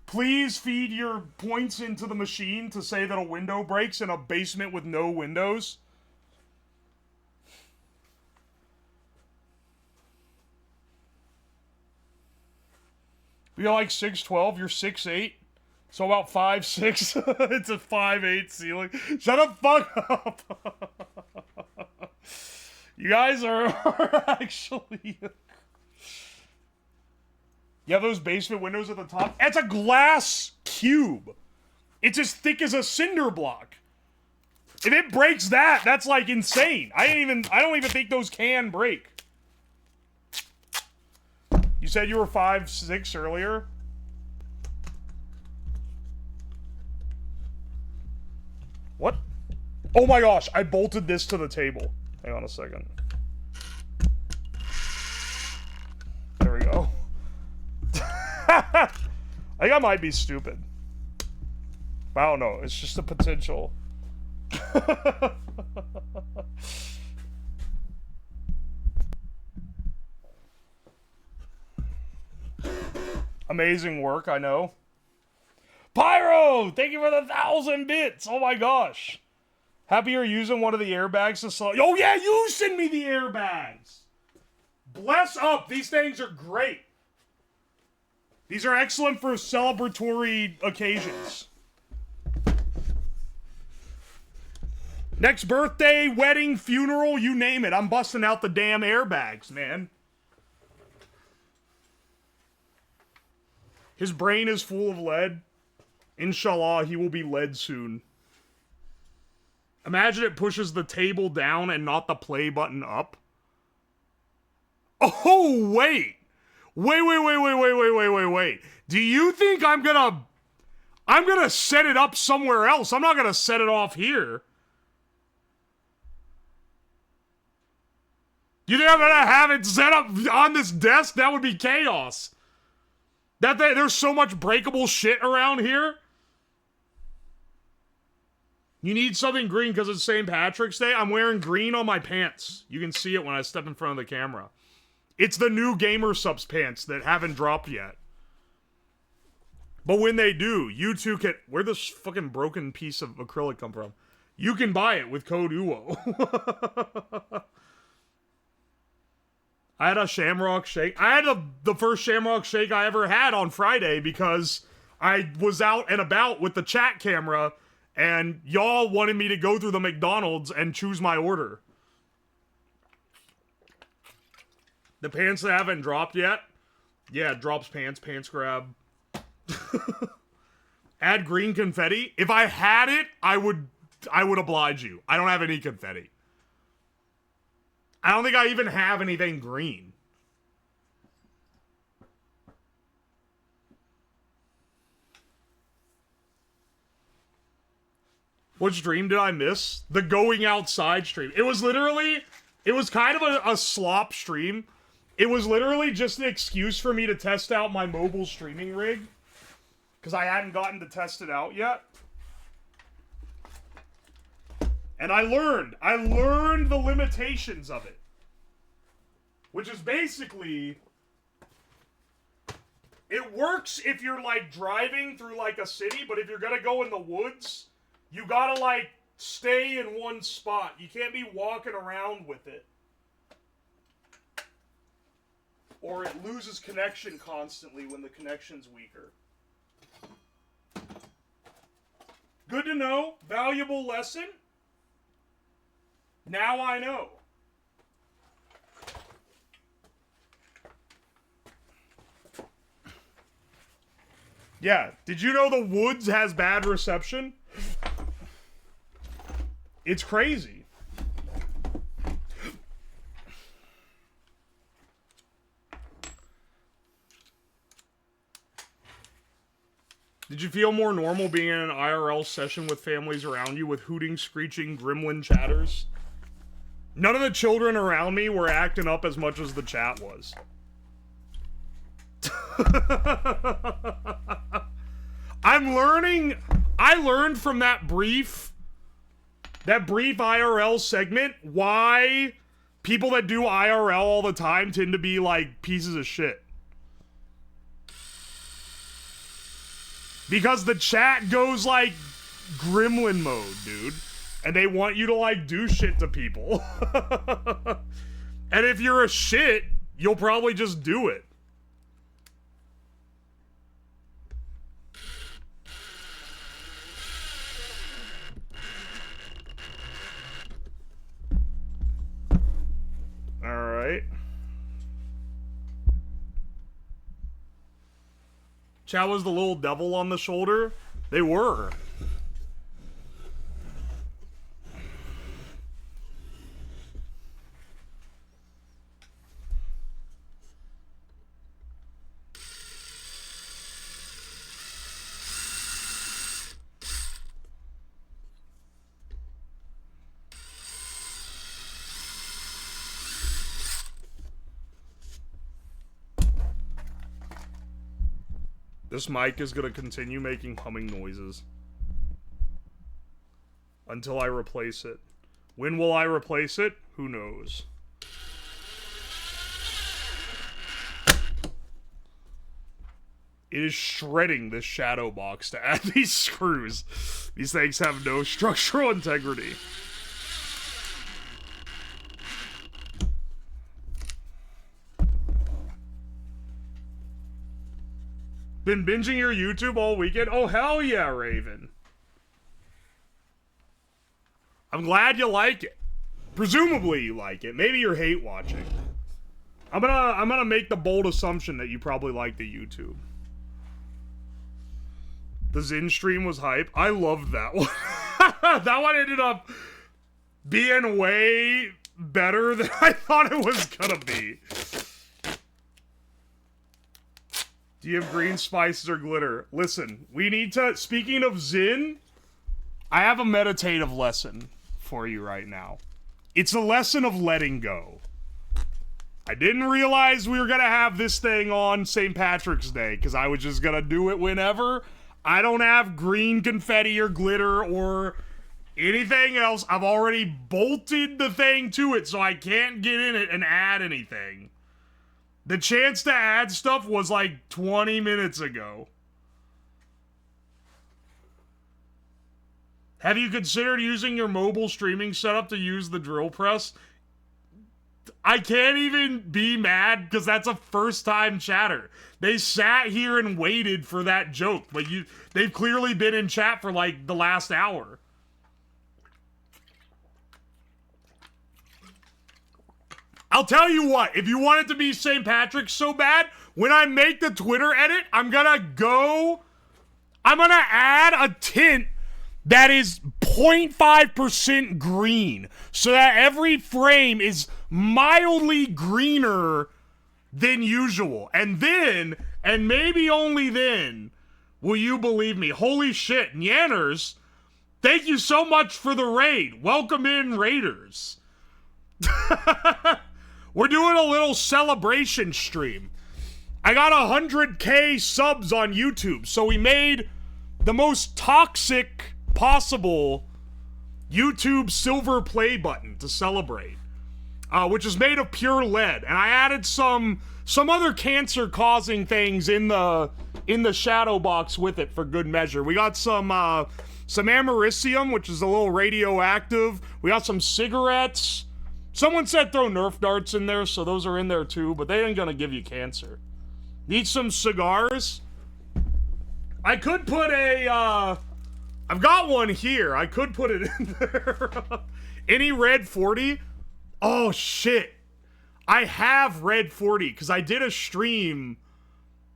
Please feed your points into the machine to say that a window breaks in a basement with no windows. You're like 6'12", you're 6'8", so about 5'6". It's a 5'8" ceiling. Shut the fuck up. You guys are actually... You have those basement windows at the top? It's a glass cube. It's as thick as a cinder block. If it breaks that, that's like insane. I don't even think those can break. You said you were 5'6" earlier? What? Oh my gosh, I bolted this to the table. Hang on a second. There we go. I think I might be stupid. I don't know, it's just a potential. Amazing work, I know. Pyro! Thank you for the 1,000 bits! Oh my gosh. Happy you're using one of the airbags to solve. Oh yeah, you send me the airbags! Bless up! These things are great. These are excellent for celebratory occasions. Next birthday, wedding, funeral, you name it. I'm busting out the damn airbags, man. His brain is full of lead. Inshallah, he will be lead soon. Imagine it pushes the table down and not the play button up. Oh, wait. Wait. Do you think I'm gonna set it up somewhere else? I'm not gonna set it off here. You think I'm gonna have it set up on this desk? That would be chaos. There's so much breakable shit around here. You need something green because it's St. Patrick's Day? I'm wearing green on my pants. You can see it when I step in front of the camera. It's the new Gamer Subs pants that haven't dropped yet. But when they do, you too can... Where'd this fucking broken piece of acrylic come from? You can buy it with code UWO. I had a Shamrock Shake. I had the first Shamrock Shake I ever had on Friday because I was out and about with the chat camera and y'all wanted me to go through the McDonald's and choose my order. The pants that haven't dropped yet? Yeah, drops pants grab. Add green confetti? If I had it, I would oblige you. I don't have any confetti. I don't think I even have anything green. What stream did I miss? The going outside stream. It was kind of a slop stream. It was literally just an excuse for me to test out my mobile streaming rig. Because I hadn't gotten to test it out yet. And I learned the limitations of it. Which is basically, it works if you're like driving through like a city, but if you're gonna go in the woods, you gotta like stay in one spot. You can't be walking around with it. Or it loses connection constantly when the connection's weaker. Good to know. Valuable lesson. Now I know. Yeah, did you know the woods has bad reception? Did you feel more normal being in an IRL session with families around you with hooting, screeching, gremlin chatters? None of the children around me were acting up as much as the chat was. I'm learning. I learned from that brief IRL segment why people that do IRL all the time tend to be like pieces of shit. Because the chat goes like gremlin mode, dude. And they want you to like do shit to people. And if you're a shit, you'll probably just do it. Alright. Chat was the little devil on the shoulder? They were. This mic is gonna continue making humming noises until I replace it. When will I replace it? Who knows? It is shredding this shadow box to add these screws. These things have no structural integrity. Been binging your YouTube all weekend? Oh, hell yeah, Raven. I'm glad you like it. Presumably you like it. Maybe you're hate watching. I'm gonna make the bold assumption that you probably like the YouTube. The Zen stream was hype. I loved that one. That one ended up being way better than I thought it was gonna be. Do you have green spices or glitter? Listen, we need to... Speaking of Zen, I have a meditative lesson for you right now. It's a lesson of letting go. I didn't realize we were going to have this thing on St. Patrick's Day, because I was just going to do it whenever. I don't have green confetti or glitter or anything else. I've already bolted the thing to it, so I can't get in it and add anything. The chance to add stuff was like 20 minutes ago. Have you considered using your mobile streaming setup to use the drill press? I can't even be mad because that's a first-time chatter. They sat here and waited for that joke, but they've clearly been in chat for like the last hour. I'll tell you what, if you want it to be St. Patrick's so bad, when I make the Twitter edit, I'm gonna add a tint that is 0.5% green, so that every frame is mildly greener than usual. And then, and maybe only then, will you believe me. Holy shit, Nyanners, thank you so much for the raid. Welcome in, Raiders. We're doing a little celebration stream. I got 100K subs on YouTube, so we made the most toxic possible YouTube silver play button to celebrate, which is made of pure lead, and I added some other cancer-causing things in the shadow box with it for good measure. We got some americium, which is a little radioactive. We got some cigarettes. Someone said throw Nerf darts in there, so those are in there too, but they ain't gonna give you cancer. Need some cigars? I could put I've got one here. I could put it in there. Any Red 40? Oh, shit. I have Red 40, because I did a stream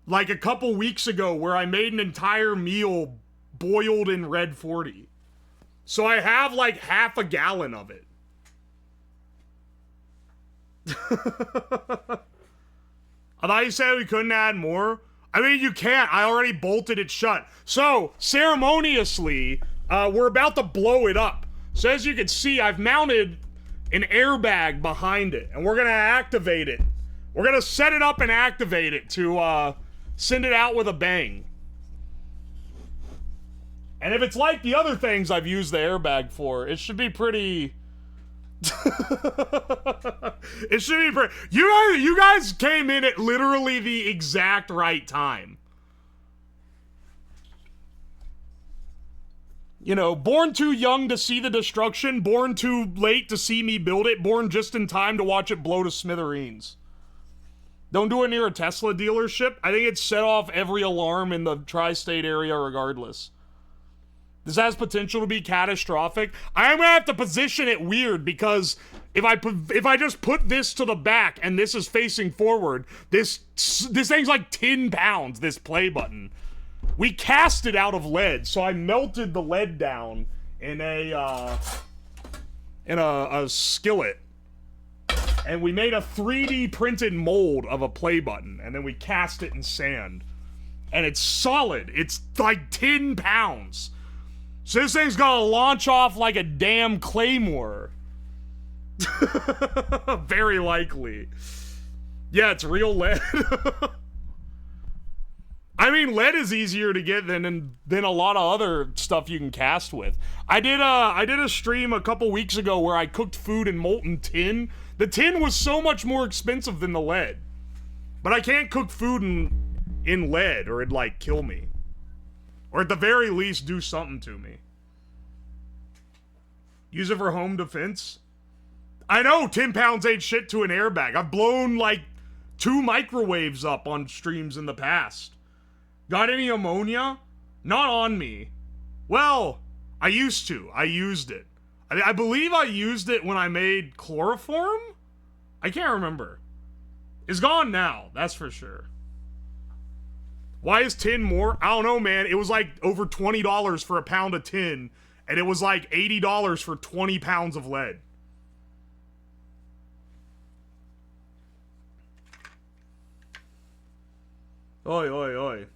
like a couple weeks ago where I made an entire meal boiled in Red 40. So I have like half a gallon of it. I thought you said we couldn't add more. I mean, you can't. I already bolted it shut. So, ceremoniously, we're about to blow it up. So as you can see, I've mounted an airbag behind it, and we're gonna activate it. We're gonna set it up and activate it to send it out with a bang. And if it's like the other things I've used the airbag for, it should be pretty... It should be pretty... You guys came in at literally the exact right time. You know, born too young to see the destruction, born too late to see me build it, born just in time to watch it blow to smithereens. Don't do it near a Tesla dealership. I think it set off every alarm in the tri-state area regardless. This has potential to be catastrophic. I'm gonna have to position it weird because if I just put this to the back and this is facing forward, this thing's like 10 pounds, this play button. We cast it out of lead, so I melted the lead down in a skillet. And we made a 3D printed mold of a play button, and then we cast it in sand. And it's solid. It's like 10 pounds. So this thing's gonna launch off like a damn claymore. Very likely. Yeah, it's real lead. I mean, lead is easier to get than a lot of other stuff you can cast with. I did a stream a couple weeks ago where I cooked food in molten tin. The tin was so much more expensive than the lead. But I can't cook food in lead or it'd like kill me. Or at the very least, do something to me. Use it for home defense? I know 10 pounds ain't shit to an airbag. I've blown like 2 microwaves up on streams in the past. Got any ammonia? Not on me. Well, I used to. I used it. I believe I used it when I made chloroform? I can't remember. It's gone now, that's for sure. Why is tin more? I don't know, man. It was like over $20 for a pound of tin, and it was like $80 for 20 pounds of lead. Oi, oi, oi.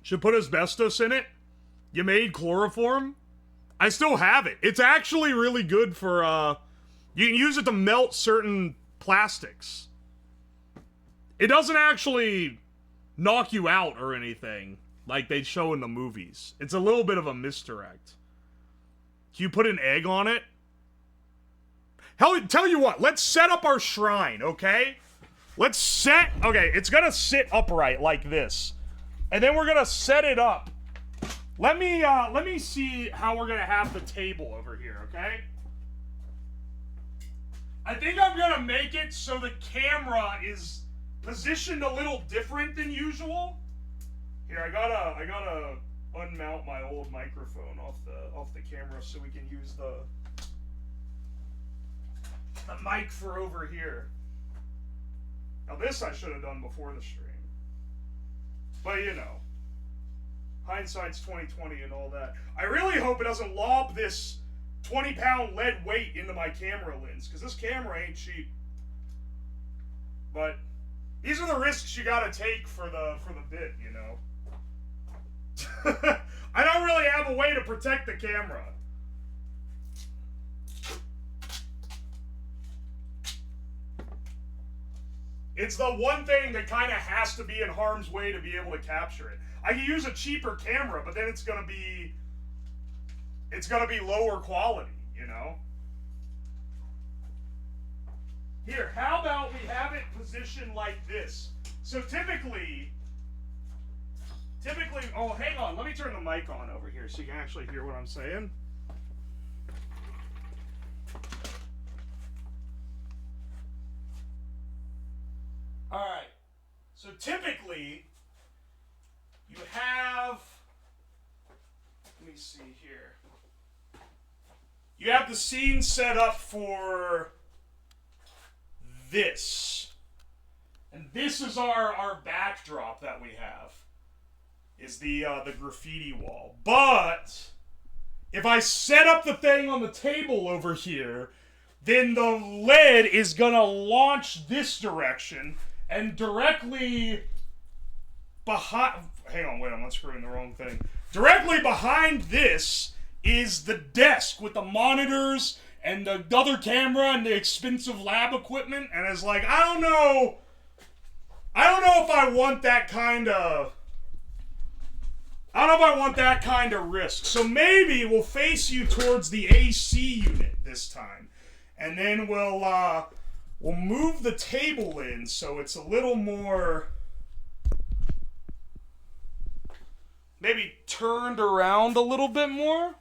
Should put asbestos in it? You made chloroform? I still have it. It's actually really good for, you can use it to melt certain plastics. It doesn't actually knock you out or anything like they show in the movies. It's a little bit of a misdirect. Can you put an egg on it? Hell, tell you what, let's set up our shrine, okay? Okay, it's gonna sit upright like this. And then we're gonna set it up. Let me see how we're gonna have the table over here, okay? I think I'm gonna make it so the camera is positioned a little different than usual. Here, I gotta unmount my old microphone off the camera so we can use the mic for over here. Now this I should have done before the stream. But you know, hindsight's 20/20 and all that. I really hope it doesn't lob this 20-pound lead weight into my camera lens, because this camera ain't cheap. But these are the risks you gotta take for the bit, you know. I don't really have a way to protect the camera. It's the one thing that kind of has to be in harm's way to be able to capture it. I can use a cheaper camera, but then it's gonna be lower quality, you know? Here, how about we have it positioned like this? So typically, oh, hang on, let me turn the mic on over here so you can actually hear what I'm saying. Alright, so typically, you have, let me see here. You have the scene set up for this. And this is our backdrop that we have. Is the graffiti wall. But if I set up the thing on the table over here, then the lead is gonna launch this direction, And directly behind... Hang on, wait, I'm unscrewing the wrong thing. Directly behind this is the desk with the monitors and the other camera and the expensive lab equipment. And it's like, I don't know if I want that kind of... I don't know if I want that kind of risk. So maybe we'll face you towards the AC unit this time. And then we'll move the table in so it's a little more... maybe turned around a little bit more.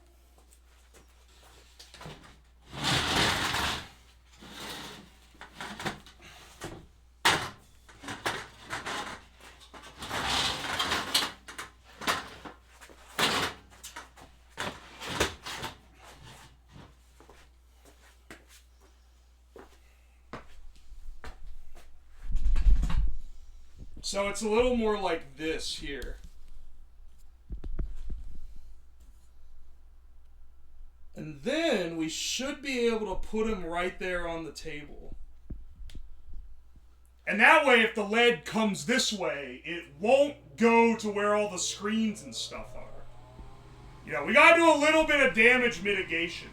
So it's a little more like this here. And then we should be able to put him right there on the table. And that way, if the lead comes this way, it won't go to where all the screens and stuff are. You know, we gotta do a little bit of damage mitigation.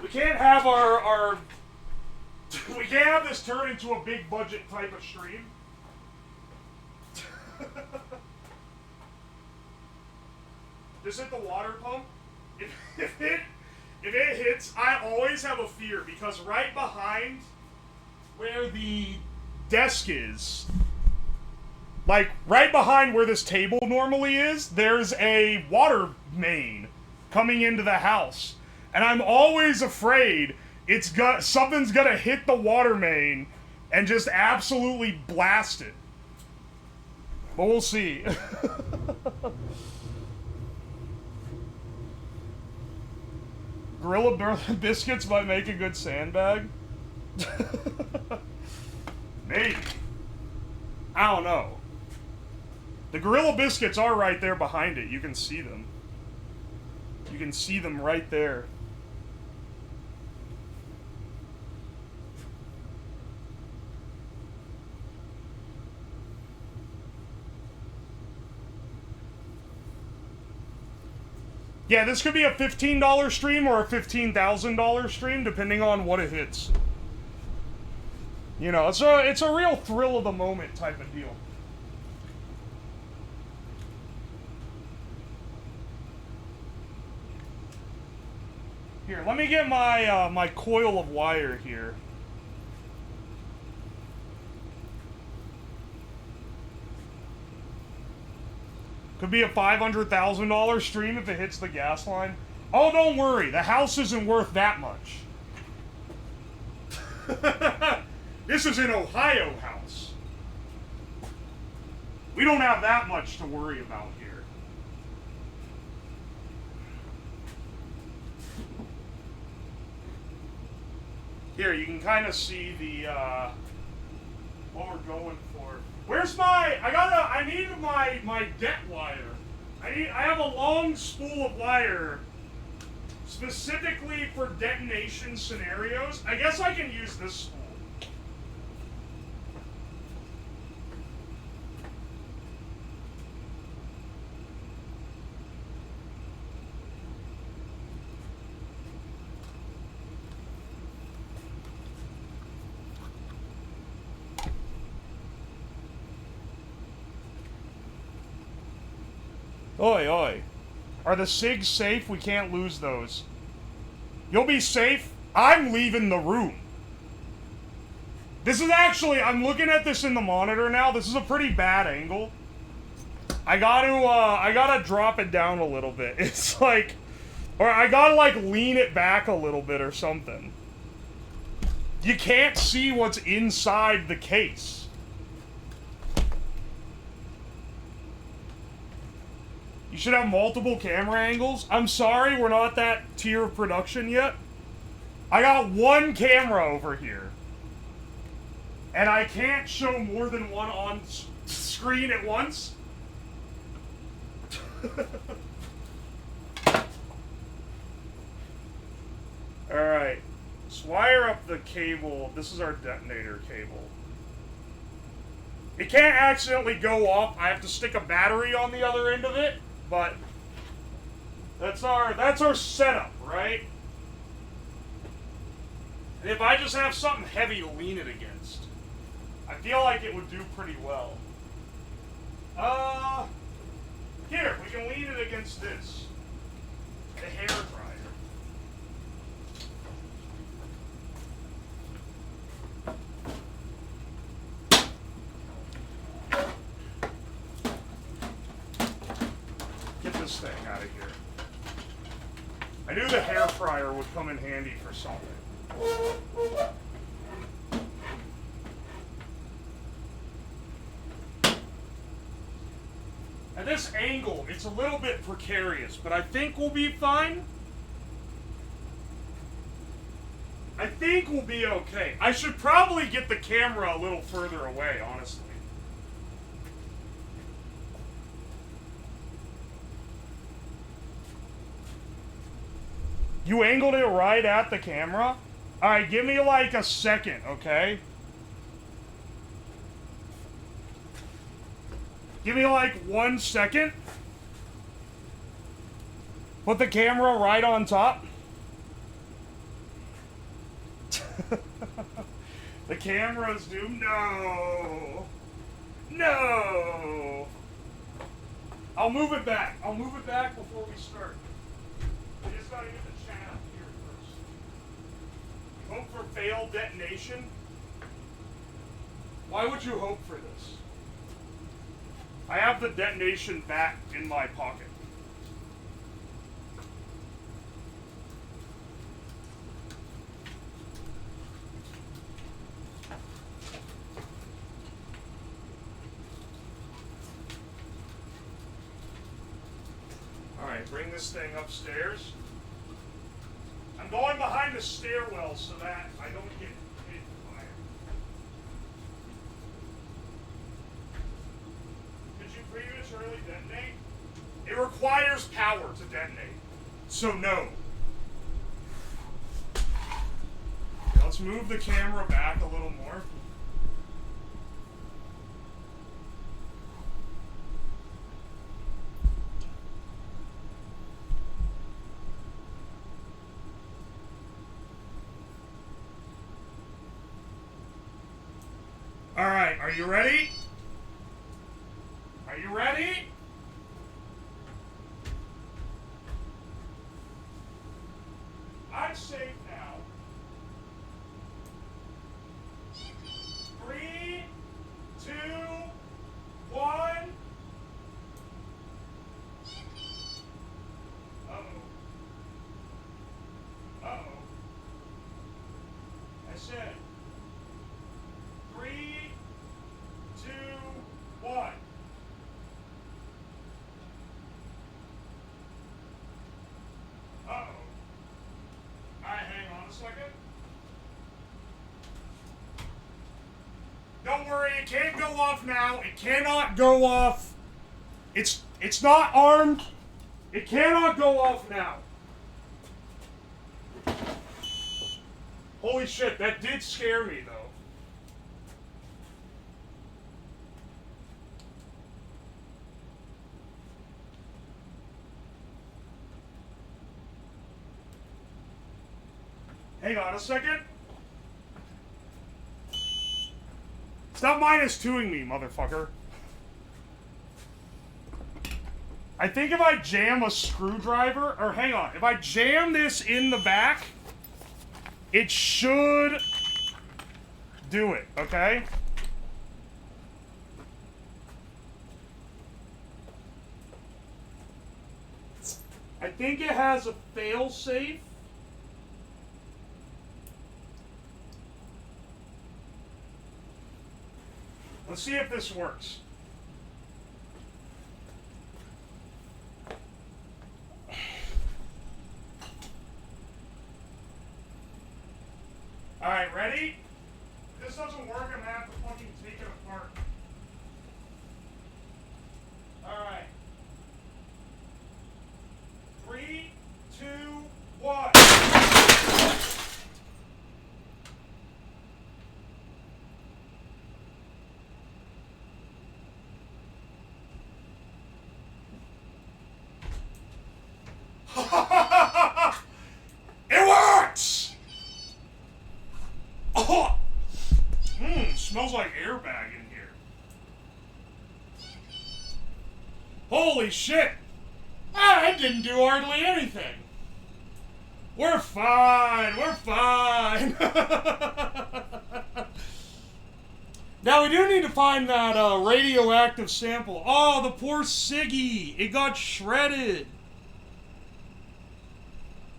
We can't have our we can't have this turn into a big budget type of stream. Just hit the water pump. If it hits, I always have a fear because right behind where the desk is, like right behind where this table normally is, there's a water main coming into the house. And I'm always afraid something's gonna hit the water main and just absolutely blast it. But we'll see. Gorilla biscuits might make a good sandbag. Maybe. I don't know. The Gorilla biscuits are right there behind it. You can see them. You can see them right there. Yeah, this could be a $15 stream or a $15,000 stream, depending on what it hits. You know, it's a real thrill of the moment type of deal. Here, let me get my my coil of wire here. Could be a $500,000 stream if it hits the gas line. Oh, don't worry. The house isn't worth that much. This is an Ohio house. We don't have that much to worry about here. Here, you can kind of see the, what we're going for. Where's my, I need my det wire. I have a long spool of wire specifically for detonation scenarios. I guess I can use this spool. Oi, oi. Are the SIGs safe? We can't lose those. You'll be safe. I'm leaving the room. This is actually, I'm looking at this in the monitor now. This is a pretty bad angle. I gotta drop it down a little bit. It's like, or I gotta like lean it back a little bit or something. You can't see what's inside the case. You should have multiple camera angles. I'm sorry, we're not that tier of production yet. I got one camera over here. And I can't show more than one on screen at once. Alright. Let's wire up the cable. This is our detonator cable. It can't accidentally go off. I have to stick a battery on the other end of it, but that's our setup, right? And if I just have something heavy to lean it against, I feel like it would do pretty well. Here, we can lean it against this. The hair dryer. Get this thing out of here. I knew the hair fryer would come in handy for something. At this angle, it's a little bit precarious, but I think we'll be fine. I think we'll be okay. I should probably get the camera a little further away, honestly. You angled it right at the camera? Alright, give me like a second, okay? Give me like 1 second. Put the camera right on top. The cameras do. No. No. I'll move it back. I'll move it back before we start. We just gotta get the chat up here first. Hope for failed detonation. Why would you hope for this? I have the detonation back in my pocket. Alright, bring this thing upstairs. I'm going behind the stairwell so that I don't get hit by it. Could you prematurely detonate? It requires power to detonate. So no. Okay, let's move the camera back a little more. Alright, are you ready? Are you ready? I'm safe now. 3, 2, 1. Uh-oh. Uh-oh. I said 3, 2, 1. Uh-oh. Alright, hang on a second. Don't worry, it can't go off now. It cannot go off. It's not armed. It cannot go off now. Holy shit, that did scare me, though. Hang on a second. Stop -2ing me, motherfucker. I think if I jam a screwdriver, or hang on, if I jam this in the back, it should do it, okay? I think it has a fail-safe. Let's see if this works. Alright, ready? If this doesn't work, I'm gonna have to fucking take it apart. Alright. 3, 2, 1. smells like Airbag in here. Holy shit! I didn't do hardly anything. We're fine. We're fine. Now we do need to find that radioactive sample. Oh, the poor Siggy. It got shredded.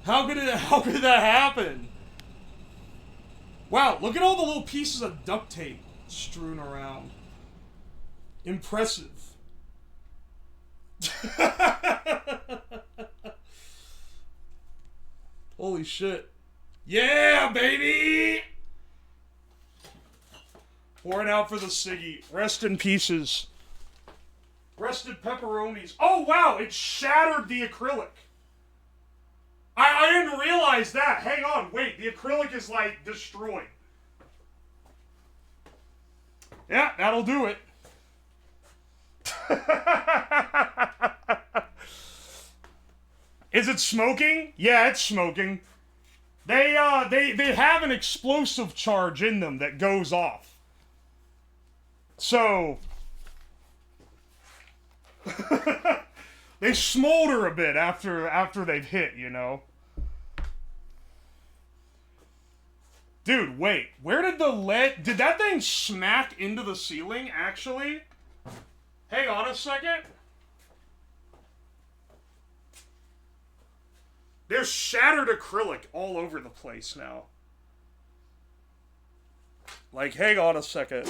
How could that happen? Wow, look at all the little pieces of duct tape strewn around. Impressive. Holy shit. Yeah, baby! Pouring out for the Siggy. Rest in pieces. Rested pepperonis. Oh, wow, it shattered the acrylic. I didn't realize that. Hang on, wait, the acrylic is, like, destroyed. Yeah, that'll do it. Is it smoking? Yeah, it's smoking. They have an explosive charge in them that goes off. So they smolder a bit after they've hit, you know. Dude, wait. Where did the lead... Did that thing smack into the ceiling, actually? Hang on a second. There's shattered acrylic all over the place now. Like, hang on a second.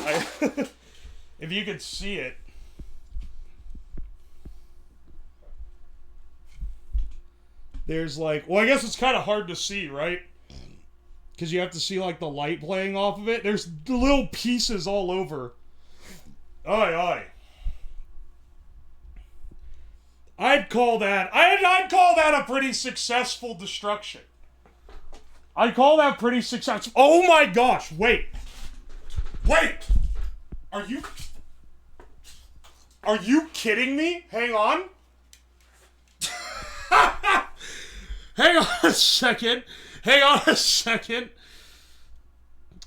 If you could see it. There's like... Well, I guess it's kind of hard to see, right? Because you have to see, like, the light playing off of it. There's little pieces all over. Aye, aye. I'd call that a pretty successful destruction. I'd call that pretty successful. Oh my gosh, wait. Wait! Are you kidding me? Hang on. Hang on a second. Hang on a second.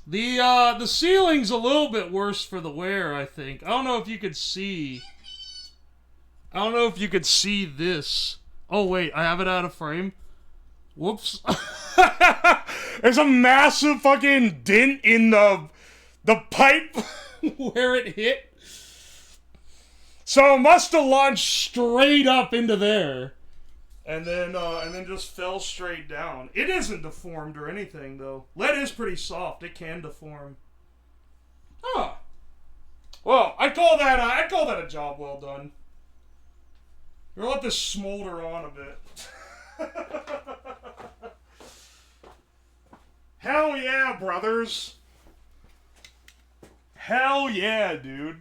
The ceiling's a little bit worse for the wear, I think. I don't know if you could see. I don't know if you could see this. Oh, wait, I have it out of frame. Whoops. There's a massive fucking dent in the pipe where it hit. So it must have launched straight up into there. And then just fell straight down. It isn't deformed or anything, though. Lead is pretty soft. It can deform. Huh. Well, I'd call that a job well done. We'll let this smolder on a bit. Hell yeah, brothers. Hell yeah, dude.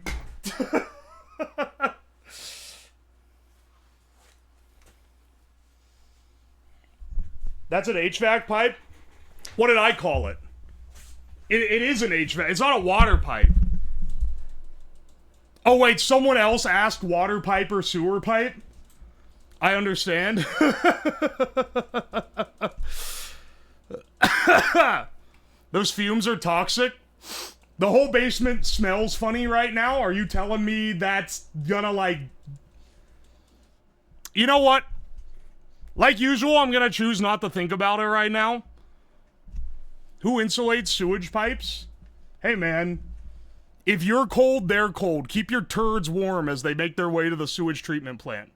That's an HVAC pipe? What did I call it? It is an HVAC. It's not a water pipe. Oh, wait, someone else asked water pipe or sewer pipe? I understand. Those fumes are toxic. The whole basement smells funny right now. Are you telling me that's gonna, like... You know what? Like usual, I'm gonna choose not to think about it right now. Who insulates sewage pipes? Hey, man. If you're cold, they're cold. Keep your turds warm as they make their way to the sewage treatment plant.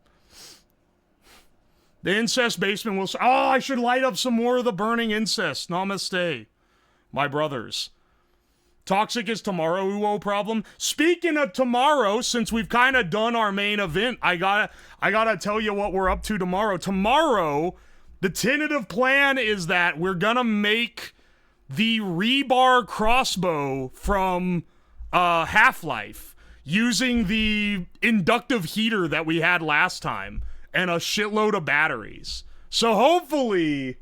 The incest basement will... Oh, I should light up some more of the burning incest. Namaste, my brothers. Toxic is tomorrow, Uwo problem. Speaking of tomorrow, since we've kind of done our main event, I gotta tell you what we're up to tomorrow. Tomorrow, the tentative plan is that we're gonna make the rebar crossbow from Half-Life using the inductive heater that we had last time and a shitload of batteries. So hopefully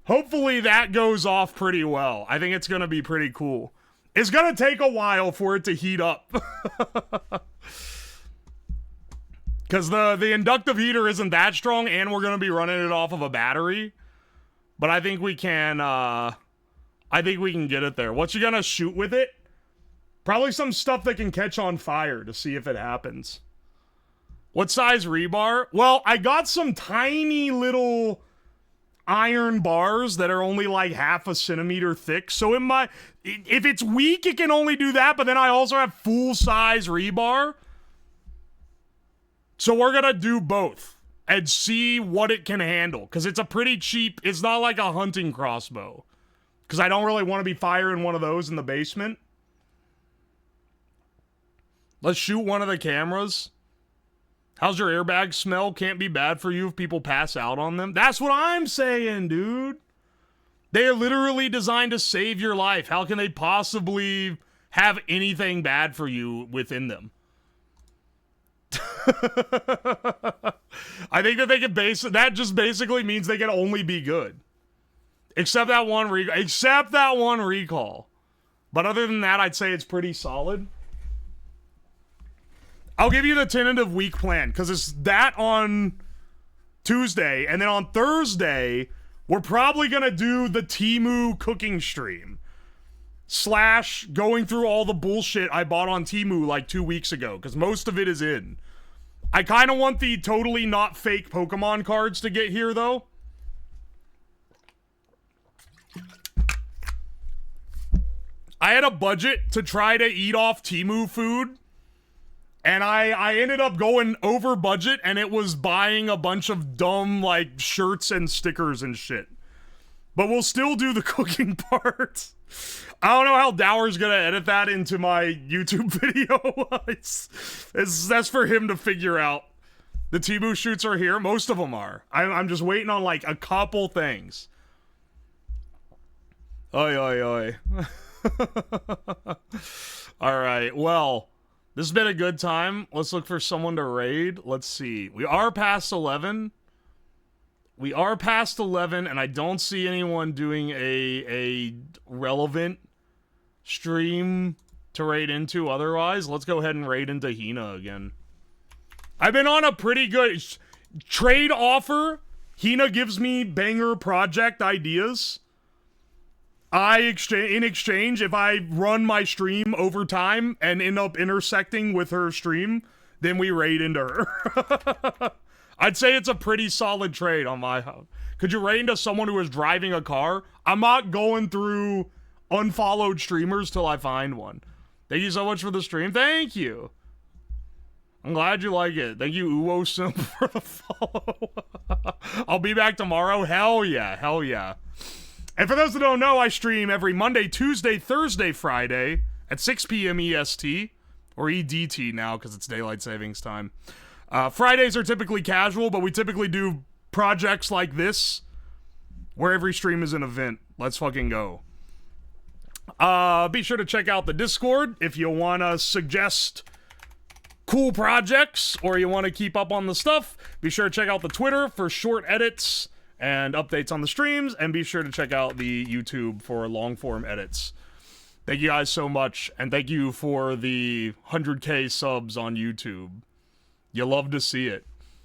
that goes off pretty well. I think it's gonna be pretty cool. It's gonna take a while for it to heat up. Because the inductive heater isn't that strong, and we're gonna be running it off of a battery. But I think we can, get it there. What you gonna shoot with it? Probably some stuff that can catch on fire to see if it happens. What size rebar? Well, I got some tiny little iron bars that are only like half a centimeter thick. So if it's weak, it can only do that. But then I also have full-size rebar. So we're going to do both and see what it can handle. Because it's a pretty cheap, it's not like a hunting crossbow. Because I don't really want to be firing one of those in the basement. Let's shoot one of the cameras. How's your airbag smell? Can't be bad for you if people pass out on them. That's what I'm saying, dude. They are literally designed to save your life. How can they possibly have anything bad for you within them? I think that they can that just basically means they can only be good. Except that one recall. But other than that, I'd say it's pretty solid. I'll give you the tentative week plan, because it's that on Tuesday, and then on Thursday, we're probably going to do the Temu cooking stream. / going through all the bullshit I bought on Temu like 2 weeks ago, because most of it is in. I kind of want the totally not fake Pokemon cards to get here, though. I had a budget to try to eat off Temu food. And I ended up going over budget, and it was buying a bunch of dumb, like, shirts and stickers and shit. But we'll still do the cooking part. I don't know how Dower's gonna edit that into my YouTube video. That's for him to figure out. The Temu shoots are here. Most of them are. I'm just waiting on, like, a couple things. Oi, oi, oi. Alright, well... This has been a good time. Let's look for someone to raid. Let's see. We are past 11. We are past 11, and I don't see anyone doing a relevant stream to raid into otherwise. Let's go ahead and raid into Hina again. I've been on a pretty good trade offer. Hina gives me banger project ideas. In exchange, if I run my stream over time and end up intersecting with her stream, then we raid into her. I'd say it's a pretty solid trade on my house. Could you raid into someone who is driving a car? I'm not going through unfollowed streamers till I find one. Thank you so much for the stream. Thank you. I'm glad you like it. Thank you, Uwoslab, for the follow. I'll be back tomorrow. Hell yeah. Hell yeah. And for those that don't know, I stream every Monday, Tuesday, Thursday, Friday at 6 p.m. EST, or EDT now because it's daylight savings time. Fridays are typically casual, but we typically do projects like this where every stream is an event. Let's fucking go. Be sure to check out the Discord if you want to suggest cool projects or you want to keep up on the stuff. Be sure to check out the Twitter for short edits and updates on the streams, and be sure to check out the YouTube for long-form edits. Thank you guys so much, and thank you for the 100K subs on YouTube. You love to see it.